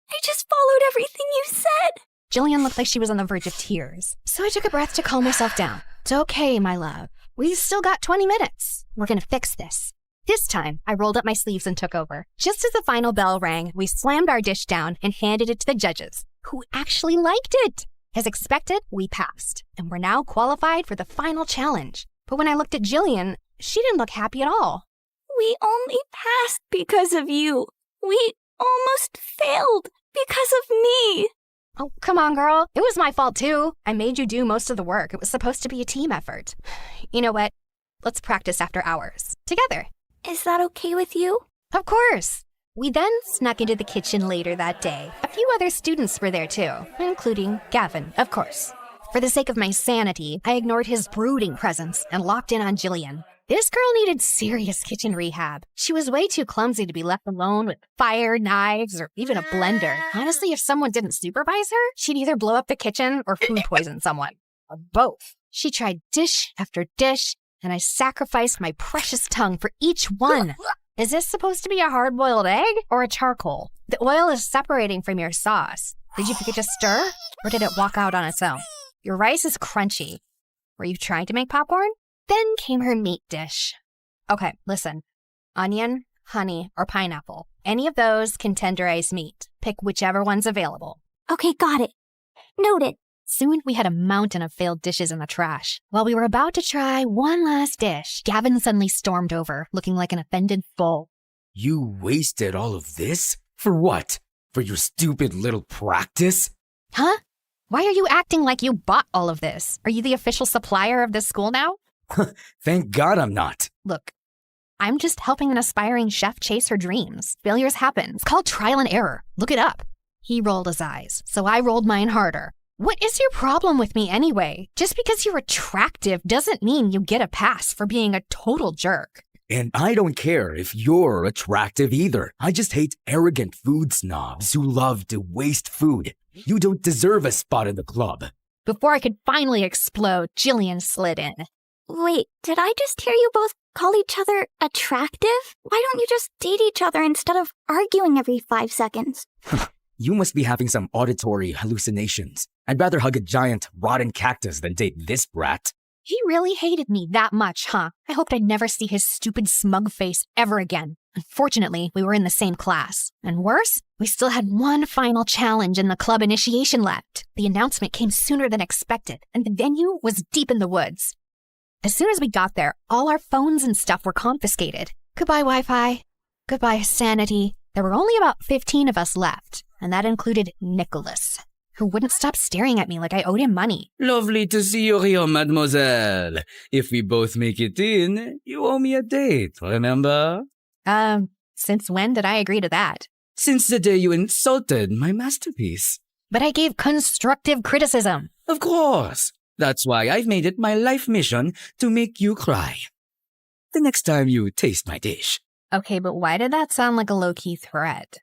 I just followed everything you said. Jillian looked like she was on the verge of tears, so I took a breath to calm myself down. It's okay, my love. We've still got 20 minutes. We're gonna fix this. This time, I rolled up my sleeves and took over. Just as the final bell rang, we slammed our dish down and handed it to the judges, who actually liked it. As expected, we passed, and we're now qualified for the final challenge. But when I looked at Jillian, she didn't look happy at all. We only passed because of you. We almost failed because of me. Oh, come on, girl. It was my fault, too. I made you do most of the work. It was supposed to be a team effort. You know what? Let's practice after hours. Together. Is that okay with you? Of course. We then snuck into the kitchen later that day. A few other students were there, too, including Gavin, of course. For the sake of my sanity, I ignored his brooding presence and locked in on Jillian. This girl needed serious kitchen rehab. She was way too clumsy to be left alone with fire, knives, or even a blender. Honestly, if someone didn't supervise her, she'd either blow up the kitchen or food poison someone. Or both. She tried dish after dish, and I sacrificed my precious tongue for each one. Is this supposed to be a hard-boiled egg or a charcoal? The oil is separating from your sauce. Did you forget to stir, or did it walk out on its own? Your rice is crunchy. Were you trying to make popcorn? Then came her meat dish. Okay, listen. Onion, honey, or pineapple. Any of those can tenderize meat. Pick whichever one's available. Okay, got it. Noted. Soon we had a mountain of failed dishes in the trash. While we were about to try one last dish, Gavin suddenly stormed over, looking like an offended bull. You wasted all of this? For what? For your stupid little practice? Huh? Why are you acting like you bought all of this? Are you the official supplier of this school now? Thank God I'm not. Look, I'm just helping an aspiring chef chase her dreams. Failures happen. It's called trial and error. Look it up. He rolled his eyes, so I rolled mine harder. What is your problem with me anyway? Just because you're attractive doesn't mean you get a pass for being a total jerk. And I don't care if you're attractive either. I just hate arrogant food snobs who love to waste food. You don't deserve a spot in the club. Before I could finally explode, Jillian slid in. Wait, did I just hear you both call each other attractive? Why don't you just date each other instead of arguing every 5 seconds? You must be having some auditory hallucinations. I'd rather hug a giant, rotten cactus than date this brat. He really hated me that much, huh? I hoped I'd never see his stupid smug face ever again. Unfortunately, we were in the same class. And worse, we still had one final challenge in the club initiation left. The announcement came sooner than expected, and the venue was deep in the woods. As soon as we got there, all our phones and stuff were confiscated. Goodbye, Wi-Fi. Goodbye, sanity. There were only about 15 of us left, and that included Nicholas, who wouldn't stop staring at me like I owed him money. Lovely to see you here, mademoiselle. If we both make it in, you owe me a date, remember? Since when did I agree to that? Since the day you insulted my masterpiece. But I gave constructive criticism. Of course. That's why I've made it my life mission to make you cry. The next time you taste my dish. Okay, but why did that sound like a low-key threat?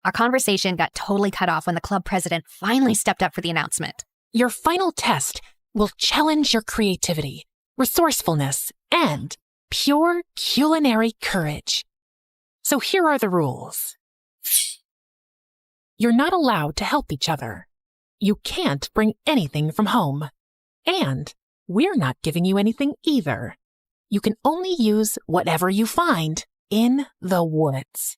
Our conversation got totally cut off when the club president finally stepped up for the announcement. Your final test will challenge your creativity, resourcefulness, and pure culinary courage. So here are the rules. You're not allowed to help each other. You can't bring anything from home. And we're not giving you anything either. You can only use whatever you find in the woods.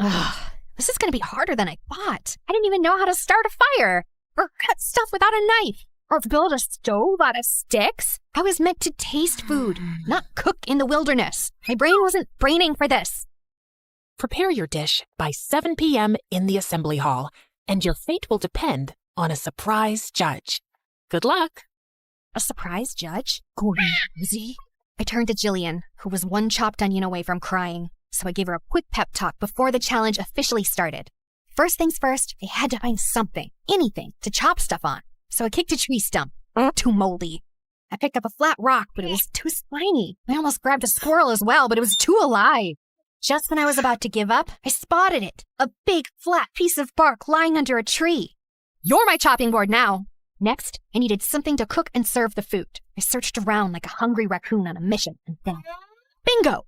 Ugh, this is gonna be harder than I thought. I didn't even know how to start a fire, or cut stuff without a knife, or build a stove out of sticks. I was meant to taste food, not cook in the wilderness. My brain wasn't braining for this. Prepare your dish by 7 p.m. in the assembly hall, and your fate will depend on a surprise judge. Good luck. A surprise judge? Crazy. I turned to Jillian, who was one chopped onion away from crying, so I gave her a quick pep talk before the challenge officially started. First things first, I had to find something, anything, to chop stuff on. So I kicked a tree stump. Too moldy. I picked up a flat rock, but it was too spiny. I almost grabbed a squirrel as well, but it was too alive. Just when I was about to give up, I spotted it. A big, flat piece of bark lying under a tree. You're my chopping board now. Next, I needed something to cook and serve the food. I searched around like a hungry raccoon on a mission, and then, bingo!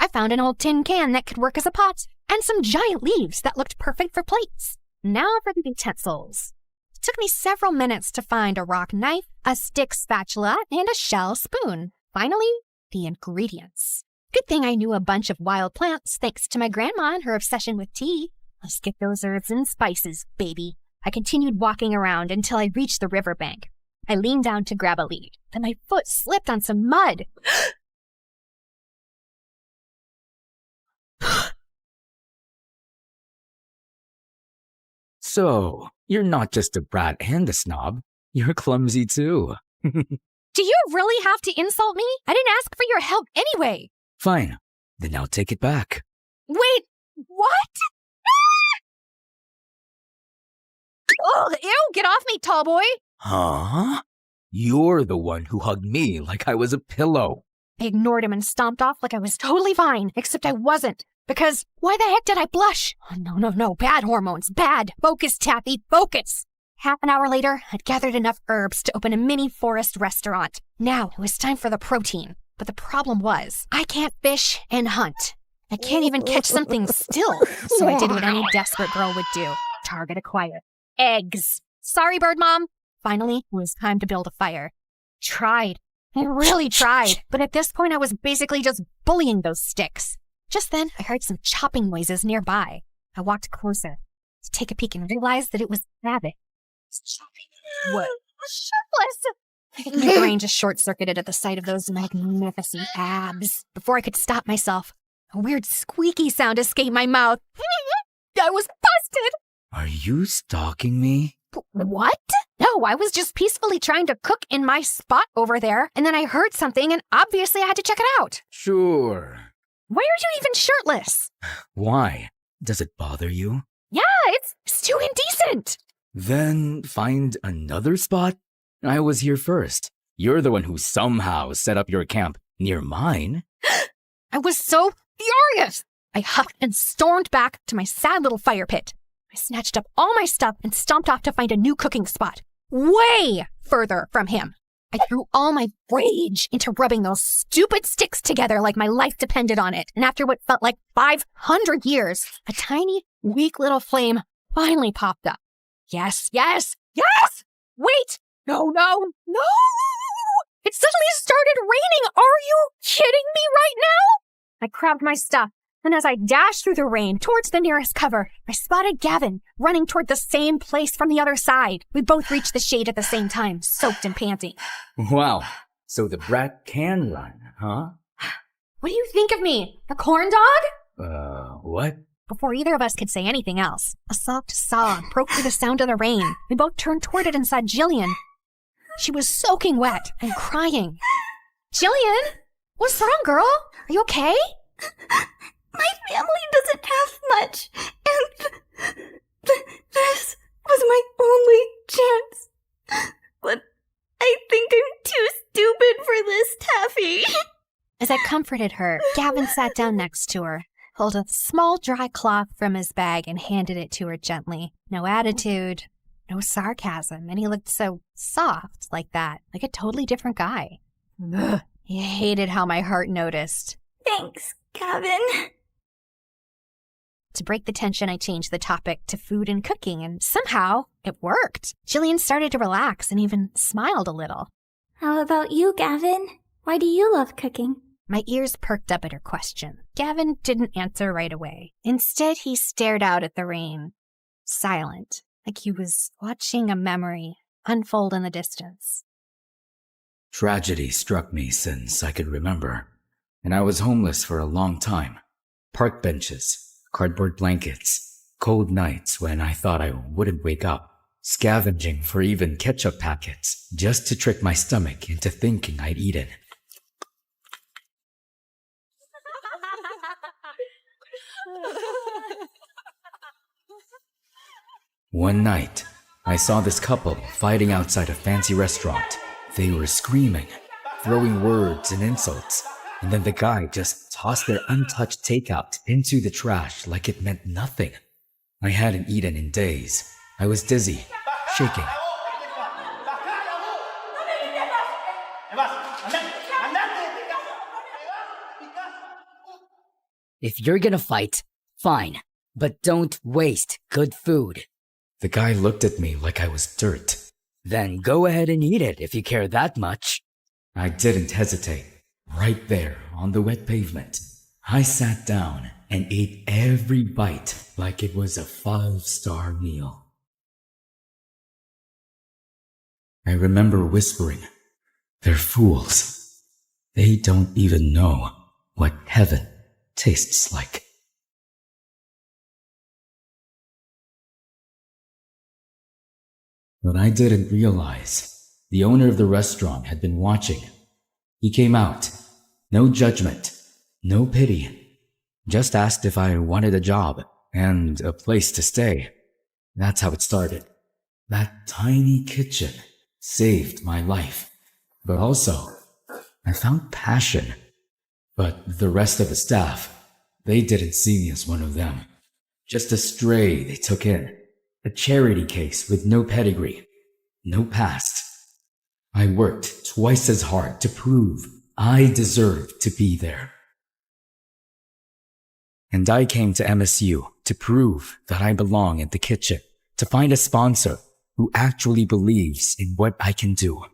I found an old tin can that could work as a pot, and some giant leaves that looked perfect for plates. Now for the utensils. It took me several minutes to find a rock knife, a stick spatula, and a shell spoon. Finally, the ingredients. Good thing I knew a bunch of wild plants thanks to my grandma and her obsession with tea. Let's get those herbs and spices, baby. I continued walking around until I reached the riverbank. I leaned down to grab a lead, then my foot slipped on some mud. So, you're not just a brat and a snob. You're clumsy too. Do you really have to insult me? I didn't ask for your help anyway. Fine. Then I'll take it back. Wait, what? Ugh, ew, get off me, tall boy. Huh? You're the one who hugged me like I was a pillow. I ignored him and stomped off like I was totally fine, except I wasn't. Because why the heck did I blush? Oh, no, bad hormones, bad. Focus, Taffy, focus. Half an hour later, I'd gathered enough herbs to open a mini forest restaurant. Now it was time for the protein. But the problem was, I can't fish and hunt. I can't even catch something still. So I did what any desperate girl would do. Target acquired. Eggs. Sorry, Bird Mom. Finally, it was time to build a fire. Tried. I really tried. But at this point, I was basically just bullying those sticks. Just then, I heard some chopping noises nearby. I walked closer to take a peek and realized that it was Rabbit. What? Shiftless! My brain just short-circuited at the sight of those magnificent abs. Before I could stop myself, a weird squeaky sound escaped my mouth. I was busted! Are you stalking me? What? No, I was just peacefully trying to cook in my spot over there, and then I heard something, and obviously I had to check it out. Sure. Why are you even shirtless? Why? Does it bother you? Yeah, it's too indecent. Then find another spot? I was here first. You're the one who somehow set up your camp near mine. I was so furious. I huffed and stormed back to my sad little fire pit. I snatched up all my stuff and stomped off to find a new cooking spot, way further from him. I threw all my rage into rubbing those stupid sticks together like my life depended on it. And after what felt like 500 years, a tiny, weak little flame finally popped up. Yes! Wait! No! It suddenly started raining! Are you kidding me right now? I grabbed my stuff, and as I dashed through the rain towards the nearest cover, I spotted Gavin running toward the same place from the other side. We both reached the shade at the same time, soaked and panting. Wow. So the brat can run, huh? What do you think of me? A corn dog? What? Before either of us could say anything else, a soft sob broke through the sound of the rain. We both turned toward it and saw Jillian. She was soaking wet and crying. Jillian? What's wrong, girl? Are you okay? My family doesn't have much, and this was my only chance. But I think I'm too stupid for this, Taffy. As I comforted her, Gavin sat down next to her, pulled a small dry cloth from his bag, and handed it to her gently. No attitude, no sarcasm, and he looked so soft like that, like a totally different guy. Ugh, he hated how my heart noticed. Thanks, Gavin. To break the tension, I changed the topic to food and cooking, and somehow it worked. Jillian started to relax and even smiled a little. How about you, Gavin? Why do you love cooking? My ears perked up at her question. Gavin didn't answer right away. Instead, he stared out at the rain, silent, like he was watching a memory unfold in the distance. Tragedy struck me since I could remember, and I was homeless for a long time. Park benches, cardboard blankets, cold nights when I thought I wouldn't wake up, scavenging for even ketchup packets just to trick my stomach into thinking I'd eaten. One night, I saw this couple fighting outside a fancy restaurant. They were screaming, throwing words and insults, and then the guy just tossed their untouched takeout into the trash like it meant nothing. I hadn't eaten in days. I was dizzy, shaking. If you're gonna fight, fine, but don't waste good food. The guy looked at me like I was dirt. Then go ahead and eat it if you care that much. I didn't hesitate. Right there on the wet pavement, I sat down and ate every bite like it was a 5-star meal. I remember whispering, "They're fools. They don't even know what heaven tastes like." But I didn't realize the owner of the restaurant had been watching. He came out. No judgment, no pity. Just asked if I wanted a job and a place to stay. That's how it started. That tiny kitchen saved my life. But also, I found passion. But the rest of the staff, they didn't see me as one of them. Just a stray they took in. A charity case with no pedigree, no past. I worked twice as hard to prove I deserved to be there. And I came to MSU to prove that I belong in the kitchen, to find a sponsor who actually believes in what I can do.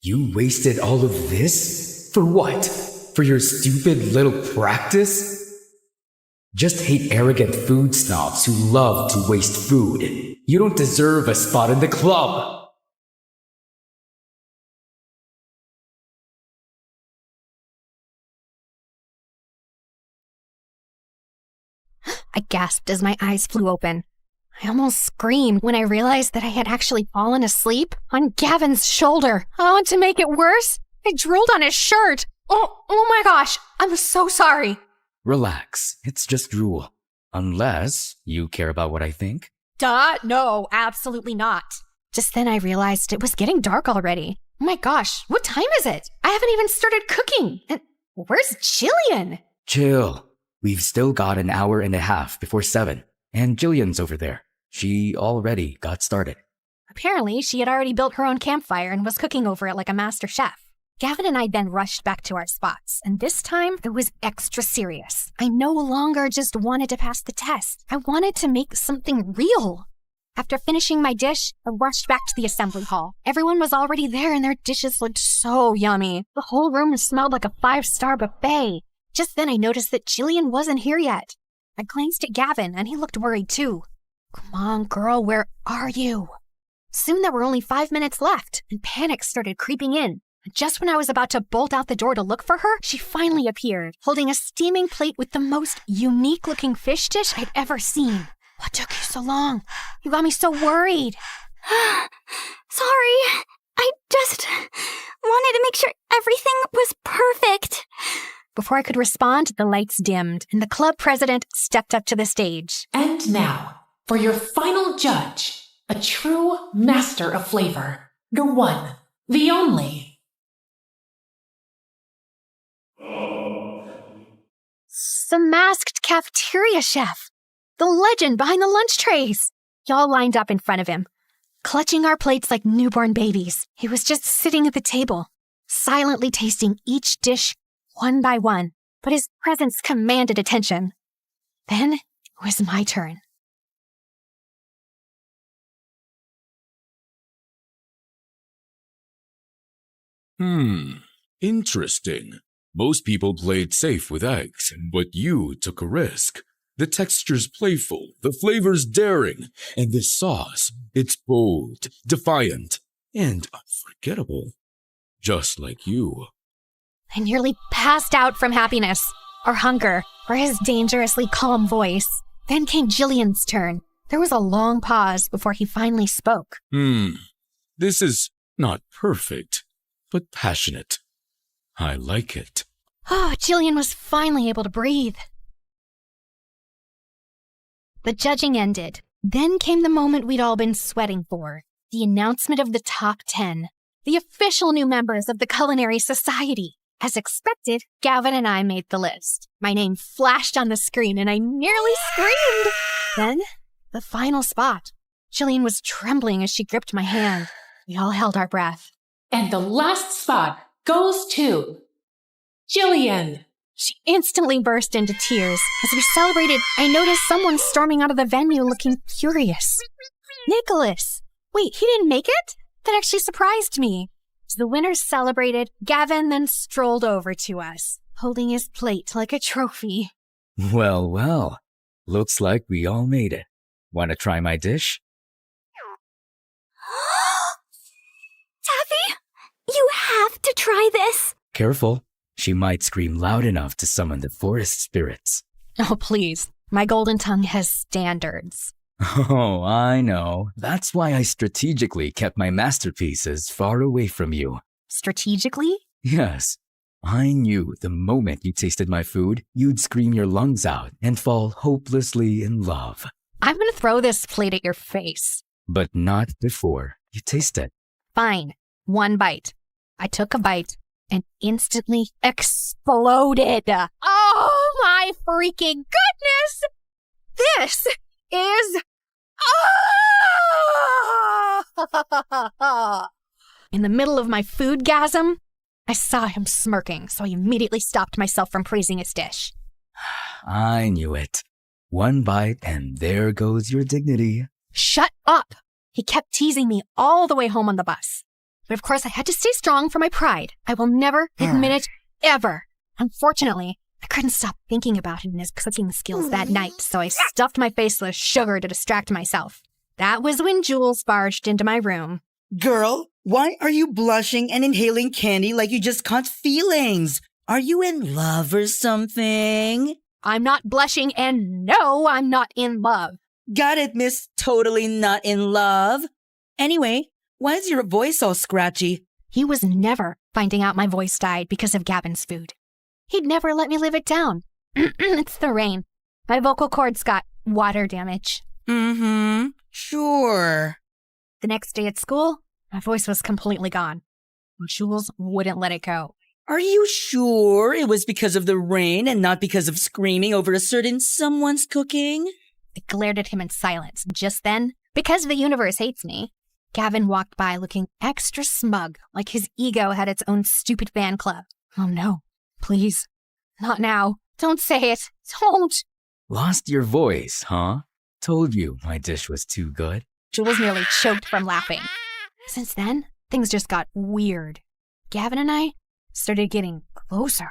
You wasted all of this? For what? For your stupid little practice? Just hate arrogant food snobs who love to waste food. You don't deserve a spot in the club. I gasped as my eyes flew open. I almost screamed when I realized that I had actually fallen asleep on Gavin's shoulder. Oh, to make it worse, I drooled on his shirt. Oh my gosh, I'm so sorry. Relax, it's just drool. Unless you care about what I think. Duh, no, absolutely not. Just then I realized it was getting dark already. Oh my gosh, what time is it? I haven't even started cooking. And where's Jillian? Chill. We've still got an hour and a half before 7. And Jillian's over there. She already got started. Apparently, she had already built her own campfire and was cooking over it like a master chef. Gavin and I then rushed back to our spots, and this time it was extra serious. I no longer just wanted to pass the test. I wanted to make something real. After finishing my dish, I rushed back to the assembly hall. Everyone was already there and their dishes looked so yummy. The whole room smelled like a 5-star buffet. Just then I noticed that Jillian wasn't here yet. I glanced at Gavin and he looked worried too. Come on, girl, where are you? Soon there were only 5 minutes left and panic started creeping in. Just when I was about to bolt out the door to look for her, she finally appeared, holding a steaming plate with the most unique-looking fish dish I'd ever seen. What took you so long? You got me so worried. Sorry. I just wanted to make sure everything was perfect. Before I could respond, the lights dimmed, and the club president stepped up to the stage. And now, for your final judge, a true master of flavor, the one, the only. The masked cafeteria chef. The legend behind the lunch trays. Y'all lined up in front of him, clutching our plates like newborn babies. He was just sitting at the table, silently tasting each dish one by one, but his presence commanded attention. Then it was my turn. Interesting. Most people played safe with eggs, but you took a risk. The texture's playful, the flavor's daring, and this sauce, it's bold, defiant, and unforgettable. Just like you. I nearly passed out from happiness, or hunger, or his dangerously calm voice. Then came Jillian's turn. There was a long pause before he finally spoke. This is not perfect, but passionate. I like it. Oh, Jillian was finally able to breathe. The judging ended. Then came the moment we'd all been sweating for. The announcement of the top 10. The official new members of the Culinary Society. As expected, Gavin and I made the list. My name flashed on the screen and I nearly screamed. Then, the final spot. Jillian was trembling as she gripped my hand. We all held our breath. And the last spot goes to Jillian. She instantly burst into tears. As we celebrated, I noticed someone storming out of the venue looking furious. Nicholas! Wait, he didn't make it? That actually surprised me. As the winners celebrated, Gavin then strolled over to us, holding his plate like a trophy. Well, well. Looks like we all made it. Want to try my dish? Taffy, you have to try this. Careful. She might scream loud enough to summon the forest spirits. Oh, please. My golden tongue has standards. Oh, I know. That's why I strategically kept my masterpieces far away from you. Strategically? Yes. I knew the moment you tasted my food, you'd scream your lungs out and fall hopelessly in love. I'm gonna throw this plate at your face. But not before you taste it. Fine. One bite. I took a bite and instantly exploded. Oh my freaking goodness! This is... In the middle of my foodgasm, I saw him smirking, so I immediately stopped myself from praising his dish. I knew it. One bite and there goes your dignity. Shut up! He kept teasing me all the way home on the bus. But of course I had to stay strong for my pride. I will never admit it, ever. Unfortunately, I couldn't stop thinking about him and his cooking skills that night, so I stuffed my face with sugar to distract myself. That was when Jules barged into my room. Girl, why are you blushing and inhaling candy like you just caught feelings? Are you in love or something? I'm not blushing, and no, I'm not in love. Got it, miss. Totally not in love. Anyway, why is your voice all scratchy? He was never finding out my voice died because of Gavin's food. He'd never let me live it down. It's the rain. My vocal cords got water damage. Sure. The next day at school, my voice was completely gone. Jules wouldn't let it go. Are you sure it was because of the rain and not because of screaming over a certain someone's cooking? I glared at him in silence. Just then, because the universe hates me, Gavin walked by looking extra smug, like his ego had its own stupid fan club. Oh no, please. Not now. Don't say it. Don't. Lost your voice, huh? Told you my dish was too good. Jules nearly choked from laughing. Since then, things just got weird. Gavin and I started getting closer.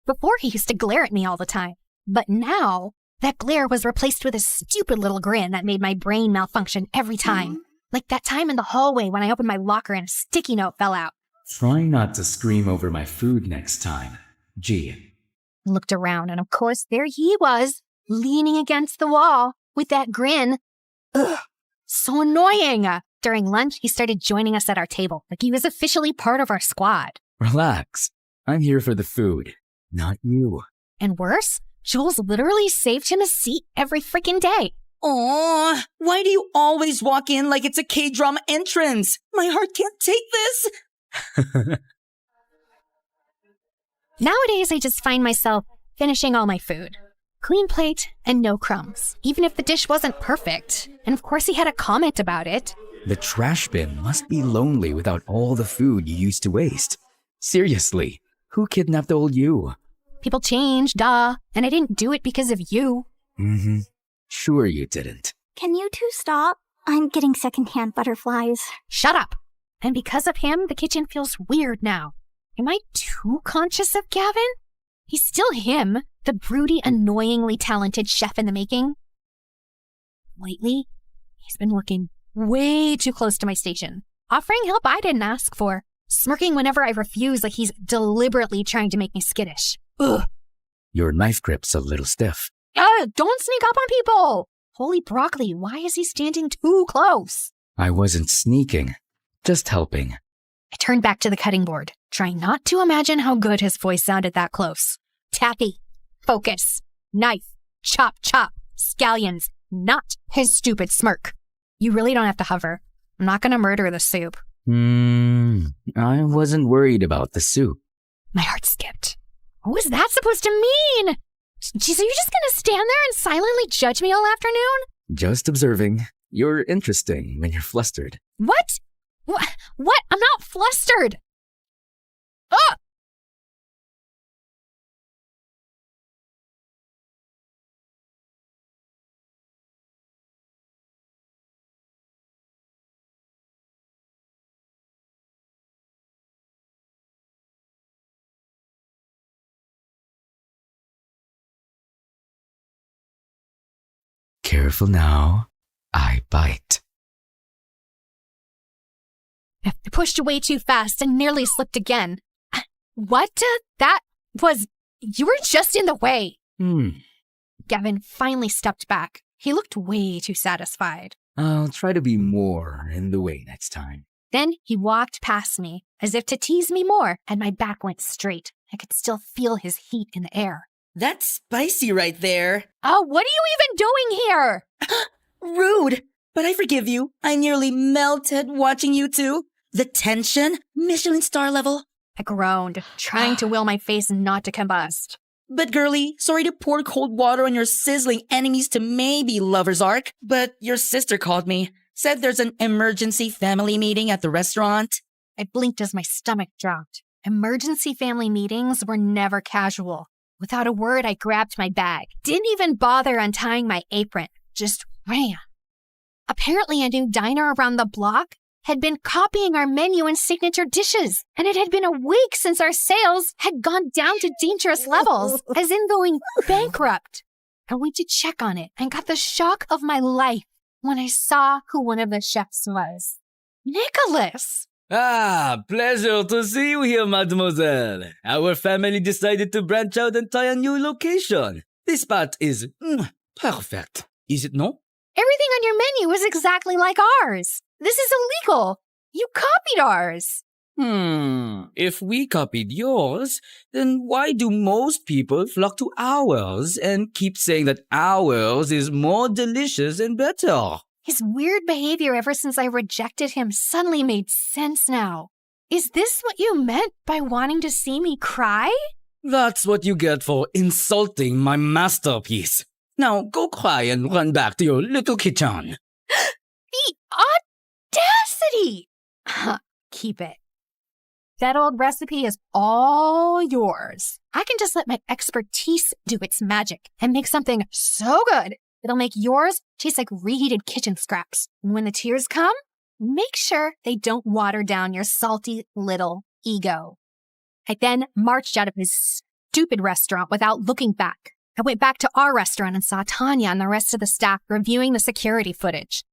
Before, he used to glare at me all the time. But now, that glare was replaced with a stupid little grin that made my brain malfunction every time. Like that time in the hallway when I opened my locker and a sticky note fell out. Try not to scream over my food next time. Gee. I looked around, and of course, there he was, leaning against the wall with that grin. Ugh, so annoying. During lunch, he started joining us at our table, like he was officially part of our squad. Relax. I'm here for the food, not you. And worse, Jules literally saved him a seat every freaking day. Aw, why do you always walk in like it's a K-drama entrance? My heart can't take this. Nowadays, I just find myself finishing all my food. Clean plate and no crumbs, even if the dish wasn't perfect. And of course, he had a comment about it. The trash bin must be lonely without all the food you used to waste. Seriously, who kidnapped old you? People change, duh. And I didn't do it because of you. Sure you didn't. Can you two stop? I'm getting secondhand butterflies. Shut up. And because of him, the kitchen feels weird now. Am I too conscious of Gavin? He's still him, the broody, annoyingly talented chef in the making. Lately, he's been working way too close to my station, offering help I didn't ask for, smirking whenever I refuse like he's deliberately trying to make me skittish. Ugh. Your knife grip's a little stiff. Don't sneak up on people! Holy broccoli, why is he standing too close? I wasn't sneaking, just helping. I turned back to the cutting board, trying not to imagine how good his voice sounded that close. Taffy, focus, knife, chop, chop, scallions, not his stupid smirk. You really don't have to hover. I'm not gonna murder the soup. I wasn't worried about the soup. My heart skipped. What was that supposed to mean? Geez, are you just gonna stand there and silently judge me all afternoon? Just observing. You're interesting when you're flustered. What? What? I'm not flustered. Ah! Careful now. I bite. I pushed away too fast and nearly slipped again. What? That was... You were just in the way. Gavin finally stepped back. He looked way too satisfied. I'll try to be more in the way next time. Then he walked past me, as if to tease me more, and my back went straight. I could still feel his heat in the air. That's spicy right there. Oh, what are you even doing here? Rude, but I forgive you. I nearly melted watching you two. The tension, Michelin star level. I groaned, trying to will my face not to combust. But girlie, sorry to pour cold water on your sizzling enemies to maybe lover's arc, but your sister called me. Said there's an emergency family meeting at the restaurant. I blinked as my stomach dropped. Emergency family meetings were never casual. Without a word, I grabbed my bag. Didn't even bother untying my apron. Just ran. Apparently, a new diner around the block had been copying our menu and signature dishes. And it had been a week since our sales had gone down to dangerous levels, as in going bankrupt. I went to check on it and got the shock of my life when I saw who one of the chefs was. Nicholas! Ah, pleasure to see you here, mademoiselle. Our family decided to branch out and try a new location. This spot is perfect. Is it no? Everything on your menu is exactly like ours. This is illegal. You copied ours. If we copied yours, then why do most people flock to ours and keep saying that ours is more delicious and better? His weird behavior ever since I rejected him suddenly made sense now. Is this what you meant by wanting to see me cry? That's what you get for insulting my masterpiece. Now go cry and run back to your little kitchen. The audacity! Keep it. That old recipe is all yours. I can just let my expertise do its magic and make something so good it'll make yours taste like reheated kitchen scraps. And when the tears come, make sure they don't water down your salty little ego. I then marched out of his stupid restaurant without looking back. I went back to our restaurant and saw Tanya and the rest of the staff reviewing the security footage.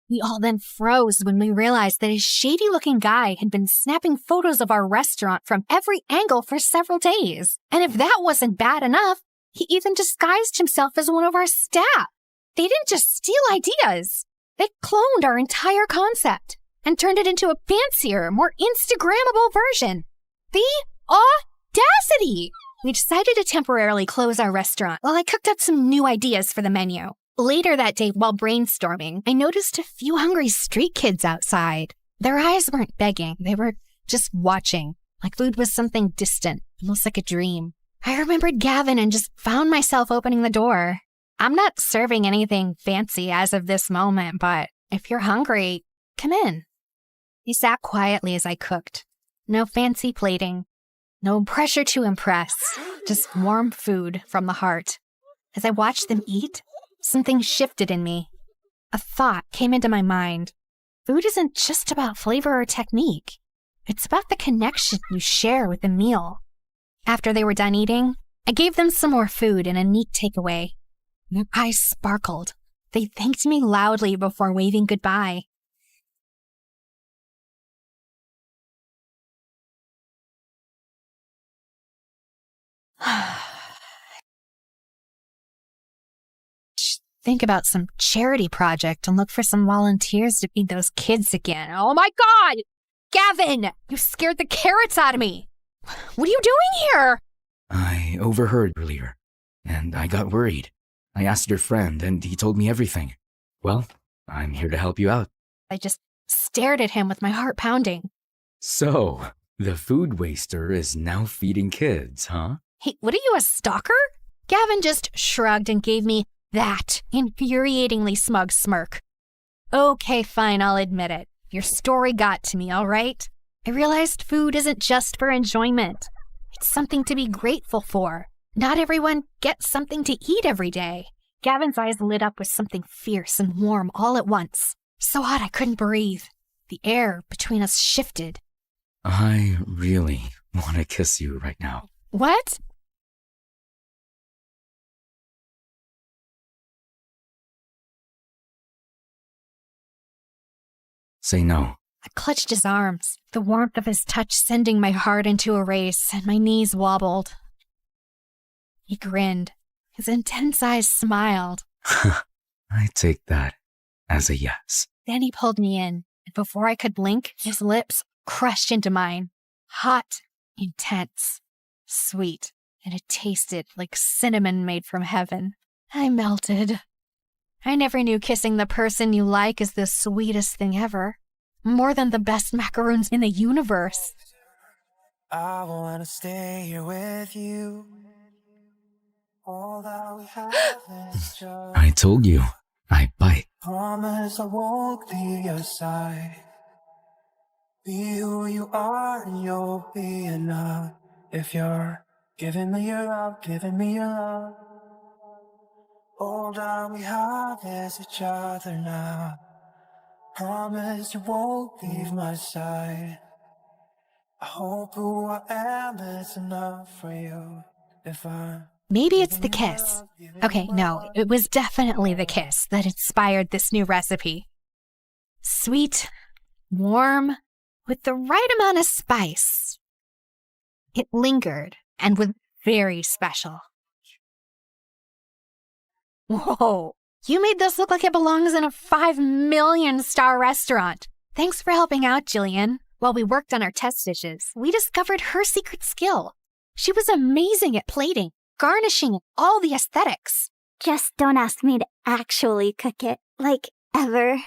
We all then froze when we realized that a shady-looking guy had been snapping photos of our restaurant from every angle for several days. And if that wasn't bad enough, he even disguised himself as one of our staff. They didn't just steal ideas. They cloned our entire concept and turned it into a fancier, more Instagrammable version. The audacity! We decided to temporarily close our restaurant while I cooked up some new ideas for the menu. Later that day, while brainstorming, I noticed a few hungry street kids outside. Their eyes weren't begging. They were just watching, like food was something distant, almost like a dream. I remembered Gavin and just found myself opening the door. I'm not serving anything fancy as of this moment, but if you're hungry, come in. He sat quietly as I cooked. No fancy plating. No pressure to impress. Just warm food from the heart. As I watched them eat, something shifted in me. A thought came into my mind. Food isn't just about flavor or technique. It's about the connection you share with the meal. After they were done eating, I gave them some more food and a neat takeaway. Their eyes sparkled. They thanked me loudly before waving goodbye. Think about some charity project and look for some volunteers to feed those kids again. Oh my God! Gavin! You scared the carrots out of me! What are you doing here? I overheard earlier, and I got worried. I asked your friend, and he told me everything. Well, I'm here to help you out. I just stared at him with my heart pounding. So, the food waster is now feeding kids, huh? Hey, what are you, a stalker? Gavin just shrugged and gave me that infuriatingly smug smirk. Okay, fine, I'll admit it. Your story got to me, all right? I realized food isn't just for enjoyment. It's something to be grateful for. Not everyone gets something to eat every day. Gavin's eyes lit up with something fierce and warm all at once. So hot I couldn't breathe. The air between us shifted. I really want to kiss you right now. What? Say no. I clutched his arms, the warmth of his touch sending my heart into a race, and my knees wobbled. He grinned. His intense eyes smiled. I take that as a yes. Then he pulled me in, and before I could blink, his lips crushed into mine. Hot, intense, sweet, and it tasted like cinnamon made from heaven. I melted. I never knew kissing the person you like is the sweetest thing ever. More than the best macaroons in the universe. I wanna stay here with you. All that we have is just I told you, I bite. promise I won't leave your side. Be who you are and you'll be enough. If you're giving me your love, giving me your love. All that we have is each other now. Promise you won't leave my side. I hope who I am is enough for you. If I'm Maybe it's the kiss. Okay, no, it was definitely the kiss that inspired this new recipe. Sweet, warm, with the right amount of spice. It lingered and was very special. Whoa, you made this look like it belongs in a 5 million star restaurant. Thanks for helping out, Jillian. While we worked on our test dishes, we discovered her secret skill. She was amazing at plating, garnishing, and all the aesthetics. Just don't ask me to actually cook it, like, ever.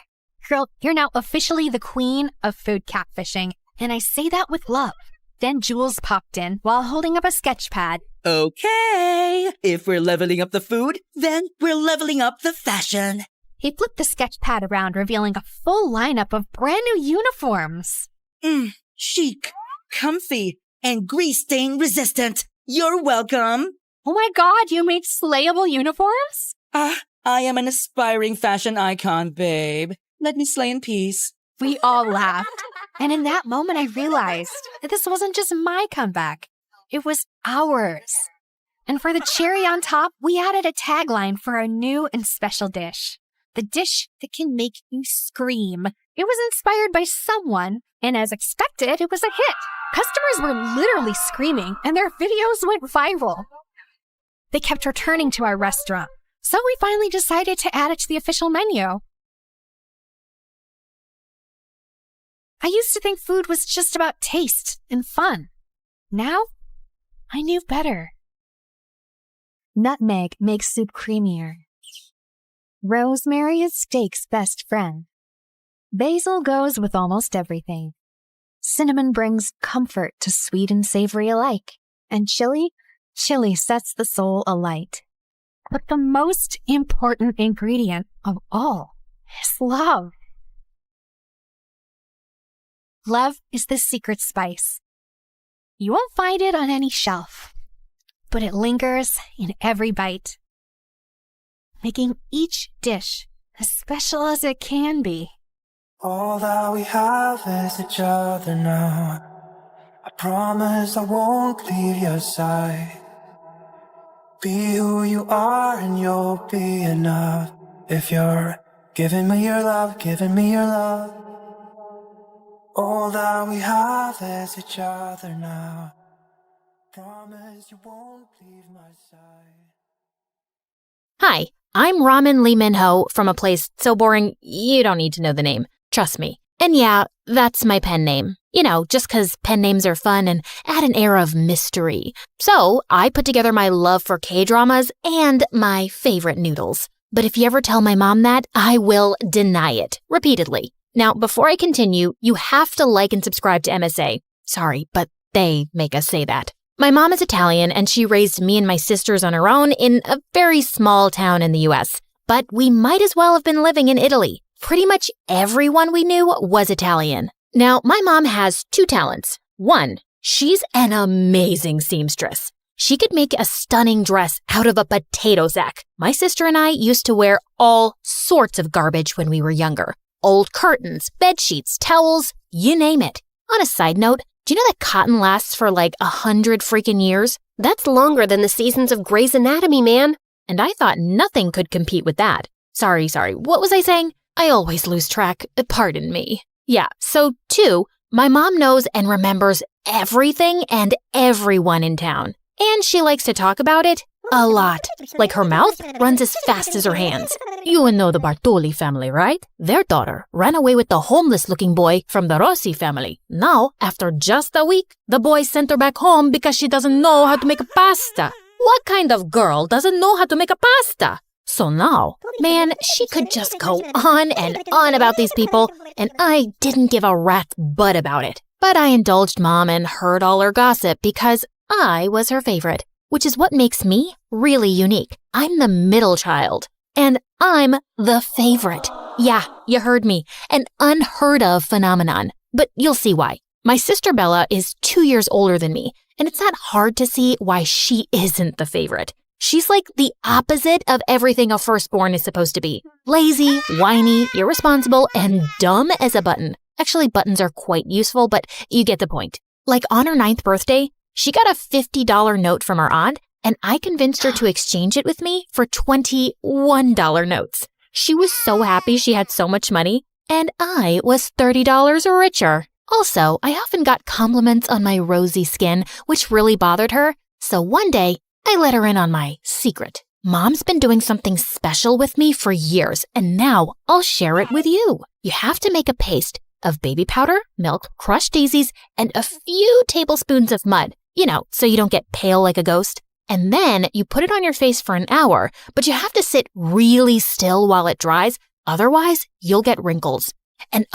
Girl, you're now officially the queen of food catfishing, and I say that with love. Then Jules popped in while holding up a sketch pad. Okay, if we're leveling up the food, then we're leveling up the fashion. He flipped the sketch pad around, revealing a full lineup of brand new uniforms. Chic, comfy, and grease stain resistant. You're welcome. Oh my God, you made slayable uniforms? I am an aspiring fashion icon, babe. Let me slay in peace. We all laughed. And in that moment, I realized that this wasn't just my comeback. It was ours. And for the cherry on top, we added a tagline for our new and special dish. The dish that can make you scream. It was inspired by someone, and as expected, it was a hit. Customers were literally screaming, and their videos went viral. They kept returning to our restaurant, so we finally decided to add it to the official menu. I used to think food was just about taste and fun. Now, I knew better. Nutmeg makes soup creamier. Rosemary is steak's best friend. Basil goes with almost everything. Cinnamon brings comfort to sweet and savory alike. And chili sets the soul alight. But the most important ingredient of all is love. Love is the secret spice. You won't find it on any shelf, but it lingers in every bite, making each dish as special as it can be. All that we have is each other now. I promise I won't leave your side. Be who you are and you'll be enough. If you're giving me your love, giving me your love. All that we have is each other now. Promise you won't leave my side. Hi, I'm Ramen Lee Min-ho from a place so boring you don't need to know the name. Trust me. And yeah, that's my pen name. You know, just 'cause pen names are fun and add an air of mystery. So I put together my love for K-dramas and my favorite noodles. But if you ever tell my mom that, I will deny it repeatedly. Now, before I continue, you have to like and subscribe to MSA. Sorry, but they make us say that. My mom is Italian and she raised me and my sisters on her own in a very small town in the US. But we might as well have been living in Italy. Pretty much everyone we knew was Italian. Now, my mom has two talents. One, she's an amazing seamstress. She could make a stunning dress out of a potato sack. My sister and I used to wear all sorts of garbage when we were younger. Old curtains, bed sheets, towels, you name it. On a side note, do you know that cotton lasts for like 100 freaking years? That's longer than the seasons of Grey's Anatomy, man. And I thought nothing could compete with that. Sorry, what was I saying? I always lose track. Pardon me. Yeah, so two, my mom knows and remembers everything and everyone in town. And she likes to talk about it a lot. Like her mouth runs as fast as her hands. You know the Bartoli family, right? Their daughter ran away with the homeless-looking boy from the Rossi family. Now, after just a week, the boy sent her back home because she doesn't know how to make a pasta. What kind of girl doesn't know how to make a pasta? So now, man, she could just go on and on about these people, and I didn't give a rat's butt about it. But I indulged Mom and heard all her gossip because I was her favorite, which is what makes me really unique. I'm the middle child, and I'm the favorite. Yeah, you heard me, an unheard of phenomenon, but you'll see why. My sister Bella is 2 years older than me, and it's not hard to see why she isn't the favorite. She's like the opposite of everything a firstborn is supposed to be. Lazy, whiny, irresponsible, and dumb as a button. Actually, buttons are quite useful, but you get the point. Like on her 9th birthday, she got a $50 note from her aunt, and I convinced her to exchange it with me for $21 notes. She was so happy she had so much money, and I was $30 richer. Also, I often got compliments on my rosy skin, which really bothered her, so one day, I let her in on my secret. Mom's been doing something special with me for years, and now I'll share it with you. You have to make a paste of baby powder, milk, crushed daisies, and a few tablespoons of mud, so you don't get pale like a ghost. And then you put it on your face for an hour, but you have to sit really still while it dries, otherwise you'll get wrinkles. And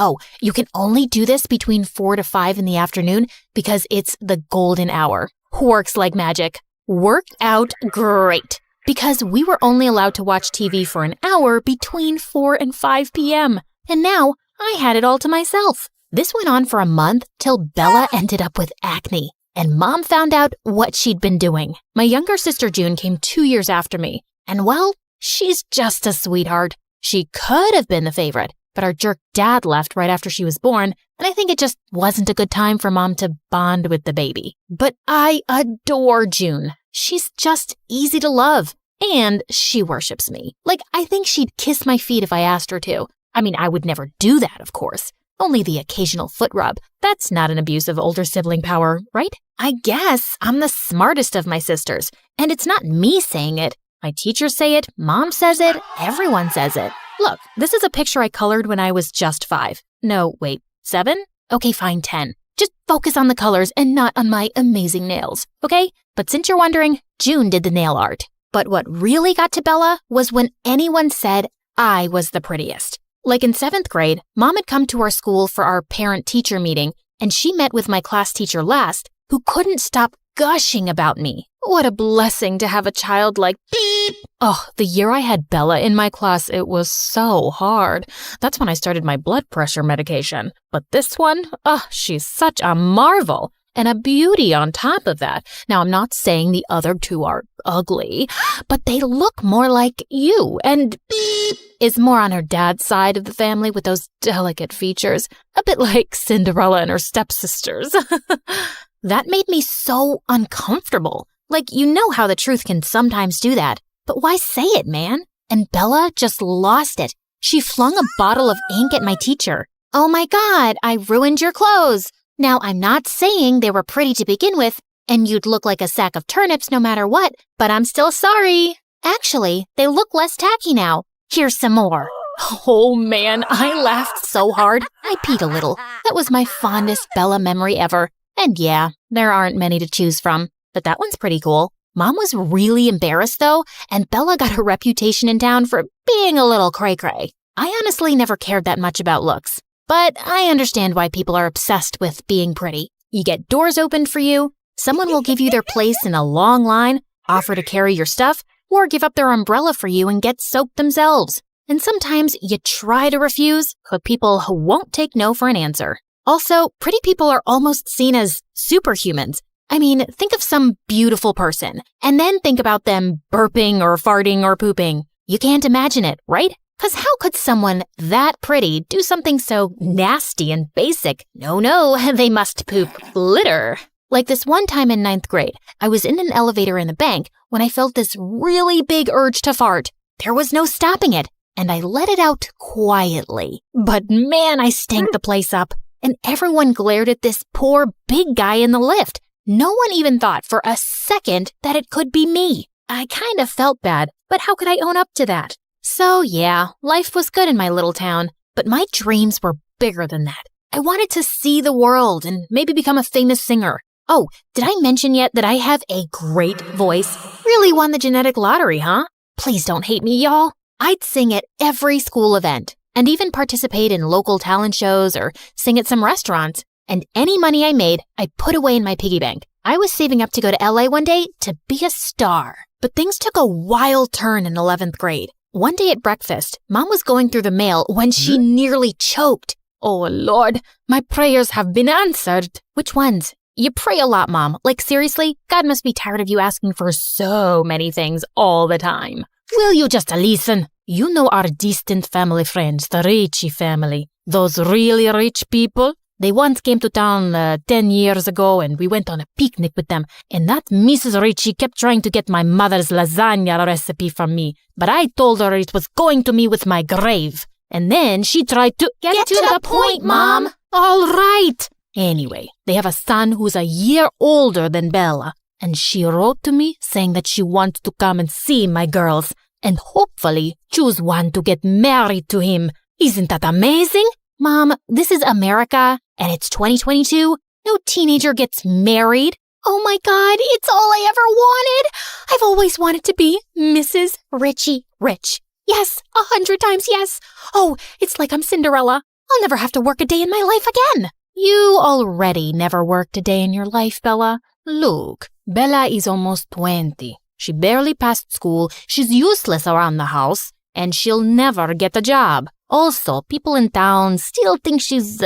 you can only do this between 4 to 5 in the afternoon because it's the golden hour. Works like magic. Worked out great because we were only allowed to watch TV for an hour between 4 and 5 p.m. And now I had it all to myself. This went on for a month till Bella ended up with acne and Mom found out what she'd been doing. My younger sister June came 2 years after me. And well, she's just a sweetheart. She could have been the favorite, but our jerk dad left right after she was born, and I think it just wasn't a good time for Mom to bond with the baby. But I adore June. She's just easy to love, and she worships me. Like, I think she'd kiss my feet if I asked her to. I mean, I would never do that, of course. Only the occasional foot rub. That's not an abuse of older sibling power, right? I guess I'm the smartest of my sisters, and it's not me saying it. My teachers say it, Mom says it, everyone says it. Look, this is a picture I colored when I was just 5. No, wait, 7? Okay, fine, 10. Just focus on the colors and not on my amazing nails, okay? But since you're wondering, June did the nail art. But what really got to Bella was when anyone said I was the prettiest. Like in 7th grade, Mom had come to our school for our parent-teacher meeting, and she met with my class teacher last, who couldn't stop gushing about me. What a blessing to have a child like beep. Oh, the year I had Bella in my class, it was so hard. That's when I started my blood pressure medication. But this one, she's such a marvel. and a beauty on top of that. Now, I'm not saying the other two are ugly, but they look more like you, and is more on her dad's side of the family with those delicate features, a bit like Cinderella and her stepsisters. That made me so uncomfortable. Like, you know how the truth can sometimes do that, but why say it, man? And Bella just lost it. She flung a bottle of ink at my teacher. Oh my God, I ruined your clothes. Now, I'm not saying they were pretty to begin with, and you'd look like a sack of turnips no matter what, but I'm still sorry. Actually, they look less tacky now. Here's some more. Oh man, I laughed so hard, I peed a little. That was my fondest Bella memory ever. And yeah, there aren't many to choose from, but that one's pretty cool. Mom was really embarrassed though, and Bella got a reputation in town for being a little cray-cray. I honestly never cared that much about looks, but I understand why people are obsessed with being pretty. You get doors opened for you, someone will give you their place in a long line, offer to carry your stuff, or give up their umbrella for you and get soaked themselves. And sometimes you try to refuse, but people won't take no for an answer. Also, pretty people are almost seen as superhumans. I mean, think of some beautiful person, and then think about them burping or farting or pooping. You can't imagine it, right? Because how could someone that pretty do something so nasty and basic? No, they must poop litter. Like this one time in 9th grade, I was in an elevator in the bank when I felt this really big urge to fart. There was no stopping it, and I let it out quietly. But man, I stank the place up, and everyone glared at this poor big guy in the lift. No one even thought for a second that it could be me. I kind of felt bad, but how could I own up to that? So yeah, life was good in my little town, but my dreams were bigger than that. I wanted to see the world and maybe become a famous singer. Oh, did I mention yet that I have a great voice? Really won the genetic lottery, huh? Please don't hate me, y'all. I'd sing at every school event and even participate in local talent shows or sing at some restaurants. And any money I made, I put away in my piggy bank. I was saving up to go to LA one day to be a star. But things took a wild turn in 11th grade. One day at breakfast, Mom was going through the mail when she nearly choked. Oh, Lord, my prayers have been answered. Which ones? You pray a lot, Mom. Like, seriously, God must be tired of you asking for so many things all the time. Will you just listen? You know our distant family friends, the Ricci family. Those really rich people? They once came to town 10 years ago and we went on a picnic with them. And that Mrs. Ricci kept trying to get my mother's lasagna recipe from me. But I told her it was going to me with my grave. And then she tried to... Get to the point, Mom! All right! Anyway, they have a son who's a year older than Bella. And she wrote to me saying that she wants to come and see my girls. And hopefully choose one to get married to him. Isn't that amazing? Mom, this is America, and it's 2022. No teenager gets married. Oh my God, it's all I ever wanted. I've always wanted to be Mrs. Richie Rich. Yes, 100 times yes. Oh, it's like I'm Cinderella. I'll never have to work a day in my life again. You already never worked a day in your life, Bella. Look, Bella is almost 20. She barely passed school, she's useless around the house, and she'll never get a job. Also, people in town still think she's,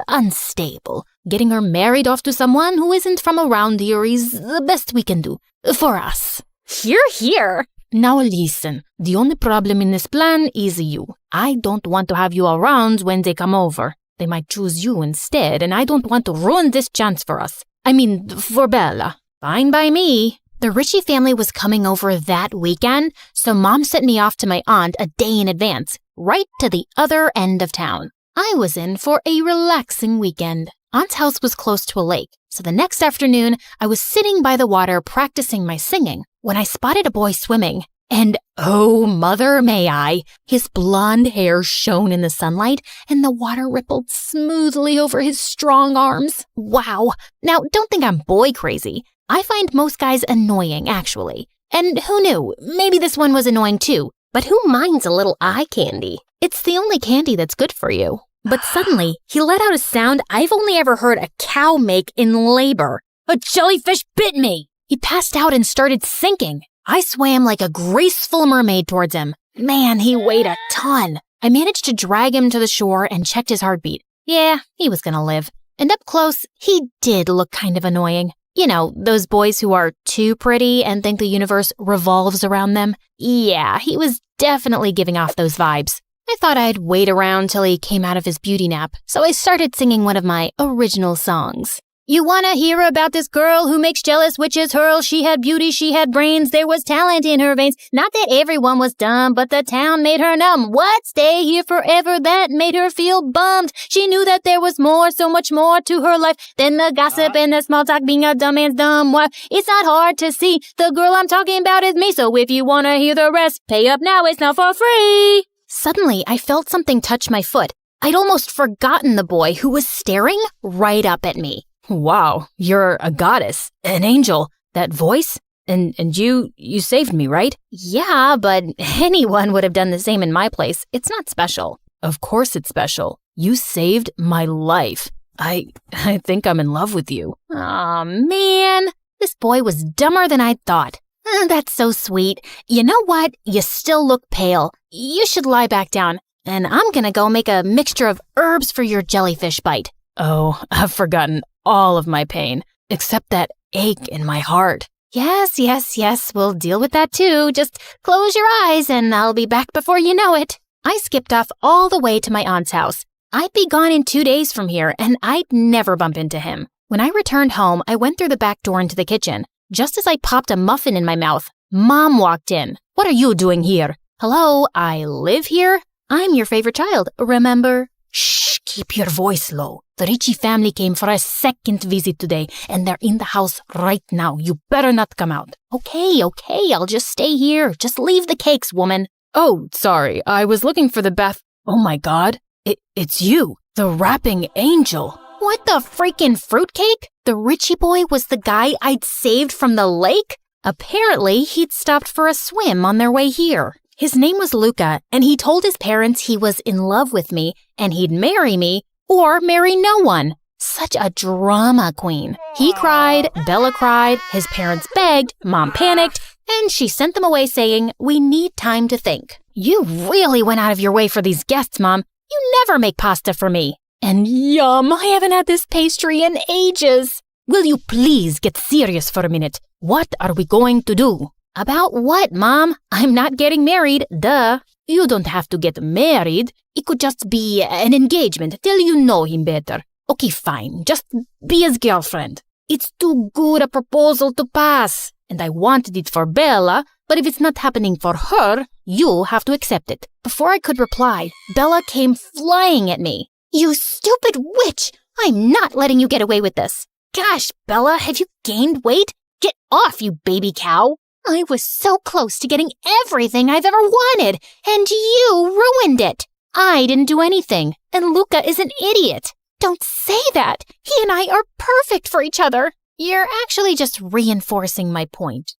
unstable. Getting her married off to someone who isn't from around here is the best we can do. For us. Hear. Now listen, the only problem in this plan is you. I don't want to have you around when they come over. They might choose you instead, and I don't want to ruin this chance for us. I mean, for Bella. Fine by me. The Ritchie family was coming over that weekend, so Mom sent me off to my aunt a day in advance, right to the other end of town. I was in for a relaxing weekend. Aunt's house was close to a lake, so the next afternoon, I was sitting by the water practicing my singing when I spotted a boy swimming. And oh, mother may I, his blonde hair shone in the sunlight and the water rippled smoothly over his strong arms. Wow. Now, don't think I'm boy crazy. I find most guys annoying, actually. And who knew? Maybe this one was annoying too. But who minds a little eye candy? It's the only candy that's good for you. But suddenly, he let out a sound I've only ever heard a cow make in labor. A jellyfish bit me! He passed out and started sinking. I swam like a graceful mermaid towards him. Man, he weighed a ton. I managed to drag him to the shore and checked his heartbeat. Yeah, he was gonna live. And up close, he did look kind of annoying. You know, those boys who are too pretty and think the universe revolves around them. Yeah, he was definitely giving off those vibes. I thought I'd wait around till he came out of his beauty nap, so I started singing one of my original songs. You wanna hear about this girl who makes jealous witches hurl? She had beauty, she had brains, there was talent in her veins. Not that everyone was dumb, but the town made her numb. What? Stay here forever? That made her feel bummed. She knew that there was more, so much more to her life than the gossip and the small talk, being a dumb man's dumb wife. It's not hard to see, the girl I'm talking about is me, so if you wanna hear the rest, pay up now, it's not for free. Suddenly, I felt something touch my foot. I'd almost forgotten the boy who was staring right up at me. Wow, you're a goddess, an angel. That voice? And you saved me, right? Yeah, but anyone would have done the same in my place. It's not special. Of course it's special. You saved my life. I think I'm in love with you. Aw, man. This boy was dumber than I'd thought. That's so sweet. You know what? You still look pale. You should lie back down. And I'm gonna go make a mixture of herbs for your jellyfish bite. Oh, I've forgotten all of my pain, except that ache in my heart. Yes, we'll deal with that too. Just close your eyes and I'll be back before you know it. I skipped off all the way to my aunt's house. I'd be gone in 2 days from here and I'd never bump into him. When I returned home, I went through the back door into the kitchen. Just as I popped a muffin in my mouth, Mom walked in. What are you doing here? Hello, I live here? I'm your favorite child, remember? Shh, keep your voice low. The Ricci family came for a second visit today, and they're in the house right now. You better not come out. Okay, I'll just stay here. Just leave the cakes, woman. Oh, sorry, I was looking for the bath. Oh my God, it's you, the rapping angel. What the freaking fruitcake? The Ricci boy was the guy I'd saved from the lake? Apparently, he'd stopped for a swim on their way here. His name was Luca, and he told his parents he was in love with me, and he'd marry me, or marry no one. Such a drama queen. He cried, Bella cried, his parents begged, Mom panicked, and she sent them away saying, we need time to think. You really went out of your way for these guests, Mom. You never make pasta for me. And yum, I haven't had this pastry in ages. Will you please get serious for a minute? What are we going to do? About what, Mom? I'm not getting married, duh. You don't have to get married. It could just be an engagement till you know him better. Okay, fine. Just be his girlfriend. It's too good a proposal to pass. And I wanted it for Bella, but if it's not happening for her, you have to accept it. Before I could reply, Bella came flying at me. You stupid witch! I'm not letting you get away with this. Gosh, Bella, have you gained weight? Get off, you baby cow. I was so close to getting everything I've ever wanted, and you ruined it. I didn't do anything, and Luca is an idiot. Don't say that. He and I are perfect for each other. You're actually just reinforcing my point.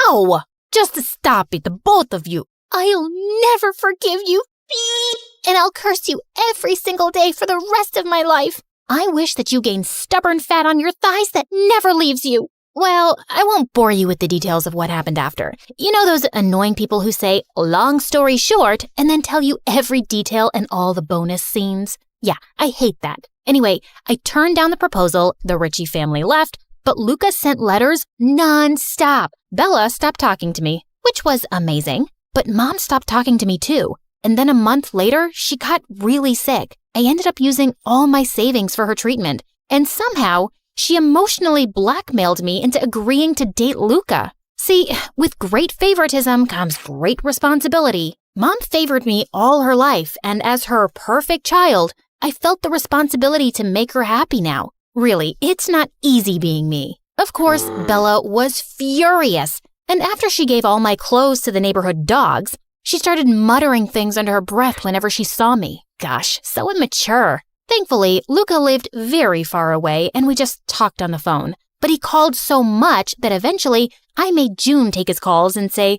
Ow! Just stop it, the both of you. I'll never forgive you. Beep! And I'll curse you every single day for the rest of my life. I wish that you gained stubborn fat on your thighs that never leaves you. Well, I won't bore you with the details of what happened after. You know those annoying people who say, long story short, and then tell you every detail and all the bonus scenes? Yeah, I hate that. Anyway, I turned down the proposal, the Ricci family left, but Luca sent letters non-stop. Bella stopped talking to me, which was amazing, but Mom stopped talking to me too. And then a month later, she got really sick. I ended up using all my savings for her treatment, and somehow, she emotionally blackmailed me into agreeing to date Luca. See, with great favoritism comes great responsibility. Mom favored me all her life, and as her perfect child, I felt the responsibility to make her happy now. Really, it's not easy being me. Of course, Bella was furious, and after she gave all my clothes to the neighborhood dogs, she started muttering things under her breath whenever she saw me. Gosh, so immature. Thankfully, Luca lived very far away and we just talked on the phone. But he called so much that eventually I made June take his calls and say,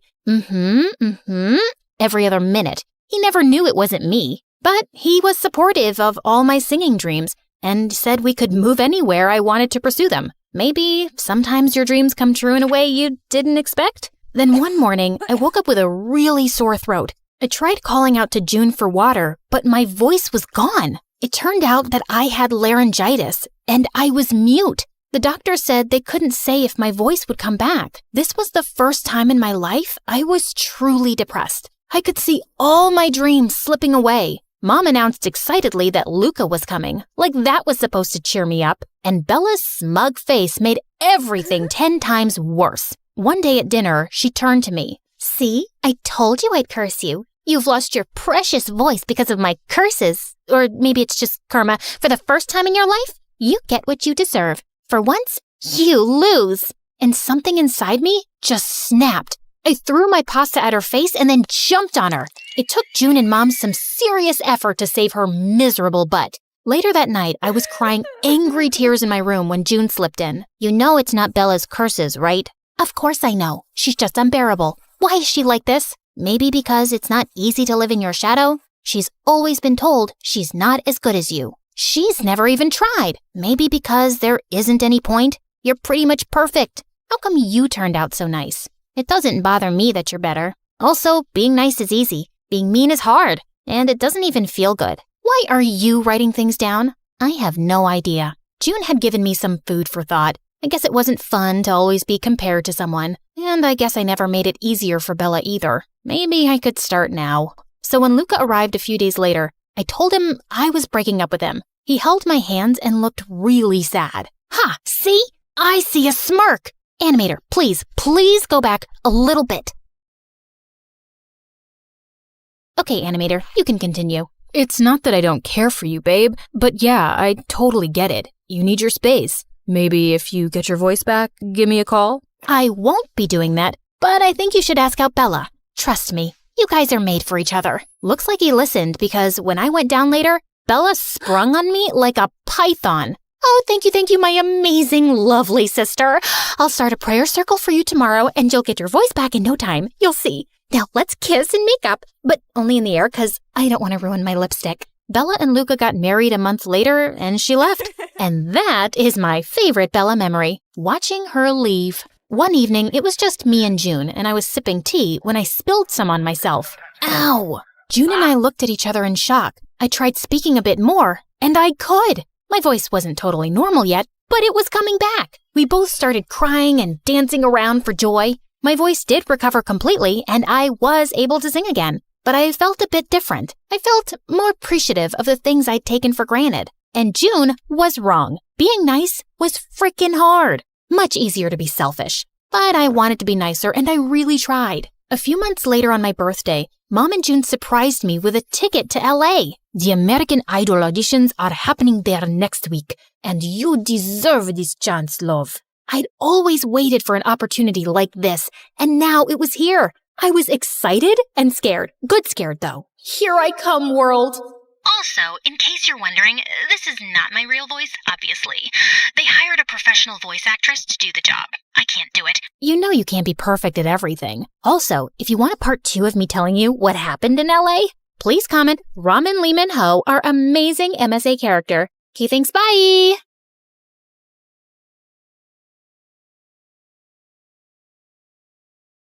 every other minute. He never knew it wasn't me. But he was supportive of all my singing dreams and said we could move anywhere I wanted to pursue them. Maybe sometimes your dreams come true in a way you didn't expect? Then one morning, I woke up with a really sore throat. I tried calling out to June for water, but my voice was gone. It turned out that I had laryngitis, and I was mute. The doctor said they couldn't say if my voice would come back. This was the first time in my life I was truly depressed. I could see all my dreams slipping away. Mom announced excitedly that Luca was coming, like that was supposed to cheer me up, and Bella's smug face made everything 10 times worse. One day at dinner, she turned to me. See, I told you I'd curse you. You've lost your precious voice because of my curses. Or maybe it's just karma. For the first time in your life, you get what you deserve. For once, you lose. And something inside me just snapped. I threw my pasta at her face and then jumped on her. It took June and Mom some serious effort to save her miserable butt. Later that night, I was crying angry tears in my room when June slipped in. You know it's not Bella's curses, right? Of course I know. She's just unbearable. Why is she like this? Maybe because it's not easy to live in your shadow. She's always been told she's not as good as you. She's never even tried. Maybe because there isn't any point. You're pretty much perfect. How come you turned out so nice? It doesn't bother me that you're better. Also, being nice is easy. Being mean is hard. And it doesn't even feel good. Why are you writing things down? I have no idea. June had given me some food for thought. I guess it wasn't fun to always be compared to someone. And I guess I never made it easier for Bella either. Maybe I could start now. So when Luca arrived a few days later, I told him I was breaking up with him. He held my hands and looked really sad. Ha! See? I see a smirk! Animator, please go back a little bit. Okay, Animator, you can continue. It's not that I don't care for you, babe, but yeah, I totally get it. You need your space. Maybe if you get your voice back, give me a call? I won't be doing that, but I think you should ask out Bella. Trust me, you guys are made for each other. Looks like he listened because when I went down later, Bella sprung on me like a python. Oh, thank you, my amazing, lovely sister. I'll start a prayer circle for you tomorrow and you'll get your voice back in no time. You'll see. Now let's kiss and make up, but only in the air because I don't want to ruin my lipstick. Bella and Luca got married a month later and she left. And that is my favorite Bella memory, watching her leave. One evening, it was just me and June, and I was sipping tea when I spilled some on myself. Ow! June and I looked at each other in shock. I tried speaking a bit more, and I could. My voice wasn't totally normal yet, but it was coming back. We both started crying and dancing around for joy. My voice did recover completely, and I was able to sing again. But I felt a bit different. I felt more appreciative of the things I'd taken for granted. And June was wrong. Being nice was frickin' hard. Much easier to be selfish. But I wanted to be nicer, and I really tried. A few months later on my birthday, Mom and June surprised me with a ticket to LA. The American Idol auditions are happening there next week, and you deserve this chance, love. I'd always waited for an opportunity like this, and now it was here. I was excited and scared. Good scared, though. Here I come, world. Also, in case you're wondering, this is not my real voice, obviously. They hired a professional voice actress to do the job. I can't do it. You know you can't be perfect at everything. Also, if you want a part 2 of me telling you what happened in LA, please comment Ramen Lehman Ho, our amazing MSA character. Okay, thanks, bye!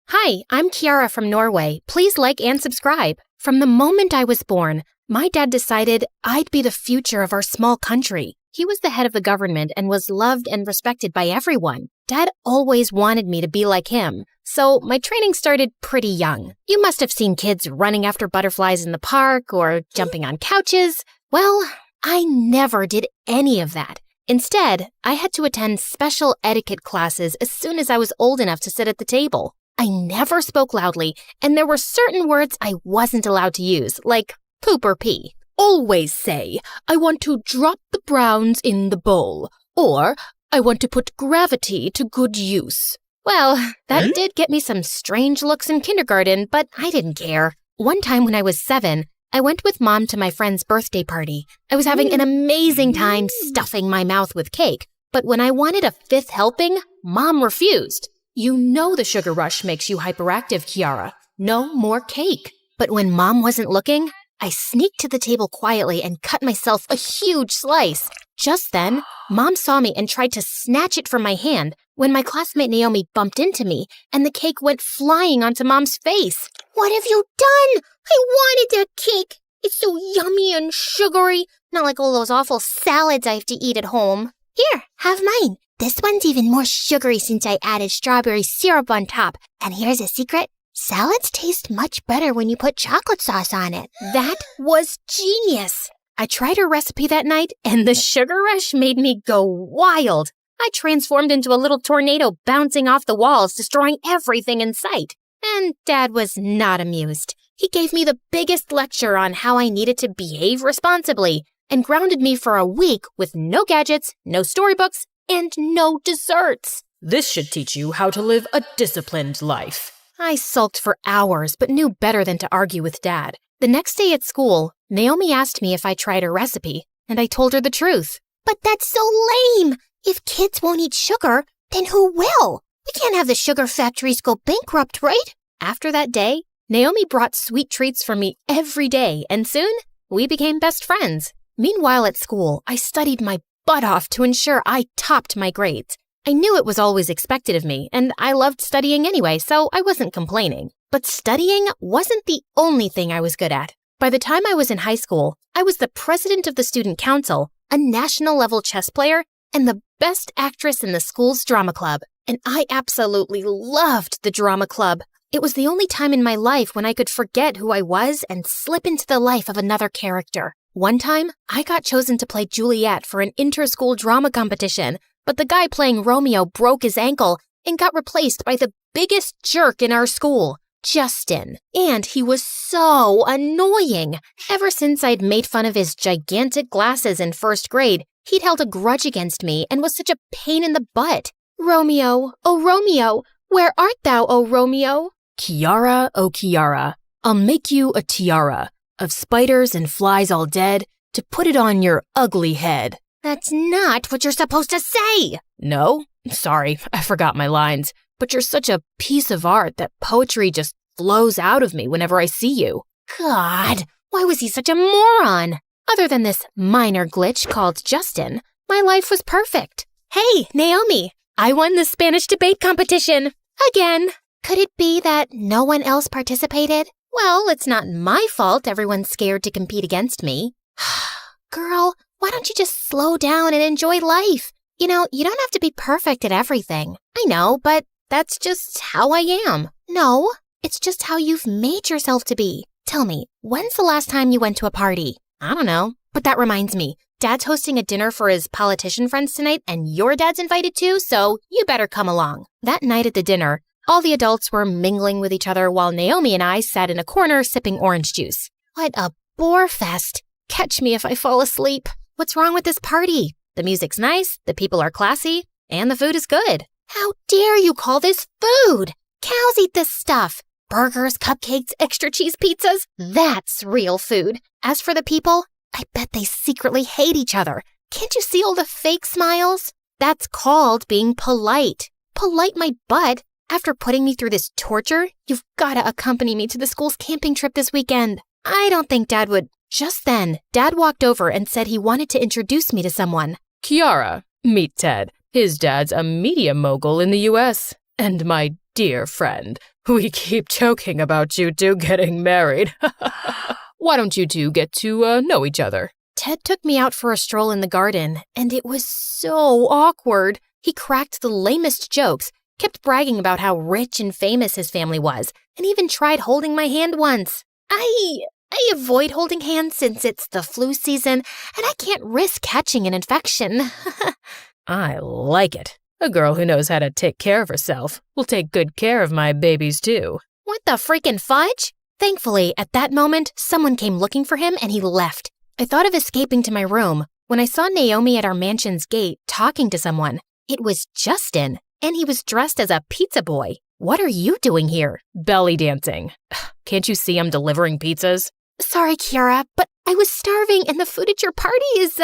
Hi, I'm Kiara from Norway. Please like and subscribe. From the moment I was born, my dad decided I'd be the future of our small country. He was the head of the government and was loved and respected by everyone. Dad always wanted me to be like him, so my training started pretty young. You must have seen kids running after butterflies in the park or jumping on couches. Well, I never did any of that. Instead, I had to attend special etiquette classes as soon as I was old enough to sit at the table. I never spoke loudly, and there were certain words I wasn't allowed to use, like poop or pee. Always say, I want to drop the browns in the bowl, or I want to put gravity to good use. Well, that did get me some strange looks in kindergarten, but I didn't care. One time when I was 7, I went with Mom to my friend's birthday party. I was having an amazing time stuffing my mouth with cake, but when I wanted a 5th helping, Mom refused. You know the sugar rush makes you hyperactive, Kiara. No more cake. But when Mom wasn't looking, I sneaked to the table quietly and cut myself a huge slice. Just then, Mom saw me and tried to snatch it from my hand when my classmate Naomi bumped into me and the cake went flying onto Mom's face. What have you done? I wanted that cake. It's so yummy and sugary, not like all those awful salads I have to eat at home. Here, have mine. This one's even more sugary since I added strawberry syrup on top. And here's a secret. Salads taste much better when you put chocolate sauce on it. That was genius. I tried her recipe that night, and the sugar rush made me go wild. I transformed into a little tornado bouncing off the walls, destroying everything in sight. And Dad was not amused. He gave me the biggest lecture on how I needed to behave responsibly and grounded me for a week with no gadgets, no storybooks, and no desserts. This should teach you how to live a disciplined life. I sulked for hours, but knew better than to argue with Dad. The next day at school, Naomi asked me if I tried her recipe, and I told her the truth. But that's so lame! If kids won't eat sugar, then who will? We can't have the sugar factories go bankrupt, right? After that day, Naomi brought sweet treats for me every day, and soon we became best friends. Meanwhile at school, I studied my butt off to ensure I topped my grades. I knew it was always expected of me, and I loved studying anyway, so I wasn't complaining. But studying wasn't the only thing I was good at. By the time I was in high school, I was the president of the student council, a national-level chess player, and the best actress in the school's drama club. And I absolutely loved the drama club. It was the only time in my life when I could forget who I was and slip into the life of another character. One time, I got chosen to play Juliet for an inter-school drama competition, but the guy playing Romeo broke his ankle and got replaced by the biggest jerk in our school, Justin. And he was so annoying. Ever since I'd made fun of his gigantic glasses in first grade, he'd held a grudge against me and was such a pain in the butt. Romeo, oh Romeo, where art thou, oh Romeo? Kiara, oh Kiara, I'll make you a tiara of spiders and flies all dead to put it on your ugly head. That's not what you're supposed to say. No? Sorry, I forgot my lines. But you're such a piece of art that poetry just flows out of me whenever I see you. God, why was he such a moron? Other than this minor glitch called Justin, my life was perfect. Hey, Naomi, I won the Spanish debate competition. Again. Could it be that no one else participated? Well, it's not my fault everyone's scared to compete against me. Girl, why don't you just slow down and enjoy life? You know, you don't have to be perfect at everything. I know, but that's just how I am. No, it's just how you've made yourself to be. Tell me, when's the last time you went to a party? I don't know, but that reminds me. Dad's hosting a dinner for his politician friends tonight, and your dad's invited too, so you better come along. That night at the dinner, all the adults were mingling with each other while Naomi and I sat in a corner sipping orange juice. What a bore fest. Catch me if I fall asleep. What's wrong with this party? The music's nice, the people are classy, and the food is good. How dare you call this food? Cows eat this stuff. Burgers, cupcakes, extra cheese pizzas. That's real food. As for the people, I bet they secretly hate each other. Can't you see all the fake smiles? That's called being polite. Polite my butt. After putting me through this torture, you've got to accompany me to the school's camping trip this weekend. I don't think Dad would. Just then, Dad walked over and said he wanted to introduce me to someone. Kiara, meet Ted. His dad's a media mogul in the U.S. And my dear friend, we keep joking about you two getting married. Why don't you two get to know each other? Ted took me out for a stroll in the garden, and it was so awkward. He cracked the lamest jokes, kept bragging about how rich and famous his family was, and even tried holding my hand once. I avoid holding hands since it's the flu season, and I can't risk catching an infection. I like it. A girl who knows how to take care of herself will take good care of my babies too. What the freaking fudge? Thankfully, at that moment, someone came looking for him and he left. I thought of escaping to my room when I saw Naomi at our mansion's gate talking to someone. It was Justin, and he was dressed as a pizza boy. What are you doing here? Belly dancing. Can't you see I'm delivering pizzas? Sorry, Kiara, but I was starving and the food at your party is,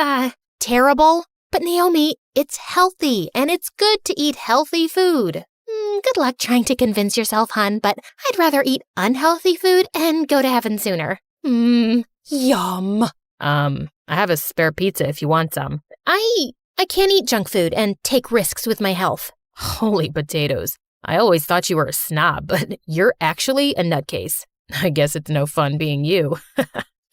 terrible. But Naomi, it's healthy and it's good to eat healthy food. Good luck trying to convince yourself, hun, but I'd rather eat unhealthy food and go to heaven sooner. Yum. I have a spare pizza if you want some. I can't eat junk food and take risks with my health. Holy potatoes. I always thought you were a snob, but you're actually a nutcase. I guess it's no fun being you.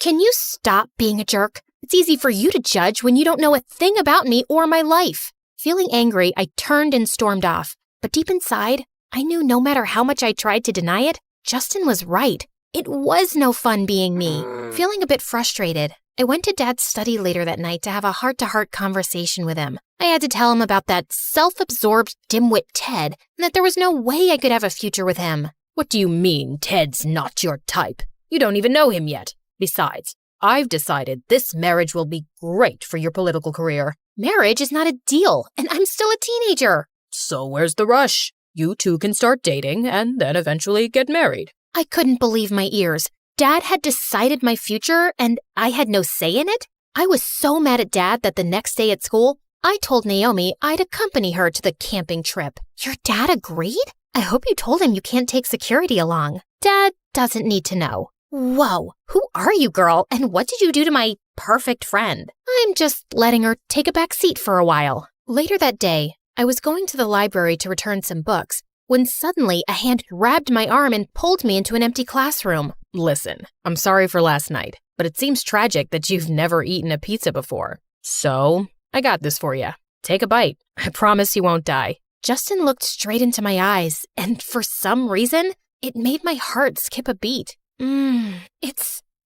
Can you stop being a jerk? It's easy for you to judge when you don't know a thing about me or my life. Feeling angry, I turned and stormed off. But deep inside, I knew no matter how much I tried to deny it, Justin was right. It was no fun being me. Feeling a bit frustrated, I went to Dad's study later that night to have a heart-to-heart conversation with him. I had to tell him about that self-absorbed dimwit Ted and that there was no way I could have a future with him. What do you mean Ted's not your type? You don't even know him yet. Besides, I've decided this marriage will be great for your political career. Marriage is not a deal, and I'm still a teenager. So where's the rush? You two can start dating and then eventually get married. I couldn't believe my ears. Dad had decided my future, and I had no say in it? I was so mad at Dad that the next day at school, I told Naomi I'd accompany her to the camping trip. Your dad agreed? I hope you told him you can't take security along. Dad doesn't need to know. Whoa, who are you, girl, and what did you do to my perfect friend? I'm just letting her take a back seat for a while. Later that day, I was going to the library to return some books when suddenly a hand grabbed my arm and pulled me into an empty classroom. Listen, I'm sorry for last night, but it seems tragic that you've never eaten a pizza before. So, I got this for you. Take a bite. I promise you won't die. Justin looked straight into my eyes, and for some reason, it made my heart skip a beat.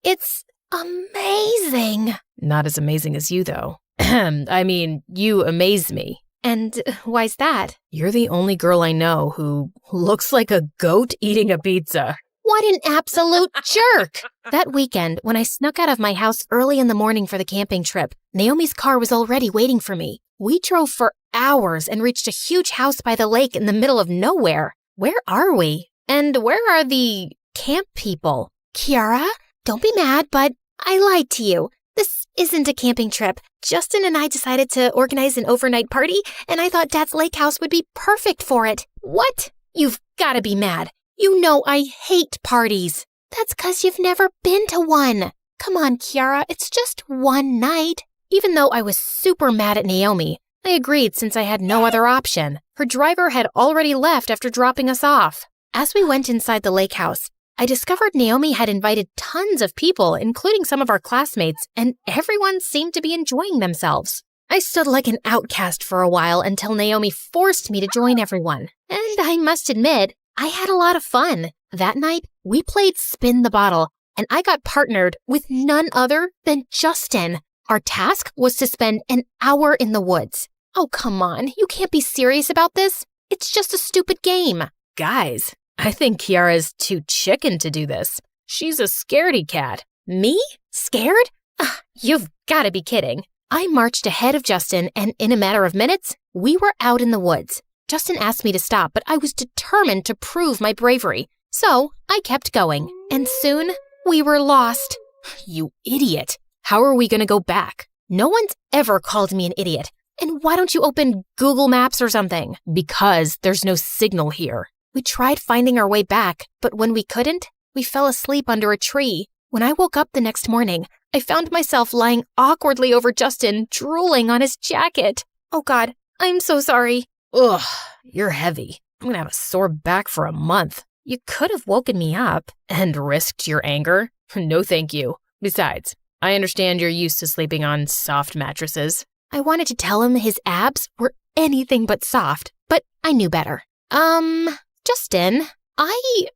It's amazing. Not as amazing as you, though. I mean, you amaze me. And why's that? You're the only girl I know who looks like a goat eating a pizza. What an absolute jerk! That weekend, when I snuck out of my house early in the morning for the camping trip, Naomi's car was already waiting for me. We drove for hours and reached a huge house by the lake in the middle of nowhere. Where are we? And where are the camp people? Kiara, don't be mad, but I lied to you. This isn't a camping trip. Justin and I decided to organize an overnight party, and I thought Dad's lake house would be perfect for it. What? You've gotta be mad. You know I hate parties. That's 'cause you've never been to one. Come on, Kiara, it's just one night. Even though I was super mad at Naomi, I agreed since I had no other option. Her driver had already left after dropping us off. As we went inside the lake house, I discovered Naomi had invited tons of people, including some of our classmates, and everyone seemed to be enjoying themselves. I stood like an outcast for a while until Naomi forced me to join everyone. And I must admit, I had a lot of fun. That night, we played Spin the Bottle, and I got partnered with none other than Justin. Our task was to spend an hour in the woods. Oh, come on, you can't be serious about this. It's just a stupid game. Guys, I think Kiara's too chicken to do this. She's a scaredy cat. Me? Scared? You've gotta be kidding. I marched ahead of Justin, and in a matter of minutes, we were out in the woods. Justin asked me to stop, but I was determined to prove my bravery. So I kept going, and soon we were lost. You idiot. How are we gonna go back? No one's ever called me an idiot. And why don't you open Google Maps or something? Because there's no signal here. We tried finding our way back, but when we couldn't, we fell asleep under a tree. When I woke up the next morning, I found myself lying awkwardly over Justin, drooling on his jacket. Oh God, I'm so sorry. Ugh, you're heavy. I'm gonna have a sore back for a month. You could have woken me up. And risked your anger? No thank you. Besides, I understand you're used to sleeping on soft mattresses. I wanted to tell him his abs were anything but soft, but I knew better. Justin, I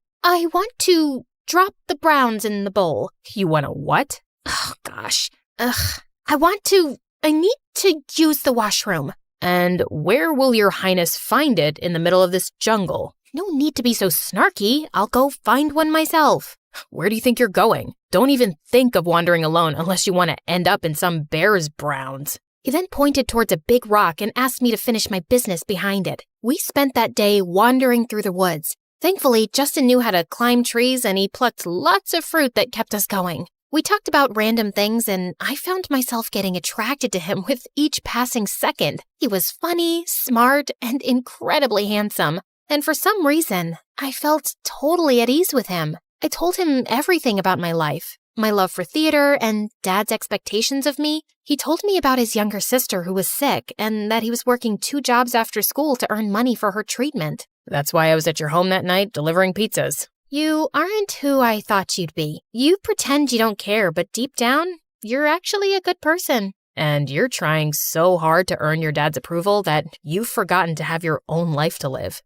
want to drop the browns in the bowl. You want to what? Oh, gosh. I need to use the washroom. And where will your highness find it in the middle of this jungle? No need to be so snarky. I'll go find one myself. Where do you think you're going? Don't even think of wandering alone unless you want to end up in some bear's browns. He then pointed towards a big rock and asked me to finish my business behind it. We spent that day wandering through the woods. Thankfully, Justin knew how to climb trees and he plucked lots of fruit that kept us going. We talked about random things and I found myself getting attracted to him with each passing second. He was funny, smart, and incredibly handsome. And for some reason, I felt totally at ease with him. I told him everything about my life. My love for theater and Dad's expectations of me. He told me about his younger sister who was sick and that he was working 2 jobs after school to earn money for her treatment. That's why I was at your home that night delivering pizzas. You aren't who I thought you'd be. You pretend you don't care, but deep down, you're actually a good person. And you're trying so hard to earn your dad's approval that you've forgotten to have your own life to live.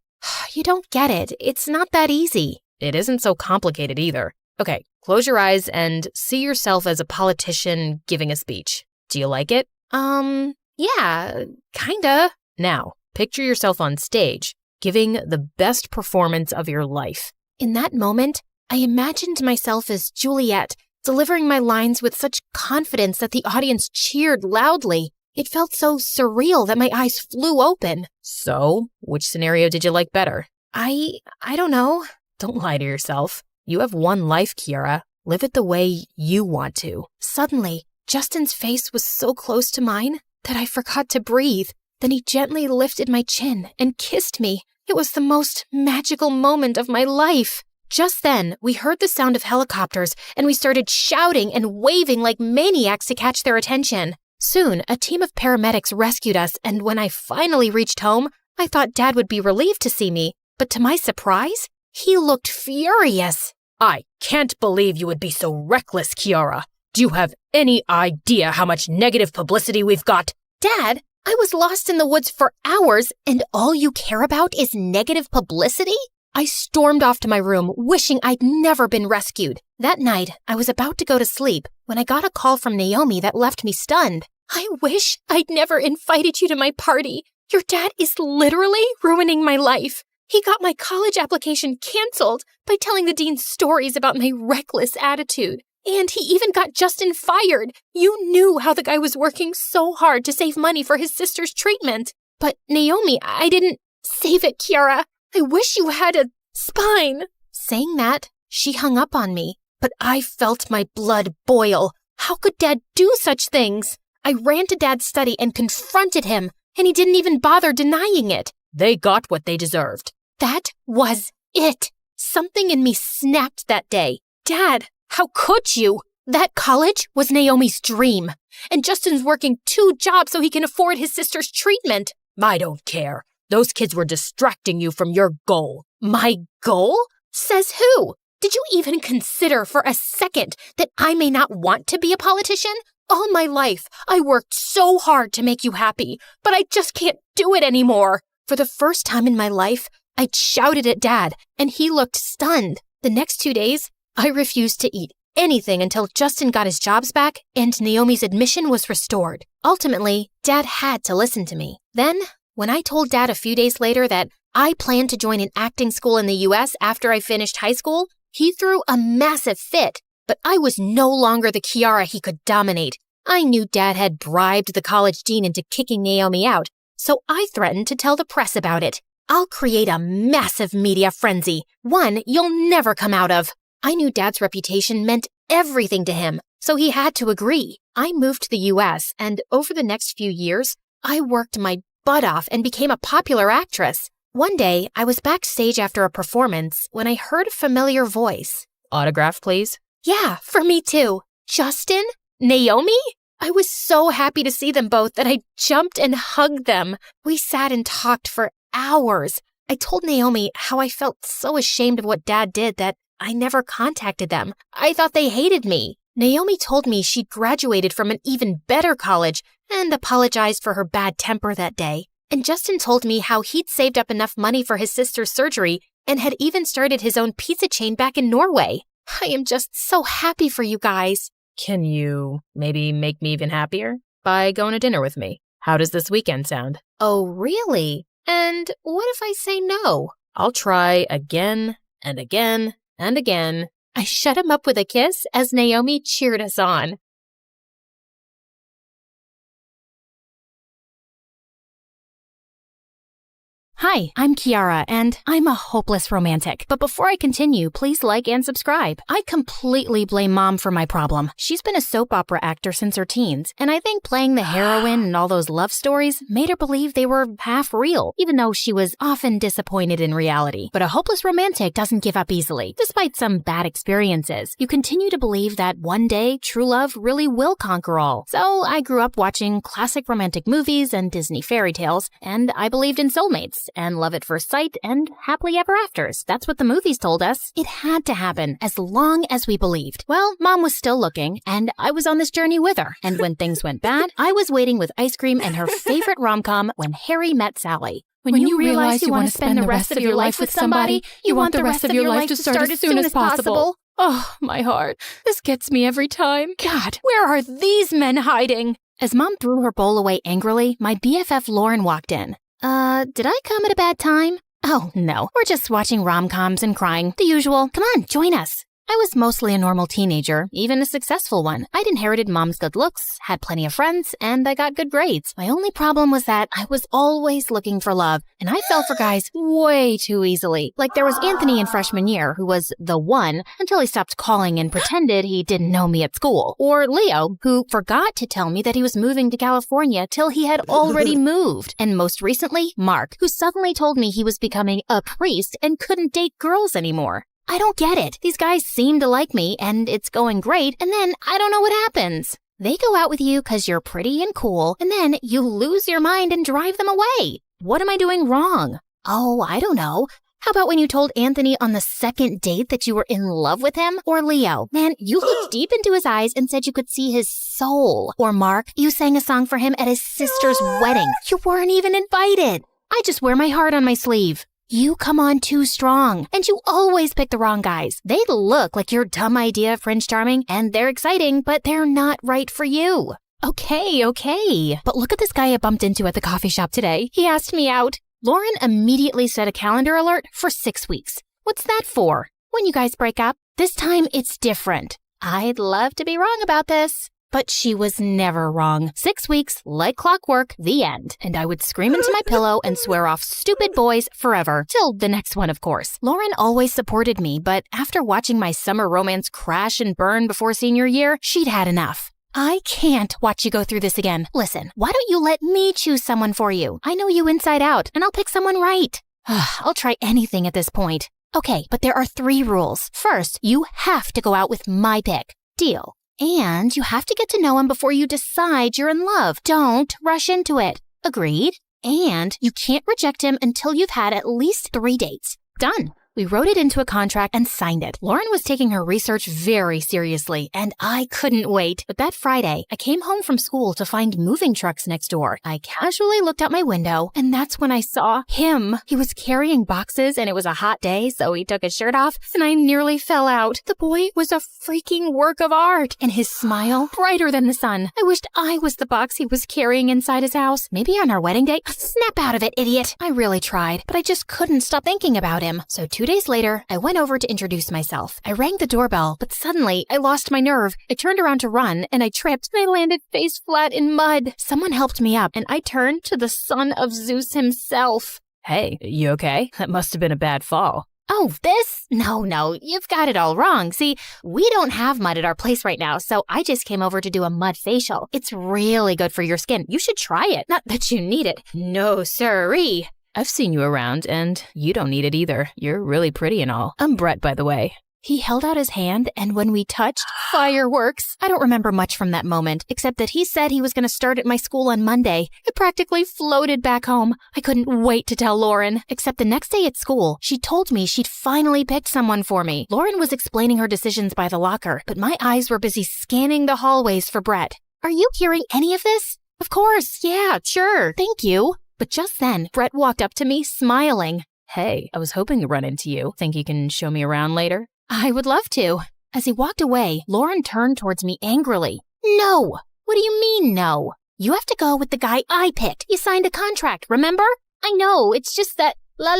You don't get it. It's not that easy. It isn't so complicated either. Okay, close your eyes and see yourself as a politician giving a speech. Do you like it? Yeah, kinda. Now, picture yourself on stage, giving the best performance of your life. In that moment, I imagined myself as Juliet, delivering my lines with such confidence that the audience cheered loudly. It felt so surreal that my eyes flew open. So, which scenario did you like better? I don't know. Don't lie to yourself. You have one life, Kiara. Live it the way you want to. Suddenly, Justin's face was so close to mine that I forgot to breathe. Then he gently lifted my chin and kissed me. It was the most magical moment of my life. Just then, we heard the sound of helicopters, and we started shouting and waving like maniacs to catch their attention. Soon, a team of paramedics rescued us, and when I finally reached home, I thought Dad would be relieved to see me. But to my surprise, he looked furious. I can't believe you would be so reckless, Kiara. Do you have any idea how much negative publicity we've got? Dad, I was lost in the woods for hours, and all you care about is negative publicity? I stormed off to my room, wishing I'd never been rescued. That night, I was about to go to sleep when I got a call from Naomi that left me stunned. I wish I'd never invited you to my party. Your dad is literally ruining my life. He got my college application canceled by telling the dean stories about my reckless attitude. And he even got Justin fired. You knew how the guy was working so hard to save money for his sister's treatment. But Naomi, I didn't save it, Kiara. I wish you had a spine. Saying that, she hung up on me, but I felt my blood boil. How could Dad do such things? I ran to Dad's study and confronted him, and he didn't even bother denying it. They got what they deserved. That was it. Something in me snapped that day. Dad, how could you? That college was Naomi's dream, and Justin's working 2 jobs so he can afford his sister's treatment. I don't care. Those kids were distracting you from your goal. My goal? Says who? Did you even consider for a second that I may not want to be a politician? All my life, I worked so hard to make you happy, but I just can't do it anymore. For the first time in my life, I shouted at Dad, and he looked stunned. The next 2 days, I refused to eat anything until Justin got his jobs back and Naomi's admission was restored. Ultimately, Dad had to listen to me. Then, when I told Dad a few days later that I planned to join an acting school in the US after I finished high school, he threw a massive fit. But I was no longer the Kiara he could dominate. I knew Dad had bribed the college dean into kicking Naomi out, so I threatened to tell the press about it. I'll create a massive media frenzy, one you'll never come out of. I knew Dad's reputation meant everything to him, so he had to agree. I moved to the US, and over the next few years, I worked my butt off and became a popular actress. One day, I was backstage after a performance when I heard a familiar voice. Autograph, please? Yeah, for me too. Justin? Naomi? I was so happy to see them both that I jumped and hugged them. We sat and talked for hours. I told Naomi how I felt so ashamed of what Dad did that I never contacted them. I thought they hated me. Naomi told me she'd graduated from an even better college and apologized for her bad temper that day. And Justin told me how he'd saved up enough money for his sister's surgery and had even started his own pizza chain back in Norway. I am just so happy for you guys. Can you maybe make me even happier? By going to dinner with me. How does this weekend sound? Oh, really? And what if I say no? I'll try again and again and again. I shut him up with a kiss as Naomi cheered us on. Hi, I'm Kiara, and I'm a hopeless romantic. But before I continue, please like and subscribe. I completely blame Mom for my problem. She's been a soap opera actor since her teens, and I think playing the heroine and all those love stories made her believe they were half real, even though she was often disappointed in reality. But a hopeless romantic doesn't give up easily. Despite some bad experiences, you continue to believe that one day true love really will conquer all. So I grew up watching classic romantic movies and Disney fairy tales, and I believed in soulmates. romance and love at first sight and happily ever afters. That's what the movies told us. It had to happen as long as we believed. Well, Mom was still looking, and I was on this journey with her. And when things went bad, I was waiting with ice cream and her favorite rom-com, When Harry Met Sally. When you realize you want to spend the rest of your life with somebody, you want the rest of your life to start as soon as possible. Oh, my heart. This gets me every time. God, where are these men hiding? As Mom threw her bowl away angrily, my BFF Lauren walked in. Did I come at a bad time? Oh, no. We're just watching rom-coms and crying. The usual. Come on, join us. I was mostly a normal teenager, even a successful one. I'd inherited Mom's good looks, had plenty of friends, and I got good grades. My only problem was that I was always looking for love, and I fell for guys way too easily. Like there was Anthony in freshman year, who was the one until he stopped calling and pretended he didn't know me at school. Or Leo, who forgot to tell me that he was moving to California till he had already moved. And most recently, Mark, who suddenly told me he was becoming a priest and couldn't date girls anymore. I don't get it. These guys seem to like me, and it's going great, and then I don't know what happens. They go out with you because you're pretty and cool, and then you lose your mind and drive them away. What am I doing wrong? Oh, I don't know. How about when you told Anthony on the second date that you were in love with him? Or Leo, man, you looked deep into his eyes and said you could see his soul. Or Mark, you sang a song for him at his sister's wedding. You weren't even invited. I just wear my heart on my sleeve. You come on too strong, and you always pick the wrong guys. They look like your dumb idea of Prince Charming, and they're exciting, but they're not right for you. Okay. But look at this guy I bumped into at the coffee shop today. He asked me out. Lauren immediately set a calendar alert for 6 weeks. What's that for? When you guys break up? This time it's different. I'd love to be wrong about this. But she was never wrong. 6 weeks, like clockwork, the end. And I would scream into my pillow and swear off stupid boys forever. Till the next one, of course. Lauren always supported me, but after watching my summer romance crash and burn before senior year, she'd had enough. I can't watch you go through this again. Listen, why don't you let me choose someone for you? I know you inside out, and I'll pick someone right. I'll try anything at this point. Okay, but there are 3 rules. First, you have to go out with my pick. Deal. And you have to get to know him before you decide you're in love. Don't rush into it. Agreed? And you can't reject him until you've had at least 3 dates. Done. We wrote it into a contract and signed it. Lauren was taking her research very seriously, and I couldn't wait. But that Friday, I came home from school to find moving trucks next door. I casually looked out my window, and that's when I saw him. He was carrying boxes, and it was a hot day, so he took his shirt off, and I nearly fell out. The boy was a freaking work of art, and his smile, brighter than the sun. I wished I was the box he was carrying inside his house. Maybe on our wedding day. Snap out of it, idiot. I really tried, but I just couldn't stop thinking about him. So 2 days later, I went over to introduce myself. I rang the doorbell, but suddenly I lost my nerve. I turned around to run, and I tripped, and I landed face flat in mud. Someone helped me up, and I turned to the son of Zeus himself. Hey, you okay? That must have been a bad fall. Oh, this? No, you've got it all wrong. See, we don't have mud at our place right now, so I just came over to do a mud facial. It's really good for your skin. You should try it. Not that you need it. No, sirree. I've seen you around, and you don't need it either. You're really pretty and all. I'm Brett, by the way. He held out his hand, and when we touched, fireworks. I don't remember much from that moment, except that he said he was going to start at my school on Monday. It practically floated back home. I couldn't wait to tell Lauren. Except the next day at school, she told me she'd finally picked someone for me. Lauren was explaining her decisions by the locker, but my eyes were busy scanning the hallways for Brett. Are you hearing any of this? Of course, yeah, sure, thank you. But just then, Brett walked up to me, smiling. Hey, I was hoping to run into you. Think you can show me around later? I would love to. As he walked away, Lauren turned towards me angrily. No! What do you mean, no? You have to go with the guy I picked. You signed a contract, remember? I know, it's just that... La,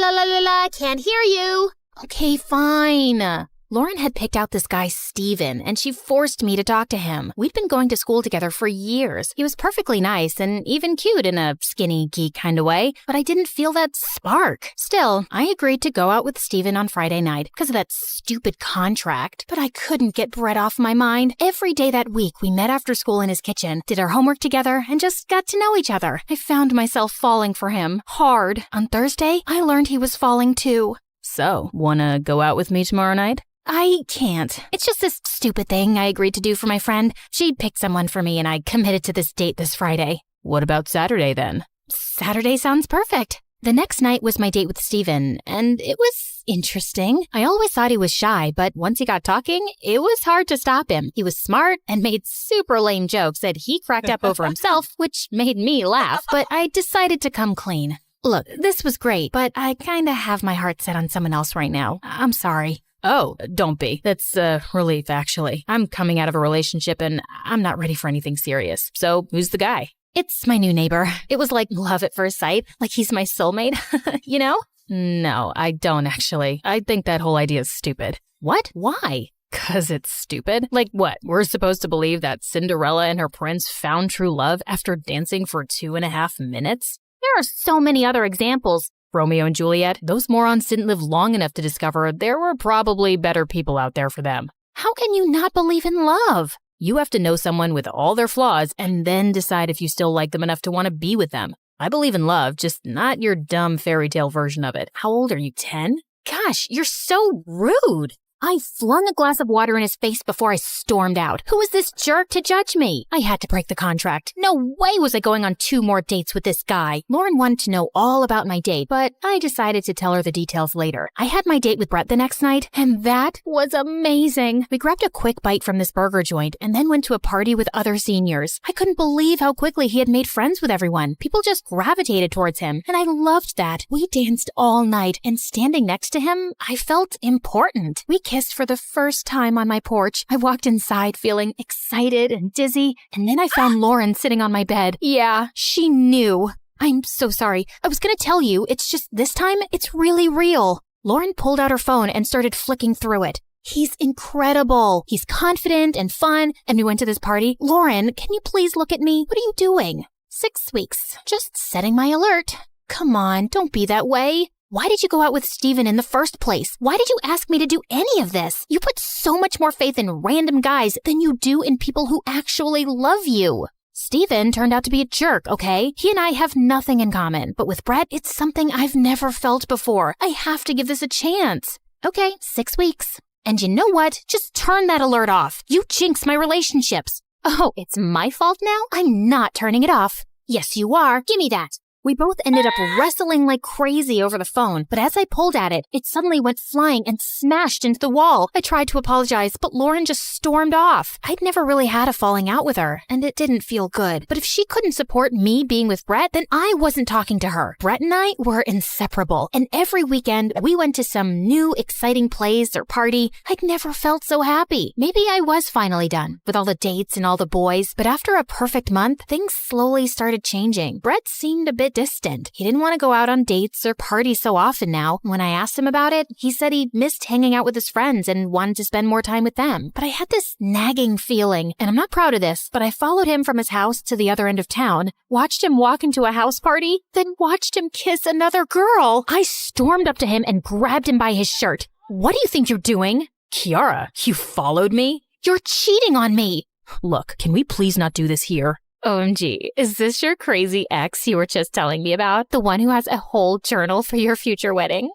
can't hear you. Okay, fine. Lauren had picked out this guy, Steven, and she forced me to talk to him. We'd been going to school together for years. He was perfectly nice and even cute in a skinny geek kind of way, but I didn't feel that spark. Still, I agreed to go out with Steven on Friday night because of that stupid contract, but I couldn't get Brett off my mind. Every day that week, we met after school in his kitchen, did our homework together, and just got to know each other. I found myself falling for him. Hard. On Thursday, I learned he was falling too. So, wanna go out with me tomorrow night? I can't. It's just this stupid thing I agreed to do for my friend. She picked someone for me and I committed to this date this Friday. What about Saturday then? Saturday sounds perfect. The next night was my date with Steven, and it was interesting. I always thought he was shy, but once he got talking, it was hard to stop him. He was smart and made super lame jokes that he cracked up over himself, which made me laugh, but I decided to come clean. Look, this was great, but I kinda have my heart set on someone else right now. I'm sorry. Oh, don't be. That's a relief, actually. I'm coming out of a relationship and I'm not ready for anything serious. So, who's the guy? It's my new neighbor. It was like love at first sight, like he's my soulmate, you know? No, I don't actually. I think that whole idea is stupid. What? Why? 'Cause it's stupid. Like what? We're supposed to believe that Cinderella and her prince found true love after dancing for 2.5 minutes? There are so many other examples. Romeo and Juliet, those morons didn't live long enough to discover there were probably better people out there for them. How can you not believe in love? You have to know someone with all their flaws and then decide if you still like them enough to want to be with them. I believe in love, just not your dumb fairy tale version of it. How old are you, 10? Gosh, you're so rude. I flung a glass of water in his face before I stormed out. Who was this jerk to judge me? I had to break the contract. No way was I going on 2 more dates with this guy. Lauren wanted to know all about my date, but I decided to tell her the details later. I had my date with Brett the next night, and that was amazing. We grabbed a quick bite from this burger joint and then went to a party with other seniors. I couldn't believe how quickly he had made friends with everyone. People just gravitated towards him, and I loved that. We danced all night, and standing next to him, I felt important. We kissed for the first time on my porch. I walked inside feeling excited and dizzy, and then I found Lauren sitting on my bed. Yeah, she knew. I'm so sorry. I was gonna tell you, it's just this time, it's really real. Lauren pulled out her phone and started flicking through it. He's incredible. He's confident and fun, and we went to this party. Lauren, can you please look at me? What are you doing? 6 weeks. Just setting my alert. Come on, don't be that way. Why did you go out with Steven in the first place? Why did you ask me to do any of this? You put so much more faith in random guys than you do in people who actually love you. Steven turned out to be a jerk, okay? He and I have nothing in common, but with Brett, it's something I've never felt before. I have to give this a chance. Okay, 6 weeks. And you know what? Just turn that alert off. You jinx my relationships. Oh, it's my fault now? I'm not turning it off. Yes, you are. Give me that. We both ended up wrestling like crazy over the phone, but as I pulled at it, it suddenly went flying and smashed into the wall. I tried to apologize, but Lauren just stormed off. I'd never really had a falling out with her, and it didn't feel good. But if she couldn't support me being with Brett, then I wasn't talking to her. Brett and I were inseparable, and every weekend we went to some new exciting place or party. I'd never felt so happy. Maybe I was finally done with all the dates and all the boys, but after a perfect month, things slowly started changing. Brett seemed a bit distant. He didn't want to go out on dates or parties so often now. When I asked him about it, he said he missed hanging out with his friends and wanted to spend more time with them. But I had this nagging feeling, and I'm not proud of this, but I followed him from his house to the other end of town, watched him walk into a house party, then watched him kiss another girl. I stormed up to him and grabbed him by his shirt. What do you think you're doing? Kiara, you followed me? You're cheating on me. Look, can we please not do this here? OMG, is this your crazy ex you were just telling me about? The one who has a whole journal for your future wedding?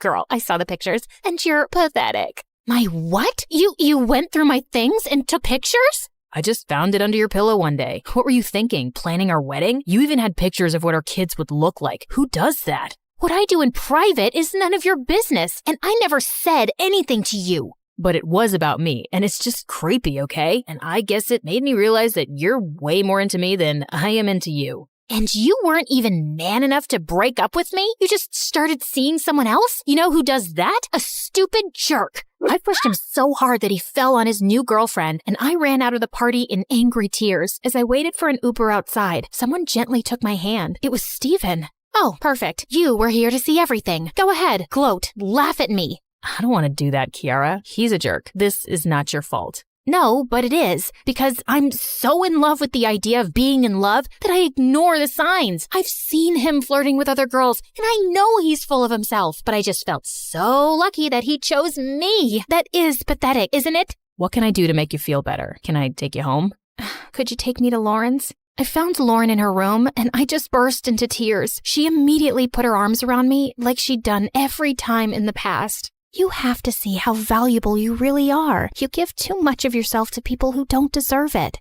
Girl, I saw the pictures, and you're pathetic. My what? You went through my things and took pictures? I just found it under your pillow one day. What were you thinking? Planning our wedding? You even had pictures of what our kids would look like. Who does that? What I do in private is none of your business, and I never said anything to you. But it was about me, and it's just creepy, okay? And I guess it made me realize that you're way more into me than I am into you. And you weren't even man enough to break up with me? You just started seeing someone else? You know who does that? A stupid jerk. I pushed him so hard that he fell on his new girlfriend, and I ran out of the party in angry tears. As I waited for an Uber outside, someone gently took my hand. It was Steven. Oh, perfect. You were here to see everything. Go ahead, gloat, laugh at me. I don't want to do that, Kiara. He's a jerk. This is not your fault. No, but it is, because I'm so in love with the idea of being in love that I ignore the signs. I've seen him flirting with other girls, and I know he's full of himself, but I just felt so lucky that he chose me. That is pathetic, isn't it? What can I do to make you feel better? Can I take you home? Could you take me to Lauren's? I found Lauren in her room, and I just burst into tears. She immediately put her arms around me like she'd done every time in the past. You have to see how valuable you really are. You give too much of yourself to people who don't deserve it.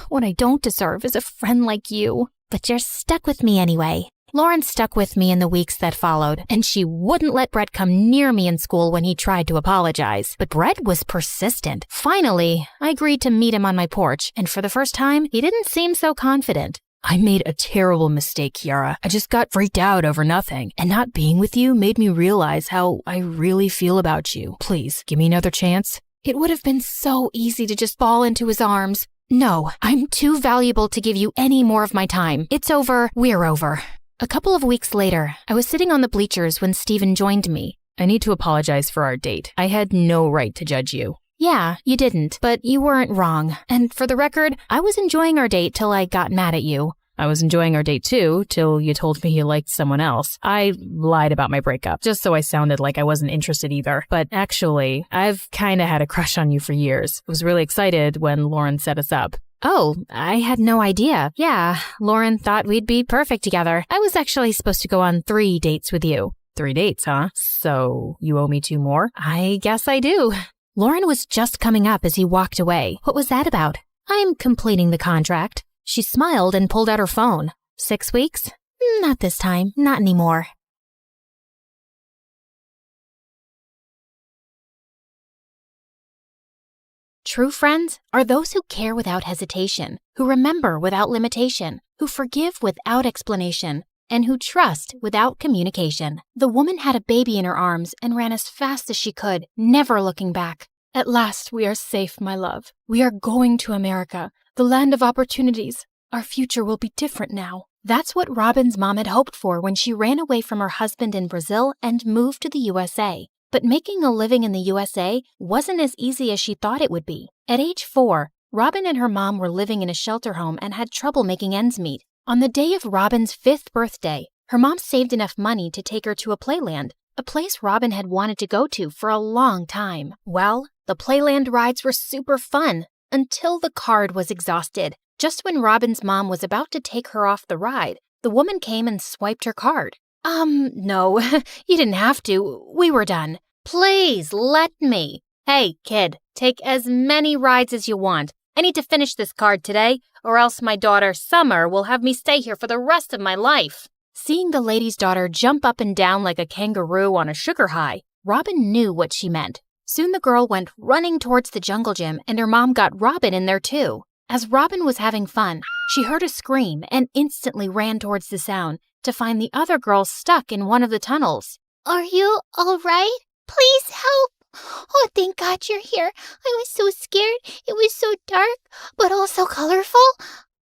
What I don't deserve is a friend like you. But you're stuck with me anyway. Lauren stuck with me in the weeks that followed, and she wouldn't let Brett come near me in school when he tried to apologize. But Brett was persistent. Finally, I agreed to meet him on my porch, and for the first time, he didn't seem so confident. I made a terrible mistake, Kiara. I just got freaked out over nothing, and not being with you made me realize how I really feel about you. Please, give me another chance. It would have been so easy to just fall into his arms. No, I'm too valuable to give you any more of my time. It's over. We're over. A couple of weeks later, I was sitting on the bleachers when Steven joined me. I need to apologize for our date. I had no right to judge you. Yeah, you didn't, but you weren't wrong. And for the record, I was enjoying our date till I got mad at you. I was enjoying our date too, till you told me you liked someone else. I lied about my breakup, just so I sounded like I wasn't interested either. But actually, I've kinda had a crush on you for years. I was really excited when Lauren set us up. Oh, I had no idea. Yeah, Lauren thought we'd be perfect together. I was actually supposed to go on 3 dates with you. 3 dates, huh? So you owe me 2 more? I guess I do. Lauren was just coming up as he walked away. What was that about? I'm completing the contract. She smiled and pulled out her phone. 6 weeks? Not this time. Not anymore. True friends are those who care without hesitation, who remember without limitation, who forgive without explanation, and who trust without communication. The woman had a baby in her arms and ran as fast as she could, never looking back. At last we are safe, my love. We are going to America, the land of opportunities. Our future will be different now. That's what Robin's mom had hoped for when she ran away from her husband in Brazil and moved to the USA. But making a living in the USA wasn't as easy as she thought it would be. At age 4, Robin and her mom were living in a shelter home and had trouble making ends meet. On the day of Robin's 5th birthday, her mom saved enough money to take her to a playland, a place Robin had wanted to go to for a long time. Well, the playland rides were super fun until the card was exhausted. Just when Robin's mom was about to take her off the ride, the woman came and swiped her card. No, you didn't have to. We were done. Please, let me. Hey, kid, take as many rides as you want. I need to finish this card today, or else my daughter, Summer, will have me stay here for the rest of my life. Seeing the lady's daughter jump up and down like a kangaroo on a sugar high, Robin knew what she meant. Soon the girl went running towards the jungle gym, and her mom got Robin in there too. As Robin was having fun, she heard a scream and instantly ran towards the sound to find the other girl stuck in one of the tunnels. Are you all right? Please help. Oh, thank God you're here. I was so scared. It was so dark, but also colorful.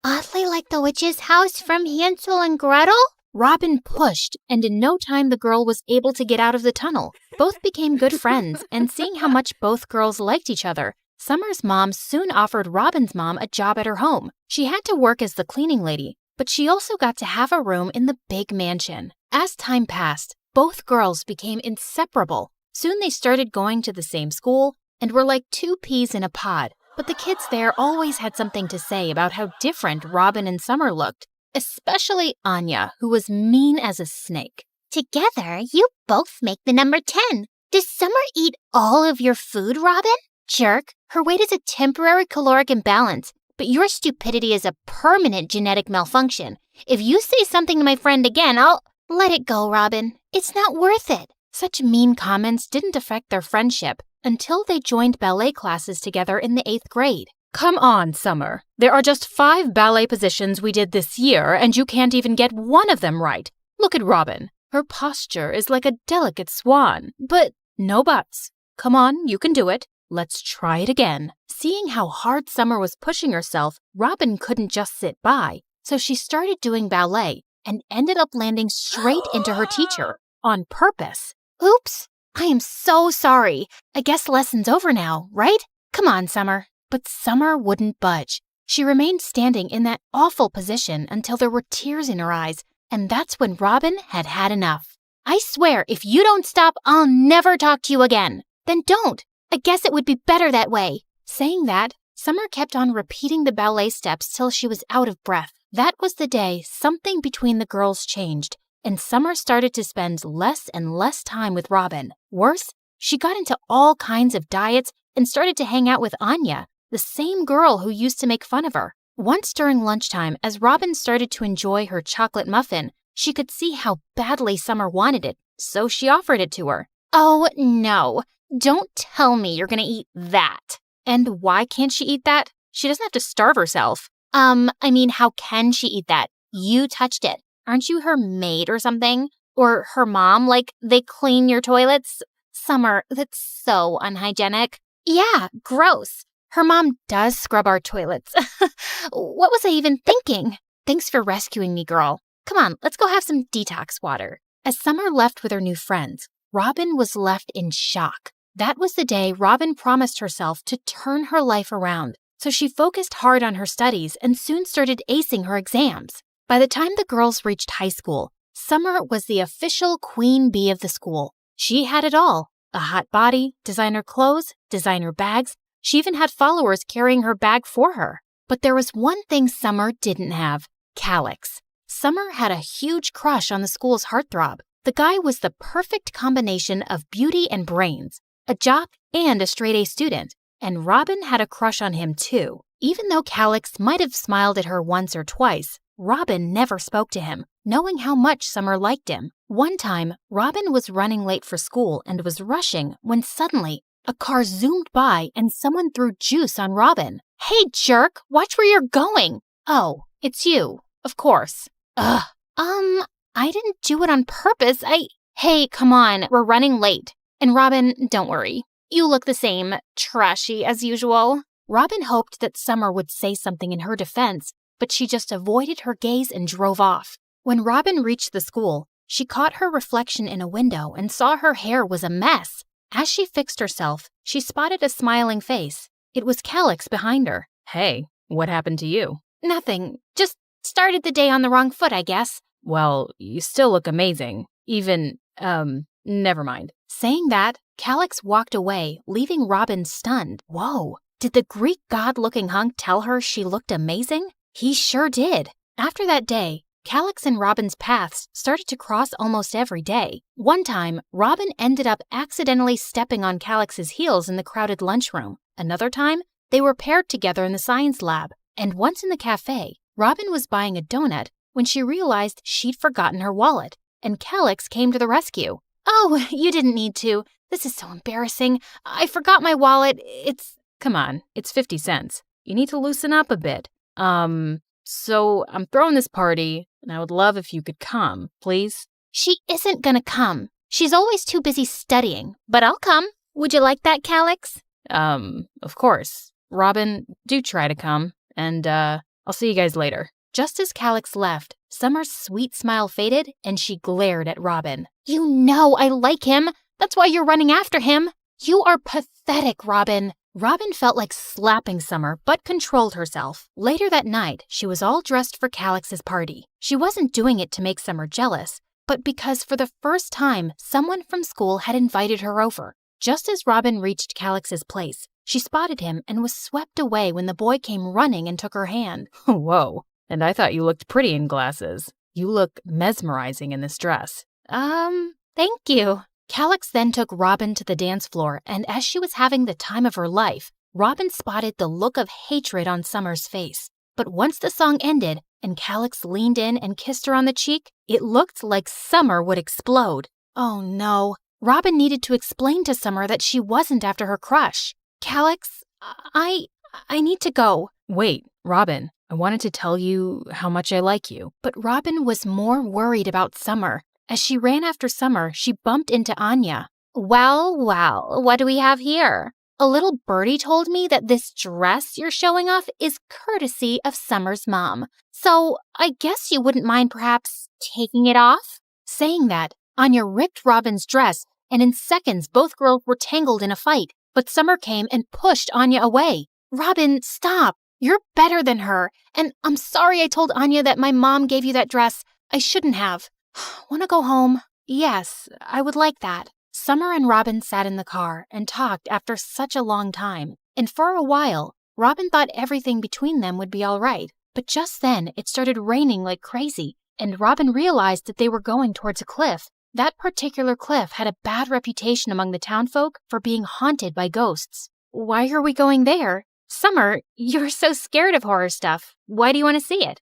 Oddly like the witch's house from Hansel and Gretel. Robin pushed, and in no time the girl was able to get out of the tunnel. Both became good friends, and seeing how much both girls liked each other, Summer's mom soon offered Robin's mom a job at her home. She had to work as the cleaning lady, but she also got to have a room in the big mansion. As time passed, both girls became inseparable. Soon they started going to the same school and were like 2 peas in a pod. But the kids there always had something to say about how different Robin and Summer looked, especially Anya, who was mean as a snake. Together, you both make the number 10. Does Summer eat all of your food, Robin? Jerk, her weight is a temporary caloric imbalance, but your stupidity is a permanent genetic malfunction. If you say something to my friend again, I'll... Let it go, Robin. It's not worth it. Such mean comments didn't affect their friendship until they joined ballet classes together in the 8th grade. Come on, Summer. There are just 5 ballet positions we did this year, and you can't even get one of them right. Look at Robin. Her posture is like a delicate swan. But no buts. Come on, you can do it. Let's try it again. Seeing how hard Summer was pushing herself, Robin couldn't just sit by, so she started doing ballet and ended up landing straight into her teacher on purpose. Oops, I am so sorry. I guess lesson's over now, right? Come on, Summer. But Summer wouldn't budge. She remained standing in that awful position until there were tears in her eyes, and that's when Robin had had enough. I swear, if you don't stop, I'll never talk to you again. Then don't. I guess it would be better that way. Saying that, Summer kept on repeating the ballet steps till she was out of breath. That was the day something between the girls changed, and Summer started to spend less and less time with Robin. Worse, she got into all kinds of diets and started to hang out with Anya, the same girl who used to make fun of her. Once during lunchtime, as Robin started to enjoy her chocolate muffin, She could see how badly Summer wanted it, so she offered it to her. Oh, no. Don't tell me you're gonna eat that. And why can't she eat that? She doesn't have to starve herself. How can she eat that? You touched it. Aren't you her maid or something? Or her mom, like they clean your toilets? Summer, that's so unhygienic. Yeah, gross. Her mom does scrub our toilets. What was I even thinking? Thanks for rescuing me, girl. Come on, let's go have some detox water. As Summer left with her new friends, Robin was left in shock. That was the day Robin promised herself to turn her life around. So she focused hard on her studies and soon started acing her exams. By the time the girls reached high school, Summer was the official queen bee of the school. She had it all. A hot body, designer clothes, designer bags. She even had followers carrying her bag for her. But there was one thing Summer didn't have: Calix. Summer had a huge crush on the school's heartthrob. The guy was the perfect combination of beauty and brains, a jock and a straight-A student. And Robin had a crush on him too. Even though Calix might have smiled at her once or twice, Robin never spoke to him, knowing how much Summer liked him. One time, Robin was running late for school and was rushing when suddenly a car zoomed by and someone threw juice on Robin. Hey, jerk, watch where you're going. Oh, it's you, of course. Ugh. I didn't do it on purpose. Hey, come on, we're running late. And Robin, don't worry. You look the same trashy as usual. Robin hoped that Summer would say something in her defense, but she just avoided her gaze and drove off. When Robin reached the school, she caught her reflection in a window and saw her hair was a mess. As she fixed herself, she spotted a smiling face. It was Calix behind her. Hey, what happened to you? Nothing. Just started the day on the wrong foot, I guess. Well, you still look amazing. Never mind. Saying that, Calix walked away, leaving Robin stunned. Whoa, did the Greek god-looking hunk tell her she looked amazing? He sure did. After that day, Calix and Robin's paths started to cross almost every day. One time, Robin ended up accidentally stepping on Calix's heels in the crowded lunchroom. Another time, they were paired together in the science lab. And once in the cafe, Robin was buying a donut when she realized she'd forgotten her wallet, and Calix came to the rescue. Oh, you didn't need to. This is so embarrassing. I forgot my wallet. Come on, it's 50 cents. You need to loosen up a bit. So I'm throwing this party, and I would love if you could come, please. She isn't gonna come. She's always too busy studying, but I'll come. Would you like that, Calix? Of course. Robin, do try to come, and, I'll see you guys later. Just as Calix left, Summer's sweet smile faded, and she glared at Robin. You know I like him. That's why you're running after him. You are pathetic, Robin. Robin felt like slapping Summer, but controlled herself. Later that night, she was all dressed for Calix's party. She wasn't doing it to make Summer jealous, but because for the first time, someone from school had invited her over. Just as Robin reached Calix's place, she spotted him and was swept away when the boy came running and took her hand. Whoa. And I thought you looked pretty in glasses. You look mesmerizing in this dress. Thank you. Calix then took Robin to the dance floor, and as she was having the time of her life, Robin spotted the look of hatred on Summer's face. But once the song ended and Calix leaned in and kissed her on the cheek, it looked like Summer would explode. Oh no. Robin needed to explain to Summer that she wasn't after her crush. Calix, I need to go. Wait, Robin. I wanted to tell you how much I like you. But Robin was more worried about Summer. As she ran after Summer, she bumped into Anya. Well, what do we have here? A little birdie told me that this dress you're showing off is courtesy of Summer's mom. So I guess you wouldn't mind perhaps taking it off? Saying that, Anya ripped Robin's dress, and in seconds both girls were tangled in a fight. But Summer came and pushed Anya away. Robin, stop. You're better than her, and I'm sorry I told Anya that my mom gave you that dress. I shouldn't have. Want to go home? Yes, I would like that. Summer and Robin sat in the car and talked after such a long time, and for a while, Robin thought everything between them would be all right. But just then, it started raining like crazy, and Robin realized that they were going towards a cliff. That particular cliff had a bad reputation among the townfolk for being haunted by ghosts. Why are we going there? Summer, you're so scared of horror stuff. Why do you want to see it?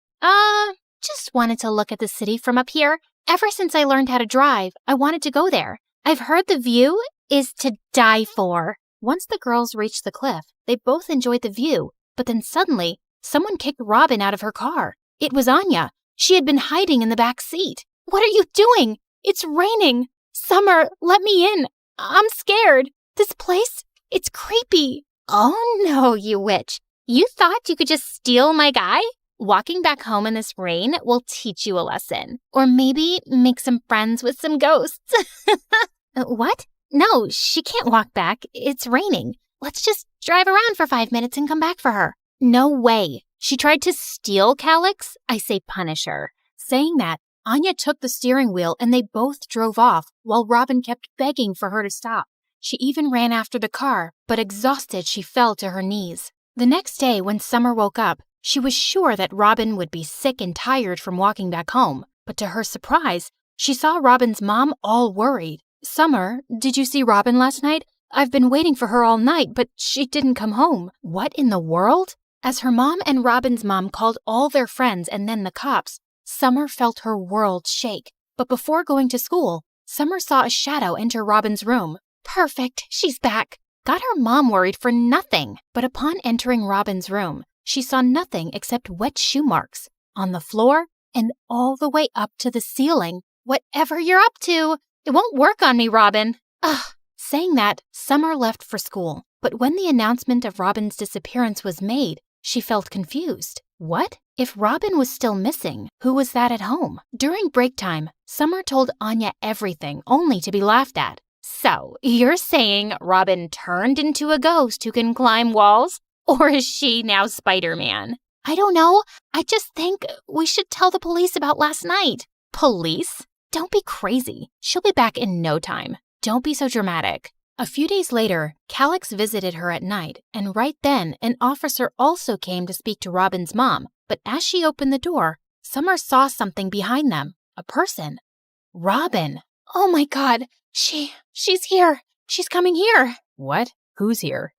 Just wanted to look at the city from up here. Ever since I learned how to drive, I wanted to go there. I've heard the view is to die for. Once the girls reached the cliff, they both enjoyed the view, but then suddenly, someone kicked Robin out of her car. It was Anya. She had been hiding in the back seat. What are you doing? It's raining. Summer, let me in. I'm scared. This place, it's creepy. Oh no, you witch. You thought you could just steal my guy? Walking back home in this rain will teach you a lesson. Or maybe make some friends with some ghosts. What? No, she can't walk back. It's raining. Let's just drive around for 5 minutes and come back for her. No way. She tried to steal Calix. I say punish her. Saying that, Anya took the steering wheel and they both drove off while Robin kept begging for her to stop. She even ran after the car, but exhausted, she fell to her knees. The next day, when Summer woke up, she was sure that Robin would be sick and tired from walking back home. But to her surprise, she saw Robin's mom all worried. Summer, did you see Robin last night? I've been waiting for her all night, but she didn't come home. What in the world? As her mom and Robin's mom called all their friends and then the cops, Summer felt her world shake. But before going to school, Summer saw a shadow enter Robin's room. Perfect, she's back. Got her mom worried for nothing. But upon entering Robin's room, she saw nothing except wet shoe marks on the floor and all the way up to the ceiling. Whatever you're up to, it won't work on me, Robin. Ugh. Saying that, Summer left for school. But when the announcement of Robin's disappearance was made, she felt confused. What? If Robin was still missing, who was that at home? During break time, Summer told Anya everything, only to be laughed at. So, you're saying Robin turned into a ghost who can climb walls? Or is she now Spider-Man? I don't know. I just think we should tell the police about last night. Police? Don't be crazy. She'll be back in no time. Don't be so dramatic. A few days later, Calix visited her at night, and right then, an officer also came to speak to Robin's mom. But as she opened the door, Summer saw something behind them. A person. Robin. Oh my God. She's here. She's coming here. What? Who's here?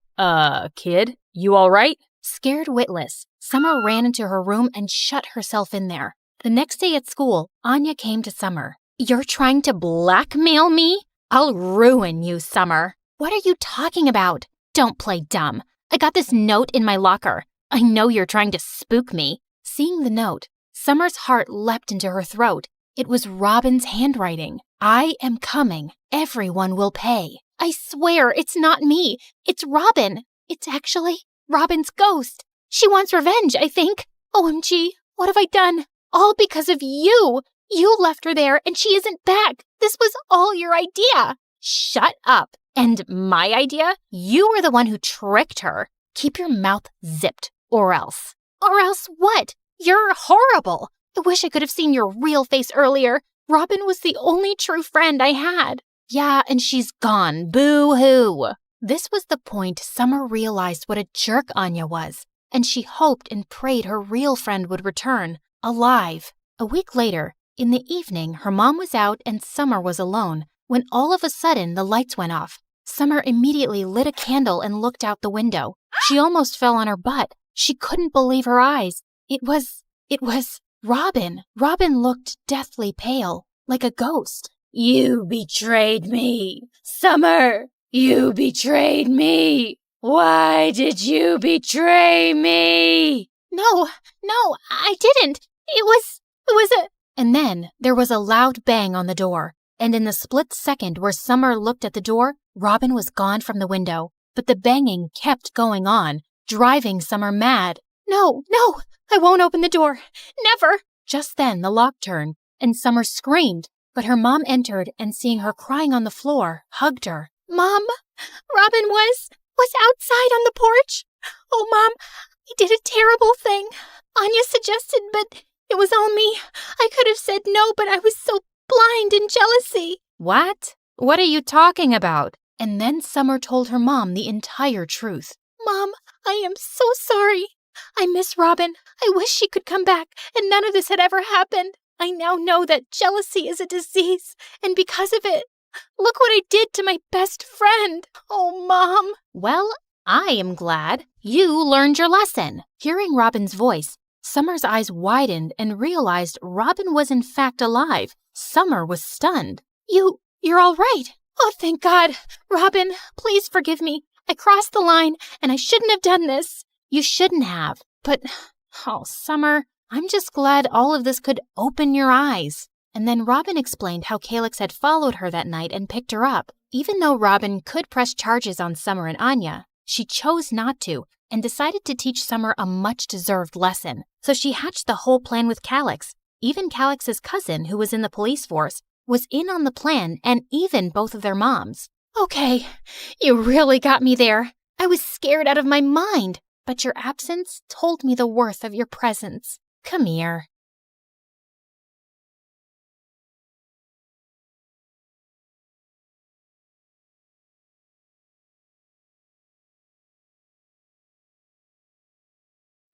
Kid? You all right? Scared witless, Summer ran into her room and shut herself in there. The next day at school, Anya came to Summer. You're trying to blackmail me? I'll ruin you, Summer. What are you talking about? Don't play dumb. I got this note in my locker. I know you're trying to spook me. Seeing the note, Summer's heart leapt into her throat. It was Robin's handwriting. I am coming. Everyone will pay. I swear it's not me. It's Robin. It's actually Robin's ghost. She wants revenge, I think. OMG, what have I done? All because of you. You left her there and she isn't back. This was all your idea. Shut up. And my idea? You were the one who tricked her. Keep your mouth zipped, or else. Or else what? You're horrible. I wish I could have seen your real face earlier. Robin was the only true friend I had. Yeah, and she's gone. Boo-hoo. This was the point Summer realized what a jerk Anya was, and she hoped and prayed her real friend would return, alive. A week later, in the evening, her mom was out and Summer was alone, when all of a sudden the lights went off. Summer immediately lit a candle and looked out the window. She almost fell on her butt. She couldn't believe her eyes. It was Robin. Robin looked deathly pale, like a ghost. You betrayed me, Summer. You betrayed me. Why did you betray me? No, I didn't. It was a... And then there was a loud bang on the door. And in the split second where Summer looked at the door, Robin was gone from the window. But the banging kept going on, driving Summer mad. No, I won't open the door. Never. Just then the lock turned, and Summer screamed. But her mom entered and seeing her crying on the floor, hugged her. Mom, Robin was outside on the porch. Oh, Mom, I did a terrible thing. Anya suggested, but it was all me. I could have said no, but I was so blind in jealousy. What? What are you talking about? And then Summer told her mom the entire truth. Mom, I am so sorry. I miss Robin. I wish she could come back and none of this had ever happened. I now know that jealousy is a disease, and because of it, look what I did to my best friend. Oh, Mom. Well, I am glad you learned your lesson. Hearing Robin's voice, Summer's eyes widened and realized Robin was in fact alive, Summer was stunned. You're all right. Oh, thank God. Robin, please forgive me. I crossed the line, and I shouldn't have done this. You shouldn't have. But, oh, Summer, I'm just glad all of this could open your eyes. And then Robin explained how Calyx had followed her that night and picked her up. Even though Robin could press charges on Summer and Anya, she chose not to and decided to teach Summer a much-deserved lesson. So she hatched the whole plan with Calyx. Even Calyx's cousin, who was in the police force, was in on the plan, and even both of their moms. Okay, you really got me there. I was scared out of my mind, but your absence told me the worth of your presence. Come here.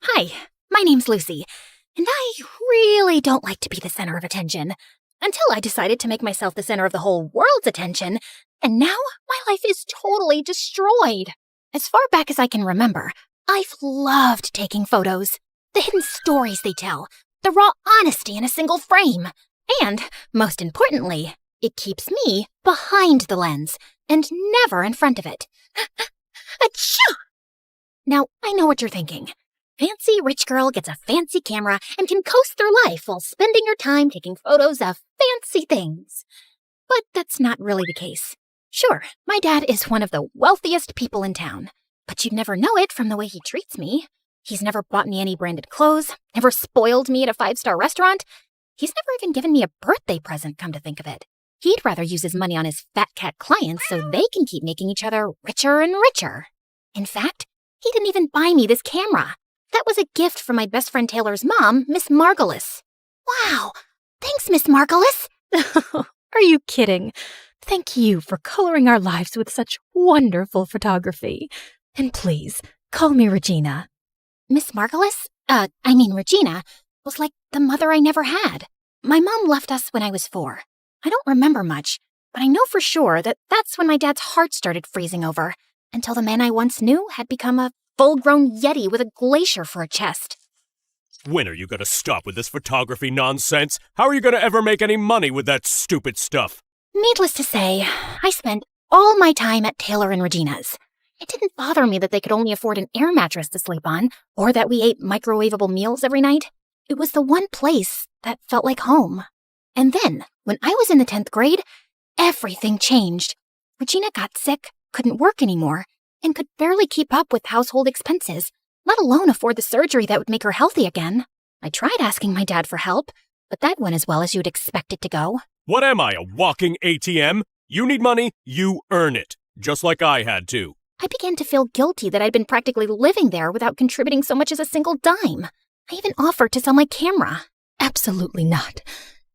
Hi, my name's Lucy, and I really don't like to be the center of attention. Until I decided to make myself the center of the whole world's attention, and now my life is totally destroyed. As far back as I can remember, I've loved taking photos, the hidden stories they tell, the raw honesty in a single frame, and, most importantly, it keeps me behind the lens and never in front of it. Achoo! Now, I know what you're thinking. Fancy rich girl gets a fancy camera and can coast through life while spending her time taking photos of fancy things. But that's not really the case. Sure, my dad is one of the wealthiest people in town, but you'd never know it from the way he treats me. He's never bought me any branded clothes, never spoiled me at a 5-star restaurant. He's never even given me a birthday present, come to think of it. He'd rather use his money on his fat cat clients so they can keep making each other richer and richer. In fact, he didn't even buy me this camera. That was a gift from my best friend Taylor's mom, Miss Margolis. Wow, thanks, Miss Margolis. Are you kidding? Thank you for coloring our lives with such wonderful photography. And please, call me Regina. Miss Margolis, Regina, was like the mother I never had. My mom left us when I was 4. I don't remember much, but I know for sure that that's when my dad's heart started freezing over, until the man I once knew had become a full-grown yeti with a glacier for a chest. When are you going to stop with this photography nonsense? How are you going to ever make any money with that stupid stuff? Needless to say, I spent all my time at Taylor and Regina's. It didn't bother me that they could only afford an air mattress to sleep on, or that we ate microwavable meals every night. It was the one place that felt like home. And then, when I was in the 10th grade, everything changed. Regina got sick, couldn't work anymore, and could barely keep up with household expenses, let alone afford the surgery that would make her healthy again. I tried asking my dad for help, but that went as well as you'd expect it to go. What am I, a walking ATM? You need money, you earn it. Just like I had to. I began to feel guilty that I'd been practically living there without contributing so much as a single dime. I even offered to sell my camera. Absolutely not.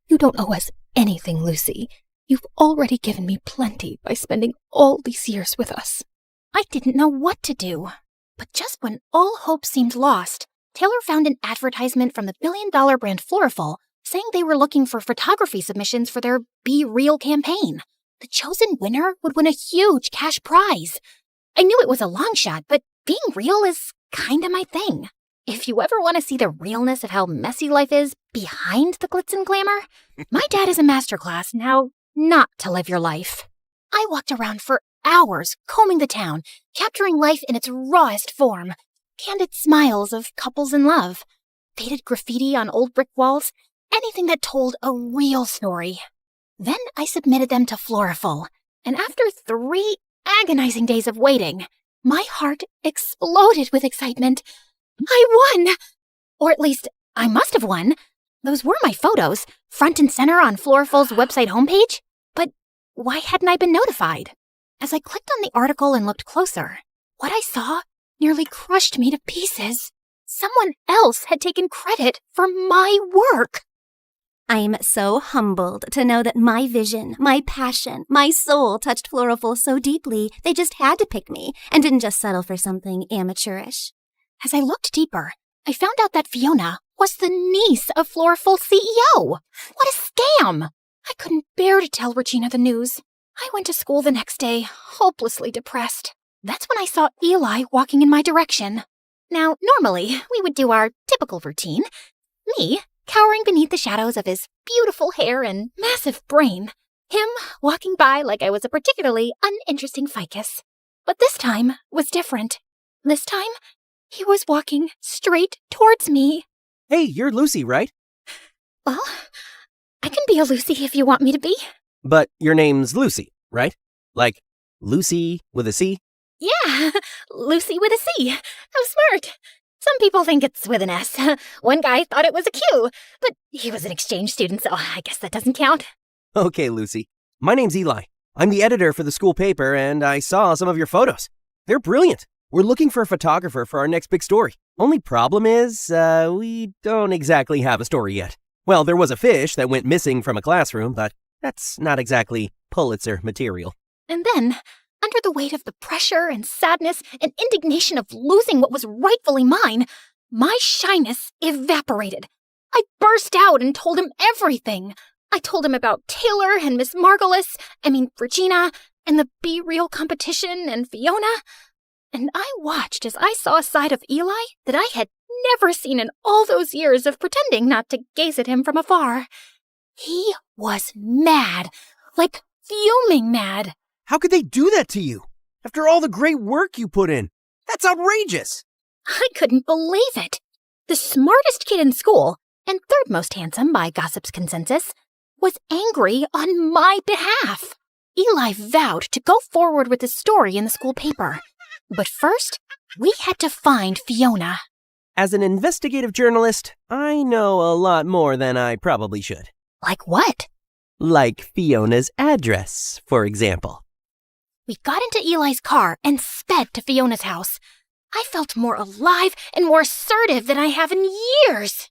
You don't owe us anything, Lucy. You've already given me plenty by spending all these years with us. I didn't know what to do. But just when all hope seemed lost, Taylor found an advertisement from the billion-dollar brand Floriful saying they were looking for photography submissions for their Be Real campaign. The chosen winner would win a huge cash prize. I knew it was a long shot, but being real is kinda my thing. If you ever want to see the realness of how messy life is behind the glitz and glamour, my dad is a masterclass in how not to live your life. I walked around for hours combing the town, capturing life in its rawest form. Candid smiles of couples in love, faded graffiti on old brick walls, anything that told a real story. Then I submitted them to Floriful, and after 3 agonizing days of waiting, my heart exploded with excitement. I won! Or at least, I must have won. Those were my photos, front and center on Floriful's website homepage. But why hadn't I been notified? As I clicked on the article and looked closer, what I saw nearly crushed me to pieces. Someone else had taken credit for my work. I'm so humbled to know that my vision, my passion, my soul touched Floriful so deeply they just had to pick me and didn't just settle for something amateurish. As I looked deeper, I found out that Fiona was the niece of Floriful's CEO. What a scam! I couldn't bear to tell Regina the news. I went to school the next day, hopelessly depressed. That's when I saw Eli walking in my direction. Now, normally, we would do our typical routine. Me, cowering beneath the shadows of his beautiful hair and massive brain. Him walking by like I was a particularly uninteresting ficus. But this time was different. This time, he was walking straight towards me. Hey, you're Lucy, right? Well, I can be a Lucy if you want me to be. But your name's Lucy, right? Like Lucy with a C? Yeah, Lucy with a C. How smart. Some people think it's with an S. One guy thought it was a Q, but he was an exchange student, so I guess that doesn't count. Okay, Lucy. My name's Eli. I'm the editor for the school paper, and I saw some of your photos. They're brilliant. We're looking for a photographer for our next big story. Only problem is, we don't exactly have a story yet. Well, there was a fish that went missing from a classroom, but that's not exactly Pulitzer material. And then, under the weight of the pressure and sadness and indignation of losing what was rightfully mine, my shyness evaporated. I burst out and told him everything. I told him about Taylor and Miss Regina, and the Be Real competition and Fiona. And I watched as I saw a side of Eli that I had never seen in all those years of pretending not to gaze at him from afar. He was mad, like fuming mad. How could they do that to you? After all the great work you put in? That's outrageous! I couldn't believe it. The smartest kid in school, and third most handsome by gossip's consensus, was angry on my behalf. Eli vowed to go forward with the story in the school paper. But first, we had to find Fiona. As an investigative journalist, I know a lot more than I probably should. Like what? Like Fiona's address, for example. We got into Eli's car and sped to Fiona's house. I felt more alive and more assertive than I have in years.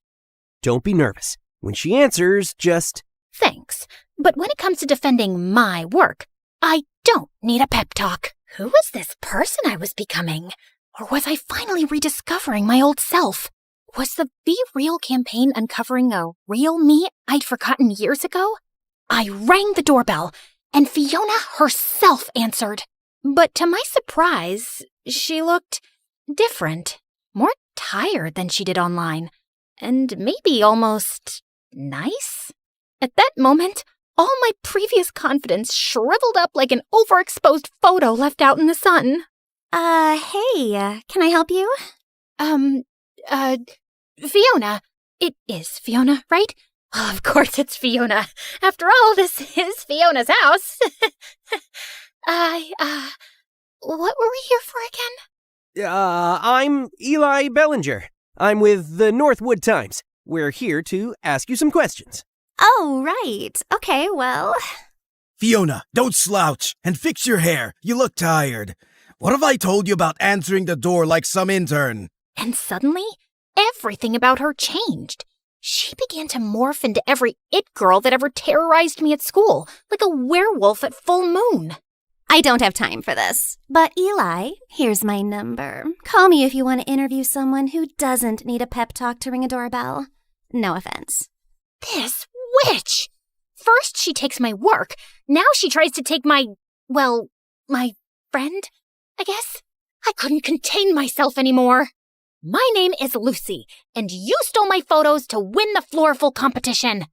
Don't be nervous. When she answers, just... Thanks. But when it comes to defending my work, I don't need a pep talk. Who was this person I was becoming? Or was I finally rediscovering my old self? Was the Be Real campaign uncovering a real me I'd forgotten years ago? I rang the doorbell, and Fiona herself answered. But to my surprise, she looked different, more tired than she did online, and maybe almost nice. At that moment, all my previous confidence shriveled up like an overexposed photo left out in the sun. Hey, can I help you? Fiona. It is Fiona, right? Of course it's Fiona. After all, this is Fiona's house. What were we here for again? I'm Eli Bellinger. I'm with the Northwood Times. We're here to ask you some questions. Oh, right. Okay, well... Fiona, don't slouch and fix your hair. You look tired. What have I told you about answering the door like some intern? And suddenly, everything about her changed. She began to morph into every it girl that ever terrorized me at school, like a werewolf at full moon. I don't have time for this. But Eli, here's my number. Call me if you want to interview someone who doesn't need a pep talk to ring a doorbell. No offense. This witch! First she takes my work, now she tries to take my friend, I guess? I couldn't contain myself anymore. My name is Lucy, and you stole my photos to win the Floorful competition.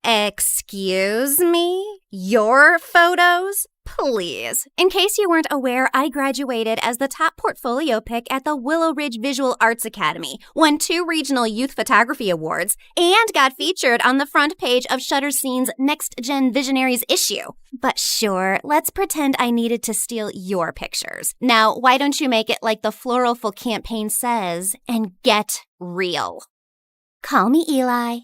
Excuse me? Your photos? Please. In case you weren't aware, I graduated as the top portfolio pick at the Willow Ridge Visual Arts Academy, won 2 regional youth photography awards, and got featured on the front page of Shutterscene's Next Gen Visionaries issue. But sure, let's pretend I needed to steal your pictures. Now, why don't you make it like the Floralful campaign says and get real? Call me Eli.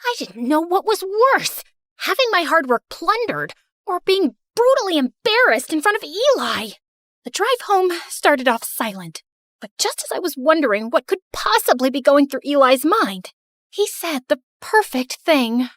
I didn't know what was worse, having my hard work plundered or being brutally embarrassed in front of Eli. The drive home started off silent, but just as I was wondering what could possibly be going through Eli's mind, he said the perfect thing.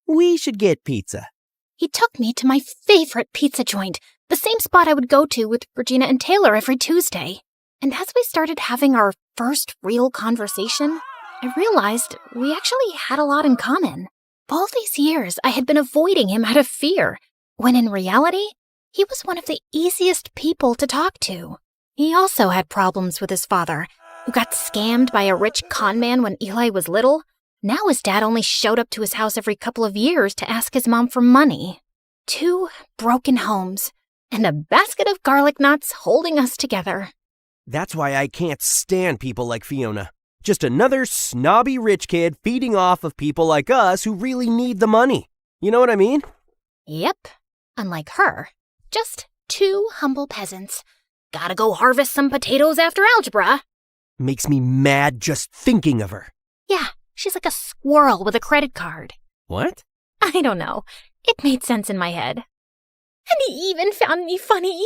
We should get pizza. He took me to my favorite pizza joint, the same spot I would go to with Regina and Taylor every Tuesday. And as we started having our first real conversation, I realized we actually had a lot in common. All these years, I had been avoiding him out of fear, when in reality, he was one of the easiest people to talk to. He also had problems with his father, who got scammed by a rich con man when Eli was little, Now his dad only showed up to his house every couple of years to ask his mom for money. 2 broken homes, and a basket of garlic nuts holding us together. That's why I can't stand people like Fiona. Just another snobby rich kid feeding off of people like us who really need the money. You know what I mean? Yep. Unlike her, just 2 humble peasants. Gotta go harvest some potatoes after algebra. Makes me mad just thinking of her. Yeah, she's like a squirrel with a credit card. What? I don't know. It made sense in my head. And he even found me funny.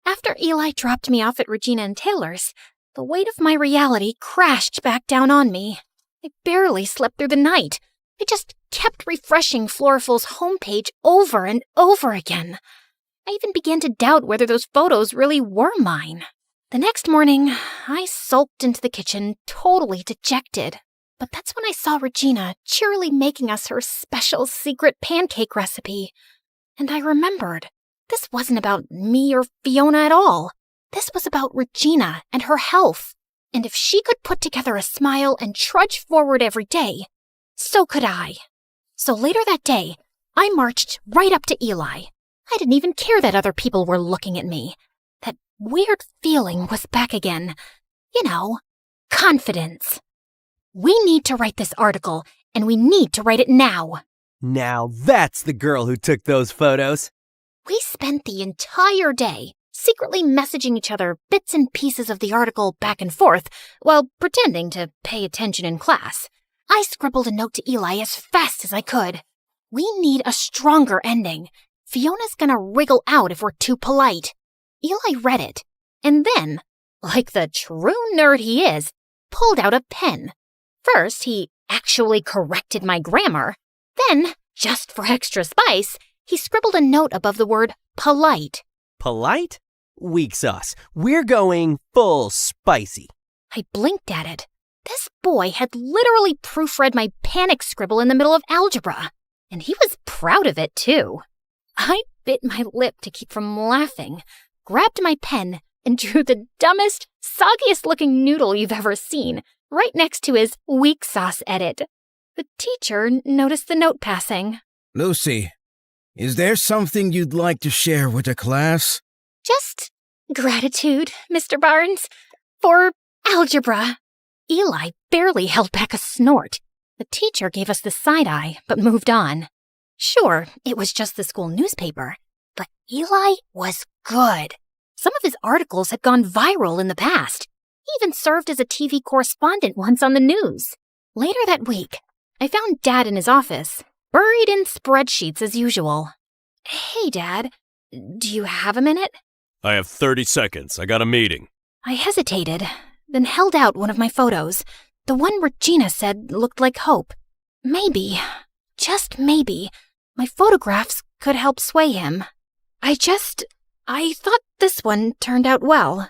After Eli dropped me off at Regina and Taylor's, the weight of my reality crashed back down on me. I barely slept through the night. I just kept refreshing Floriful's homepage over and over again. I even began to doubt whether those photos really were mine. The next morning, I sulked into the kitchen, totally dejected. But that's when I saw Regina cheerily making us her special secret pancake recipe. And I remembered, this wasn't about me or Fiona at all. This was about Regina and her health. And if she could put together a smile and trudge forward every day, so could I. So later that day, I marched right up to Eli. I didn't even care that other people were looking at me. That weird feeling was back again. You know, confidence. We need to write this article, and we need to write it now. Now that's the girl who took those photos. We spent the entire day secretly messaging each other bits and pieces of the article back and forth while pretending to pay attention in class. I scribbled a note to Eli as fast as I could. We need a stronger ending. Fiona's gonna wriggle out if we're too polite. Eli read it, and then, like the true nerd he is, pulled out a pen. First, he actually corrected my grammar. Then, just for extra spice, he scribbled a note above the word polite. Polite? Weak sauce. We're going full spicy. I blinked at it. This boy had literally proofread my panic scribble in the middle of algebra. And he was proud of it, too. I bit my lip to keep from laughing, grabbed my pen, and drew the dumbest, soggiest-looking noodle you've ever seen, right next to his weak sauce edit. The teacher noticed the note passing. Lucy, is there something you'd like to share with the class? Just gratitude, Mr. Barnes, for algebra. Eli barely held back a snort. The teacher gave us the side-eye, but moved on. Sure, it was just the school newspaper, but Eli was good. Some of his articles had gone viral in the past. He even served as a TV correspondent once on the news. Later that week, I found Dad in his office, buried in spreadsheets as usual. Hey, Dad, do you have a minute? I have 30 seconds. I got a meeting. I hesitated, then held out one of my photos, the one Regina said looked like hope. Maybe, just maybe, my photographs could help sway him. I thought this one turned out well.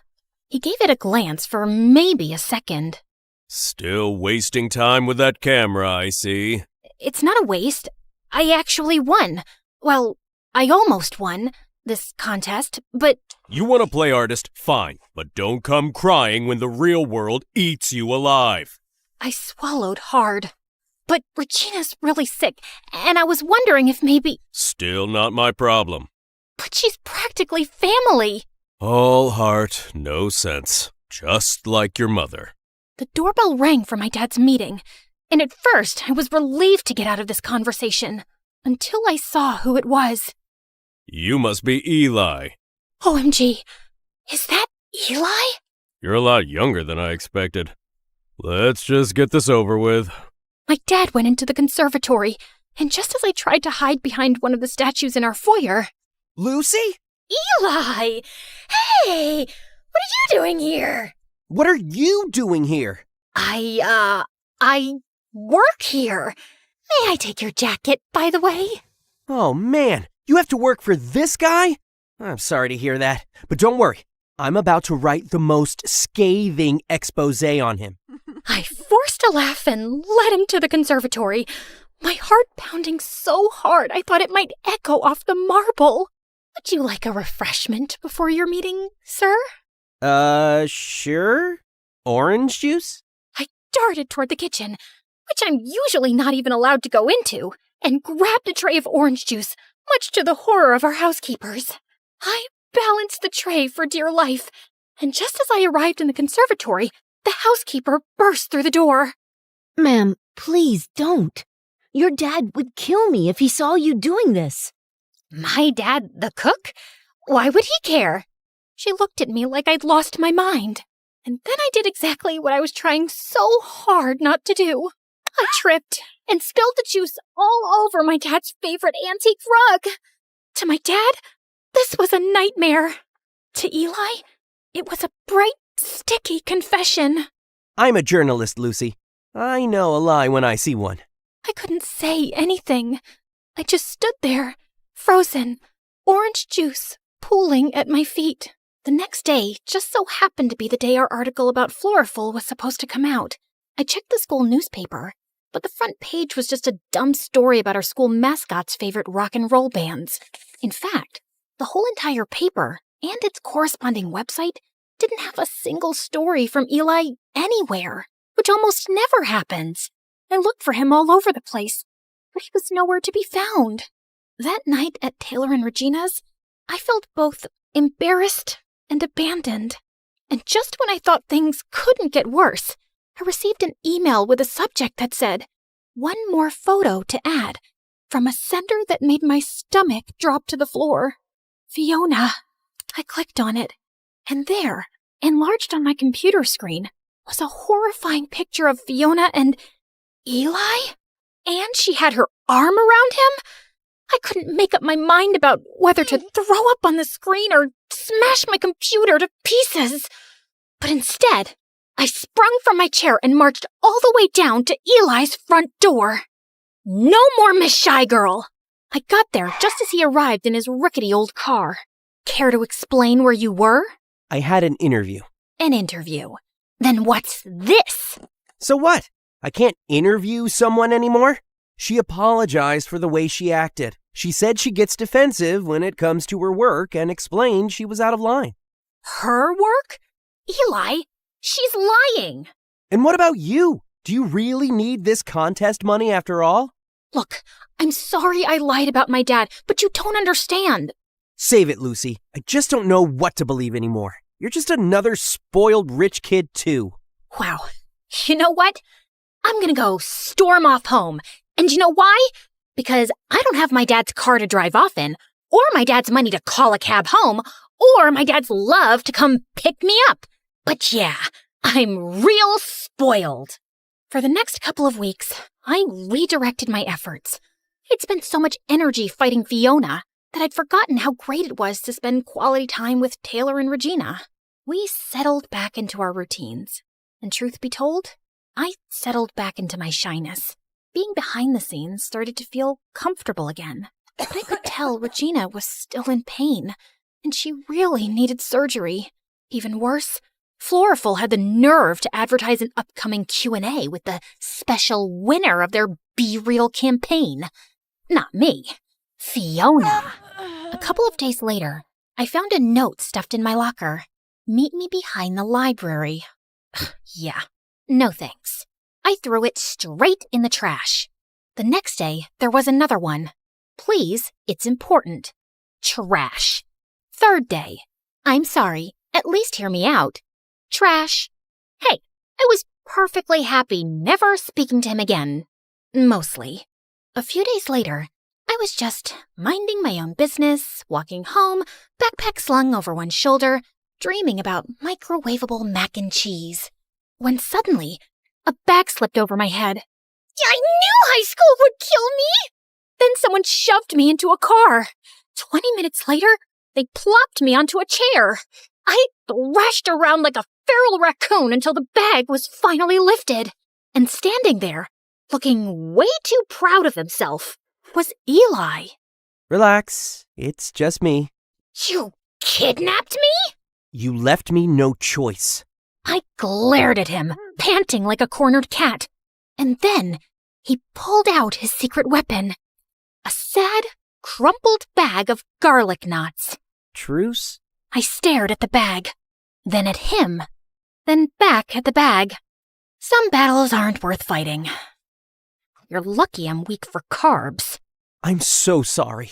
He gave it a glance for maybe a second. Still wasting time with that camera, I see. It's not a waste. I actually won. Well, I almost won this contest, but... You want to play artist? Fine. But don't come crying when the real world eats you alive. I swallowed hard. But Regina's really sick, and I was wondering if maybe... Still not my problem. But she's practically family. All heart, no sense. Just like your mother. The doorbell rang for my dad's meeting, and at first I was relieved to get out of this conversation, until I saw who it was. You must be Eli. OMG, is that Eli? You're a lot younger than I expected. Let's just get this over with. My dad went into the conservatory, and just as I tried to hide behind one of the statues in our foyer... Lucy? Eli! Hey! What are you doing here? What are you doing here? I work here. May I take your jacket, by the way? Oh, man. You have to work for this guy? I'm sorry to hear that. But don't worry. I'm about to write the most scathing expose on him. I forced a laugh and led him to the conservatory, my heart pounding so hard I thought it might echo off the marble. Would you like a refreshment before your meeting, sir? Sure. Orange juice? I darted toward the kitchen, which I'm usually not even allowed to go into, and grabbed a tray of orange juice, much to the horror of our housekeepers. I balanced the tray for dear life, and just as I arrived in the conservatory, the housekeeper burst through the door. Ma'am, please don't. Your dad would kill me if he saw you doing this. My dad, the cook? Why would he care? She looked at me like I'd lost my mind. And then I did exactly what I was trying so hard not to do. I tripped and spilled the juice all over my dad's favorite antique rug. To my dad, this was a nightmare. To Eli, it was a bright, sticky confession. I'm a journalist, Lucy. I know a lie when I see one. I couldn't say anything. I just stood there, frozen, orange juice pooling at my feet. The next day just so happened to be the day our article about Floraful was supposed to come out. I checked the school newspaper, but the front page was just a dumb story about our school mascot's favorite rock and roll bands. In fact, the whole entire paper and its corresponding website didn't have a single story from Eli anywhere, which almost never happens. I looked for him all over the place, but he was nowhere to be found. That night at Taylor and Regina's, I felt both embarrassed and abandoned. And just when I thought things couldn't get worse, I received an email with a subject that said, "One more photo to add," from a sender that made my stomach drop to the floor. Fiona. I clicked on it, and there, enlarged on my computer screen, was a horrifying picture of Fiona and Eli? And she had her arm around him? I couldn't make up my mind about whether to throw up on the screen or smash my computer to pieces. But instead, I sprung from my chair and marched all the way down to Eli's front door. No more Miss Shy Girl! I got there just as he arrived in his rickety old car. Care to explain where you were? I had an interview. An interview. Then what's this? So what? I can't interview someone anymore? She apologized for the way she acted. She said she gets defensive when it comes to her work and explained she was out of line. Her work? Eli, she's lying. And what about you? Do you really need this contest money after all? Look, I'm sorry I lied about my dad, but you don't understand. Save it, Lucy. I just don't know what to believe anymore. You're just another spoiled rich kid, too. Wow. You know what? I'm gonna go storm off home. And you know why? Because I don't have my dad's car to drive off in, or my dad's money to call a cab home, or my dad's love to come pick me up. But yeah, I'm real spoiled. For the next couple of weeks, I redirected my efforts. I'd spent so much energy fighting Fiona that I'd forgotten how great it was to spend quality time with Taylor and Regina. We settled back into our routines. And truth be told, I settled back into my shyness. Being behind the scenes started to feel comfortable again. But I could tell Regina was still in pain, and she really needed surgery. Even worse, Floraful had the nerve to advertise an upcoming Q&A with the special winner of their Be Real campaign. Not me. Fiona. A couple of days later, I found a note stuffed in my locker. Meet me behind the library. Yeah, no thanks. I threw it straight in the trash. The next day, there was another one. Please, it's important. Trash. Third day. I'm sorry, at least hear me out. Trash. Hey, I was perfectly happy never speaking to him again. Mostly. A few days later, I was just minding my own business, walking home, backpack slung over one shoulder, dreaming about microwavable mac and cheese. When suddenly, a bag slipped over my head. I knew high school would kill me! Then someone shoved me into a car. 20 minutes later, they plopped me onto a chair. I thrashed around like a feral raccoon until the bag was finally lifted. And standing there, looking way too proud of himself, was Eli. Relax, it's just me. You kidnapped me? You left me no choice. I glared at him, panting like a cornered cat. And then he pulled out his secret weapon. A sad, crumpled bag of garlic knots. Truce? I stared at the bag, then at him, then back at the bag. Some battles aren't worth fighting. You're lucky I'm weak for carbs. I'm so sorry.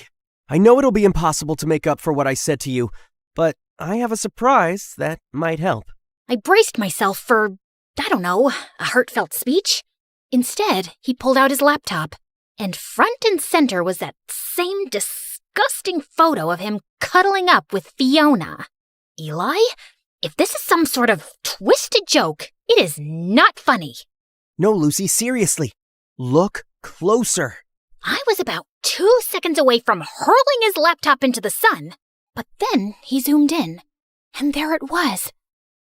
I know it'll be impossible to make up for what I said to you, but I have a surprise that might help. I braced myself for, I don't know, a heartfelt speech. Instead, he pulled out his laptop, and front and center was that same disgusting photo of him cuddling up with Fiona. Eli, if this is some sort of twisted joke, it is not funny. No, Lucy, seriously. Look closer. I was about 2 seconds away from hurling his laptop into the sun, but then he zoomed in, and there it was,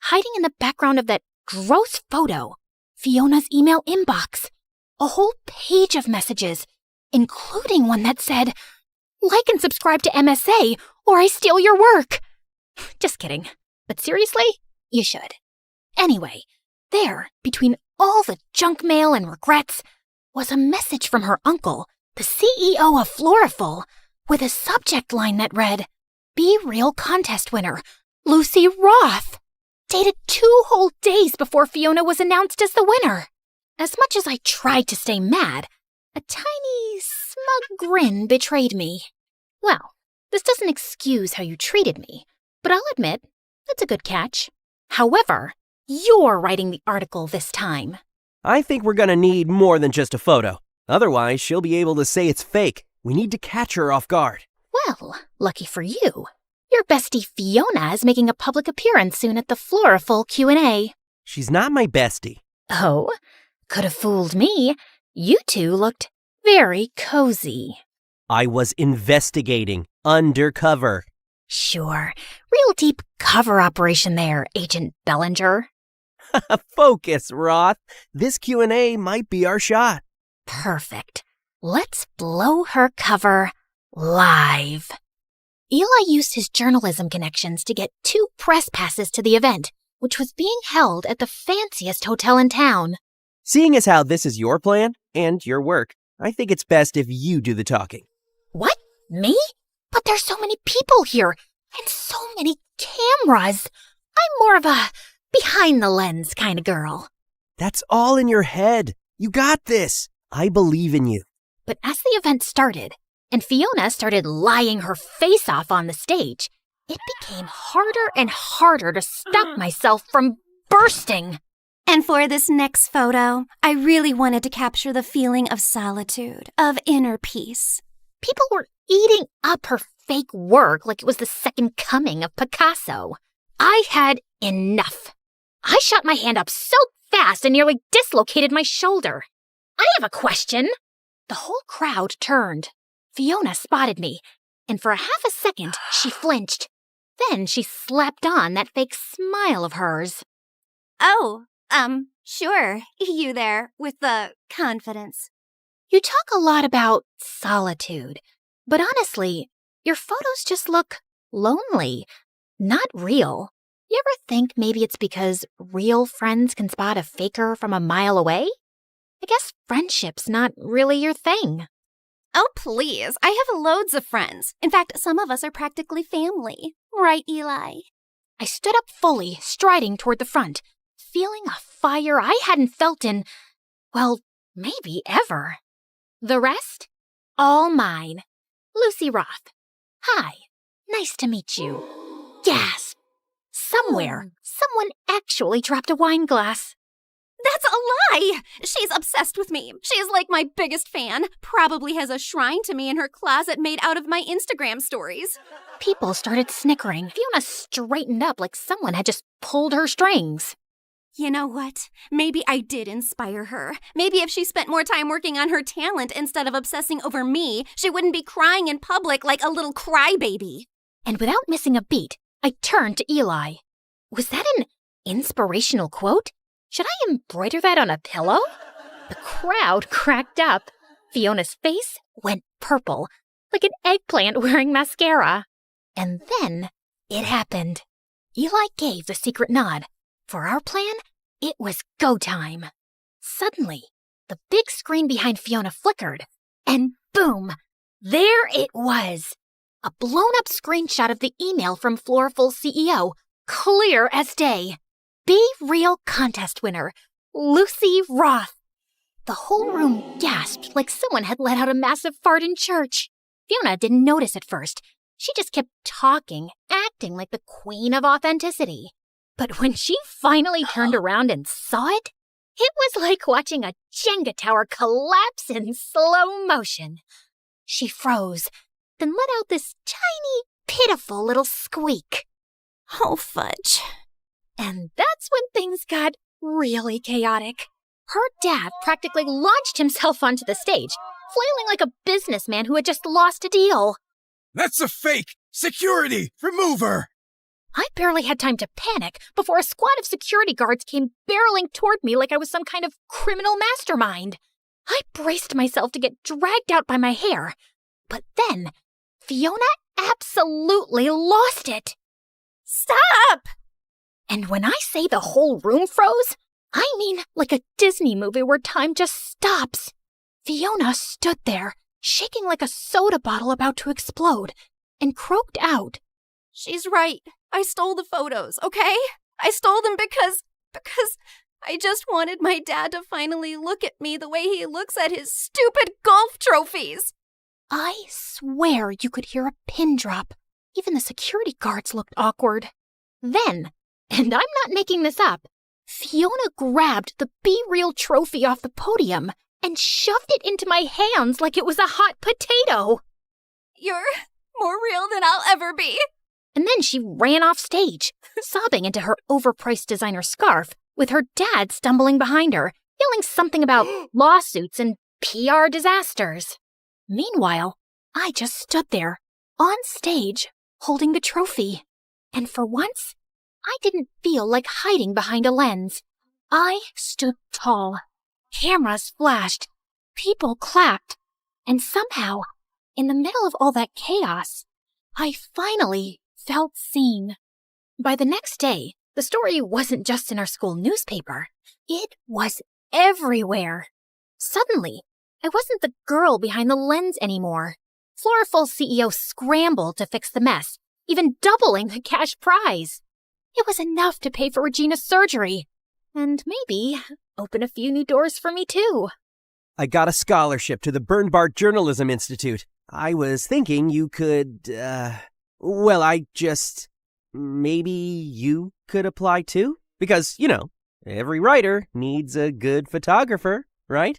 hiding in the background of that gross photo, Fiona's email inbox. A whole page of messages, including one that said, "Like and subscribe to MSA, or I steal your work." Just kidding. But seriously, you should. Anyway, there, between all the junk mail and regrets, was a message from her uncle, the CEO of Floriful, with a subject line that read, "Be Real Contest Winner, Lucy Roth," dated 2 whole days before Fiona was announced as the winner. As much as I tried to stay mad, a tiny, smug grin betrayed me. Well, this doesn't excuse how you treated me, but I'll admit, that's a good catch. However, you're writing the article this time. I think we're gonna need more than just a photo. Otherwise, she'll be able to say it's fake. We need to catch her off guard. Well, lucky for you. Your bestie Fiona is making a public appearance soon at the Floriful Q&A. She's not my bestie. Oh, could have fooled me. You two looked very cozy. I was investigating, undercover. Sure, real deep cover operation there, Agent Bellinger. Focus, Roth. This Q&A might be our shot. Perfect. Let's blow her cover live. Eli used his journalism connections to get 2 press passes to the event, which was being held at the fanciest hotel in town. Seeing as how this is your plan and your work, I think it's best if you do the talking. What? Me? But there's so many people here, and so many cameras. I'm more of a behind-the-lens kind of girl. That's all in your head. You got this. I believe in you. But as the event started, and Fiona started lying her face off on the stage, it became harder and harder to stop myself from bursting. And for this next photo, I really wanted to capture the feeling of solitude, of inner peace. People were eating up her fake work like it was the second coming of Picasso. I had enough. I shot my hand up so fast and nearly dislocated my shoulder. I have a question. The whole crowd turned. Fiona spotted me, and for a half a second, she flinched. Then she slapped on that fake smile of hers. Oh, sure. You there, with the confidence. You talk a lot about solitude, but honestly, your photos just look lonely, not real. You ever think maybe it's because real friends can spot a faker from a mile away? I guess friendship's not really your thing. Oh, please. I have loads of friends. In fact, some of us are practically family. Right, Eli? I stood up fully, striding toward the front, feeling a fire I hadn't felt in, well, maybe ever. The rest? All mine. Lucy Roth. Hi. Nice to meet you. Gasp. Somewhere, someone actually dropped a wine glass. That's a lie! She's obsessed with me. She is like my biggest fan. Probably has a shrine to me in her closet made out of my Instagram stories. People started snickering. Fiona straightened up like someone had just pulled her strings. You know what? Maybe I did inspire her. Maybe if she spent more time working on her talent instead of obsessing over me, she wouldn't be crying in public like a little crybaby. And without missing a beat, I turned to Eli. Was that an inspirational quote? Should I embroider that on a pillow? The crowd cracked up. Fiona's face went purple, like an eggplant wearing mascara. And then it happened. Eli gave the secret nod. For our plan, it was go time. Suddenly, the big screen behind Fiona flickered, and boom, there it was. A blown-up screenshot of the email from Floriful's CEO, clear as day. Be Real Contest Winner, Lucy Roth. The whole room gasped like someone had let out a massive fart in church. Fiona didn't notice at first. She just kept talking, acting like the queen of authenticity. But when she finally turned around and saw it, it was like watching a Jenga tower collapse in slow motion. She froze, then let out this tiny, pitiful little squeak. Oh, fudge. And that's when things got really chaotic. Her dad practically launched himself onto the stage, flailing like a businessman who had just lost a deal. That's a fake! Security! Remove her! I barely had time to panic before a squad of security guards came barreling toward me like I was some kind of criminal mastermind. I braced myself to get dragged out by my hair. But then, Fiona absolutely lost it. Stop! And when I say the whole room froze, I mean like a Disney movie where time just stops. Fiona stood there, shaking like a soda bottle about to explode, and croaked out, "She's right. I stole the photos, okay? I stole them because I just wanted my dad to finally look at me the way he looks at his stupid golf trophies." I swear you could hear a pin drop. Even the security guards looked awkward. Then, and I'm not making this up, Fiona grabbed the Be Real trophy off the podium and shoved it into my hands like it was a hot potato. "You're more real than I'll ever be." And then she ran off stage, sobbing into her overpriced designer scarf, with her dad stumbling behind her, yelling something about lawsuits and PR disasters. Meanwhile, I just stood there, on stage, holding the trophy. And for once, I didn't feel like hiding behind a lens. I stood tall. Cameras flashed. People clapped. And somehow, in the middle of all that chaos, I finally felt seen. By the next day, the story wasn't just in our school newspaper. It was everywhere. Suddenly, I wasn't the girl behind the lens anymore. Floriful's CEO scrambled to fix the mess, even doubling the cash prize. It was enough to pay for Regina's surgery. And maybe open a few new doors for me too. I got a scholarship to the Bernbart Journalism Institute. I was thinking you could, maybe you could apply too? Because, every writer needs a good photographer, right?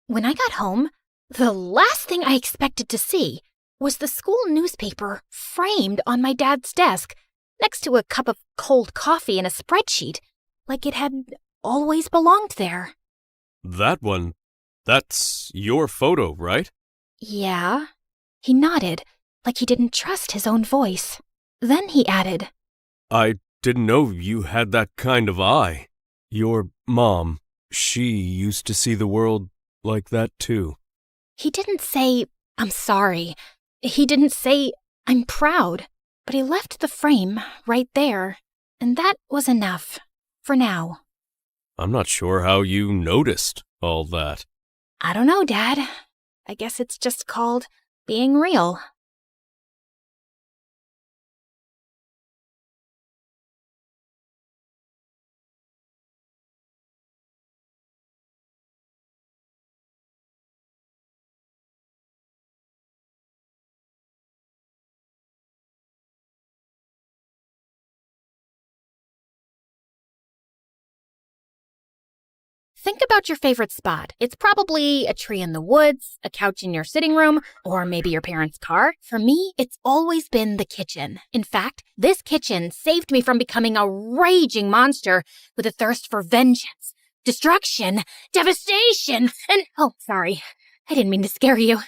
When I got home, the last thing I expected to see was the school newspaper framed on my dad's desk, next to a cup of cold coffee and a spreadsheet, like it had always belonged there. That one, that's your photo, right? Yeah. He nodded, like he didn't trust his own voice. Then he added, I didn't know you had that kind of eye. Your mom, she used to see the world like that too. He didn't say, I'm sorry. He didn't say, I'm proud. But he left the frame right there. And that was enough. For now. I'm not sure how you noticed all that. I don't know, Dad. I guess it's just called being real. Think about your favorite spot. It's probably a tree in the woods, a couch in your sitting room, or maybe your parents' car. For me, it's always been the kitchen. In fact, this kitchen saved me from becoming a raging monster with a thirst for vengeance, destruction, devastation, and... Oh, sorry. I didn't mean to scare you.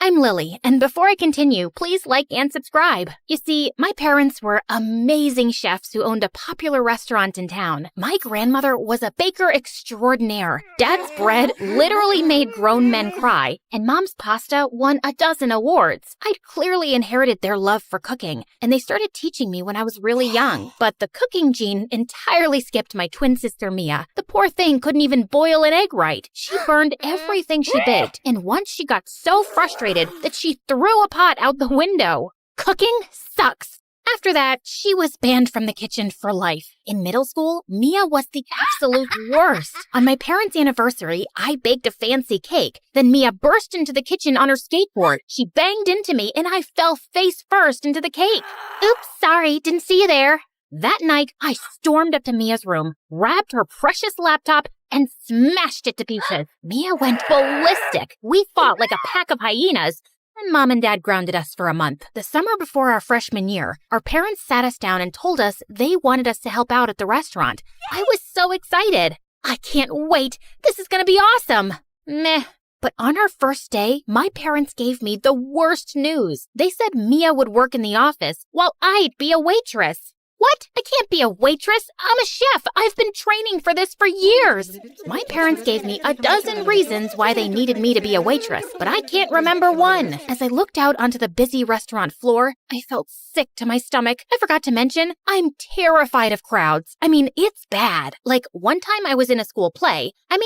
I'm Lily, and before I continue, please like and subscribe. You see, my parents were amazing chefs who owned a popular restaurant in town. My grandmother was a baker extraordinaire. Dad's bread literally made grown men cry, and Mom's pasta won a dozen awards. I'd clearly inherited their love for cooking, and they started teaching me when I was really young. But the cooking gene entirely skipped my twin sister Mia. The poor thing couldn't even boil an egg right. She burned everything she baked, and once she got so frustrated that she threw a pot out the window. Cooking sucks. After that, she was banned from the kitchen for life. In middle school, Mia was the absolute worst. On my parents' anniversary, I baked a fancy cake. Then Mia burst into the kitchen on her skateboard. She banged into me and I fell face first into the cake. Oops, sorry, didn't see you there. That night, I stormed up to Mia's room, grabbed her precious laptop, and smashed it to pieces. Mia went ballistic. We fought like a pack of hyenas. And Mom and Dad grounded us for a month. The summer before our freshman year, our parents sat us down and told us they wanted us to help out at the restaurant. I was so excited. I can't wait. This is going to be awesome. Meh. But on our first day, my parents gave me the worst news. They said Mia would work in the office while I'd be a waitress. What? I can't be a waitress. I'm a chef. I've been training for this for years. My parents gave me a dozen reasons why they needed me to be a waitress, but I can't remember one. As I looked out onto the busy restaurant floor, I felt sick to my stomach. I forgot to mention, I'm terrified of crowds. I mean, it's bad. Like, one time I was in a school play. I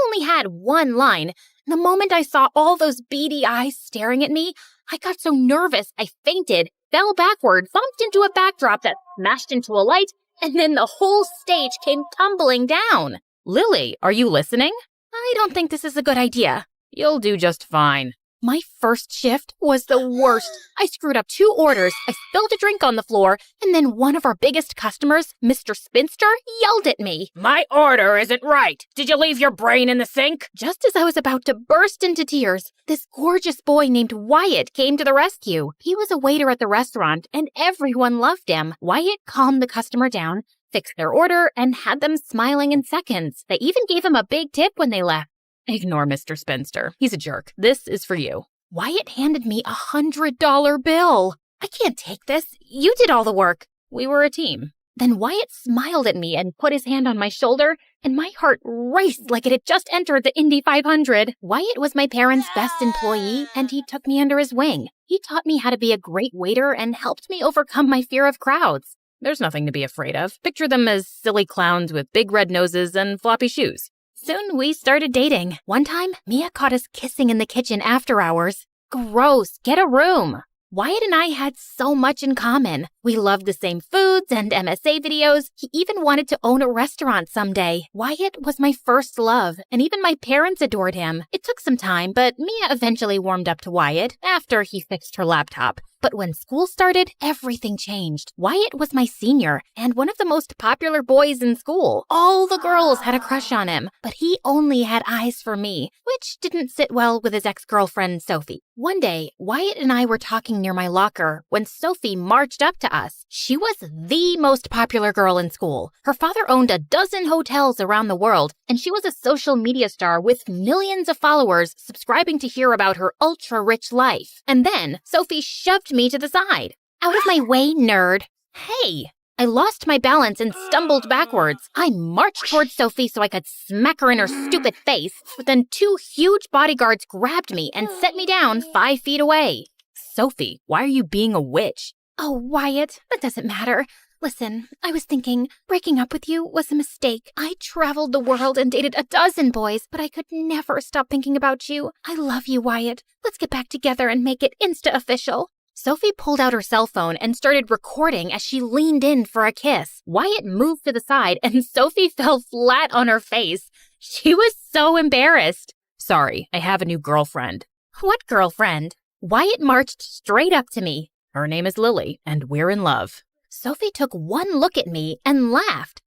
only had one line. The moment I saw all those beady eyes staring at me, I got so nervous I fainted, fell backward, bumped into a backdrop that smashed into a light, and then the whole stage came tumbling down. Lily, are you listening? I don't think this is a good idea. You'll do just fine. My first shift was the worst. I screwed up 2 orders, I spilled a drink on the floor, and then one of our biggest customers, Mr. Spinster, yelled at me. My order isn't right. Did you leave your brain in the sink? Just as I was about to burst into tears, this gorgeous boy named Wyatt came to the rescue. He was a waiter at the restaurant, and everyone loved him. Wyatt calmed the customer down, fixed their order, and had them smiling in seconds. They even gave him a big tip when they left. Ignore Mr. Spinster. He's a jerk. This is for you. Wyatt handed me $100 bill. I can't take this. You did all the work. We were a team. Then Wyatt smiled at me and put his hand on my shoulder, and my heart raced like it had just entered the Indy 500. Wyatt was my parents' best employee, and he took me under his wing. He taught me how to be a great waiter and helped me overcome my fear of crowds. There's nothing to be afraid of. Picture them as silly clowns with big red noses and floppy shoes. Soon we started dating. One time, Mia caught us kissing in the kitchen after hours. Gross, get a room. Wyatt and I had so much in common. We loved the same foods and MSA videos. He even wanted to own a restaurant someday. Wyatt was my first love, and even my parents adored him. It took some time, but Mia eventually warmed up to Wyatt after he fixed her laptop. But when school started, everything changed. Wyatt was my senior and one of the most popular boys in school. All the girls had a crush on him, but he only had eyes for me, which didn't sit well with his ex-girlfriend, Sophie. One day, Wyatt and I were talking near my locker when Sophie marched up to us. She was the most popular girl in school. Her father owned a dozen hotels around the world, and she was a social media star with millions of followers subscribing to hear about her ultra-rich life. And then, Sophie shoved me to the side. Out of my way, nerd. Hey! I lost my balance and stumbled backwards. I marched towards Sophie so I could smack her in her stupid face, but then 2 huge bodyguards grabbed me and set me down 5 feet away. Sophie, why are you being a witch? Oh, Wyatt, that doesn't matter. Listen, I was thinking, breaking up with you was a mistake. I traveled the world and dated a dozen boys, but I could never stop thinking about you. I love you, Wyatt. Let's get back together and make it insta-official. Sophie pulled out her cell phone and started recording as she leaned in for a kiss. Wyatt moved to the side and Sophie fell flat on her face. She was so embarrassed. Sorry, I have a new girlfriend. What girlfriend? Wyatt marched straight up to me. Her name is Lily, and we're in love. Sophie took one look at me and laughed.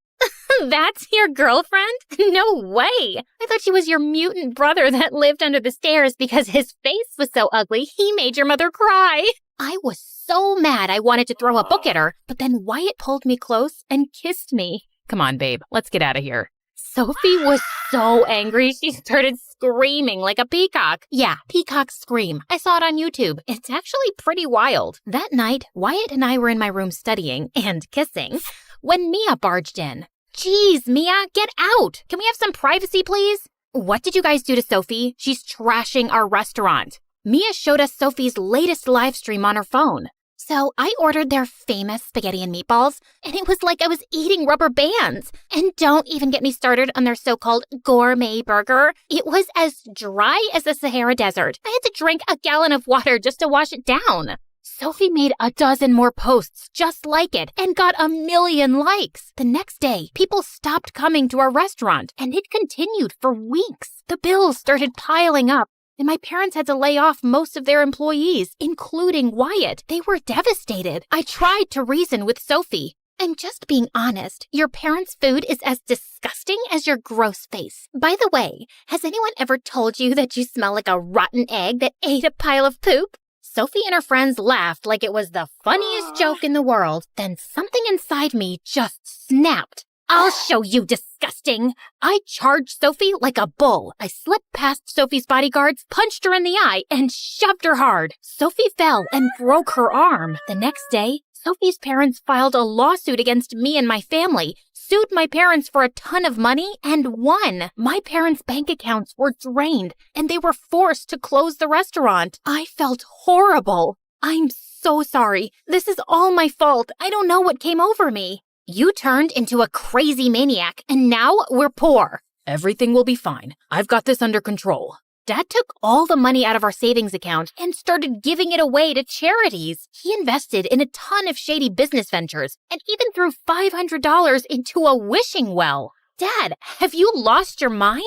That's your girlfriend? No way! I thought she was your mutant brother that lived under the stairs because his face was so ugly he made your mother cry. I was so mad I wanted to throw a book at her, but then Wyatt pulled me close and kissed me. Come on, babe, let's get out of here. Sophie was so angry, she started screaming like a peacock. Yeah, peacock scream. I saw it on YouTube. It's actually pretty wild. That night, Wyatt and I were in my room studying and kissing when Mia barged in. Jeez, Mia, get out! Can we have some privacy, please? What did you guys do to Sophie? She's trashing our restaurant. Mia showed us Sophie's latest live stream on her phone. So I ordered their famous spaghetti and meatballs, and it was like I was eating rubber bands. And don't even get me started on their so-called gourmet burger. It was as dry as the Sahara Desert. I had to drink a gallon of water just to wash it down. Sophie made a dozen more posts just like it and got 1 million likes. The next day, people stopped coming to our restaurant, and it continued for weeks. The bills started piling up, and my parents had to lay off most of their employees, including Wyatt. They were devastated. I tried to reason with Sophie. I'm just being honest. Your parents' food is as disgusting as your gross face. By the way, has anyone ever told you that you smell like a rotten egg that ate a pile of poop? Sophie and her friends laughed like it was the funniest joke in the world. Then something inside me just snapped. I'll show you, disgusting! I charged Sophie like a bull. I slipped past Sophie's bodyguards, punched her in the eye, and shoved her hard. Sophie fell and broke her arm. The next day, Sophie's parents filed a lawsuit against me and my family, sued my parents for a ton of money, and won. My parents' bank accounts were drained, and they were forced to close the restaurant. I felt horrible. I'm so sorry. This is all my fault. I don't know what came over me. You turned into a crazy maniac, and now we're poor. Everything will be fine. I've got this under control. Dad took all the money out of our savings account and started giving it away to charities. He invested in a ton of shady business ventures and even threw $500 into a wishing well. Dad, have you lost your mind?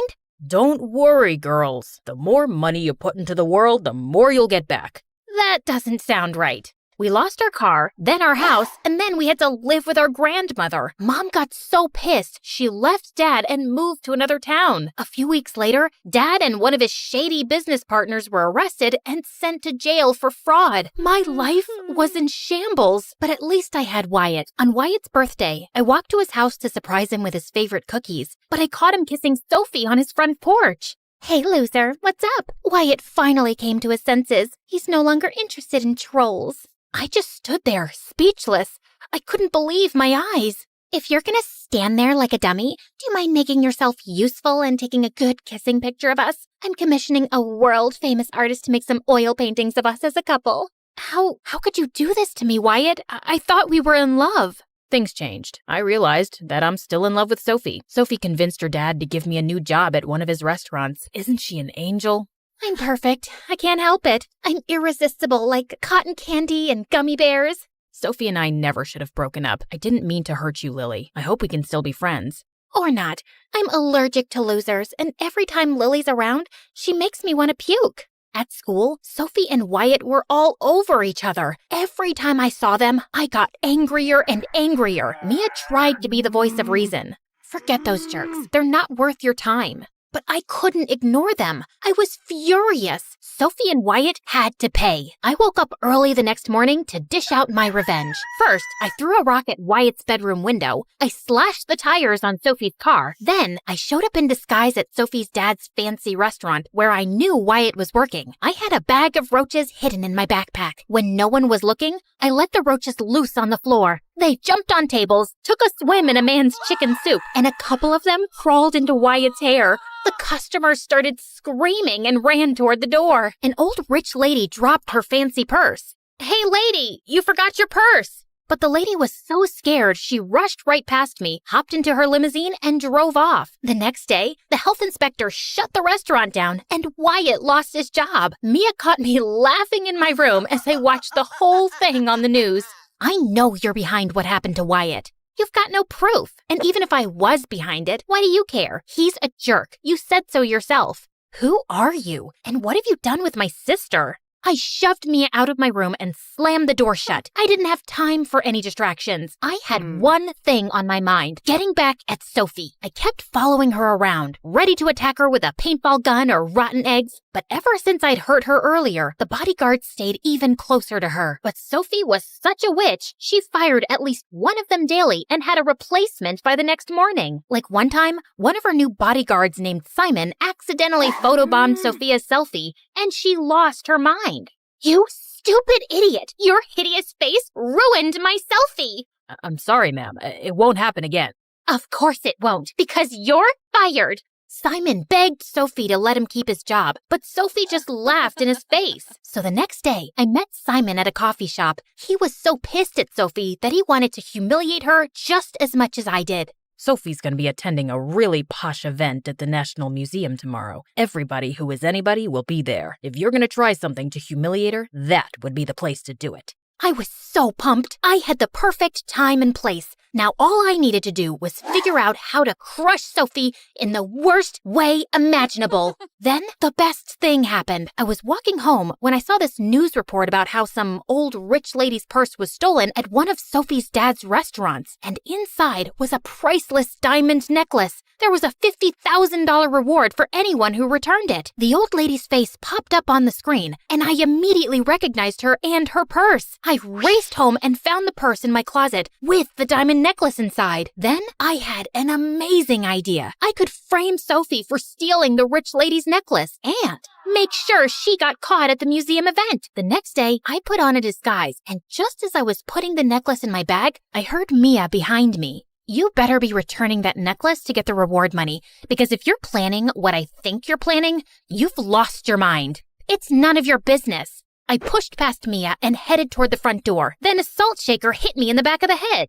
Don't worry, girls. The more money you put into the world, the more you'll get back. That doesn't sound right. We lost our car, then our house, and then we had to live with our grandmother. Mom got so pissed, she left Dad and moved to another town. A few weeks later, Dad and one of his shady business partners were arrested and sent to jail for fraud. My life was in shambles, but at least I had Wyatt. On Wyatt's birthday, I walked to his house to surprise him with his favorite cookies, but I caught him kissing Sophie on his front porch. Hey, loser, what's up? Wyatt finally came to his senses. He's no longer interested in trolls. I just stood there, speechless. I couldn't believe my eyes. If you're gonna stand there like a dummy, do you mind making yourself useful and taking a good kissing picture of us? I'm commissioning a world-famous artist to make some oil paintings of us as a couple. How could you do this to me, Wyatt? I thought we were in love. Things changed. I realized that I'm still in love with Sophie. Sophie convinced her dad to give me a new job at one of his restaurants. Isn't she an angel? I'm perfect. I can't help it. I'm irresistible like cotton candy and gummy bears. Sophie and I never should have broken up. I didn't mean to hurt you, Lily. I hope we can still be friends. Or not. I'm allergic to losers, and every time Lily's around, she makes me want to puke. At school, Sophie and Wyatt were all over each other. Every time I saw them, I got angrier and angrier. Mia tried to be the voice of reason. Forget those jerks. They're not worth your time. But I couldn't ignore them. I was furious. Sophie and Wyatt had to pay. I woke up early the next morning to dish out my revenge. First, I threw a rock at Wyatt's bedroom window. I slashed the tires on Sophie's car. Then, I showed up in disguise at Sophie's dad's fancy restaurant where I knew Wyatt was working. I had a bag of roaches hidden in my backpack. When no one was looking, I let the roaches loose on the floor. They jumped on tables, took a swim in a man's chicken soup, and a couple of them crawled into Wyatt's hair. The customers started screaming and ran toward the door. An old rich lady dropped her fancy purse. Hey, lady, you forgot your purse. But the lady was so scared, she rushed right past me, hopped into her limousine, and drove off. The next day, the health inspector shut the restaurant down, and Wyatt lost his job. Mia caught me laughing in my room as I watched the whole thing on the news. I know you're behind what happened to Wyatt. You've got no proof. And even if I was behind it, why do you care? He's a jerk. You said so yourself. Who are you? And what have you done with my sister? I shoved Mia out of my room and slammed the door shut. I didn't have time for any distractions. I had one thing on my mind, getting back at Sophie. I kept following her around, ready to attack her with a paintball gun or rotten eggs. But ever since I'd hurt her earlier, the bodyguards stayed even closer to her. But Sophie was such a witch, she fired at least one of them daily and had a replacement by the next morning. Like one time, one of her new bodyguards named Simon accidentally photobombed Sophia's selfie, and she lost her mind. You stupid idiot! Your hideous face ruined my selfie! I'm sorry, ma'am. It won't happen again. Of course it won't, because you're fired! Simon begged Sophie to let him keep his job, but Sophie just laughed in his face. So the next day, I met Simon at a coffee shop. He was so pissed at Sophie that he wanted to humiliate her just as much as I did. Sophie's gonna be attending a really posh event at the National Museum tomorrow. Everybody who is anybody will be there. If you're gonna try something to humiliate her, that would be the place to do it. I was so pumped. I had the perfect time and place. Now all I needed to do was figure out how to crush Sophie in the worst way imaginable. Then the best thing happened. I was walking home when I saw this news report about how some old rich lady's purse was stolen at one of Sophie's dad's restaurants, and inside was a priceless diamond necklace. There was a $50,000 reward for anyone who returned it. The old lady's face popped up on the screen, and I immediately recognized her and her purse. I raced home and found the purse in my closet with the diamond necklace inside. Then I had an amazing idea. I could frame Sophie for stealing the rich lady's necklace and make sure she got caught at the museum event. The next day, I put on a disguise, and just as I was putting the necklace in my bag, I heard Mia behind me. You better be returning that necklace to get the reward money, because if you're planning what I think you're planning, you've lost your mind. It's none of your business. I pushed past Mia and headed toward the front door. Then a salt shaker hit me in the back of the head.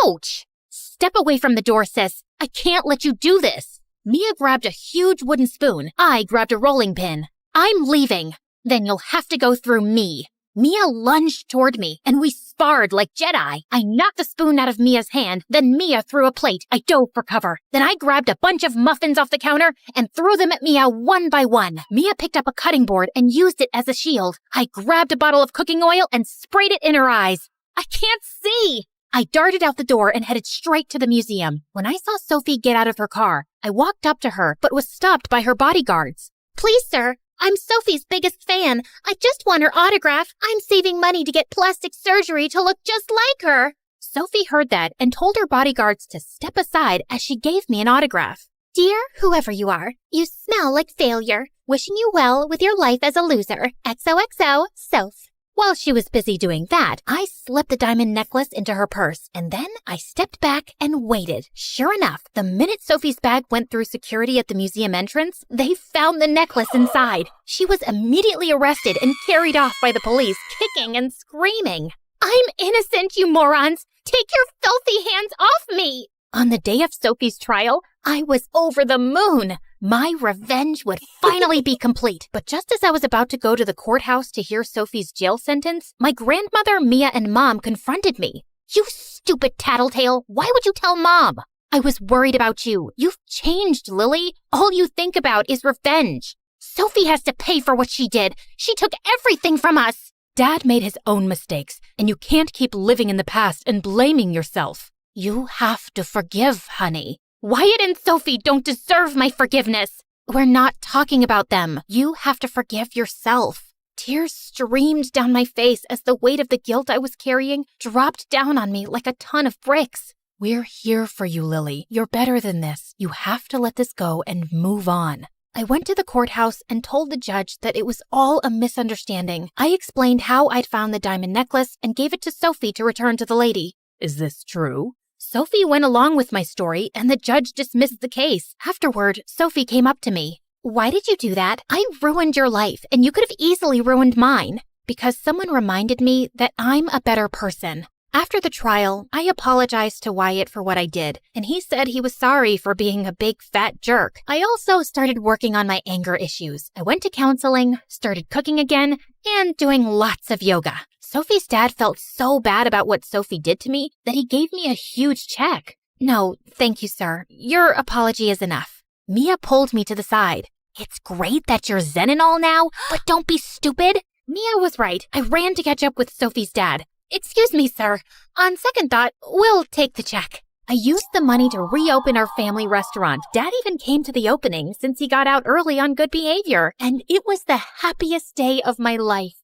Ouch! Step away from the door, sis. I can't let you do this. Mia grabbed a huge wooden spoon. I grabbed a rolling pin. I'm leaving. Then you'll have to go through me. Mia lunged toward me, and we sparred like Jedi. I knocked the spoon out of Mia's hand, then Mia threw a plate. I dove for cover. Then I grabbed a bunch of muffins off the counter and threw them at Mia one by one. Mia picked up a cutting board and used it as a shield. I grabbed a bottle of cooking oil and sprayed it in her eyes. I can't see! I darted out the door and headed straight to the museum. When I saw Sophie get out of her car, I walked up to her, but was stopped by her bodyguards. Please, sir, I'm Sophie's biggest fan. I just want her autograph. I'm saving money to get plastic surgery to look just like her. Sophie heard that and told her bodyguards to step aside as she gave me an autograph. Dear whoever you are, you smell like failure. Wishing you well with your life as a loser. XOXO, Soph. While she was busy doing that, I slipped the diamond necklace into her purse, and then I stepped back and waited. Sure enough, the minute Sophie's bag went through security at the museum entrance, they found the necklace inside. She was immediately arrested and carried off by the police, kicking and screaming. I'm innocent, you morons! Take your filthy hands off me! On the day of Sophie's trial, I was over the moon. My revenge would finally be complete. But just as I was about to go to the courthouse to hear Sophie's jail sentence, my grandmother, Mia, and Mom confronted me. You stupid tattletale! Why would you tell Mom? I was worried about you. You've changed, Lily. All you think about is revenge. Sophie has to pay for what she did. She took everything from us. Dad made his own mistakes, and you can't keep living in the past and blaming yourself. You have to forgive, honey. Wyatt and Sophie don't deserve my forgiveness. We're not talking about them. You have to forgive yourself. Tears streamed down my face as the weight of the guilt I was carrying dropped down on me like a ton of bricks. We're here for you, Lily. You're better than this. You have to let this go and move on. I went to the courthouse and told the judge that it was all a misunderstanding. I explained how I'd found the diamond necklace and gave it to Sophie to return to the lady. Is this true? Sophie went along with my story, and the judge dismissed the case. Afterward, Sophie came up to me. Why did you do that? I ruined your life, and you could have easily ruined mine. Because someone reminded me that I'm a better person. After the trial, I apologized to Wyatt for what I did, and he said he was sorry for being a big fat jerk. I also started working on my anger issues. I went to counseling, started cooking again, and doing lots of yoga. Sophie's dad felt so bad about what Sophie did to me that he gave me a huge check. No, thank you, sir. Your apology is enough. Mia pulled me to the side. It's great that you're zen and all now, but don't be stupid. Mia was right. I ran to catch up with Sophie's dad. Excuse me, sir. On second thought, we'll take the check. I used the money to reopen our family restaurant. Dad even came to the opening since he got out early on good behavior, and it was the happiest day of my life.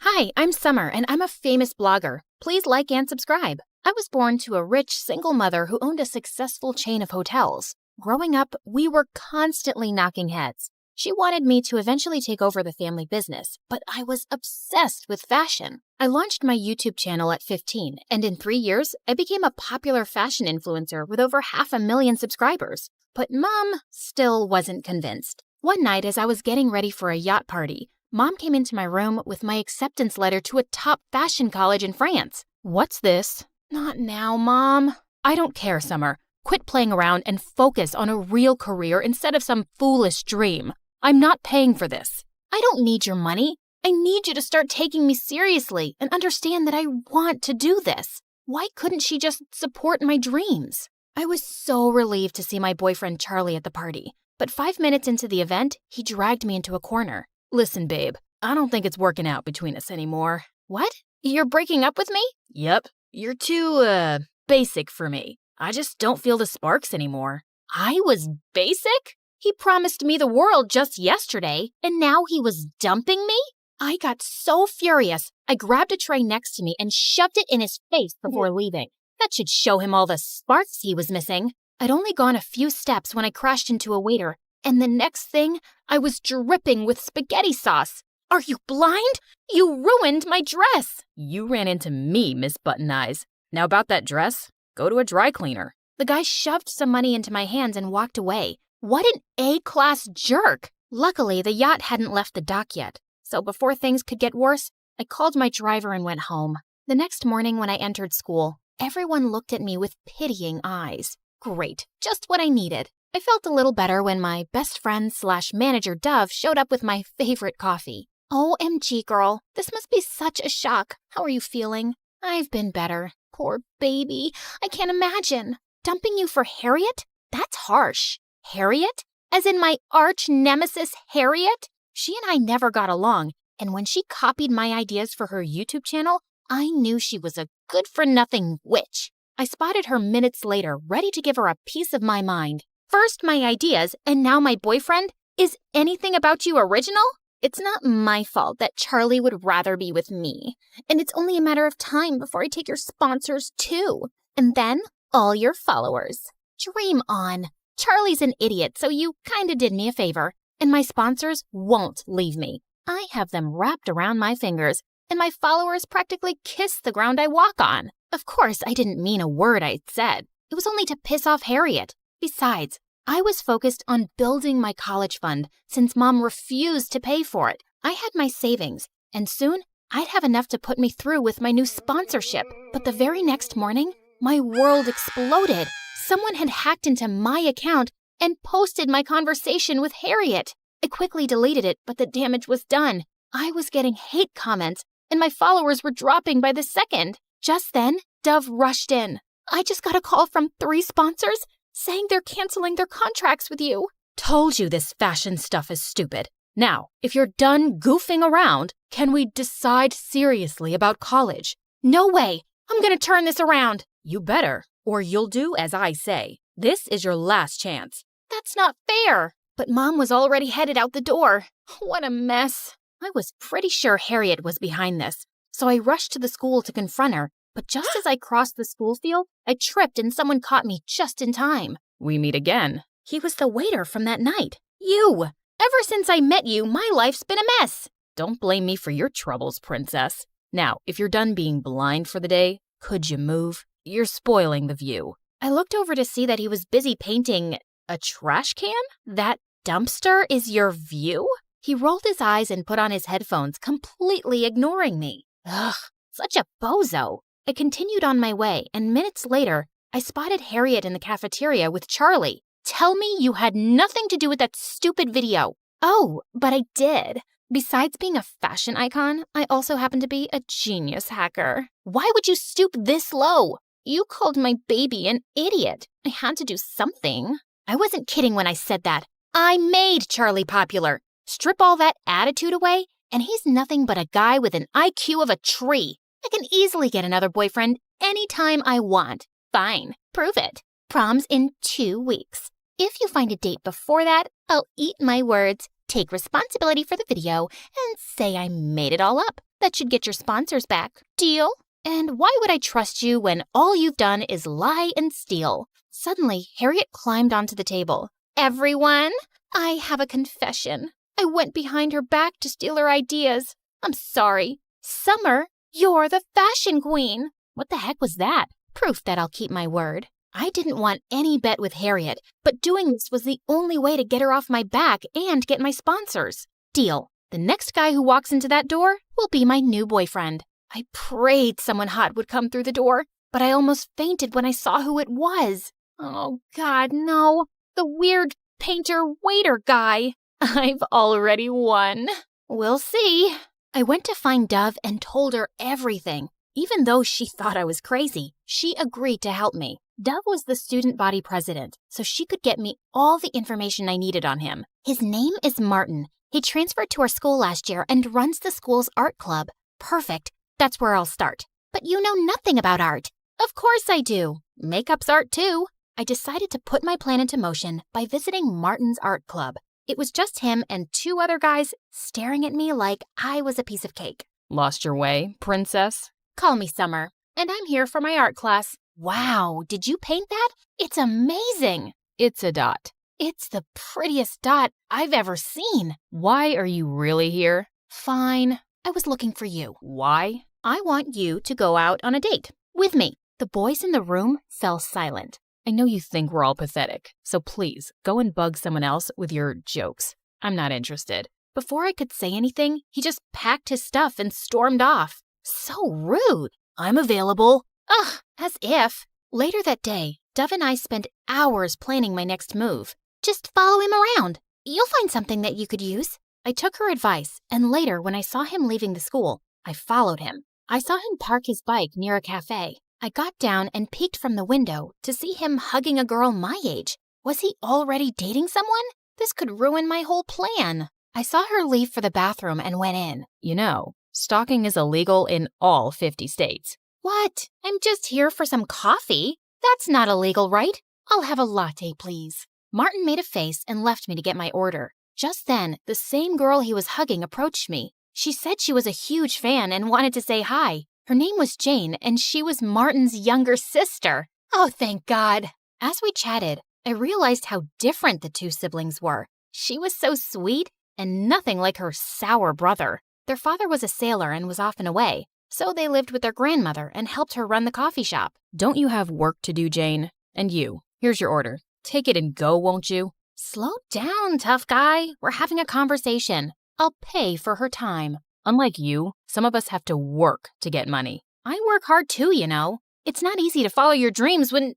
Hi, I'm Summer, and I'm a famous blogger. Please like and subscribe. I was born to a rich, single mother who owned a successful chain of hotels. Growing up, we were constantly knocking heads. She wanted me to eventually take over the family business, but I was obsessed with fashion. I launched my YouTube channel at 15, and in 3 years, I became a popular fashion influencer with over 500,000 subscribers. But Mom still wasn't convinced. One night, as I was getting ready for a yacht party, Mom came into my room with my acceptance letter to a top fashion college in France. What's this? Not now, Mom. I don't care, Summer. Quit playing around and focus on a real career instead of some foolish dream. I'm not paying for this. I don't need your money. I need you to start taking me seriously and understand that I want to do this. Why couldn't she just support my dreams? I was so relieved to see my boyfriend Charlie at the party, but 5 minutes into the event, he dragged me into a corner. Listen, babe, I don't think it's working out between us anymore. What? You're breaking up with me? Yep. You're too, basic for me. I just don't feel the sparks anymore. I was basic? He promised me the world just yesterday, and now he was dumping me? I got so furious, I grabbed a tray next to me and shoved it in his face before leaving. That should show him all the sparks he was missing. I'd only gone a few steps when I crashed into a waiter, and the next thing, I was dripping with spaghetti sauce. Are you blind? You ruined my dress. You ran into me, Miss Button Eyes. Now about that dress, go to a dry cleaner. The guy shoved some money into my hands and walked away. What an A-class jerk. Luckily, the yacht hadn't left the dock yet, so before things could get worse, I called my driver and went home. The next morning when I entered school, everyone looked at me with pitying eyes. Great, just what I needed. I felt a little better when my best friend / manager Dove showed up with my favorite coffee. OMG, girl, this must be such a shock. How are you feeling? I've been better. Poor baby. I can't imagine. Dumping you for Harriet? That's harsh. Harriet? As in my arch nemesis, Harriet? She and I never got along, and when she copied my ideas for her YouTube channel, I knew she was a good-for-nothing witch. I spotted her minutes later, ready to give her a piece of my mind. First my ideas, and now my boyfriend? Is anything about you original? It's not my fault that Charlie would rather be with me, and it's only a matter of time before I take your sponsors too, and then all your followers. Dream on. Charlie's an idiot, so you kinda did me a favor, and my sponsors won't leave me. I have them wrapped around my fingers, and my followers practically kiss the ground I walk on. Of course, I didn't mean a word I'd said. It was only to piss off Harriet. Besides, I was focused on building my college fund since Mom refused to pay for it. I had my savings, and soon I'd have enough to put me through with my new sponsorship. But the very next morning, my world exploded. Someone had hacked into my account and posted my conversation with Harriet. I quickly deleted it, but the damage was done. I was getting hate comments, and my followers were dropping by the second. Just then, Dove rushed in. I just got a call from 3 sponsors saying they're canceling their contracts with you. Told you this fashion stuff is stupid. Now, if you're done goofing around, can we decide seriously about college? No way. I'm gonna turn this around. You better, or you'll do as I say. This is your last chance. That's not fair. But Mom was already headed out the door. What a mess. I was pretty sure Harriet was behind this, so I rushed to the school to confront her. But just as I crossed the school field, I tripped and someone caught me just in time. We meet again. He was the waiter from that night. You! Ever since I met you, my life's been a mess. Don't blame me for your troubles, princess. Now, if you're done being blind for the day, could you move? You're spoiling the view. I looked over to see that he was busy painting a trash can? That dumpster is your view? He rolled his eyes and put on his headphones, completely ignoring me. Ugh, such a bozo. I continued on my way, and minutes later, I spotted Harriet in the cafeteria with Charlie. Tell me you had nothing to do with that stupid video. Oh, but I did. Besides being a fashion icon, I also happen to be a genius hacker. Why would you stoop this low? You called my baby an idiot. I had to do something. I wasn't kidding when I said that. I made Charlie popular. Strip all that attitude away, and he's nothing but a guy with an IQ of a tree. I can easily get another boyfriend anytime I want. Fine, prove it. Prom's in 2 weeks. If you find a date before that, I'll eat my words, take responsibility for the video, and say I made it all up. That should get your sponsors back. Deal? And why would I trust you when all you've done is lie and steal? Suddenly, Harriet climbed onto the table. Everyone, I have a confession. I went behind her back to steal her ideas. I'm sorry. Summer, you're the fashion queen. What the heck was that? Proof that I'll keep my word. I didn't want any bet with Harriet, but doing this was the only way to get her off my back and get my sponsors. Deal. The next guy who walks into that door will be my new boyfriend. I prayed someone hot would come through the door, but I almost fainted when I saw who it was. Oh, God, no. The weird painter-waiter guy. I've already won. We'll see. I went to find Dove and told her everything. Even though she thought I was crazy, she agreed to help me. Dove was the student body president, so she could get me all the information I needed on him. His name is Martin. He transferred to our school last year and runs the school's art club. Perfect. That's where I'll start. But you know nothing about art. Of course I do. Makeup's art too. I decided to put my plan into motion by visiting Martin's art club. It was just him and 2 other guys staring at me like I was a piece of cake. Lost your way, princess? Call me Summer, and I'm here for my art class. Wow, did you paint that? It's amazing. It's a dot. It's the prettiest dot I've ever seen. Why are you really here? Fine. I was looking for you. Why? I want you to go out on a date with me. The boys in the room fell silent. I know you think we're all pathetic, so please go and bug someone else with your jokes. I'm not interested. Before I could say anything, he just packed his stuff and stormed off. So rude. I'm available. Ugh, as if. Later that day, Dove and I spent hours planning my next move. Just follow him around. You'll find something that you could use. I took her advice, and later when I saw him leaving the school, I followed him. I saw him park his bike near a cafe. I got down and peeked from the window to see him hugging a girl my age. Was he already dating someone? This could ruin my whole plan. I saw her leave for the bathroom and went in. You know, stalking is illegal in all 50 states. What? I'm just here for some coffee. That's not illegal, right? I'll have a latte, please. Martin made a face and left me to get my order. Just then, the same girl he was hugging approached me. She said she was a huge fan and wanted to say hi. Her name was Jane, and she was Martin's younger sister. Oh, thank God. As we chatted, I realized how different the 2 siblings were. She was so sweet and nothing like her sour brother. Their father was a sailor and was often away, so they lived with their grandmother and helped her run the coffee shop. Don't you have work to do, Jane? And you, here's your order. Take it and go, won't you? Slow down, tough guy. We're having a conversation. I'll pay for her time. Unlike you, some of us have to work to get money. I work hard too, you know. It's not easy to follow your dreams when...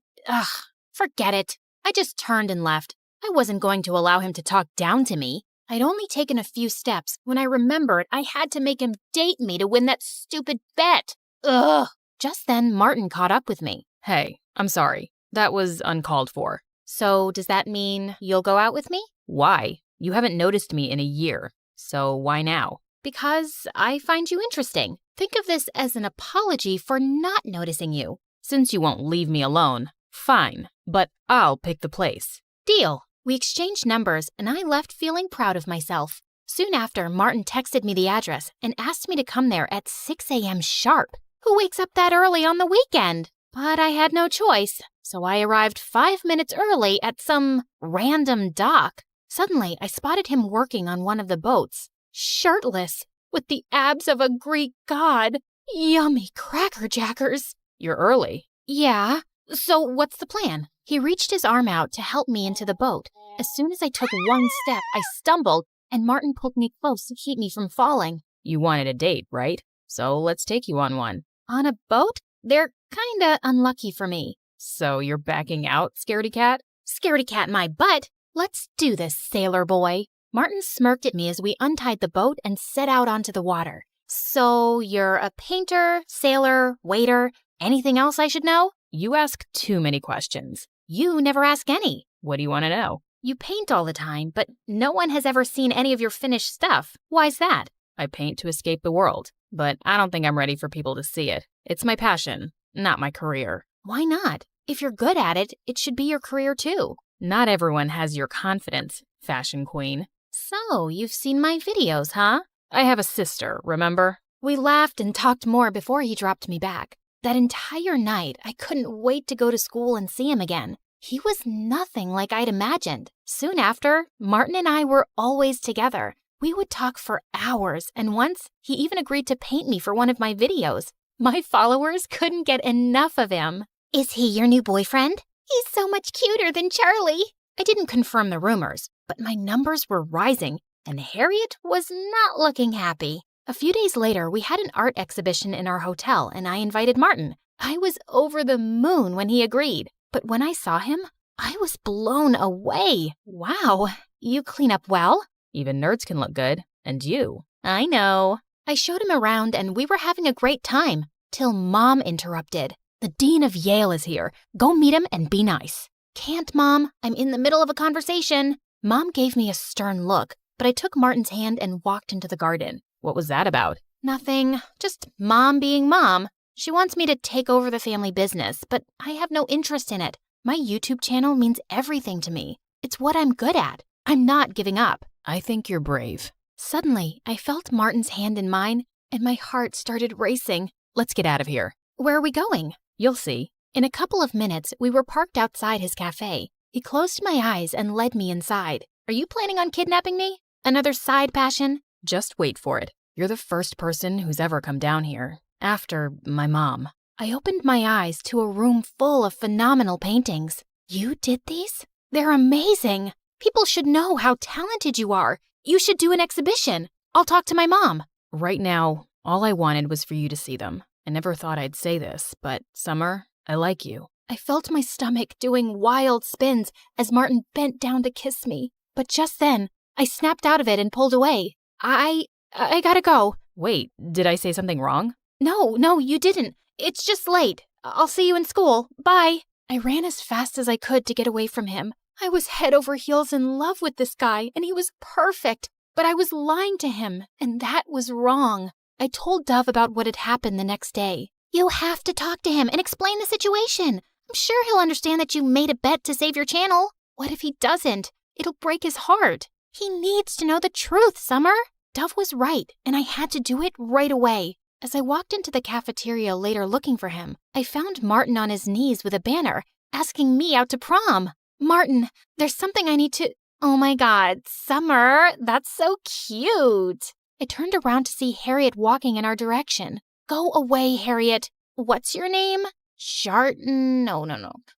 forget it. I just turned and left. I wasn't going to allow him to talk down to me. I'd only taken a few steps when I remembered I had to make him date me to win that stupid bet. Ugh. Just then, Martin caught up with me. Hey, I'm sorry. That was uncalled for. So does that mean you'll go out with me? Why? You haven't noticed me in a year. So why now? Because I find you interesting. Think of this as an apology for not noticing you. Since you won't leave me alone, fine, but I'll pick the place. Deal. We exchanged numbers, and I left feeling proud of myself. Soon after, Martin texted me the address and asked me to come there at 6 a.m. sharp. Who wakes up that early on the weekend? But I had no choice, so I arrived 5 minutes early at some random dock. Suddenly, I spotted him working on one of the boats. Shirtless, with the abs of a Greek god. Yummy crackerjackers. You're early. Yeah. So what's the plan? He reached his arm out to help me into the boat. As soon as I took one step, I stumbled, and Martin pulled me close to keep me from falling. You wanted a date, right? So let's take you on one. On a boat? They're kinda unlucky for me. So you're backing out, scaredy cat? Scaredy cat my butt. Let's do this, sailor boy. Martin smirked at me as we untied the boat and set out onto the water. So you're a painter, sailor, waiter, anything else I should know? You ask too many questions. You never ask any. What do you want to know? You paint all the time, but no one has ever seen any of your finished stuff. Why's that? I paint to escape the world, but I don't think I'm ready for people to see it. It's my passion, not my career. Why not? If you're good at it, it should be your career too. Not everyone has your confidence, fashion queen. So, you've seen my videos, huh? I have a sister, remember? We laughed and talked more before he dropped me back. That entire night, I couldn't wait to go to school and see him again. He was nothing like I'd imagined. Soon after, Martin and I were always together. We would talk for hours, and once, he even agreed to paint me for one of my videos. My followers couldn't get enough of him. Is he your new boyfriend? He's so much cuter than Charlie. I didn't confirm the rumors, but my numbers were rising. And Harriet was not looking happy. A few days later, we had an art exhibition in our hotel, and I invited Martin. I was over the moon when he agreed. But when I saw him, I was blown away. Wow, you clean up well? Even nerds can look good. And you? I know. I showed him around, and we were having a great time, till Mom interrupted. The Dean of Yale is here. Go meet him and be nice. Can't, Mom. I'm in the middle of a conversation. Mom gave me a stern look, but I took Martin's hand and walked into the garden. What was that about? Nothing. Just Mom being Mom. She wants me to take over the family business, but I have no interest in it. My YouTube channel means everything to me. It's what I'm good at. I'm not giving up. I think you're brave. Suddenly, I felt Martin's hand in mine, and my heart started racing. Let's get out of here. Where are we going? You'll see. In a couple of minutes, we were parked outside his cafe. He closed my eyes and led me inside. Are you planning on kidnapping me? Another side passion? Just wait for it. You're the first person who's ever come down here. After my mom. I opened my eyes to a room full of phenomenal paintings. You did these? They're amazing. People should know how talented you are. You should do an exhibition. I'll talk to my mom. Right now, all I wanted was for you to see them. I never thought I'd say this, but Summer, I like you. I felt my stomach doing wild spins as Martin bent down to kiss me. But just then, I snapped out of it and pulled away. I gotta go. Wait, did I say something wrong? No, you didn't. It's just late. I'll see you in school. Bye. I ran as fast as I could to get away from him. I was head over heels in love with this guy, and he was perfect. But I was lying to him, and that was wrong. I told Dove about what had happened the next day. You have to talk to him and explain the situation. I'm sure he'll understand that you made a bet to save your channel. What if he doesn't? It'll break his heart. He needs to know the truth, Summer. Dove was right, and I had to do it right away. As I walked into the cafeteria later looking for him, I found Martin on his knees with a banner, asking me out to prom. Martin, there's something I need to... Oh my God, Summer, that's so cute. I turned around to see Harriet walking in our direction. Go away, Harriet. What's your name? Sharton? No.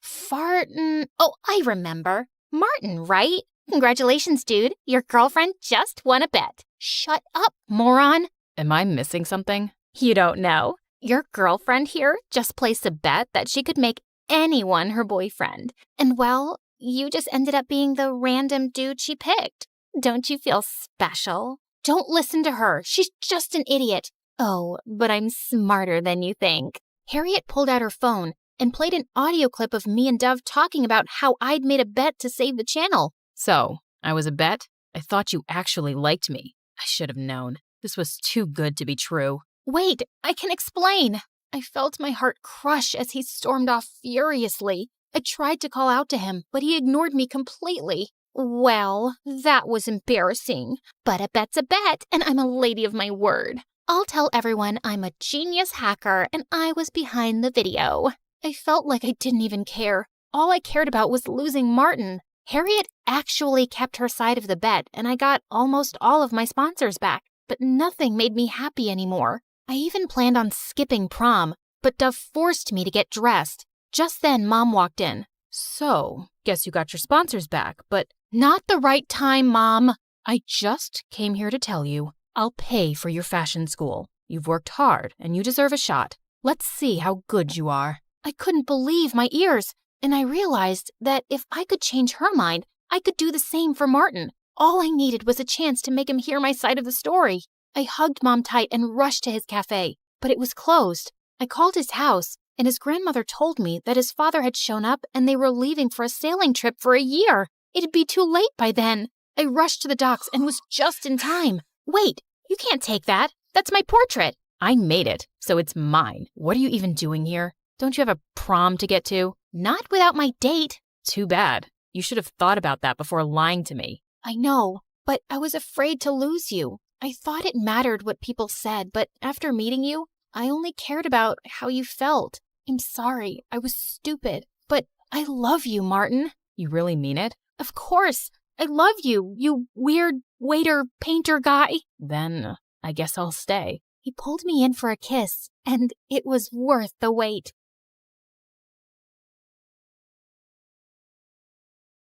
Farton? Oh, I remember. Martin, right? Congratulations, dude. Your girlfriend just won a bet. Shut up, moron. Am I missing something? You don't know. Your girlfriend here just placed a bet that she could make anyone her boyfriend. And well, you just ended up being the random dude she picked. Don't you feel special? Don't listen to her. She's just an idiot. Oh, but I'm smarter than you think. Harriet pulled out her phone and played an audio clip of me and Dove talking about how I'd made a bet to save the channel. So, I was a bet? I thought you actually liked me. I should have known. This was too good to be true. Wait, I can explain. I felt my heart crush as he stormed off furiously. I tried to call out to him, but he ignored me completely. Well, that was embarrassing. But a bet's a bet, and I'm a lady of my word. I'll tell everyone I'm a genius hacker and I was behind the video. I felt like I didn't even care. All I cared about was losing Martin. Harriet actually kept her side of the bet, and I got almost all of my sponsors back. But nothing made me happy anymore. I even planned on skipping prom, but Dove forced me to get dressed. Just then, Mom walked in. So, guess you got your sponsors back, but... Not the right time, Mom. I just came here to tell you, I'll pay for your fashion school. You've worked hard, and you deserve a shot. Let's see how good you are. I couldn't believe my ears, and I realized that if I could change her mind, I could do the same for Martin. All I needed was a chance to make him hear my side of the story. I hugged Mom tight and rushed to his cafe, but it was closed. I called his house, and his grandmother told me that his father had shown up and they were leaving for a sailing trip for a year. It'd be too late by then. I rushed to the docks and was just in time. Wait, you can't take that. That's my portrait. I made it, so it's mine. What are you even doing here? Don't you have a prom to get to? Not without my date. Too bad. You should have thought about that before lying to me. I know, but I was afraid to lose you. I thought it mattered what people said, but after meeting you, I only cared about how you felt. I'm sorry, I was stupid, but I love you, Martin. You really mean it? Of course. I love you, you weird waiter painter guy. Then I guess I'll stay. He pulled me in for a kiss, and it was worth the wait.